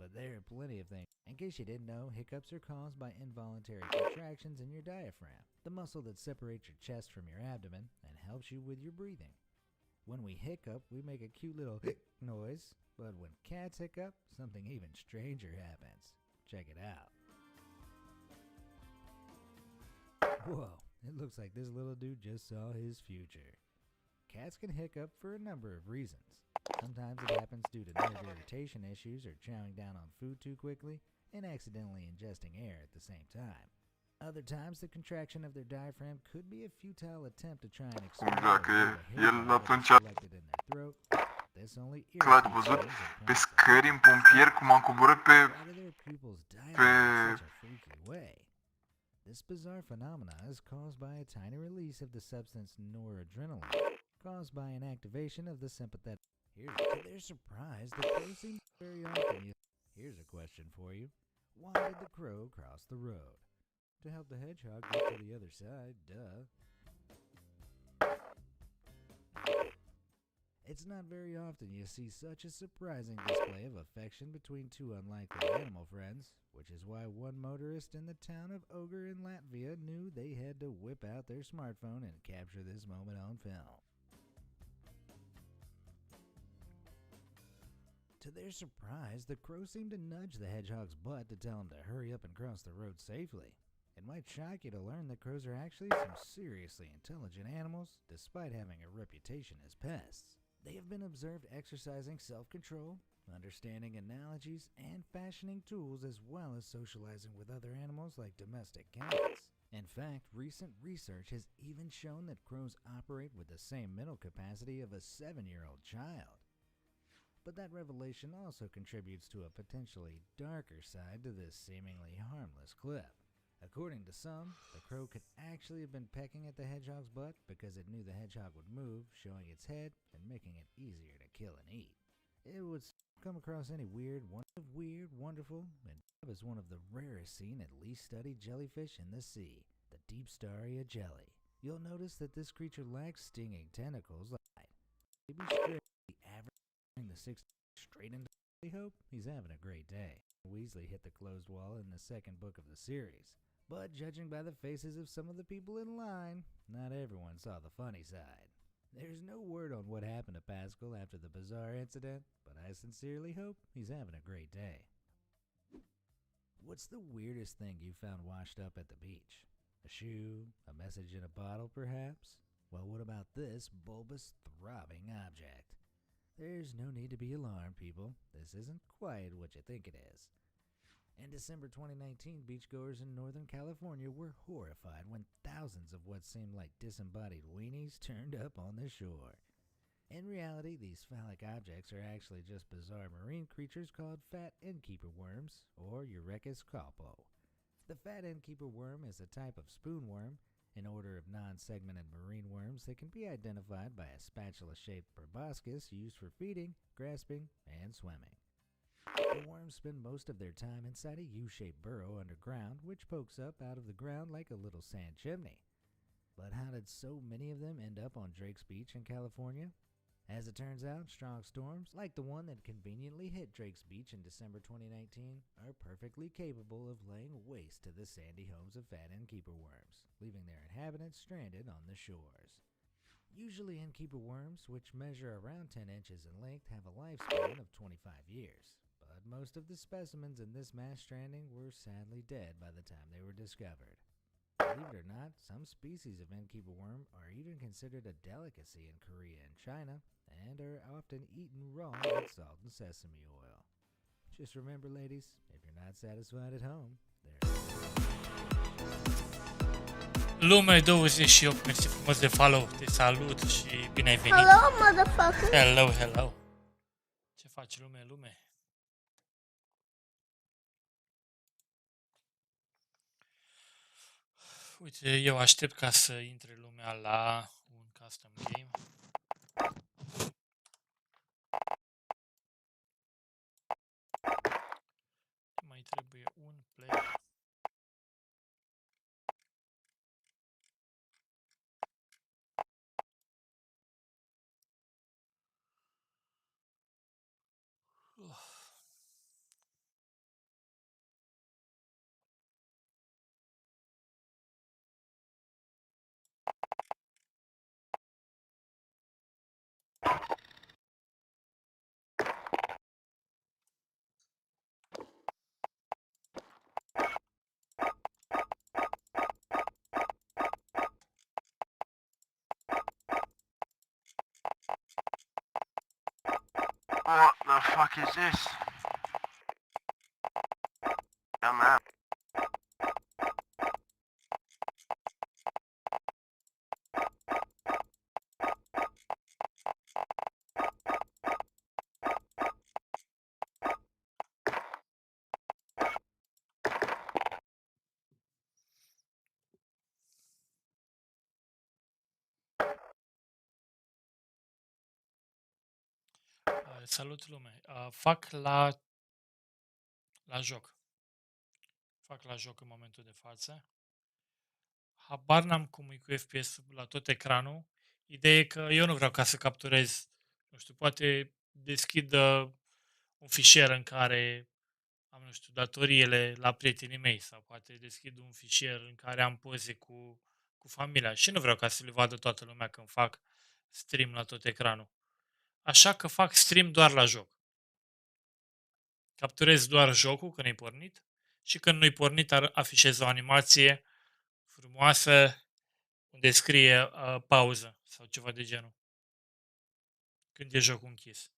But there are plenty of things. In case you didn't know, hiccups are caused by involuntary contractions in your diaphragm, the muscle that separates your chest from your abdomen and helps you with your breathing. When we hiccup, we make a cute little noise, but when cats hiccup, something even stranger happens. Check it out. Whoa, it looks like this little dude just saw his future. Cats can hiccup for a number of reasons. Sometimes it happens due to nerve irritation issues or chowing down on food too quickly and accidentally ingesting air at the same time. Other times the contraction of their diaphragm could be a futile attempt to try and Dacă el atunci collected in their throat. This only Clar, ați văzut pe scări în pompieri cum am coborât pe This bizarre phenomena is caused by a tiny release of the substance noradrenaline, caused by an activation of the sympathetic. Here's to their surprise, the crow seems very often. Here's a question for you. Why did the crow cross the road? To help the hedgehog get to the other side, duh. It's not very often you see such a surprising display of affection between two unlikely animal friends, which is why one motorist in the town of Ogre in Latvia knew they had to whip out their smartphone and capture this moment on film. To their surprise, the crow seemed to nudge the hedgehog's butt to tell him to hurry up and cross the road safely. It might shock you to learn that crows are actually some seriously intelligent animals, despite having a reputation as pests. They have been observed exercising self-control, understanding analogies, and fashioning tools, as well as socializing with other animals like domestic cats. In fact, recent research has even shown that crows operate with the same mental capacity of a 7-year-old child. But that revelation also contributes to a potentially darker side to this seemingly harmless clip. According to some, the crow could actually have been pecking at the hedgehog's butt because it knew the hedgehog would move, showing its head and making it easier to kill and eat. It would come across any weird, wonderful, and is one of the rarest seen and least studied jellyfish in the sea, the deep staria jelly. You'll notice that this creature lacks stinging tentacles. Maybe straight the average the 6 straight into. We hope he's having a great day. Weasley hit the closed wall in the second book of the series. But judging by the faces of some of the people in line, not everyone saw the funny side. There's no word on what happened to Pascal after the bizarre incident, but I sincerely hope he's having a great day. What's the weirdest thing you found washed up at the beach? A shoe? A message in a bottle, perhaps? Well, what about this bulbous, throbbing object? There's no need to be alarmed, people. This isn't quite what you think it is. In December 2019, beachgoers in Northern California were horrified when thousands of what seemed like disembodied weenies turned up on the shore. In reality, these phallic objects are actually just bizarre marine creatures called fat innkeeper worms, or Eurychus calpo. The fat innkeeper worm is a type of spoonworm, an order of non-segmented marine worms that can be identified by a spatula-shaped proboscis used for feeding, grasping, and swimming. The worms spend most of their time inside a U-shaped burrow underground, which pokes up out of the ground like a little sand chimney. But how did so many of them end up on Drake's Beach in California? As it turns out, strong storms, like the one that conveniently hit Drake's Beach in December 2019, are perfectly capable of laying waste to the sandy homes of fat innkeeper worms, leaving their inhabitants stranded on the shores. Usually innkeeper worms, which measure around 10 inches in length, have a lifespan of 25 years. But most of the specimens in this mass stranding were sadly dead by the time they were discovered. Believe it or not, some species of innkeeper worm are even considered a delicacy in Korea and China, and are often eaten raw with salt and sesame oil. Just remember, ladies, if you're not satisfied at home, Lume 28, mersi frumos de follow, te salut și bine ai venit. Hello, motherfucker. Hello, hello. Ce faci, lume, lume? Uite, eu aștept ca să intre lumea la un custom game. Mai trebuie un player. What the fuck is this? Come out. Salut lume. Fac la joc. Fac la joc în momentul de față. Habar n-am cum e cu FPS-ul la tot ecranul. Ideea e că eu nu vreau ca să capturez nu știu, poate deschid un fișier în care am, nu știu, datoriile la prietenii mei sau poate deschid un fișier în care am poze cu familia și nu vreau ca să le vadă toată lumea când fac stream la tot ecranul. Așa că fac stream doar la joc. Capturez doar jocul când e pornit și când nu-i pornit afișez o animație frumoasă unde scrie pauză sau ceva de genul. Când e jocul închis.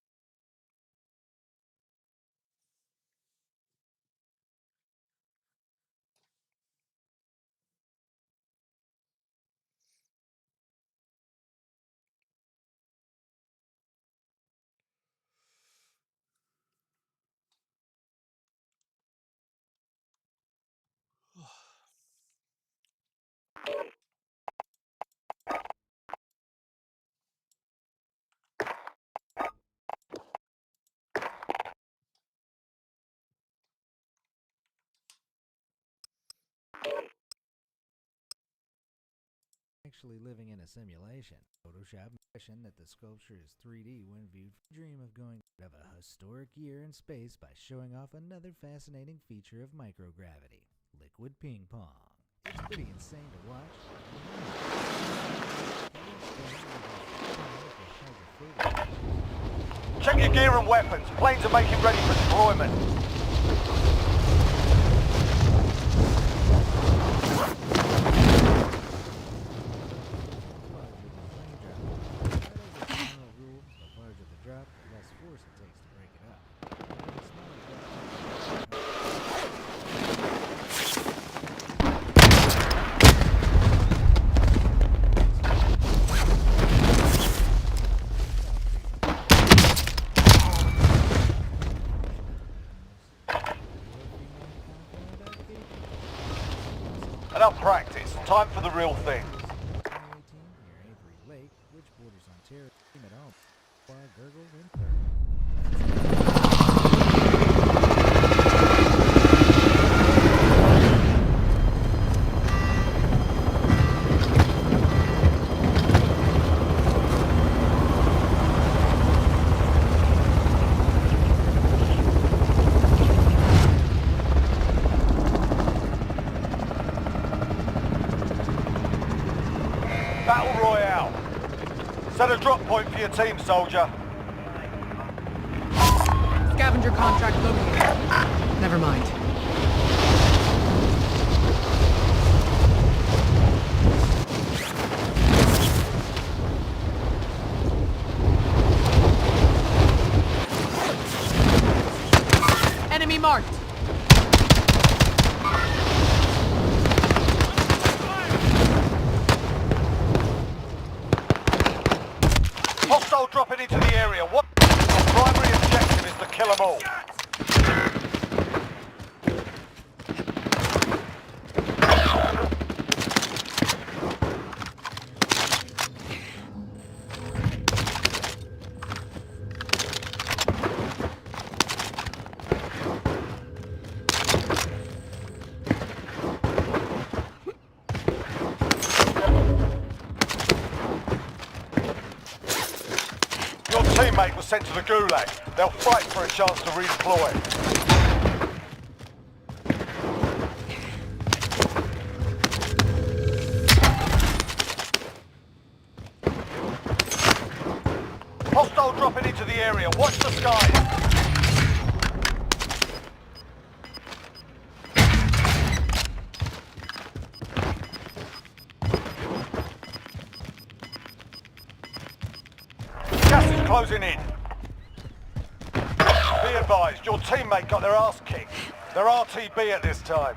Actually living in a simulation. Photoshop impression that the sculpture is 3D when viewed. Dream of going out of a historic year in space by showing off another fascinating feature of microgravity. Liquid ping pong. It's pretty insane to watch. Check your gear and weapons. Planes are making ready for deployment. Enough practice. Time for the real thing. Lake, which borders Ontario, Gurgle, and Battle Royale. Set a drop point for your team, soldier. Scavenger contract located. Never mind. Enemy marked. Hostile dropping into the area. What? Our primary objective is to kill them all. Your teammate was sent to the Gulag. They'll fight for a chance to redeploy. Hostile dropping into the area. Watch the skies. Gas is closing in. Be advised, your teammate got their ass kicked. They're RTB at this time.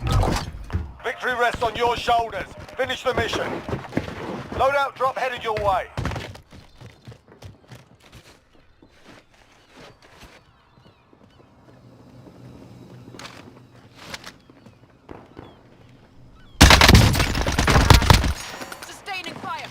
Victory rests on your shoulders. Finish the mission. Loadout drop headed your way. Sustaining fire.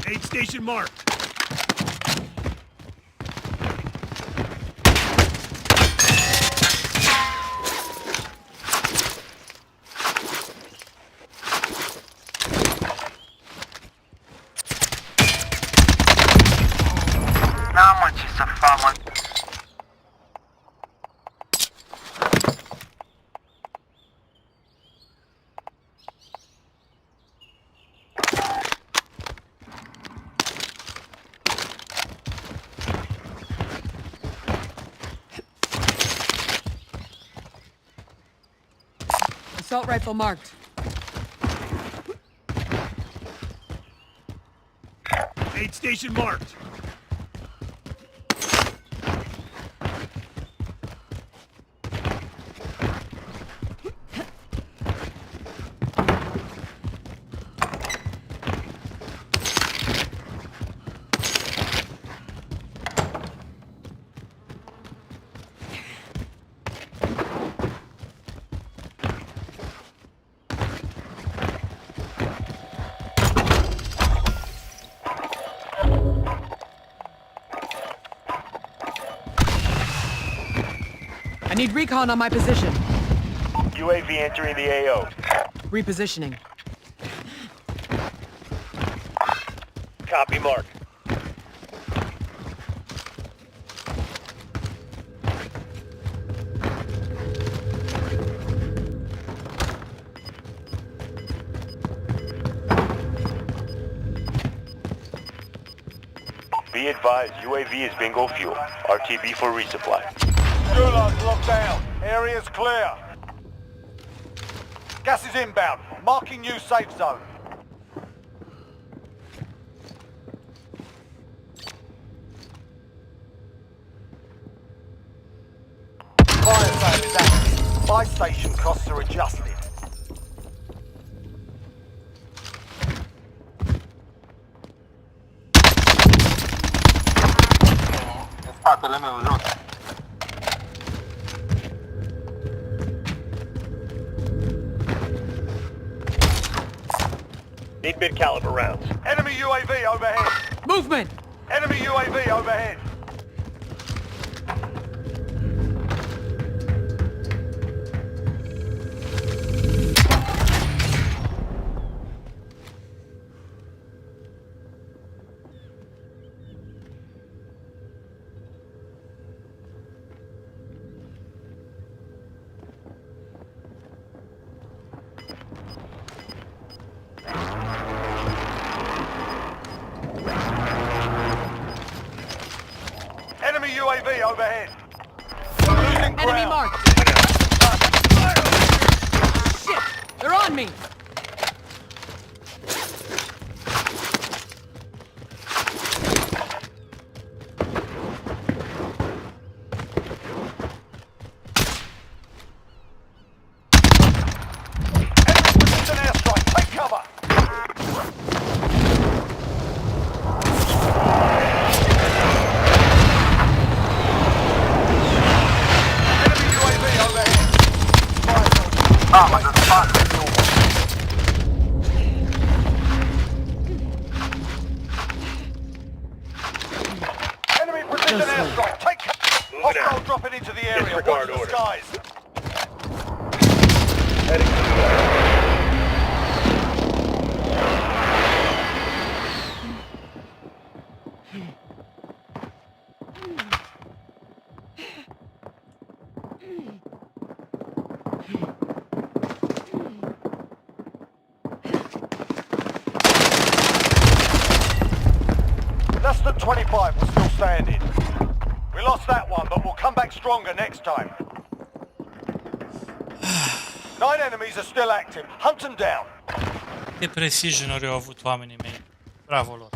Aid station marked. N-am mă ce să fac, mă. Assault rifle marked. Aid station marked. I need recon on my position. UAV entering the AO. Repositioning. Copy, Mark. Be advised, UAV is bingo fuel. RTB for resupply. Gulag's locked down. Area's clear. Gas is inbound. Marking new safe zone. Fire sale is active. Buy station costs are adjusted. În spatele meu, jos. Need mid-caliber rounds. Enemy UAV overhead. Movement! Enemy UAV overhead. Enemy UAV overhead. Losing ground. Enemy marked! Shit! They're on me! Precision airstrike. Take cover. Enemy UAV overhead. Ah, mă, în spate. Enemy precision airstrike. Take cover. Hostile dropping into the area. Watch the skies. Less than 25 was still standing. We lost that one, but we'll come back stronger next time. 9 enemies are still active. Hunt them down. Ce precision-uri au avut oamenii mei. Bravo lor.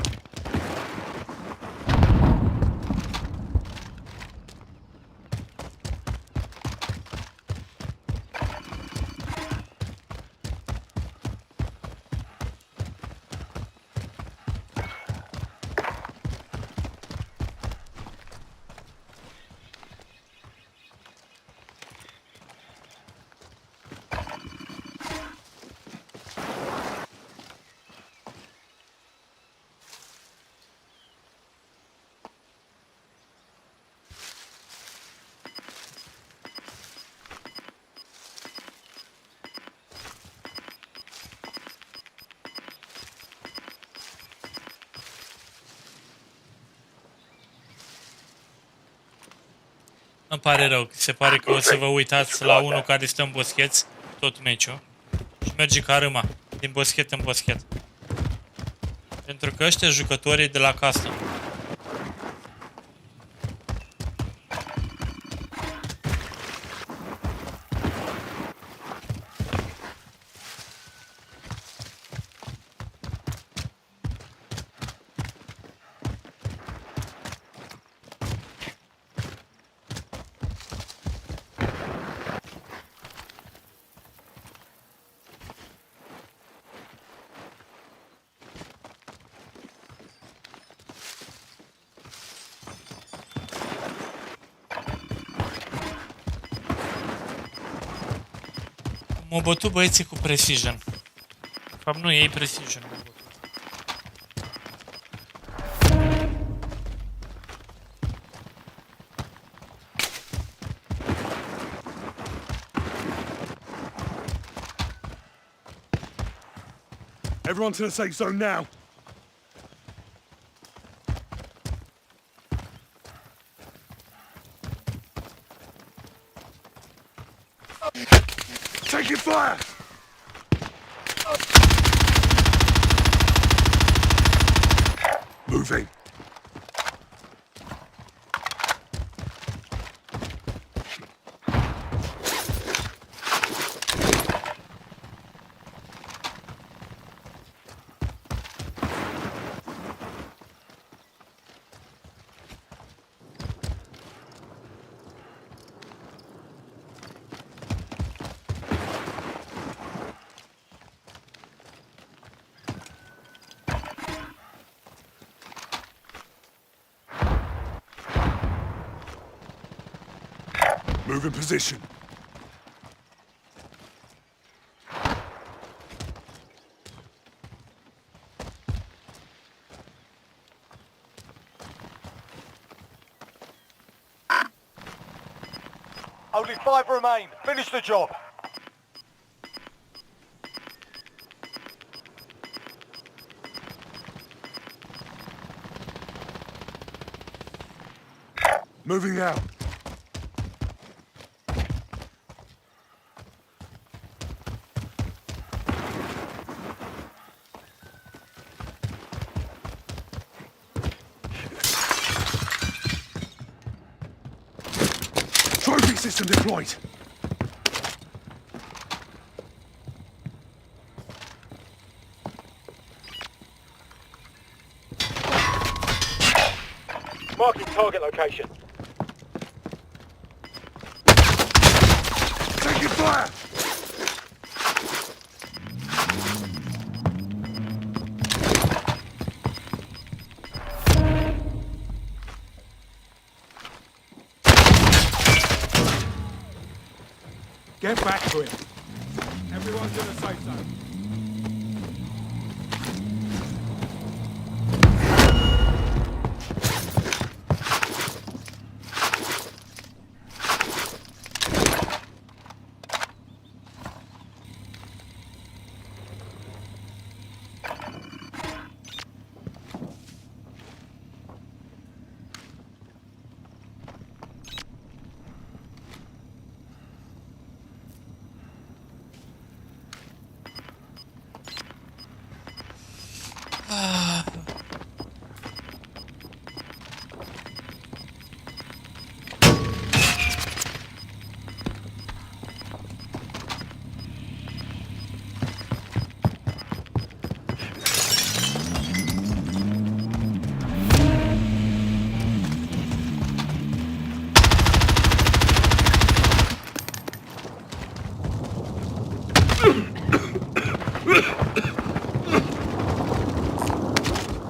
Îmi pare rău, se pare că o să vă uitați la unul care stă în boscheți tot meciul și merge ca râma, din boschet în boschet. Pentru că ăștia jucătorii de la casă. M-au bătut băieții cu precision. De fapt nu, ei precision m-au bătut. Everyone to the safe zone now. Taking fire! Moving. Move in position. Only 5 remain. Finish the job. Moving out. Trophy system deployed. Marking target location. Taking fire! Get back to him. Everyone's in the safe zone.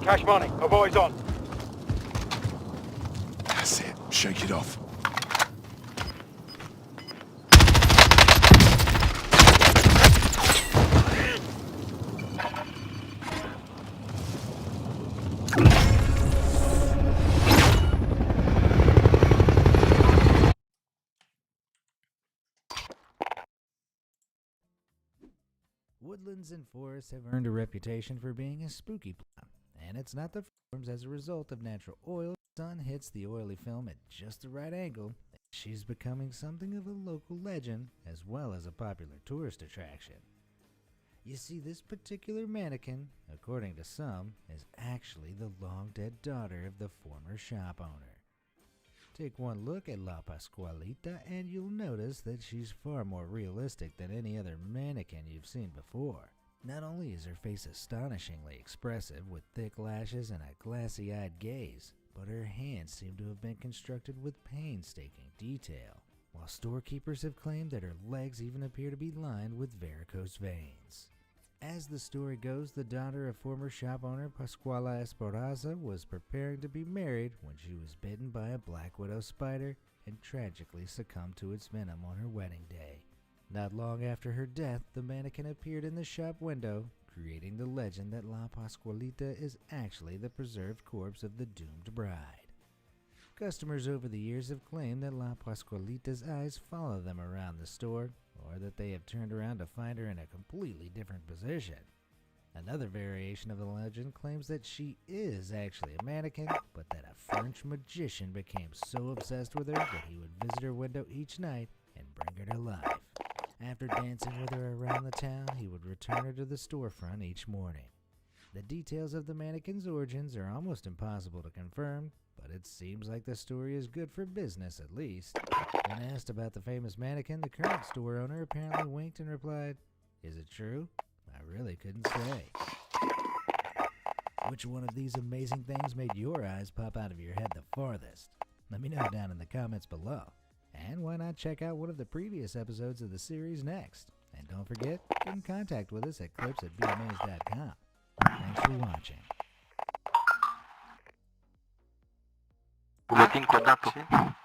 Cash money. A boy's on. That's it. Shake it off. Woodlands and forests have earned a reputation for being a spooky plot, and it's not the forms as a result of natural oil. The sun hits the oily film at just the right angle She's becoming something of a local legend as well as a popular tourist attraction. You see, this particular mannequin, according to some, is actually the long-dead daughter of the former shop owner. Take one look at La Pascualita and you'll notice that she's far more realistic than any other mannequin you've seen before. Not only is her face astonishingly expressive with thick lashes and a glassy-eyed gaze, but her hands seem to have been constructed with painstaking detail, while storekeepers have claimed that her legs even appear to be lined with varicose veins. As the story goes, the daughter of former shop owner Pascuala Esparraza was preparing to be married when she was bitten by a black widow spider and tragically succumbed to its venom on her wedding day. Not long after her death, the mannequin appeared in the shop window, creating the legend that La Pascualita is actually the preserved corpse of the doomed bride. Customers over the years have claimed that La Pascualita's eyes follow them around the store, or that they have turned around to find her in a completely different position. Another variation of the legend claims that she is actually a mannequin, but that a French magician became so obsessed with her that he would visit her window each night and bring her to life. After dancing with her around the town, he would return her to the storefront each morning. The details of the mannequin's origins are almost impossible to confirm, but it seems like the story is good for business at least. When asked about the famous mannequin, the current store owner apparently winked and replied, "Is it true? I really couldn't say." Which one of these amazing things made your eyes pop out of your head the farthest? Let me know down in the comments below. And why not check out one of the previous episodes of the series next? And don't forget, get in contact with us at clips@bmas.com. Thanks for watching. Buletin codat.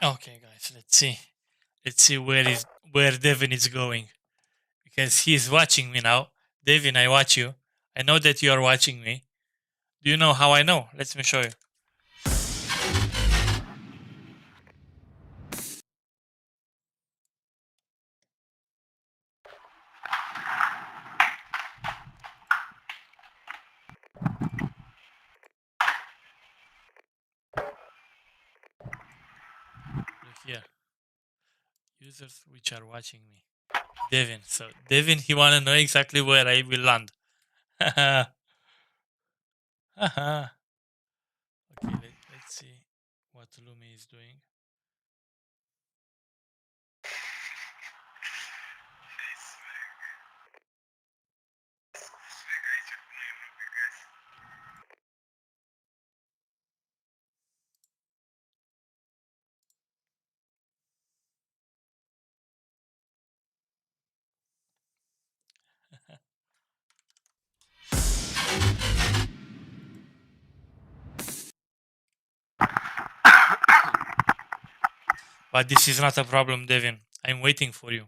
Okay, guys, let's see. Let's see where Devin is going. Because he's watching me now. Devin, I watch you. I know that you are watching me. Do you know how I know? Let me show you. Look here. Users which are watching me. Devin. So Devin, he wanna know exactly where I will land. Haha. Haha. Okay, let's see what Lumi is doing. But this is not a problem, Devin. I'm waiting for you.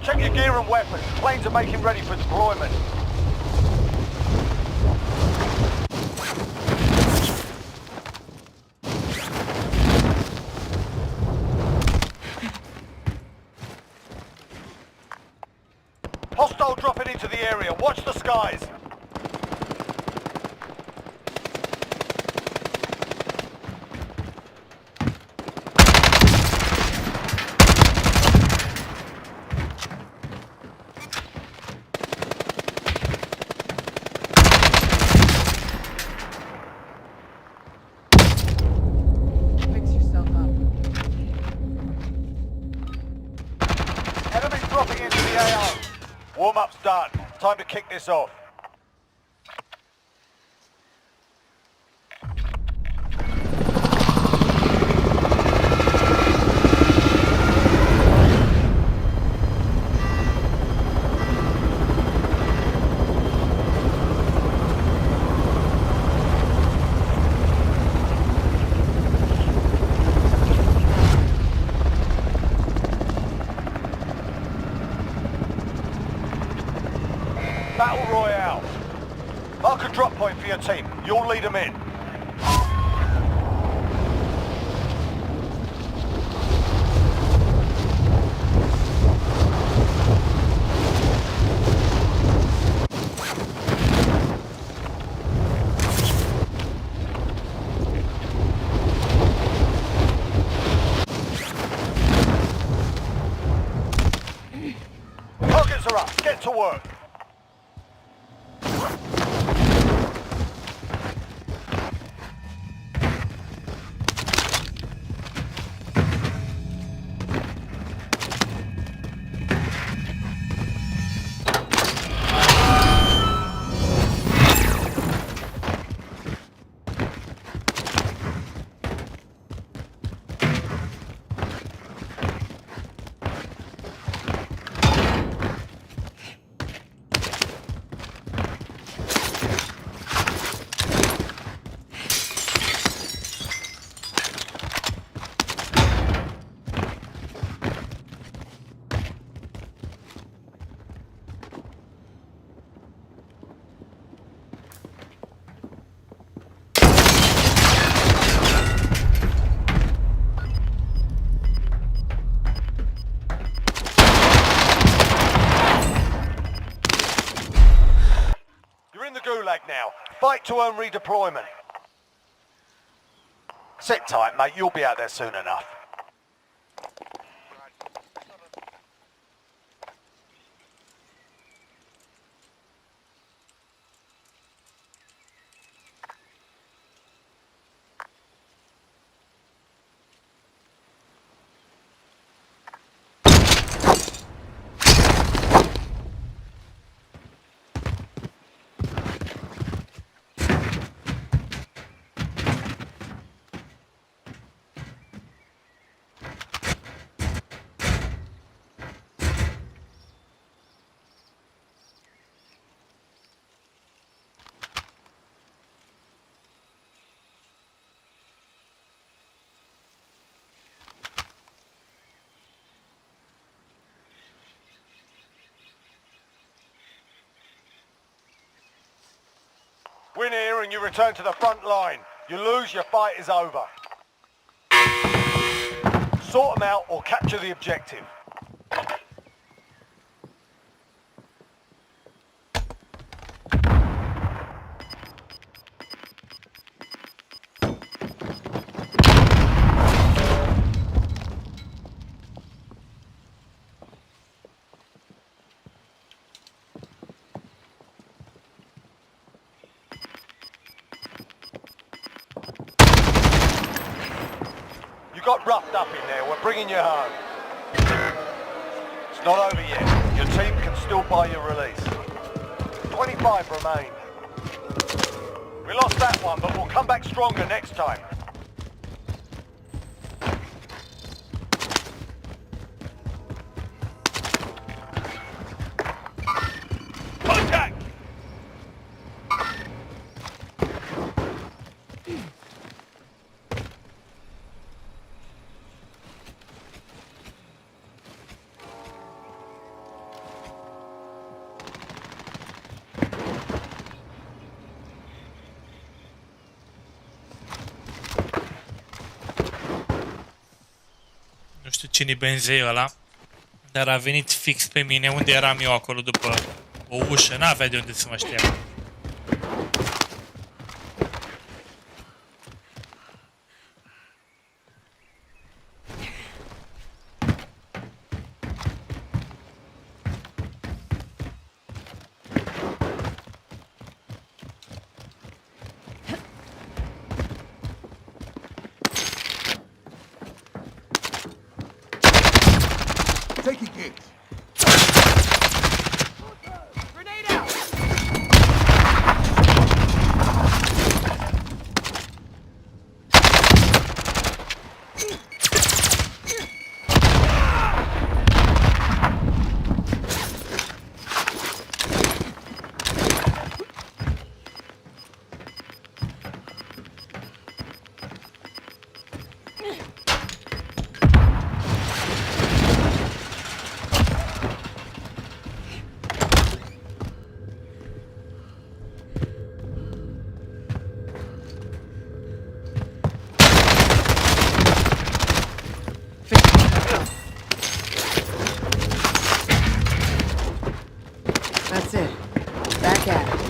Check your gear and weapons. Planes are making ready for deployment. Hostile dropping into the area. Watch the skies. Fix yourself up. Enemies dropping into the AO. Warm-up's done. Time to kick this off. Battle Royale. Mark a drop point for your team. You'll lead them in. Targets are up. Get to work. Gulag now. Fight to earn redeployment. Sit tight, mate. You'll be out there soon enough. Win here and you return to the front line. You lose, your fight is over. Sort them out or capture the objective. Got roughed up in there. We're bringing you home. It's not over yet. Your team can still buy your release. 25 remain. We lost that one, but we'll come back stronger next time. Contact! cine-i benzei ăla, dar a venit fix pe mine unde eram eu acolo după o ușă, n-avea de unde să mă știa. Taking it. Grenade out! That's it. Back at it.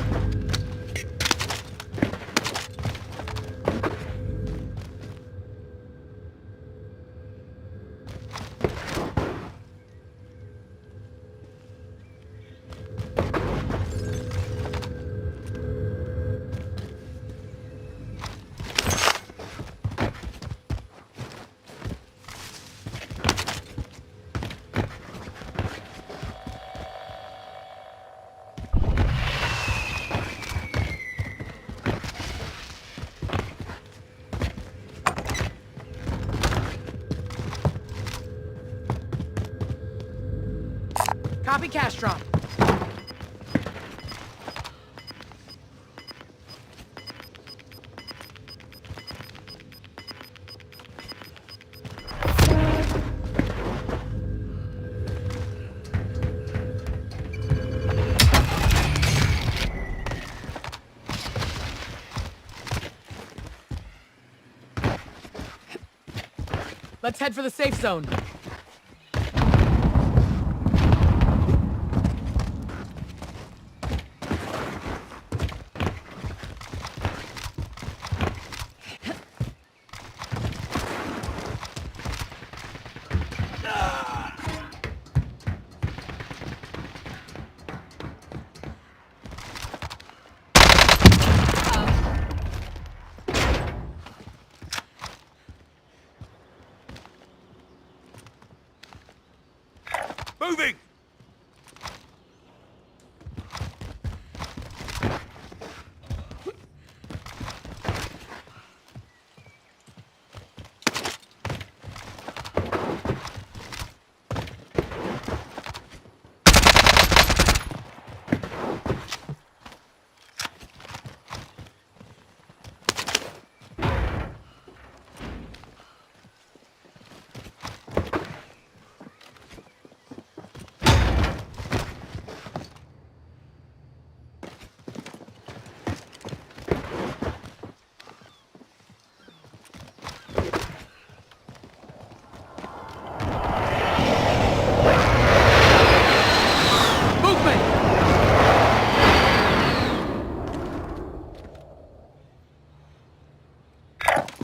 Copy cash drop. Let's head for the safe zone. Moving!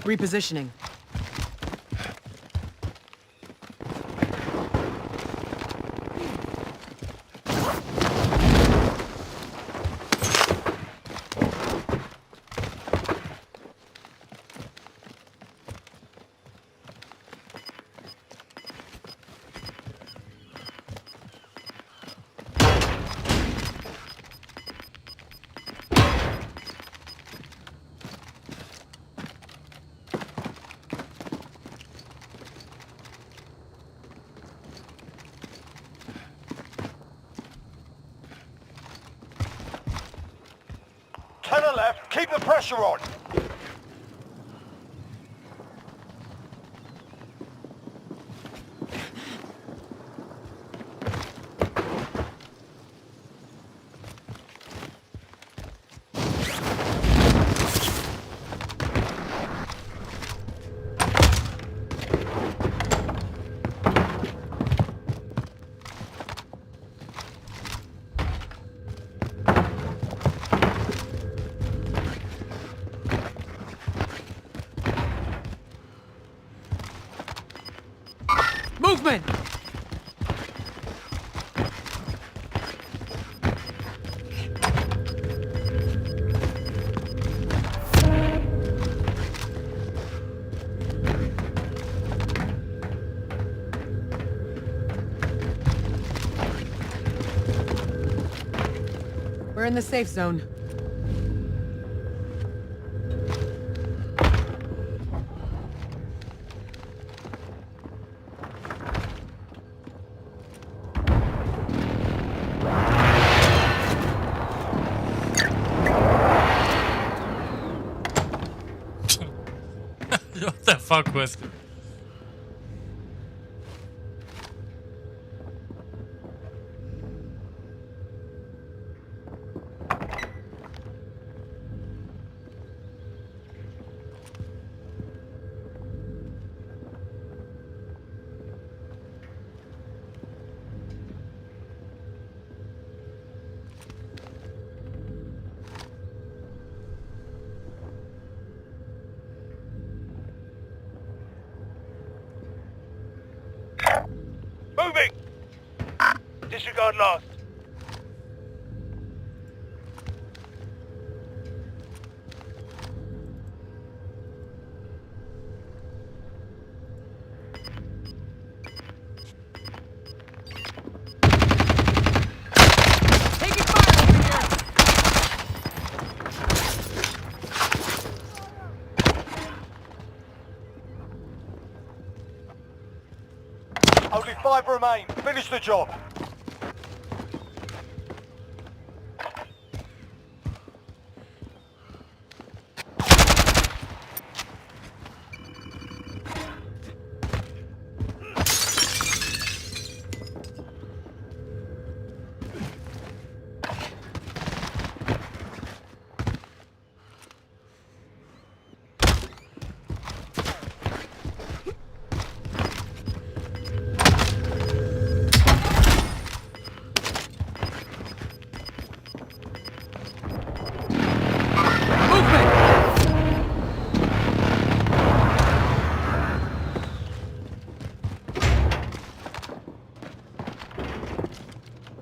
Repositioning. To the left, keep the pressure on. Movement! We're in the safe zone. What the fuck was it? Moving! Disregard last. Taking fire over here! Only 5 remain. Finish the job.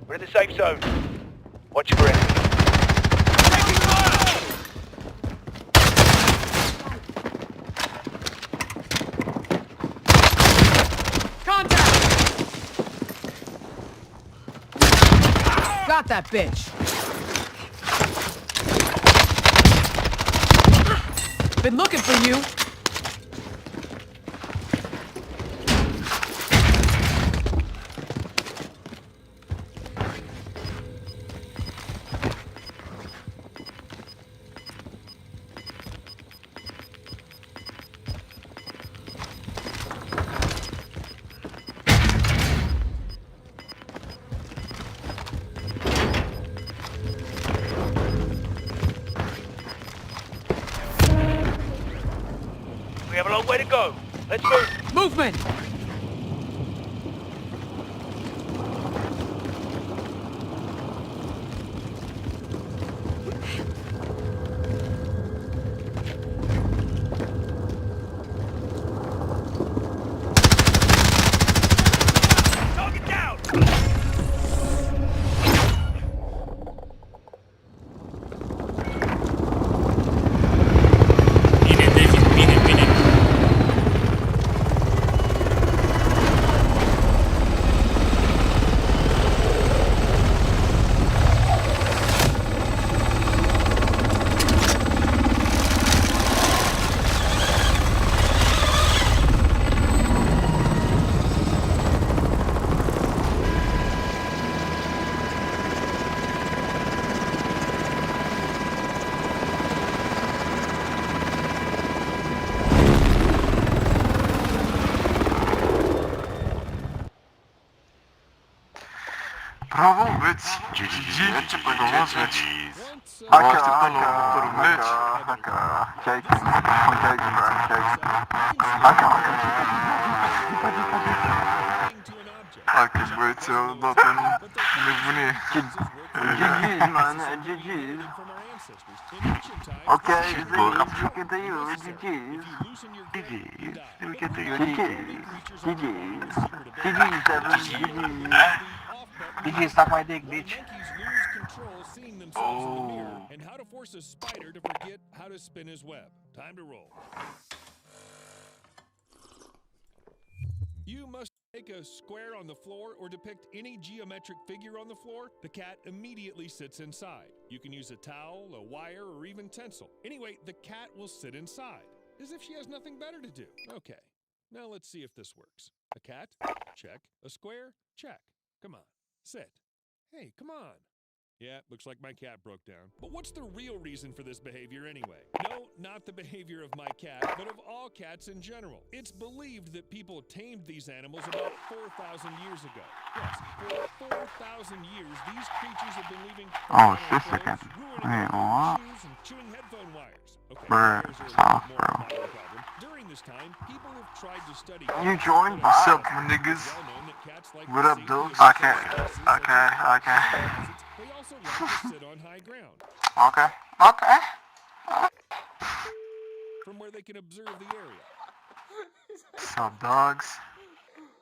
We're in the safe zone. Watch your breath. Taking fire! Contact! Got that bitch. Been looking for you. We have a long way to go. Let's move. Movement! Target down! Bine, David, bine, bine. Bravo, băieți! GG! Merge frumos, meci! Vă așteptăm la următorul meci! Hai că băieți au dat în nebunie! GG's, man, GG's. ancestors. In ancient times, Okay, this GG's, was look at you, necessary. GG's. If you loosen your grip, you GG's, die. look But at you, really, GG's. only creatures on the planet GG's. with secret abilities. GG's, Devin, This is GG's. the off button. GG's, suck my dick, Why bitch. monkeys lose control seeing themselves in the mirror, and how to force a spider to forget how to spin his web. Time to roll. You must make a square on the floor or depict any geometric figure on the floor. The cat immediately sits inside. You can use a towel, a wire, or even tinsel. Anyway, the cat will sit inside, as if she has nothing better to do. Okay, now let's see if this works. A cat? Check. A square? Check. Come on, sit. Hey, come on. Yeah, looks like my cat broke down. But what's the real reason for this behavior anyway? No, not the behavior of my cat, but of all cats in general. It's believed that people tamed these animals about 4,000 years ago. Yes, for 4,000 years, these creatures have been leaving Sister cat. Wait, what? shoes and chewing headphone wires. Okay, Bruh, wires are a soft, more bro. modern problem. During this time, people have tried to study. You joined? What's up, my niggas? What up, dudes? Okay. They also like to sit on high ground. Okay. Okay. From where they can observe the area. What's up, dogs?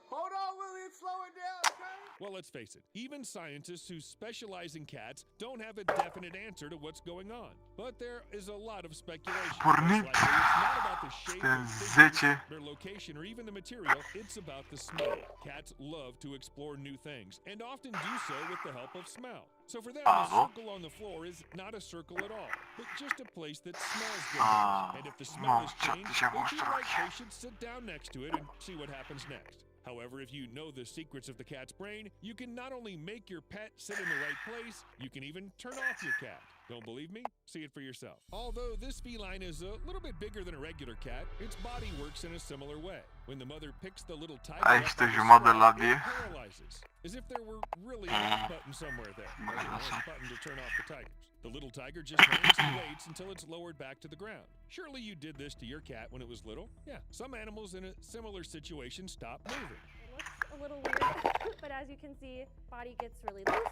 Hold on, William, slow it down, okay? Well, let's face it, even scientists who specialize in cats don't have a definite answer to what's going on. But there is a lot of speculation. Pornit. It's not about the shape of figures, their location, or even the material. It's about the smell. Cats love to explore new things, and often do so with the help of smell. So for them, the circle on the floor is not a circle at all, but just a place that smells good. And if the smell is changed, they feel like they should sit down next to it and see what happens next. However, if you know the secrets of the cat's brain, you can not only make your pet sit in the right place, you can even turn off your cat. Don't believe me? See it for yourself. Although this feline is a little bit bigger than a regular cat, its body works in a similar way. When the mother picks the little tiger up, Este jumătate de la it vie. paralyzes, as if there were really a button somewhere there. A button to turn off the tigers. The little tiger just hangs and waits until it's lowered back to the ground. Surely you did this to your cat when it was little? Yeah, some animals in a similar situation stop moving. It looks a little weird, but as you can see, body gets really loose.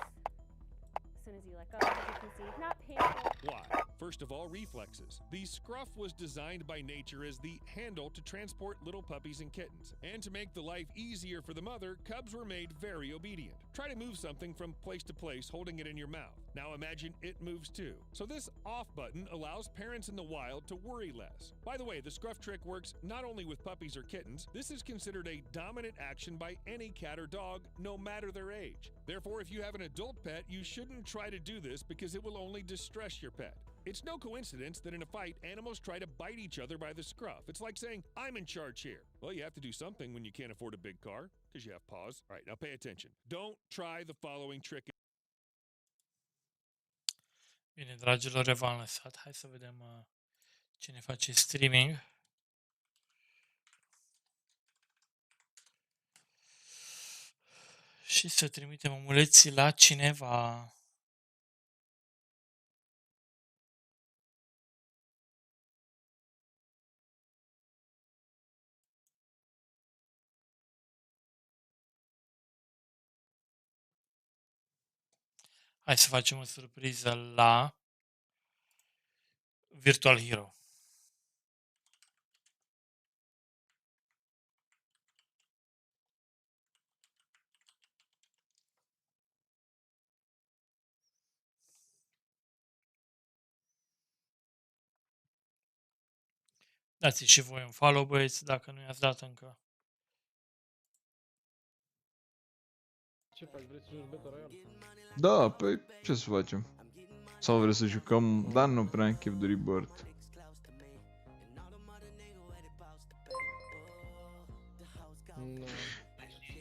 As soon as you let go, as you can see, not painful. Why? First of all, reflexes. The scruff was designed by nature as the handle to transport little puppies and kittens. And to make the life easier for the mother, cubs were made very obedient. Try to move something from place to place, holding it in your mouth. Now imagine it moves too. So this off button allows parents in the wild to worry less. By the way, the scruff trick works not only with puppies or kittens. This is considered a dominant action by any cat or dog, no matter their age. Therefore, if you have an adult pet, you shouldn't try to do this because it will only distress your pet. It's no coincidence that in a fight, animals try to bite each other by the scruff. It's like saying, I'm in charge here. Well, you have to do something when you can't afford a big car, because you have paws. All right, now pay attention. Don't try the following trick. Bine, dragilor, v-am lăsat. Hai să vedem cine face streaming. Și să trimitem omuleții la cineva. Hai să facem o surpriză la Virtual Hero. Dați și voi un follow, băieți, dacă nu i-ați dat încă. Ce faci? Vrei să joci Battle Royale? Da, păi ce să facem? Sau vrei să jucăm? Dar nu prea am chef de Rebirth.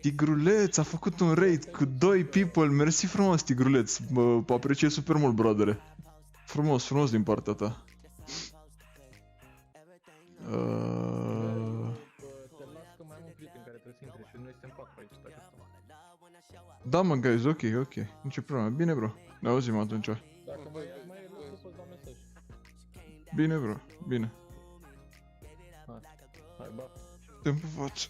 Tigruleț a făcut un raid cu 2 people. Mersi frumos, Tigruleț. Apreciez super mult, brodere. Frumos, frumos din partea ta. Te las că mai am un prieten care trebuie să intre și noi suntem 4 aici, dacă stăm. Da, mă, guys, ok. Nici problemă. Bine, bro. Ne auzim atunci. Dacă mai e rău, să poți da mesaj. Bine, bro. Bine. Hai, ba. Te-mi față.